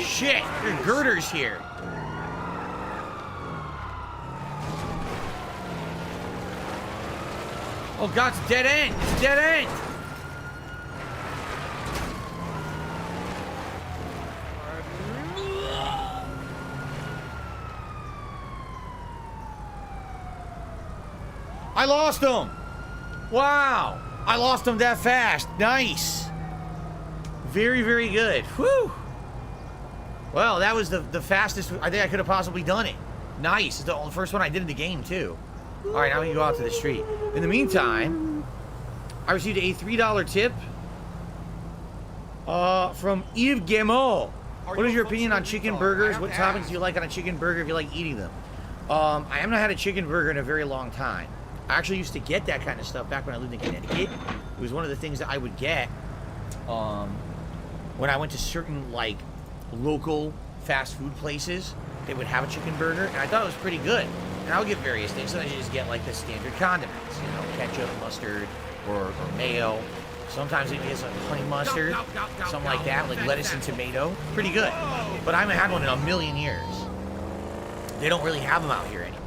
Shit, there are girders here. Oh god, it's dead end. It's dead end. I lost him. Wow. I lost him that fast. Nice. Very, very good. Whew. Well, that was the fastest I think I could have possibly done it. Nice. It's the first one I did in the game, too. All right, now we can go out to the street. In the meantime, I received a $3 tip from Yves Guillemot. What is your opinion on chicken burgers? What toppings do you like on a chicken burger if you like eating them? I haven't had a chicken burger in a very long time. I actually used to get that kind of stuff back when I lived in Connecticut. It was one of the things that I would get when I went to certain, like, local fast food places. They would have a chicken burger, and I thought it was pretty good. And I would get various things. Sometimes you just get, like, the standard condiments, you know, ketchup, mustard, or mayo. Sometimes it gets like honey mustard, something like that, like lettuce and tomato. Pretty good. But I haven't had one in a million years. They don't really have them out here anywhere.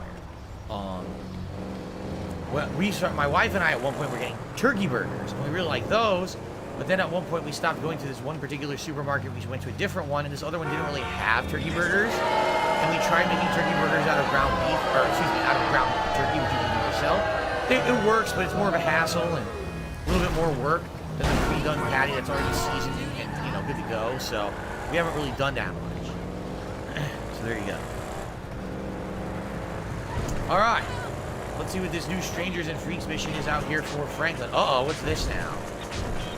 Well, my wife and I at one point were getting turkey burgers, and we really liked those. But then at one point we stopped going to this one particular supermarket. We went to a different one, and this other one didn't really have turkey burgers. And we tried making turkey burgers out of ground beef, or excuse me, out of ground turkey, which you can do yourself. It works, but it's more of a hassle and a little bit more work than the pre-done patty that's already seasoned and you know good to go. So we haven't really done that much. So there you go. All right, let's see what this new Strangers and Freaks mission is out here for Franklin. Uh-oh, what's this now?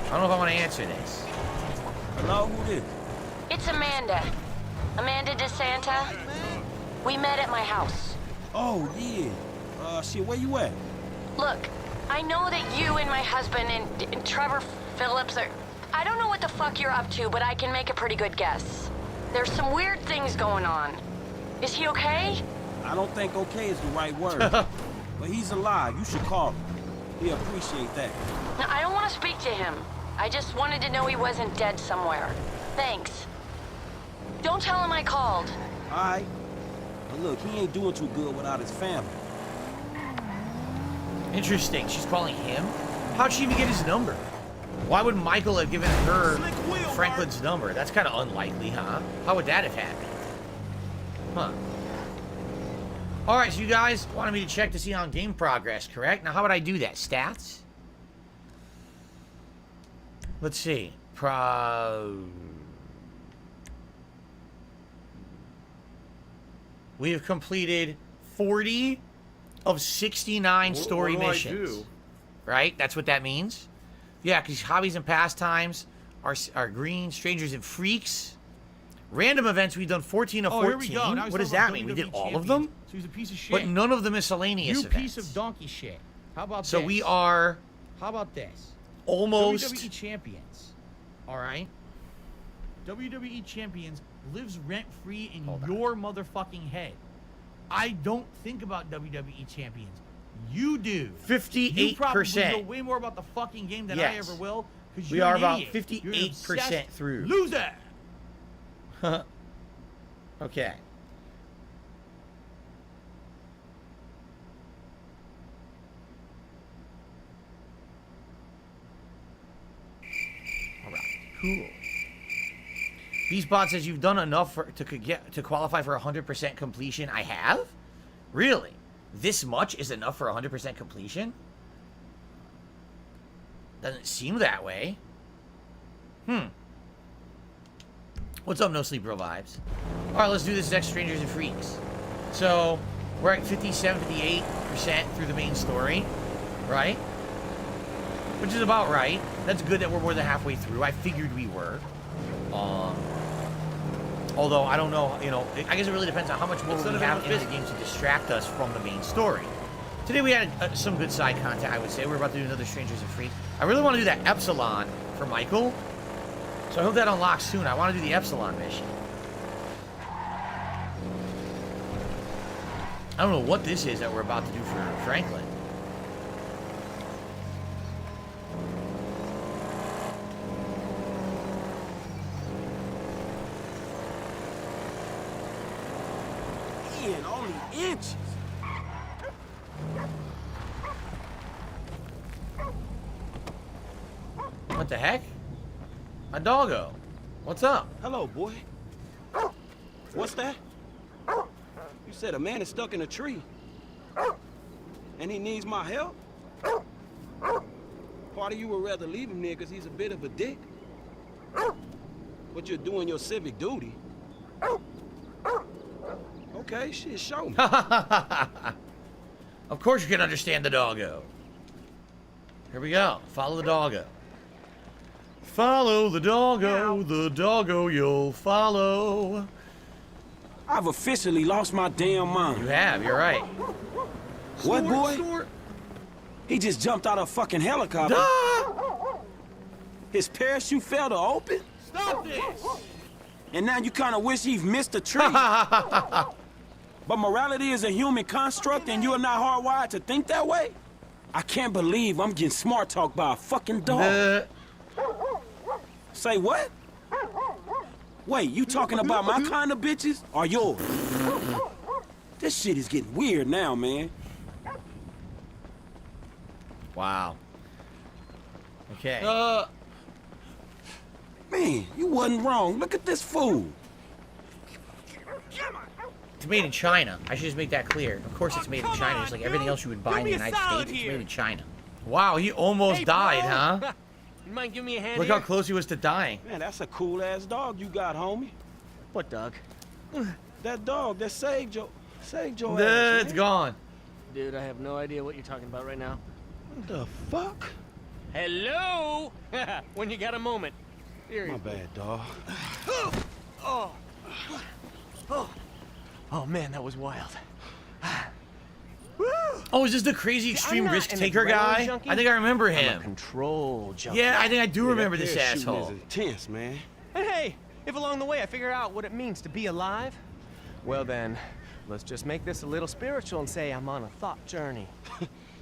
I don't know if I want to answer this. Hello, who is? It's Amanda. Amanda DeSanta. We met at my house. Oh, yeah. Shit, where you at? Look, I know that you and my husband and Trevor Phillips are... I don't know what the fuck you're up to, but I can make a pretty good guess. There's some weird things going on. Is he okay? I don't think okay is the right word. But he's alive. You should call him. He'll appreciate that. No, I don't want to speak to him. I just wanted to know he wasn't dead somewhere. Thanks. Don't tell him I called. All right. But look, he ain't doing too good without his family. Interesting. She's calling him? How'd she even get his number? Why would Michael have given her Franklin's number? That's kind of unlikely, huh? How would that have happened? Huh. Alright, so you guys wanted me to check to see on game progress, correct? Now, how would I do that? Stats? Let's see. We have completed 40 of 69 story missions. Right? That's what that means? Yeah, because hobbies and pastimes are green. Strangers and freaks. Random events, we've done 14 of 14. Here we go. What does that mean? We did all of them? So he's a piece of shit. But none of the miscellaneous You events. piece of donkey shit. How about so this? we are... How about this? almost WWE champions. All right. WWE champions lives rent-free in your motherfucking head. I don't think about WWE champions. You do. 58%. You probably know way more about the fucking game than I ever will. We are about 58% through. Loser. Okay. All right. Cool. Beastbot says you've done enough to qualify for 100% completion. I have? Really? This much is enough for 100% completion? Doesn't seem that way. What's up, No Sleep Bro Vibes? Alright, let's do this next Strangers and Freaks. So, we're at 57, 58% through the main story, right? Which is about right. That's good that we're more than halfway through. I figured we were. Although, I don't know, you know, I guess it really depends on how much more we have in the game to distract us from the main story. Today we had some good side content, I would say. We're about to do another Strangers and Freaks. I really want to do that Epsilon for Michael. So I hope that unlocks soon. I want to do the Epsilon mission. I don't know what this is that we're about to do for Franklin. Man, only inches. What the heck? A doggo. What's up? Hello, boy. What's that? You said a man is stuck in a tree. And he needs my help? Part of you would rather leave him there because he's a bit of a dick. But you're doing your civic duty. Okay, shit, show me. Of course you can understand the doggo. Here we go. Follow the doggo. Follow the doggo you'll follow. I've officially lost my damn mind. You have, you're right. What, boy? He just jumped out of a fucking helicopter. His parachute fell to open? Stop this! And now you kind of wish he'd missed a tree. But morality is a human construct and you are not hardwired to think that way? I can't believe I'm getting smart talked by a fucking dog. Say what? Wait, you talking about my kind of bitches or yours? This shit is getting weird now, man. Wow. Okay. Man, you wasn't wrong. Look at this fool. It's made in China. I should just make that clear. Of course it's made in China, just like everything else you would buy in the United States. It's made in China. Wow, he almost died, huh? You mind giving me a hand Look here? how close he was to dying. Man, that's a cool-ass dog you got, homie. What dog? That dog that saved your ass, It's gone. Dude, I have no idea what you're talking about right now. What the fuck? Hello? When you got a moment. Here. My bad, dog. Oh man, that was wild. Oh, is this the crazy extreme risk taker guy? Junkie. I think I remember him. I'm a control junkie. Yeah, I think I do remember this asshole. Is intense, man. And hey, if along the way I figure out what it means to be alive, well then, let's just make this a little spiritual and say I'm on a thought journey.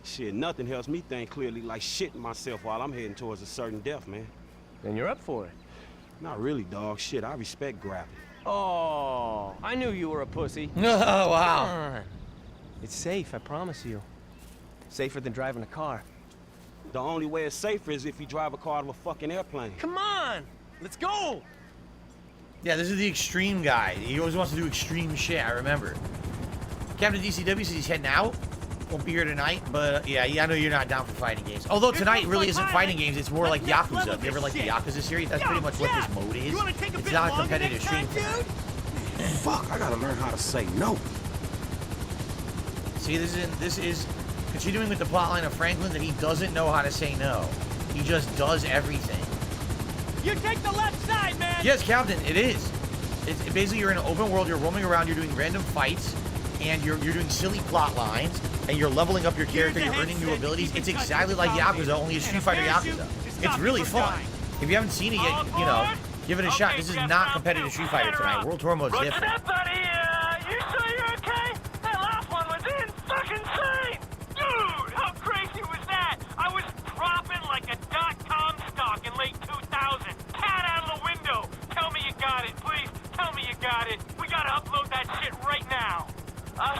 Shit, nothing helps me think clearly like shitting myself while I'm heading towards a certain death, man. Then you're up for it. Not really, dog. Shit, I respect grappling. Oh, I knew you were a pussy. Oh, wow. Come on. It's safe, I promise you. Safer than driving a car. The only way it's safer is if you drive a car out of a fucking airplane. Come on! Let's go! Yeah, this is the extreme guy. He always wants to do extreme shit, I remember. Captain DCW says he's heading out. Won't be here tonight, but yeah, I know you're not down for fighting games. Although tonight really isn't fighting games, it's more like Yakuza. If you ever like the Yakuza series, that's pretty much what this mode is. It's not a competitive stream. Fuck, I gotta learn how to say no. See, this is continuing with the plotline of Franklin that he doesn't know how to say no. He just does everything. You take the left side, man! Yes, Captain, it is. It's basically you're in an open world, you're roaming around, you're doing random fights, and you're doing silly plot lines, and you're leveling up your character, you're earning new abilities. It's exactly like Yakuza, only a Street Fighter Yakuza. It's really fun. If you haven't seen it yet, you know, give it a shot. This is not competitive Street Fighter tonight. World Tour mode's different. You sure you're okay? That last one was insane! Dude, how crazy was that? I was dropping like a .com stock in late 2000. Cat out of the window. Tell me you got it, please. Tell me you got it. We gotta upload that shit right now.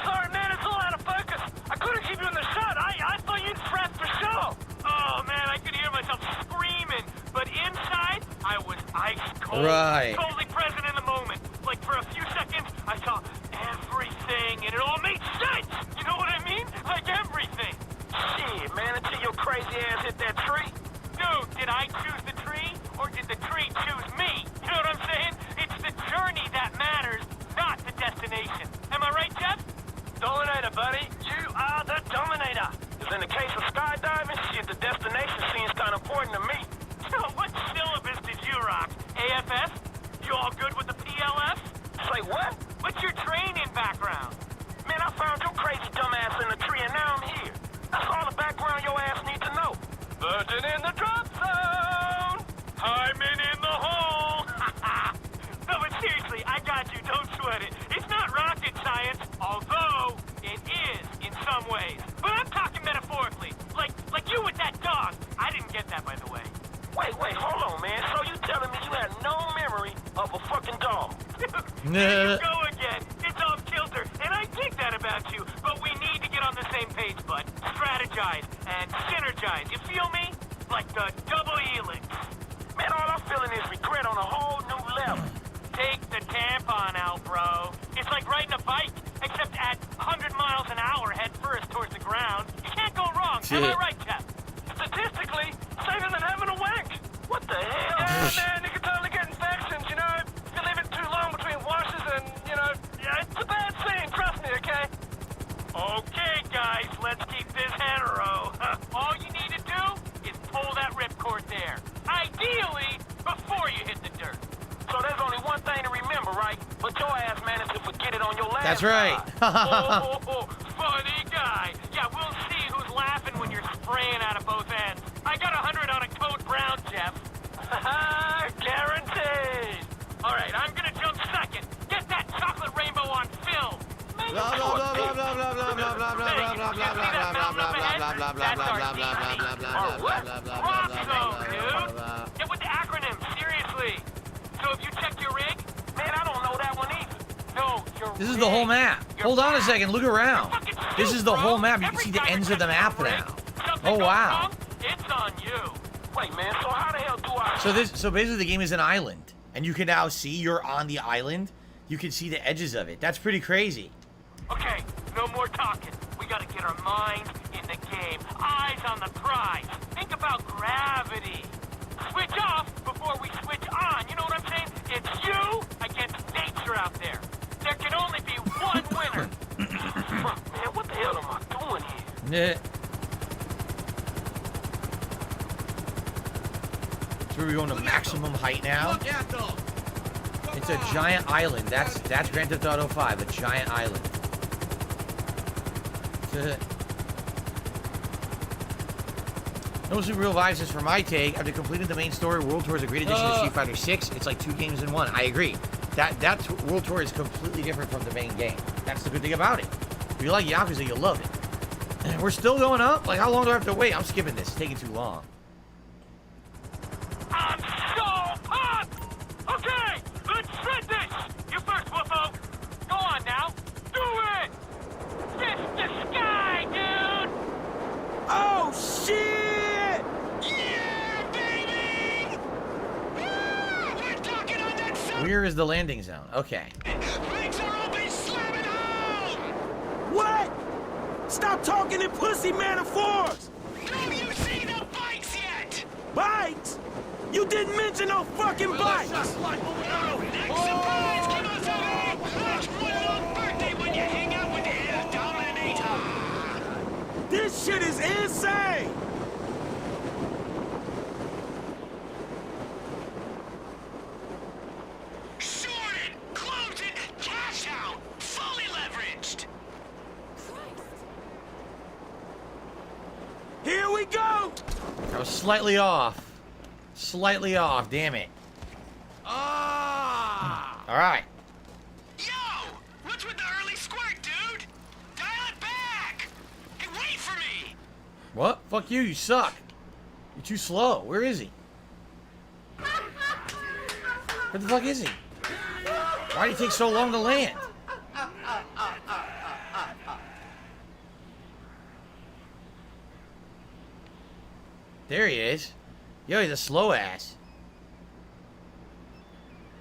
Sorry, man, it's all out of focus. I couldn't keep you in the shot. I thought you'd prep for show. Oh, man, I could hear myself screaming. But inside, I was ice cold. Right. Totally present in the moment. Like, for a few seconds, I saw everything, and it all made sense. You know what I mean? Like everything. Shit, man, until your crazy ass hit that tree. Dude, did I choose the tree, or did the tree choose me? You know what I'm saying? It's the journey that matters, not the destination. Am I right, Jeff? Dominator, buddy. You are the dominator. Because in the case of skydiving, shit, the destination seems kind of important to me. So what syllabus did you rock? AFS? You all good with the PLF? Say what? What's your training background? Man, I found your crazy dumbass in the tree and now I'm here. That's all the background your ass needs to know. Virgin in the drop zone! Hyman in the hole! No, but seriously, I got you. Don't sweat it. It's not rocket science, although it is in some ways. But I'm talking metaphorically. Like you with that dog. I didn't get that, by the way. Wait, hold on, man. So you telling me you had no memory of a fucking dog? There you go again. It's off kilter, and I dig that about you. But we need to get on the same page, bud. Strategize and synergize. You feel me? Like the double helix. Man, all I'm feeling is regret on a whole new level. Take the tampon out, bro. It's like riding a bike, except at 100 miles an hour head first towards the ground. You can't go wrong. Am I right, Jeff? Statistically, safer than having a wank. What the hell? Yeah, man, you can totally get infections, you know? If you leave it too long between washes and, you know, yeah, it's a bad scene, trust me, okay? Okay, guys, let's keep this hetero. All you need to do is pull that ripcord there. Ideally, before you hit the dirt. So there's only one thing to remember, right? But your ass managed to forget it on your last That's right. Funny guy. Yeah, we'll see who's laughing when you're spraying out of both ends. I got 100 on a Code Brown, Jeff. Guaranteed. All right, I'm gonna jump second. Get that chocolate rainbow on film. Get with the acronym, seriously. So if you check your rig, man, I don't know that one either. No, your This is the whole map. Hold on a second. Look around. This is the whole map. You can see the ends of the map now. Oh, wow. It's on you. Wait, man, so how the hell do I... So basically the game is an island. And you can now see you're on the island. You can see the edges of it. That's pretty crazy. Okay, no more talking. We gotta get our minds in the game. Eyes on the prize. Think about gravity. Switch off before we switch on. You know what I'm saying? It's you against nature out there. There can only be one winner. Man, what the hell am I doing here? So we're going to maximum height now. It's a giant island. That's Grand Theft Auto 5, a giant island. No super real vibes is for my take. After completing the main story, World Tour is a great addition to Street Fighter 6. It's like 2 games in 1. I agree. That World Tour is completely different from the main game. That's the good thing about it. If you like Yakuza, you'll love it. And we're still going up? Like, how long do I have to wait? I'm skipping this. It's taking too long. I'm so pumped! Okay, let's shred this! You first, Woofo. Go on now. Do it! Fist the sky, dude! Oh, shit! Yeah, baby! We're talking on that side! Where is the landing zone? Okay. Brakes are open, slam it home! What? Stop talking in pussy metaphors! Have you seen the bikes yet? Bikes? You didn't mention no fucking bikes! Oh, next surprise, come on, Tommy! It's my own birthday when you hang out with the Dominator! This shit is insane! Sorted! Close it! Cash out! Fully leveraged! we go! I was slightly off. Slightly off, damn it. Alright. Yo! What's with the early squirt, dude? Dial it back! Hey, wait for me! What? Fuck you, you suck. You're too slow. Where is he? Where the fuck is he? Why did he take so long to land? There he is. Yo, he's a slow ass.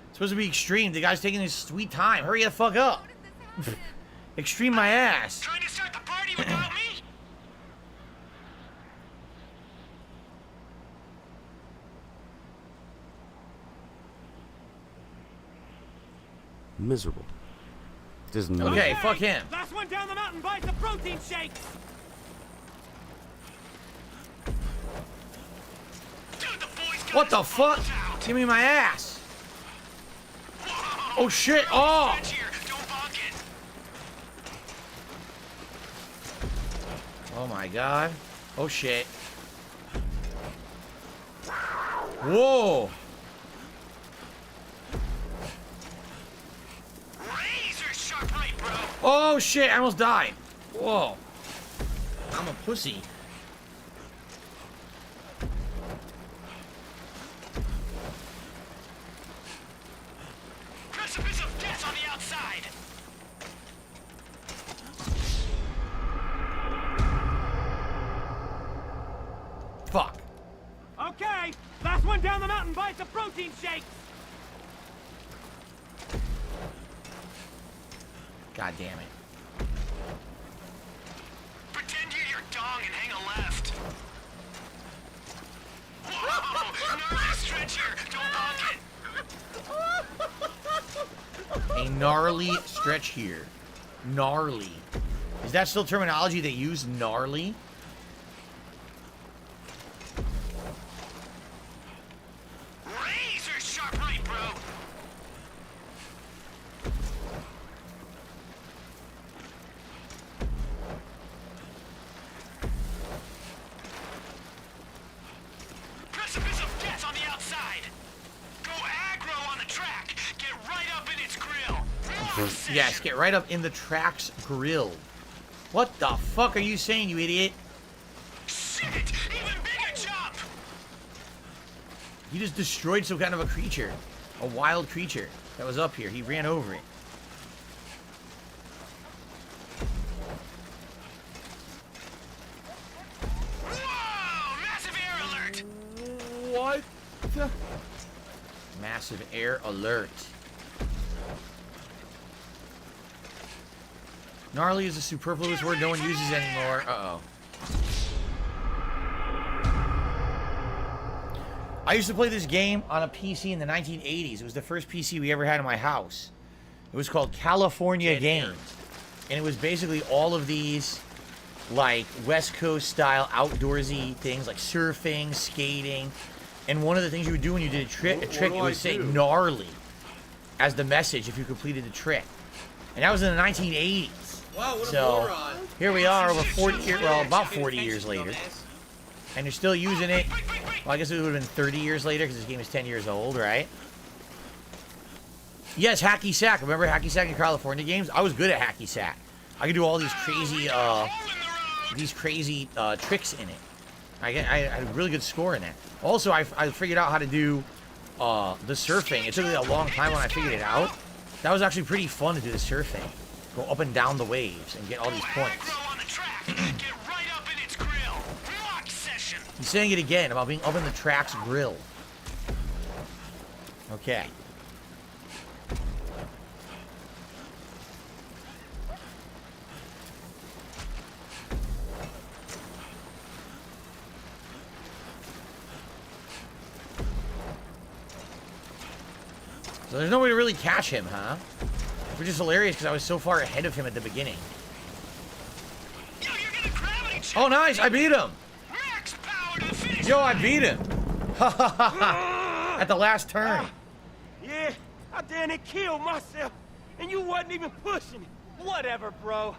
It's supposed to be extreme. The guy's taking his sweet time. Hurry the fuck up. Extreme my ass. Trying to start the party without me? Miserable. Doesn't Okay, fuck him. Last one down the mountain buys a protein shake. What the fuck? Give me my ass. Oh shit. Oh. Oh my god. Oh shit. Whoa. Oh shit, I almost died. Whoa. I'm a pussy. Precipice of death on the outside. Fuck. Okay, last one down the mountain buys a protein shake. God damn it. Pretend you're your dong and hang a left. Whoa! Gnarly stretch here. Don't bonk it. A gnarly stretch here. Gnarly. Is that still terminology they use? Gnarly? Razor sharp right, bro. Precipice of death on the outside. Go aggro on the track. Get right up in its grill. Yes, get right up in the track's grill. What the fuck are you saying, you idiot? Shit! Even bigger jump! He just destroyed some kind of a creature. A wild creature that was up here. He ran over it. Whoa! Massive air alert! What? Massive air alert. Gnarly is a superfluous word no one uses anymore. Uh-oh. I used to play this game on a PC in the 1980s. It was the first PC we ever had in my house. It was called California Games. And it was basically all of these, like, West Coast style outdoorsy things, like surfing, skating. And one of the things you would do when you did a trick, it would say gnarly as the message if you completed the trick. And that was in the 1980s. Wow, what a So moron. here we are over 40 years, well, about 40 years later. And you're still using it. Well, I guess it would have been 30 years later because this game is 10 years old, right? Yes, hacky sack. Remember hacky sack in California games? I was good at hacky sack. I could do all these crazy tricks in it. I had a really good score in that. Also, I figured out how to do the surfing. It took me a long time when I figured it out. That was actually pretty fun to do the surfing. Go up and down the waves and get all these points. He's saying it again about being up in the track's grill. Okay. So there's no way to really catch him, huh? Which is hilarious because I was so far ahead of him at the beginning. Oh, nice! I beat him! Yo, I beat him! At the last turn. Yeah, I damn it killed myself, and you wasn't even pushing it. Whatever, bro.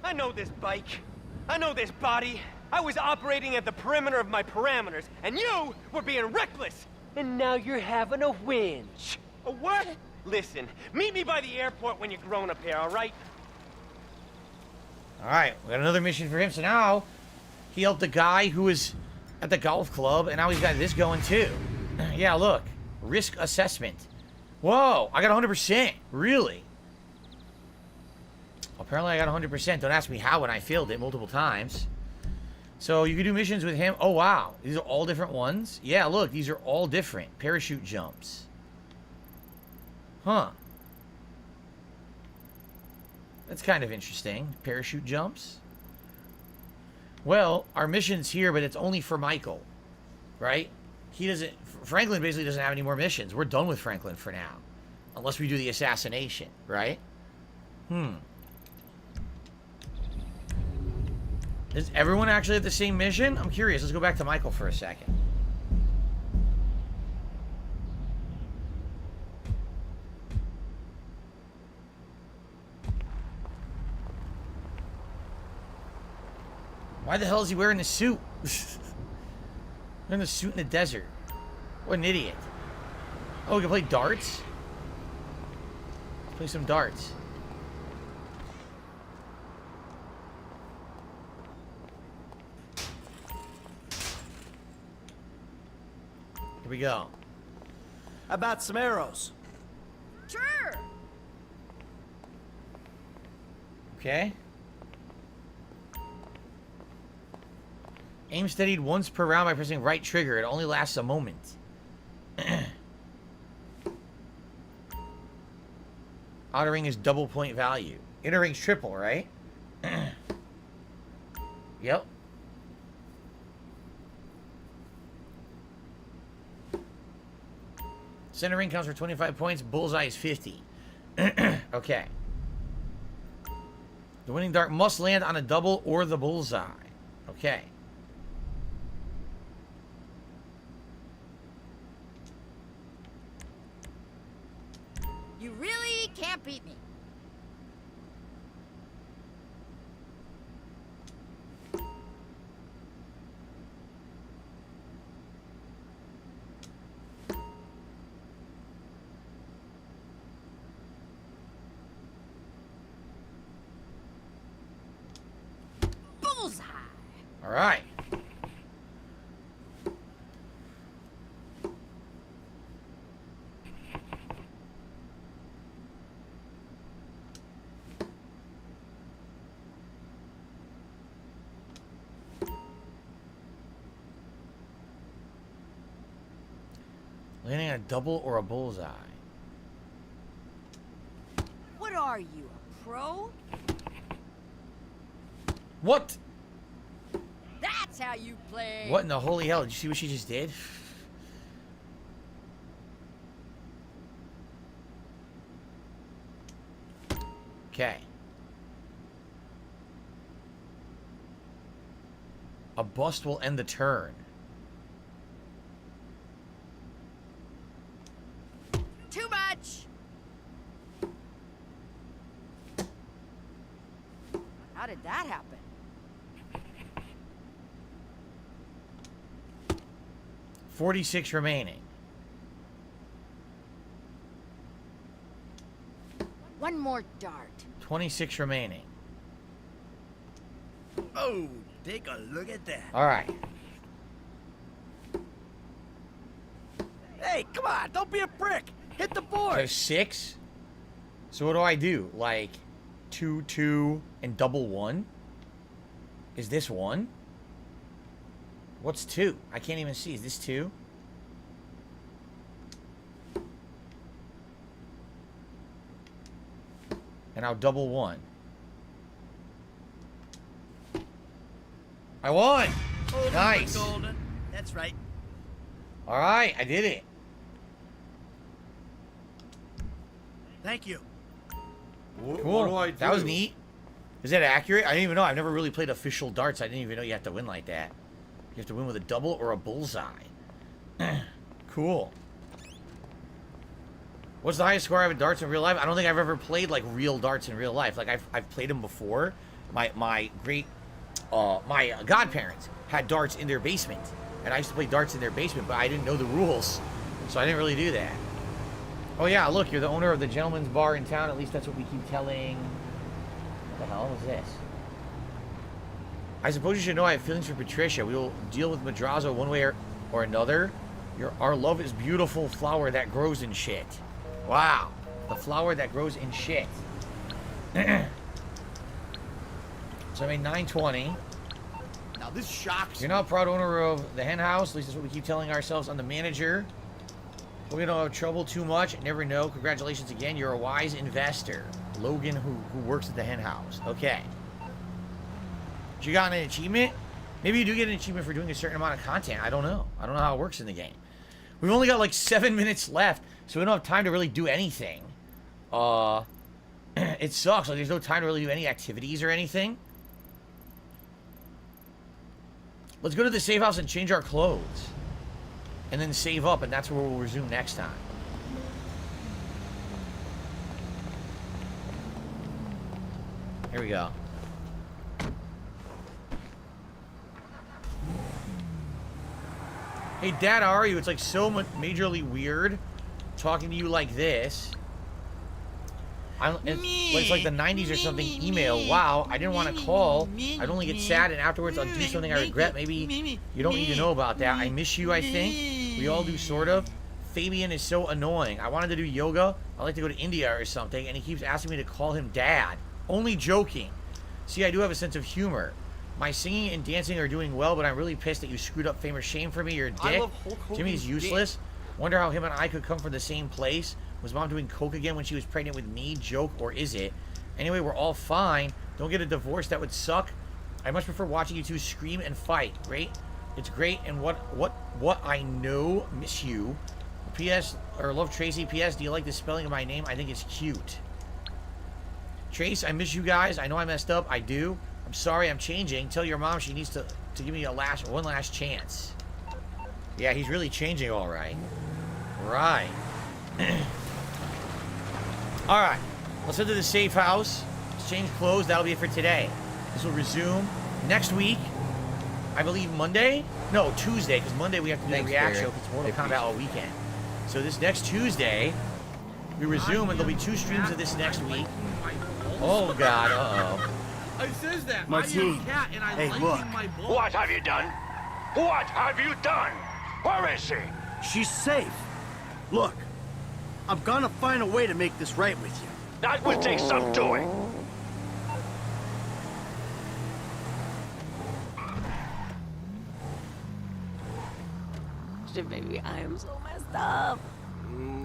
I know this bike. I know this body. I was operating at the perimeter of my parameters, and you were being reckless. And now you're having a whinge. A what? Listen, meet me by the airport when you're grown up here, all right? All right, we got another mission for him. So now he helped the guy who was at the golf club, and now he's got this going too. Yeah, look, risk assessment. Whoa, I got 100%. Really? Apparently I got 100%. Don't ask me how when I failed it multiple times. So you can do missions with him. Oh, wow. These are all different ones. Yeah, look, these are all different. Parachute jumps. Huh. That's kind of interesting. Parachute jumps. Well, our mission's here, but it's only for Michael. Right? He doesn't... Franklin basically doesn't have any more missions. We're done with Franklin for now. Unless we do the assassination. Right? Does everyone actually have the same mission? I'm curious. Let's go back to Michael for a second. Why the hell is he wearing the suit? Wearing the suit in the desert. What an idiot. Oh, we can play darts? Let's play some darts. Here we go. How about some arrows? Sure. Okay. Aim steadied once per round by pressing right trigger. It only lasts a moment. Outer ring is double point value. Inner ring's triple, right? Yep. Center ring counts for 25 points. Bullseye is 50. Okay. The winning dart must land on a double or the bullseye. Okay. You really can't beat me. Bullseye. All right. Landing a double or a bullseye. What are you, a pro? What? That's how you play. What in the holy hell? Did you see what she just did? Okay. A bust will end the turn. Too much. How did that happen? $46 remaining. One more dart. 26 remaining. Oh, take a look at that. All right. Hey, come on, don't be a prick. Hit the board. There's 6. So what do I do? Like 2, 2, and double 1? Is this 1? What's 2? I can't even see. Is this 2? And I'll double 1. I won! Nice! Golden. That's right. Alright, I did it. Thank you. Cool. What do I do? That was neat. Is that accurate? I didn't even know. I've never really played official darts. I didn't even know you have to win like that. You have to win with a double or a bullseye. Cool. What's the highest score I have in darts in real life? I don't think I've ever played like real darts in real life. Like I've played them before. My great my godparents had darts in their basement. And I used to play darts in their basement, but I didn't know the rules. So I didn't really do that. Oh yeah, look, you're the owner of the gentleman's bar in town. At least that's what we keep telling... What the hell is this? I suppose you should know I have feelings for Patricia. We will deal with Madrazo one way or another. Our love is beautiful flower that grows in shit. Wow. The flower that grows in shit. So I made 920. Now this shocks You're now proud owner of the hen house. At least that's what we keep telling ourselves. I'm the manager. We don't have trouble too much. Never know. Congratulations again. You're a wise investor. Logan, who works at the hen house. Okay. You got an achievement? Maybe you do get an achievement for doing a certain amount of content. I don't know. I don't know how it works in the game. We've only got like 7 minutes left, so we don't have time to really do anything. It sucks. Like there's no time to really do any activities or anything. Let's go to the safe house and change our clothes. And then save up, and that's where we'll resume next time. Here we go. Hey, Dad, how are you? It's like so much majorly weird talking to you like this. It's like the 90s or something. Email. Wow, I didn't want to call. I'd only get sad, and afterwards I'll do something I regret. Maybe you don't need to know about that. I miss you, I think. We all do, sort of. Fabian is so annoying. I wanted to do yoga. I'd like to go to India or something, and he keeps asking me to call him Dad. Only joking. See, I do have a sense of humor. My singing and dancing are doing well, but I'm really pissed that you screwed up Fame or Shame for me. You're a dick. I love Hulk Hogan. Jimmy's useless. Wonder how him and I could come from the same place. Was Mom doing coke again when she was pregnant with me? Joke, or is it? Anyway, we're all fine. Don't get a divorce. That would suck. I much prefer watching you two scream and fight. Great. It's great. And what I know, miss you. P.S. or love Tracy. P.S. Do you like the spelling of my name? I think it's cute. Trace, I miss you guys. I know I messed up. I do. I'm sorry. I'm changing. Tell your mom she needs to give me one last chance. Yeah, he's really changing, all right. Right. All right. Let's head to the safe house. Let's change clothes. That'll be it for today. This will resume next week. I believe Monday? No, Tuesday, because Monday we have to do the reaction show because it's Mortal Kombat all weekend. So this next Tuesday, we resume, and there'll be 2 streams of this next week. Oh, God. Uh-oh. It says that. Martine, I am a cat and I hey, like look. my balls. What have you done? What have you done? Where is she? She's safe. Look, I'm gonna find a way to make this right with you. That will take some doing. Shit, baby, I am so messed up.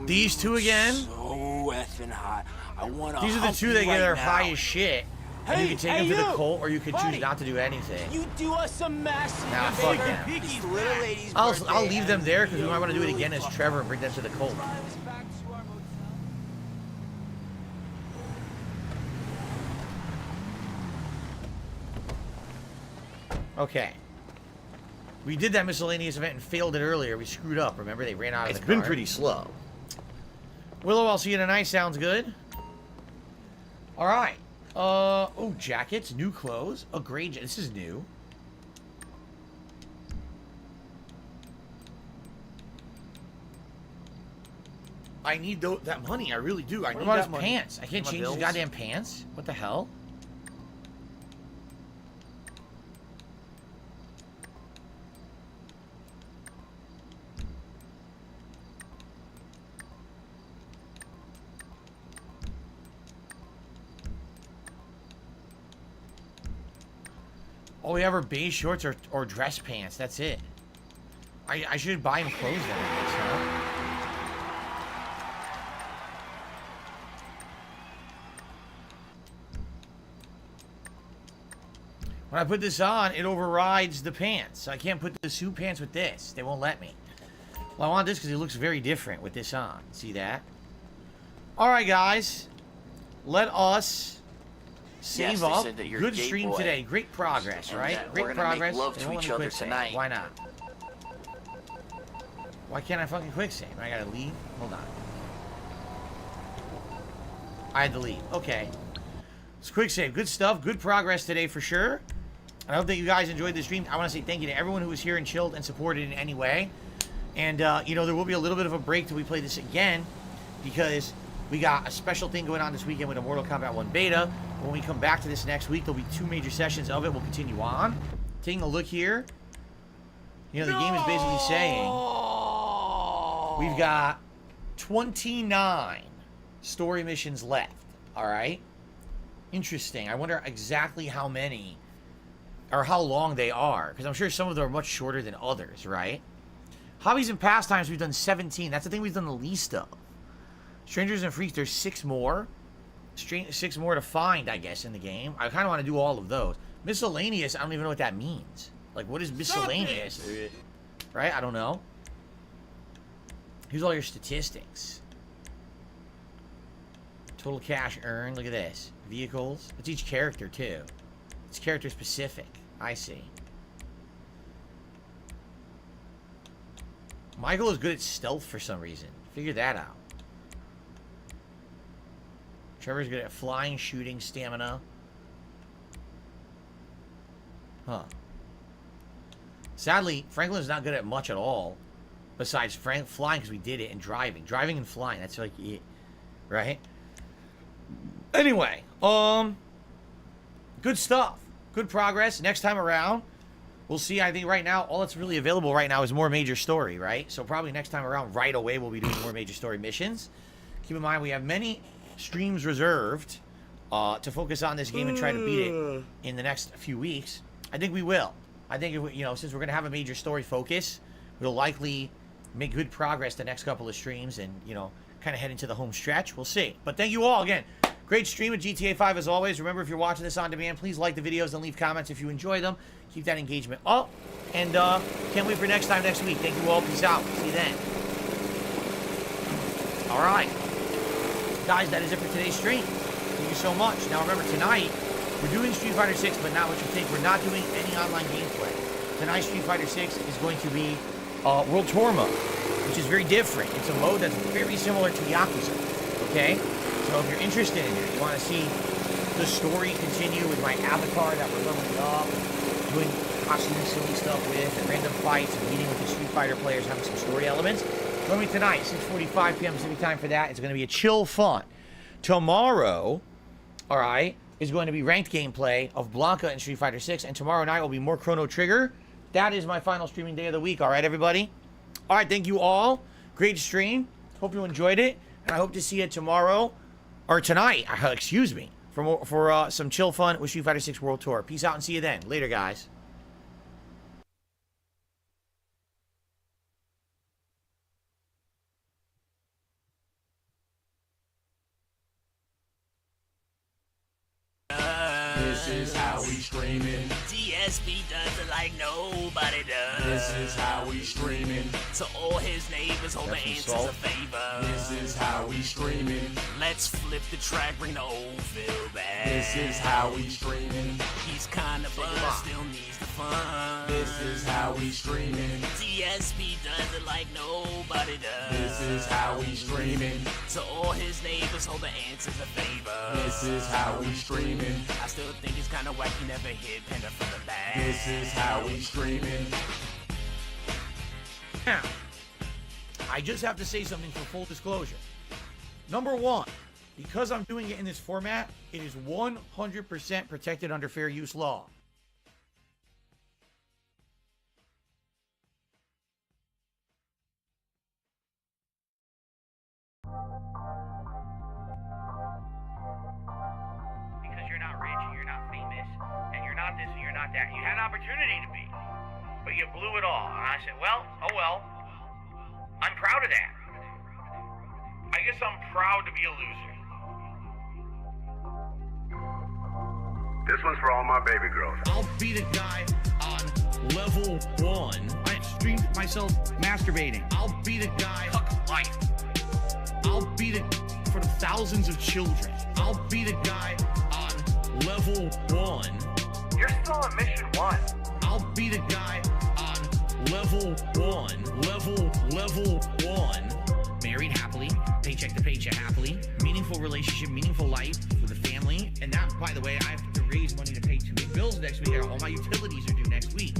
These two again? So effing hot. I want to. These are the two that get high as shit. And you can take them to the cult, or you could choose not to do anything. You do us a massive Nah, fuck them. It's little lady's I'll leave them there because we might want to do it again as Trevor and bring them to the cult. Okay. We did that miscellaneous event and failed it earlier. We screwed up. Remember, they ran out of the car. It's been pretty slow. Willow, I'll see you tonight. Sounds good. All right. Oh, jackets, new clothes, a gray jacket. This is new. I need that money. I really do. I What need about that his money. pants? I can't My change his bills. goddamn pants? What the hell? All we have are beige shorts or dress pants. That's it. I should buy him clothes then, I guess, huh? When I put this on, it overrides the pants. So I can't put the suit pants with this. They won't let me. Well, I want this because it looks very different with this on. See that? Alright, guys. Let us save they up. said that you're Good a gay stream boy. today. Great progress, And right? that Great we're gonna make progress. love They to won't let each me other quick save. tonight. Why not? Why can't I fucking quick save? I gotta leave? Hold on. I had to leave. Okay. It's quick save. Good stuff. Good progress today for sure. I hope that you guys enjoyed the stream. I want to say thank you to everyone who was here and chilled and supported in any way. And, you know, there will be a little bit of a break till we play this again because we got a special thing going on this weekend with a Mortal Kombat 1 beta. When we come back to this next week, there'll be 2 major sessions of it. We'll continue on. Taking a look here. You know, the game is basically saying we've got 29 story missions left. All right? Interesting. I wonder exactly how many or how long they are, because I'm sure some of them are much shorter than others, right? Hobbies and pastimes, we've done 17. That's the thing we've done the least of. Strangers and Freaks, there's 6 more. 6 more to find, I guess, in the game. I kind of want to do all of those. Miscellaneous, I don't even know what that means. Like, what is miscellaneous? Right? I don't know. Here's all your statistics. Total cash earned. Look at this. Vehicles. It's each character, too. It's character specific. I see. Michael is good at stealth for some reason. Figure that out. Trevor's good at flying, shooting, stamina. Huh. Sadly, Franklin's not good at much at all. Besides flying, because we did it, and driving. Driving and flying, that's like it. Right? Anyway, good stuff. Good progress. Next time around, we'll see. I think right now, all that's really available right now is more major story, right? So probably next time around, right away, we'll be doing more major story missions. Keep in mind, we have many streams reserved to focus on this game and try to beat it in the next few weeks. I think we will. I think, if we, you know, since we're going to have a major story focus, we'll likely make good progress the next couple of streams and, you know, kind of head into the home stretch. We'll see. But thank you all again. Great stream of GTA 5 as always. Remember, if you're watching this on demand, please like the videos and leave comments if you enjoy them. Keep that engagement up. And can't wait for next time next week. Thank you all. Peace out. See you then. All right. Guys, that is it for today's stream. Thank you so much. Now remember, tonight, we're doing Street Fighter 6, but not what you think. We're not doing any online gameplay. Tonight's Street Fighter 6 is going to be World Tour mode, which is very different. It's a mode that's very similar to Yakuza. Okay? So if you're interested in it, you want to see the story continue with my avatar that we're leveling up, doing constantly silly stuff with, and random fights, and meeting with the Street Fighter players, having some story elements, join me tonight, 6:45 p.m. Pacific time for that. It's going to be a chill fun. Tomorrow, all right, is going to be ranked gameplay of Blanca and Street Fighter 6, and tomorrow night will be more Chrono Trigger. That is my final streaming day of the week, all right, everybody? All right, thank you all. Great stream. Hope you enjoyed it, and I hope to see you tomorrow, or tonight, excuse me, for some chill fun with Street Fighter 6 World Tour. Peace out and see you then. Later, guys. This is how we streamin'. TSP does it like nobody does. This is how we streamin'. To all his neighbors, hold the answers a favor. This is how we streamin'. Let's flip the track, bring the old Phil back. This is how we streamin'. He's kinda buzzed, still needs the fun. This is how we streamin'. TSP does it like nobody does. This is how we streamin'. To all his neighbors, hold the answers a favor. This is how we streamin'. I still think it's kinda wack he never hit Panda from the back. This is how we streamin'. Now, I just have to say something for full disclosure. Number one, because I'm doing it in this format, it is 100% protected under fair use law. Because you're not rich and you're not famous and you're not this and you're not that. You had an opportunity to be, but you blew it all. And I said, well, oh well. I'm proud of that. I guess I'm proud to be a loser. This one's for all my baby girls. I'll beat a guy on level 1. I streamed myself masturbating. I'll beat a guy fuck life. I'll beat it for the thousands of children. I'll beat a guy on level 1. You're still on mission 1. I'll beat a guy on level 1. Level 1. Married happily, paycheck to paycheck happily, meaningful relationship, meaningful life with a family, and that, by the way, I have to raise money to pay 2 big bills next week. All my utilities are due next week.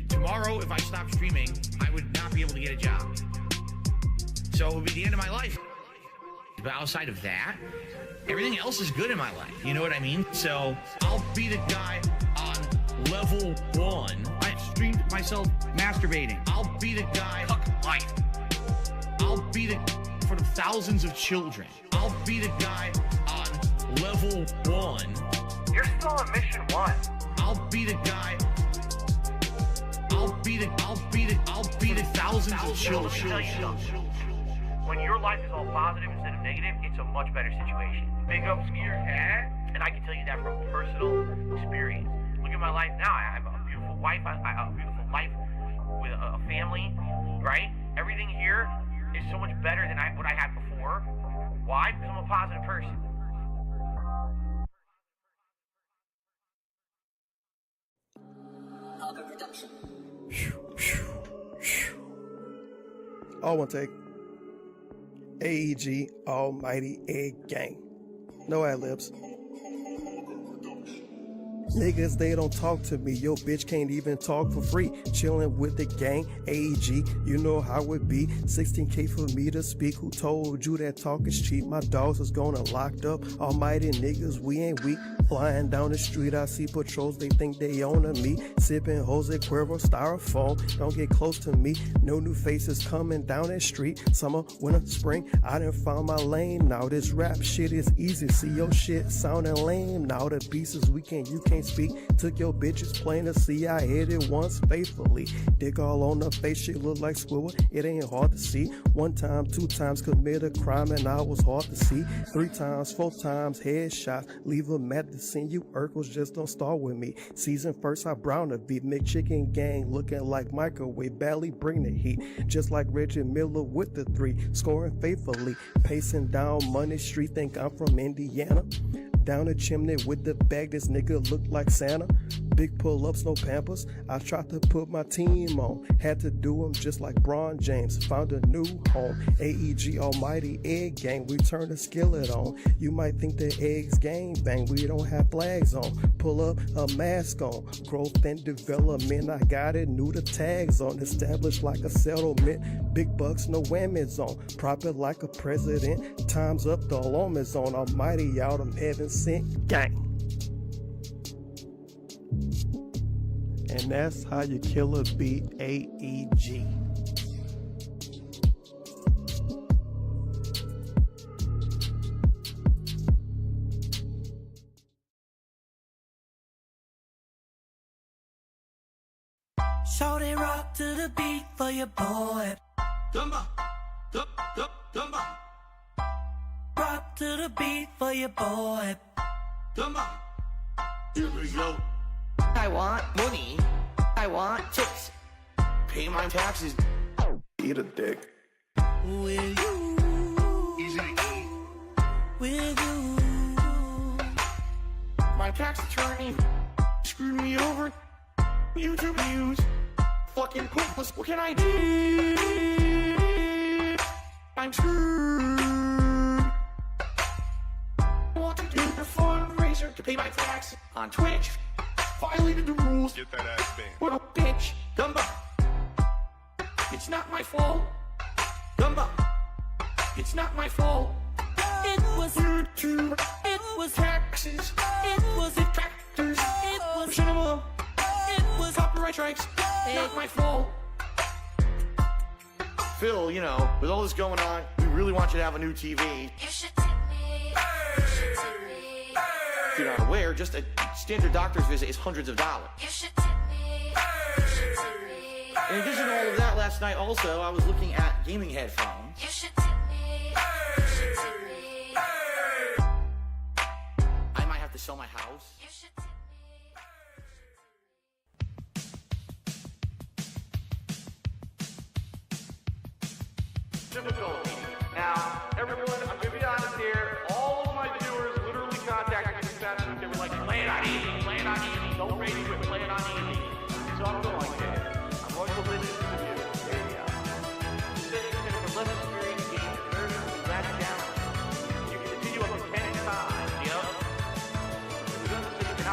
Tomorrow, if I stop streaming, I would not be able to get a job. So it would be the end of my life. But outside of that, everything else is good in my life. You know what I mean? So I'll be the guy on level 1. I streamed myself masturbating. I'll be the guy. Fuck life. I'll be the for the thousands of children. I'll be the guy on level 1. You're still on mission 1. I'll be the guy. I'll be the thousands of children. When your life is all positive instead of negative, it's a much better situation. Big up Skier, and I can tell you that from personal experience. Look at my life now. I have a beautiful wife. I have a beautiful life with a family, right? Everything here is so much better than what I had before. Why? Because I'm a positive person. All one take. AEG Almighty Egg Gang. No ad-libs. Niggas, they don't talk to me. Yo, bitch can't even talk for free. Chillin' with the gang, AEG, you know how it be. 16K for me to speak. Who told you that talk is cheap? My dogs is gonna locked up. Almighty niggas, we ain't weak. Flying down the street, I see patrols, they think they own me. Sipping Jose Cuervo styrofoam, don't get close to me. No new faces coming down that street. Summer, winter, spring, I done found my lane. Now this rap shit is easy. See your shit sounding lame. Now the pieces you can't speak. Took your bitches plain to see. I hit it once faithfully. Dick all on the face, shit look like Squidward. It ain't hard to see. 1 time, 2 times commit a crime and I was hard to see. 3 times, 4 times headshots. Leave them at the scene. You Urkels just don't start with me. Season first, I brown the beat. McChicken gang looking like microwave. Barely bring the heat. Just like Reggie Miller with the 3. Scoring faithfully. Pacing down Money Street. Think I'm from Indiana. Down the chimney with the bag, this nigga look like Santa. Big pull-ups, no Pampers. I tried to put my team on. Had to do them just like Bron James. Found a new home. AEG Almighty Egg Gang. We turn the skillet on. You might think the eggs gang bang. We don't have flags on. Pull up a mask on. Growth and development. I got it. New the tags on. Established like a settlement. Big bucks, no whammies on. Proper like a president. Time's up, the alarm is on. Almighty out of heaven sent gang. And that's how you kill a beat, AEG. Shorty rock to the beat for your boy. Dumba, dumba. Rock to the beat for your boy. Dumba. Here we go. I want money. I want chicks. Pay my taxes. Eat a dick. With you. Easy to eat. With you. My tax attorney screwed me over. YouTube views. Fucking pointless. What can I do? I'm screwed. I want to do a fundraiser to pay my tax on Twitch. Violated the rules. Get that ass banned. What a bitch. Dumba. It's not my fault. Dumba. It's not my fault. It was YouTube. It was taxes. It was detractors. It was cinema. It was copyright strikes. Not my fault. Phil, you know, with all this going on, we really want you to have a new TV. You should tip me. You should tip me. If you're not aware, just a standard doctor's visit is hundreds of dollars. You should tip me. You should tip me. In addition to all of that, last night also, I was looking at gaming headphones. You should tip me. You should tip me. I might have to sell my house. You should tip me. Difficulty. Now, everyone, I'm gonna be honest here. All of my viewers literally contacted me this past week. They were like, play it on easy, don't raise it, play it on easy. So I'm going to. I'm going to listen to you. There you go. For less experienced gamers, we ratchet down. You can continue up to 10 times, you know? We're going to sit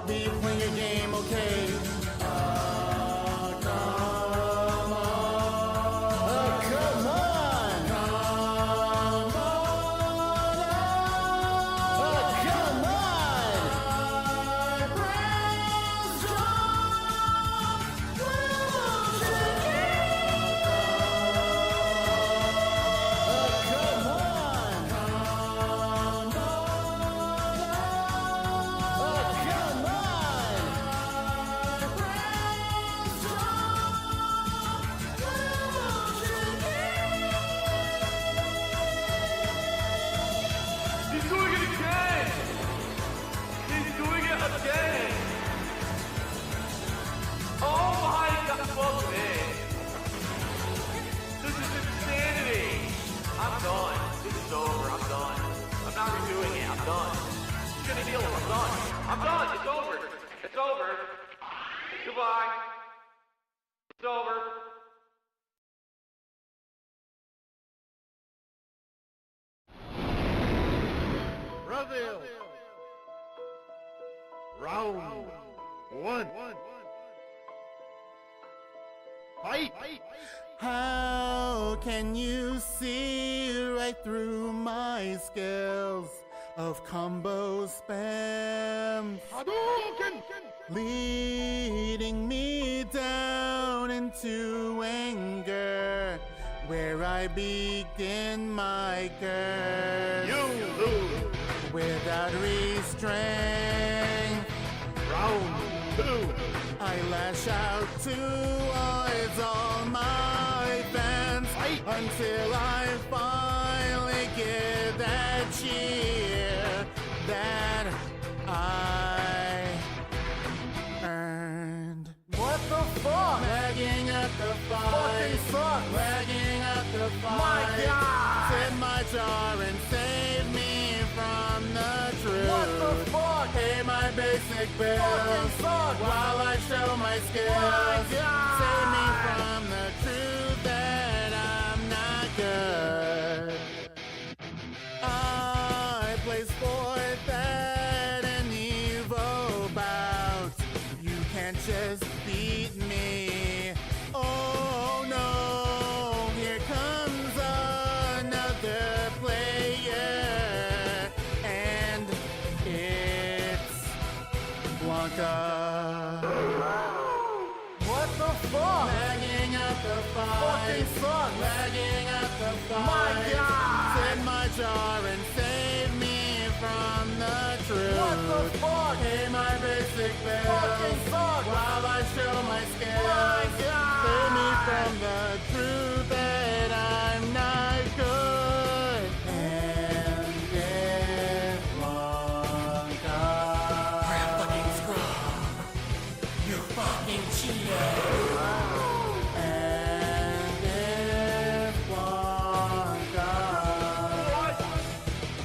I'll be playing your game, okay? Come on. Come on. Come on. Come on. Praise He's doing it again! He's doing it again! Oh my god, fuck this! This is insanity! I'm done. This is over. I'm done. I'm not redoing it. I'm done. He's gonna heal him. I'm done. I'm done. It's over. It's over. Goodbye. It's over. Brazil. Round one. Fight. How can you see right through my skills of combo spam? Leading me down into anger, where I begin my curse. You lose. Without restraint. Round two. I lash out towards all my fans until I finally get that cheer that I earned. What the fuck? Lagging at the fight. Fucking suck. Lagging at the fight. My God! Sit my jar and save me from the truth. What the fuck? Pay my basic bills. Fucking suck. While I show my skills. My God! Save me from the truth that I'm not good. I place forth at an evil bout. You can't just beat me. Oh no, here comes another player, and it's Blanca. What the fuck? Lagging at the fight. Fucking suck. Lagging at the fight. My God! Sit my jar and save me from the truth. What the fuck? Pay my basic bills. Fucking suck. While I show my skills. My God! Save me from the truth that I'm not good. And it's Blanca. Crap fucking scrub. You fucking cheater. And it's Blanca. What?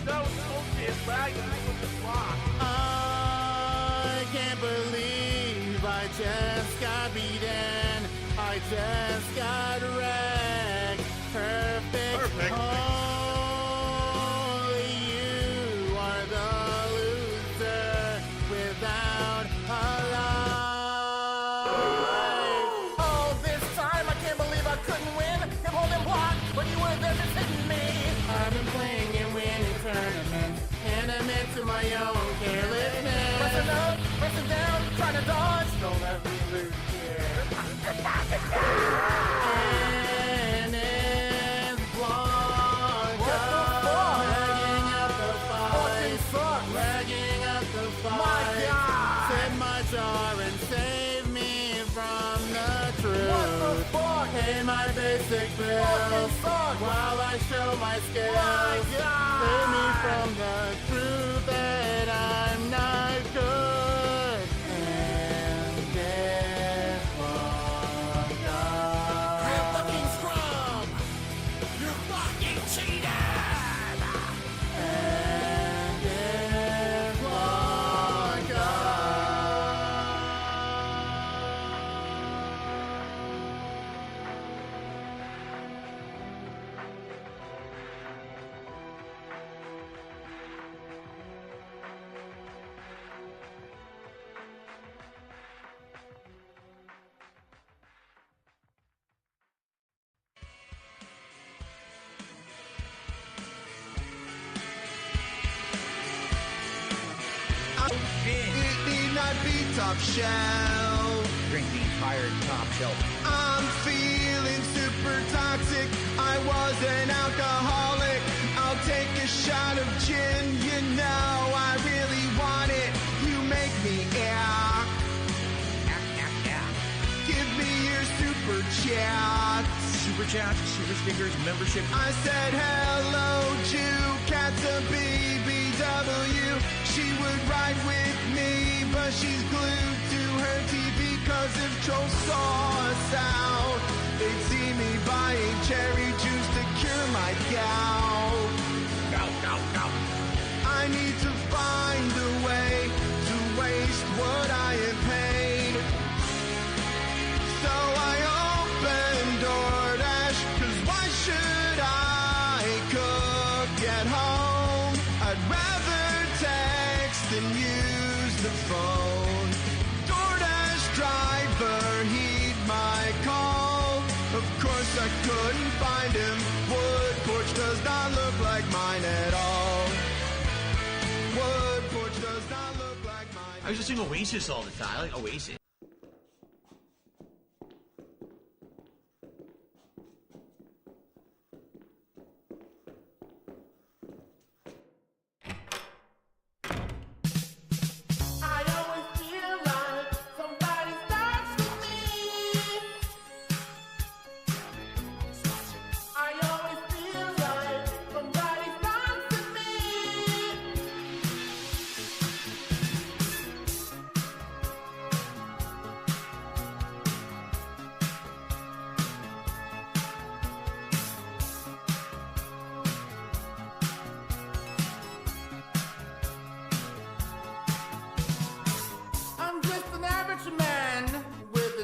That was bullshit. Lagging with the clock. I can't believe I just got beaten. I just got wrecked. Perfect. Only you are the loser without a life. Oh, this time I can't believe I couldn't win. Kept holding block, but you were there just hitting me. I've been playing and winning tournaments, and admit to my own carelessness. Pressing up, pressing down, trying to dodge. Don't let me lose here. And it's Blanca. What the fuck? Lagging at the fight. Fucking suck. Lagging at the fight. My God! Set my jar and save me from the truth. What the fuck? Pay my basic bills. Fucking suck. While I show my skills. My God! Save me from the truth that I'm not good. And it's Blanca. You fucking scrub! You fucking cheated! And it's Blanca. It need not be top shelf. Drink the entire top shelf. I'm feeling super toxic. I was an alcoholic. I'll take a shot of gin. You know I really want it. You make me Give me your super chat. Super chats, super stickers, membership. I said hello, Jew, cat's a BBW. She would ride with me, but she's glued to her TV. Cause if trolls saw us out, they'd see me buying cherry juice to cure my gout. Gout. I need to find a way to waste what I am paid. So I opened DoorDash, cause why should I cook at home? I'd rather text than use the phone. DoorDash driver, heed my call. Of course I couldn't find him. Wood porch does not look like mine at all. Wood porch does not look like mine. I used to sing Oasis all the time. I like Oasis.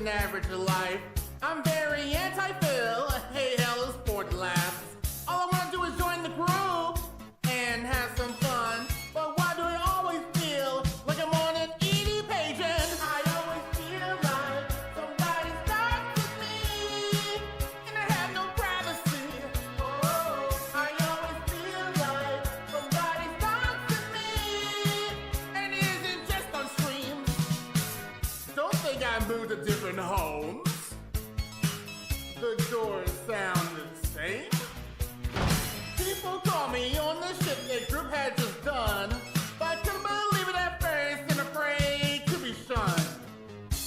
Average life. I'm very anti-Phil. Hey, hell is bored laughs. All I want to do is join the group and have some fun. But why do I always feel like I'm on an ED page? And I always feel like somebody starts with me, and I have no privacy. Oh, I always feel like somebody starts with me, and it isn't just on streams. Don't think I moved to different homes. The doors sound the same. People call me on the shit their group had just done, but I couldn't believe it at first and afraid to be shunned.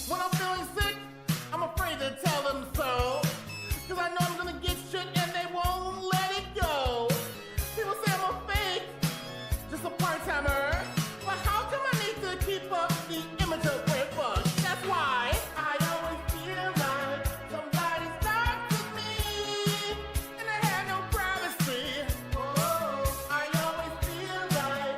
When I'm feeling sick, I'm afraid to tell them so, cause I know I'm gonna get shit and they won't let it go. People say I'm a fake, just a part-timer, but how come I need to keep up the image of great bugs? That's why I always feel like somebody starts with me, and I have no privacy. Oh, I always feel like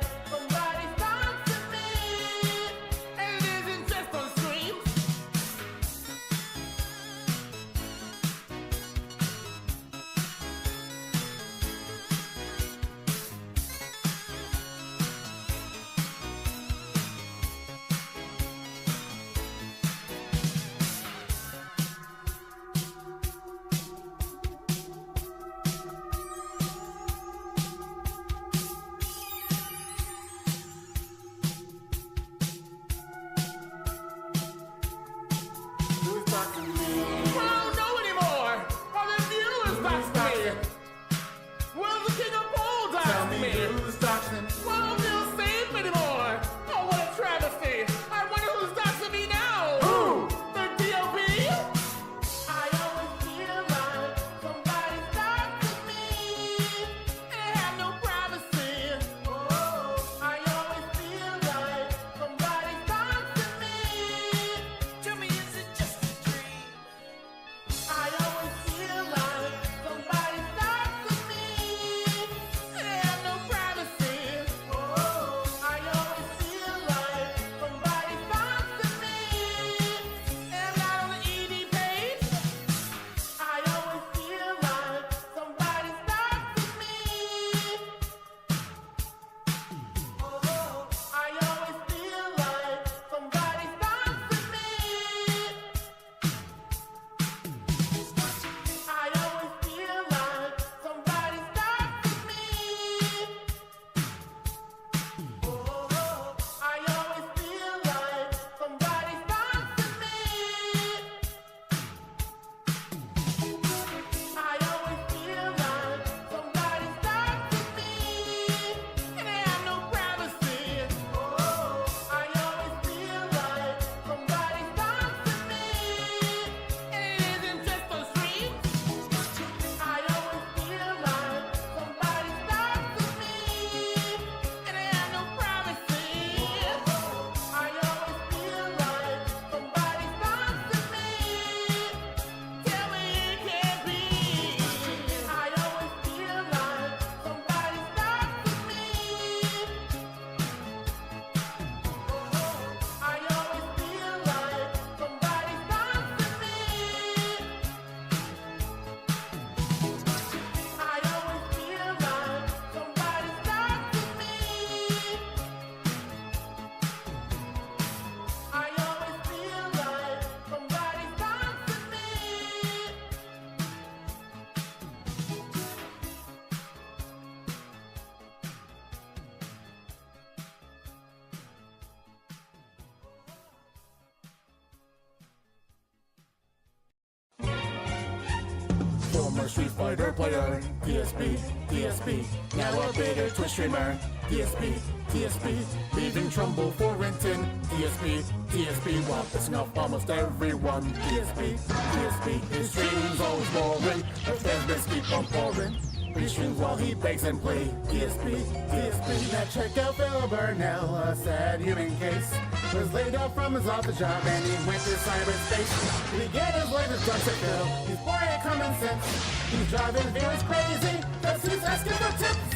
Street Fighter player. DSP, DSP, now a bigger Twitch streamer. DSP, DSP, leaving Trumbull for Renton. DSP, DSP, while pissing off almost everyone. DSP, DSP, his streams always boring. The fans best keep on pouring. He streams while he begs and play. DSP, DSP, now check out Phil Burnell, a sad human case. Was laid off from his office job and he went to cyberspace. Did he get his latest drugs at Phil? He's boring at common sense. He's driving viewers crazy, cause he's asking for tips.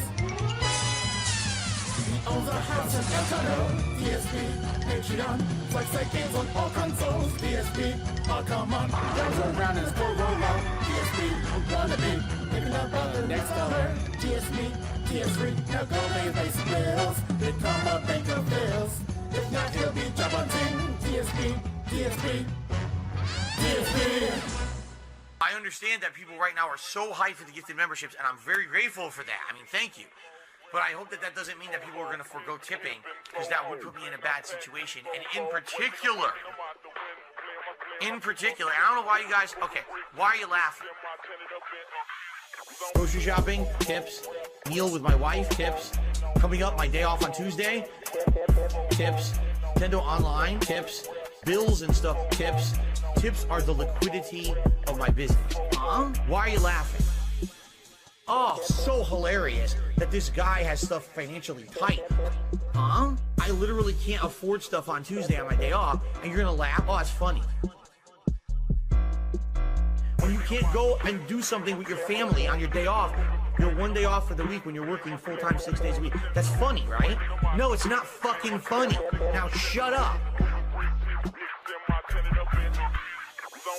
He owns a house in El Toro. DSP, Patreon, flex like games on all consoles. DSP, oh come on, drives around in his Corolla. DSP, wanna be picking up on the next dollar. DSP, DS3, now go pay basic bills. Become a bank of bills. If not, he'll be job hunting. DSP, DSP, DSP. I understand that people right now are so hyped for the gifted memberships, and I'm very grateful for that. I mean, thank you. But I hope that that doesn't mean that people are going to forego tipping, because that would put me in a bad situation. And in particular, I don't know why you guys, okay, why are you laughing? Grocery shopping, tips. Meal with my wife, tips. Coming up, my day off on Tuesday, tips. Nintendo Online, tips. Bills and stuff, tips. Tips are the liquidity of my business. Why are you laughing? Oh, so hilarious that this guy has stuff financially tight. I literally can't afford stuff on Tuesday on my day off, and you're gonna laugh? Oh, it's funny. When you can't go and do something with your family on your day off, your one day off for the week when you're working full-time 6 days a week. That's funny, right? No, it's not fucking funny. Now shut up.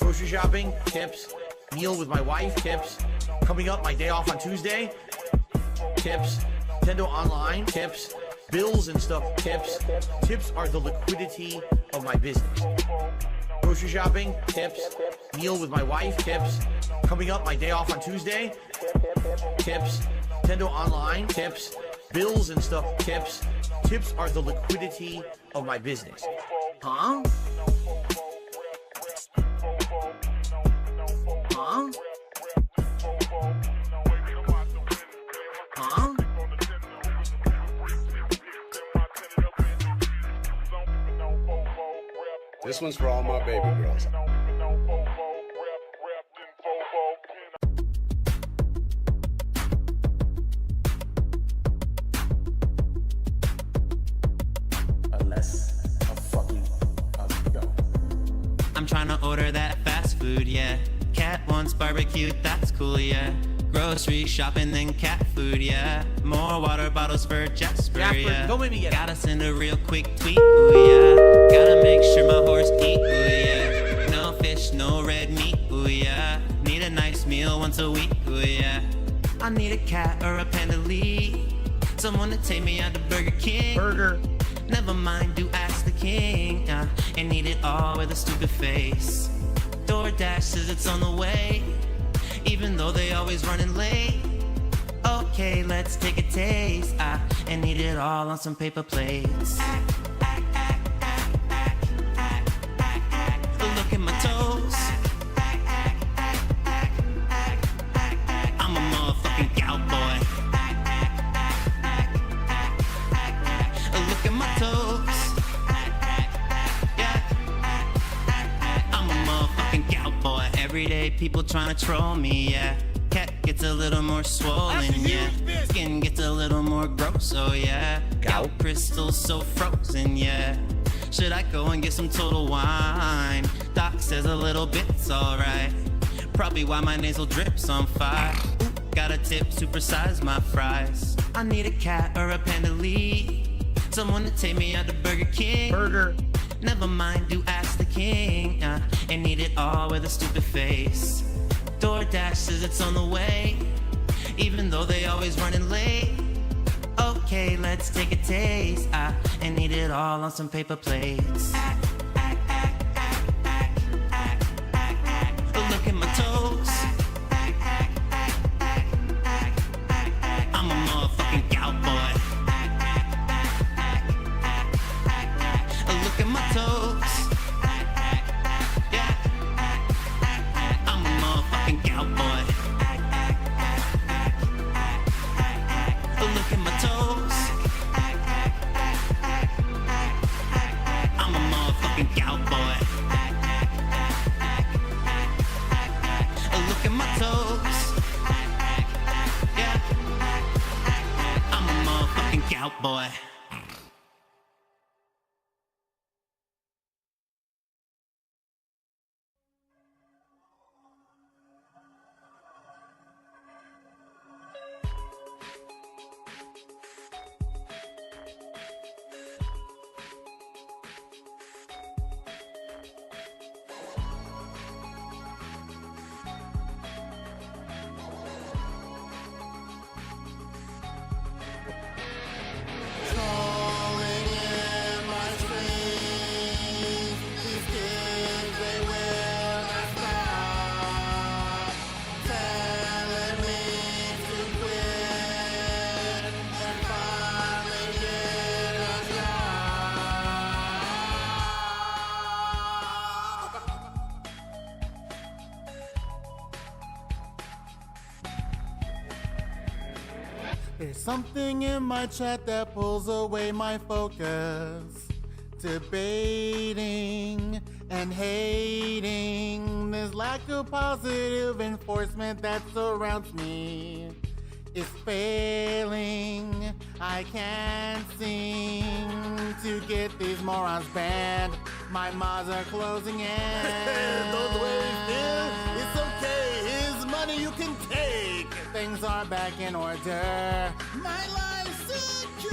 Grocery shopping, tips. Meal with my wife, tips. Coming up, my day off on Tuesday, tips. Nintendo Online, tips. Bills and stuff, tips. Tips are the liquidity of my business. Grocery shopping, tips. Meal with my wife, tips. Coming up, my day off on Tuesday, tips. Nintendo Online, tips. Bills and stuff, tips. Tips are the liquidity of my business. Huh? Huh? Huh? This one's for all my baby girls. Unless a fucking go. I'm trying to order that fast food, yeah. Cat wants barbecue, that's cool, yeah. Grocery shopping, then cat food, yeah. More water bottles for Jasper, yeah. Don't make me get Gotta send a real quick tweet, ooh, yeah. Gotta make sure my horse eat, ooh, yeah. No fish, no red meat, ooh, yeah. Need a nice meal once a week, ooh, yeah. I need a cat or a panda lead. Someone to take me out to Burger King. Never mind, do ask the king. And eat it all with a stupid face. DoorDash says it's on the way, even though they always running late. Okay, let's take a taste, and eat it all on some paper plates. Look at my toes. I'm a motherfucking cowboy. Look at my toes. Every day people trying to troll me, yeah. Cat gets a little more swollen, yeah. Skin gets a little more gross, oh yeah. Gout crystals so frozen, yeah. Should I go and get some Total Wine? Doc says a little bit's alright. Probably why my nasal drips on fire. Got a tip, supersize my fries. I need a cat or a panda lead. Someone to take me out to Burger King. Never mind, do ask the king, and eat it all with a stupid face. DoorDash says it's on the way, even though they always running late. Okay, let's take a taste, and eat it all on some paper plates. Look at my toes. I'm a motherfucking cowboy. Look at my toes. Yeah. I'm a motherfucking cowboy. motherfucking cowboy. Look at my toes. Yeah. I'm a motherfucking cowboy. There's something in my chat that pulls away my focus. Debating and hating. This lack of positive enforcement that surrounds me is failing. I can't seem to get these morons banned. My mods are closing in. Those ways, Bill. It's okay. His money you can take. Things are back in order. My life's secure.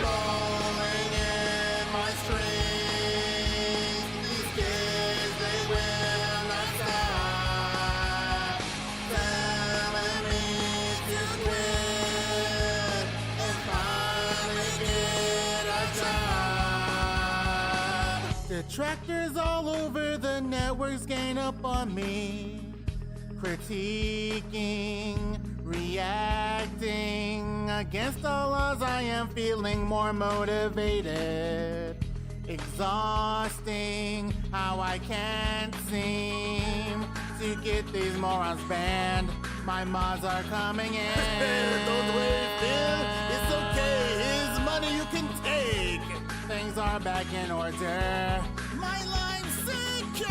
Rolling in my strings. These kids, they will not stop. Telling me to quit and finally get a job. Detractors all over the networks gain up on me. Critiquing, reacting against all odds. I am feeling more motivated. Exhausting how I can't seem to get these morons banned. My mods are coming in. Those ways, Bill. It's okay. His money you can take. Things are back in order. My life's secure.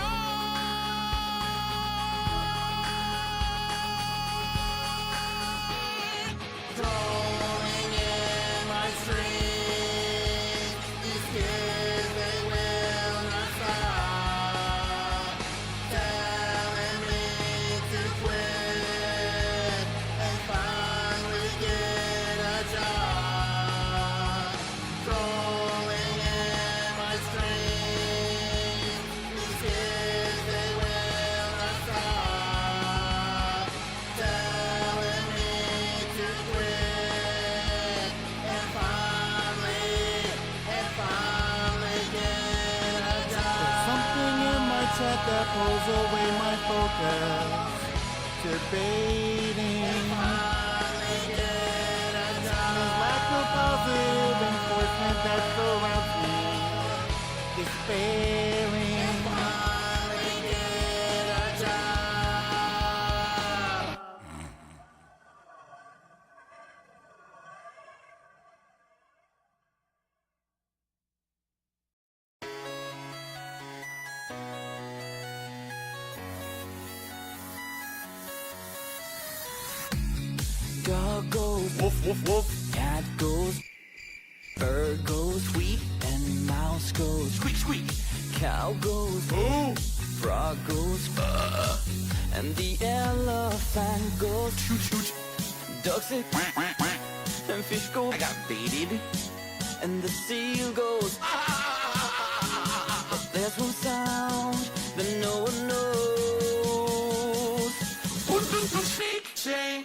Rolling in my strings. These kids, they will not stop. Telling me to quit and finally get a job. Rolling in my strings. These kids, they will not stop. Telling me to quit and finally get a job. There's something in my chat that pulls away my focus. Debating and finally get a job. This lack of positive enforcement that surrounds me is failing. And finally get a job. Dog goes woof woof woof. Cat goes. Bird goes tweet. And mouse goes squeak squeak. Cow goes moo. Frog goes and the elephant goes shoot shoot. Duck say quack quack quack. And fish goes I got baited. And the seal goes but there's one sound that no one knows. Snake say.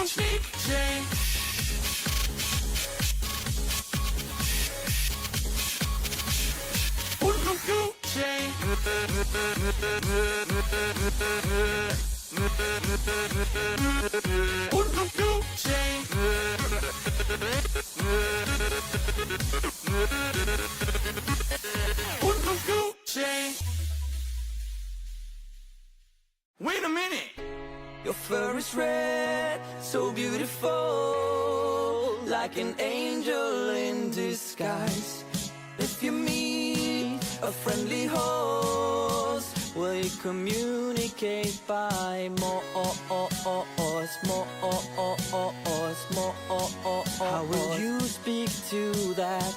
Snake say. Wait a minute! Your fur is red, so beautiful, like an angel in disguise. If you meet a friendly host, will you communicate by more? How will you speak to that?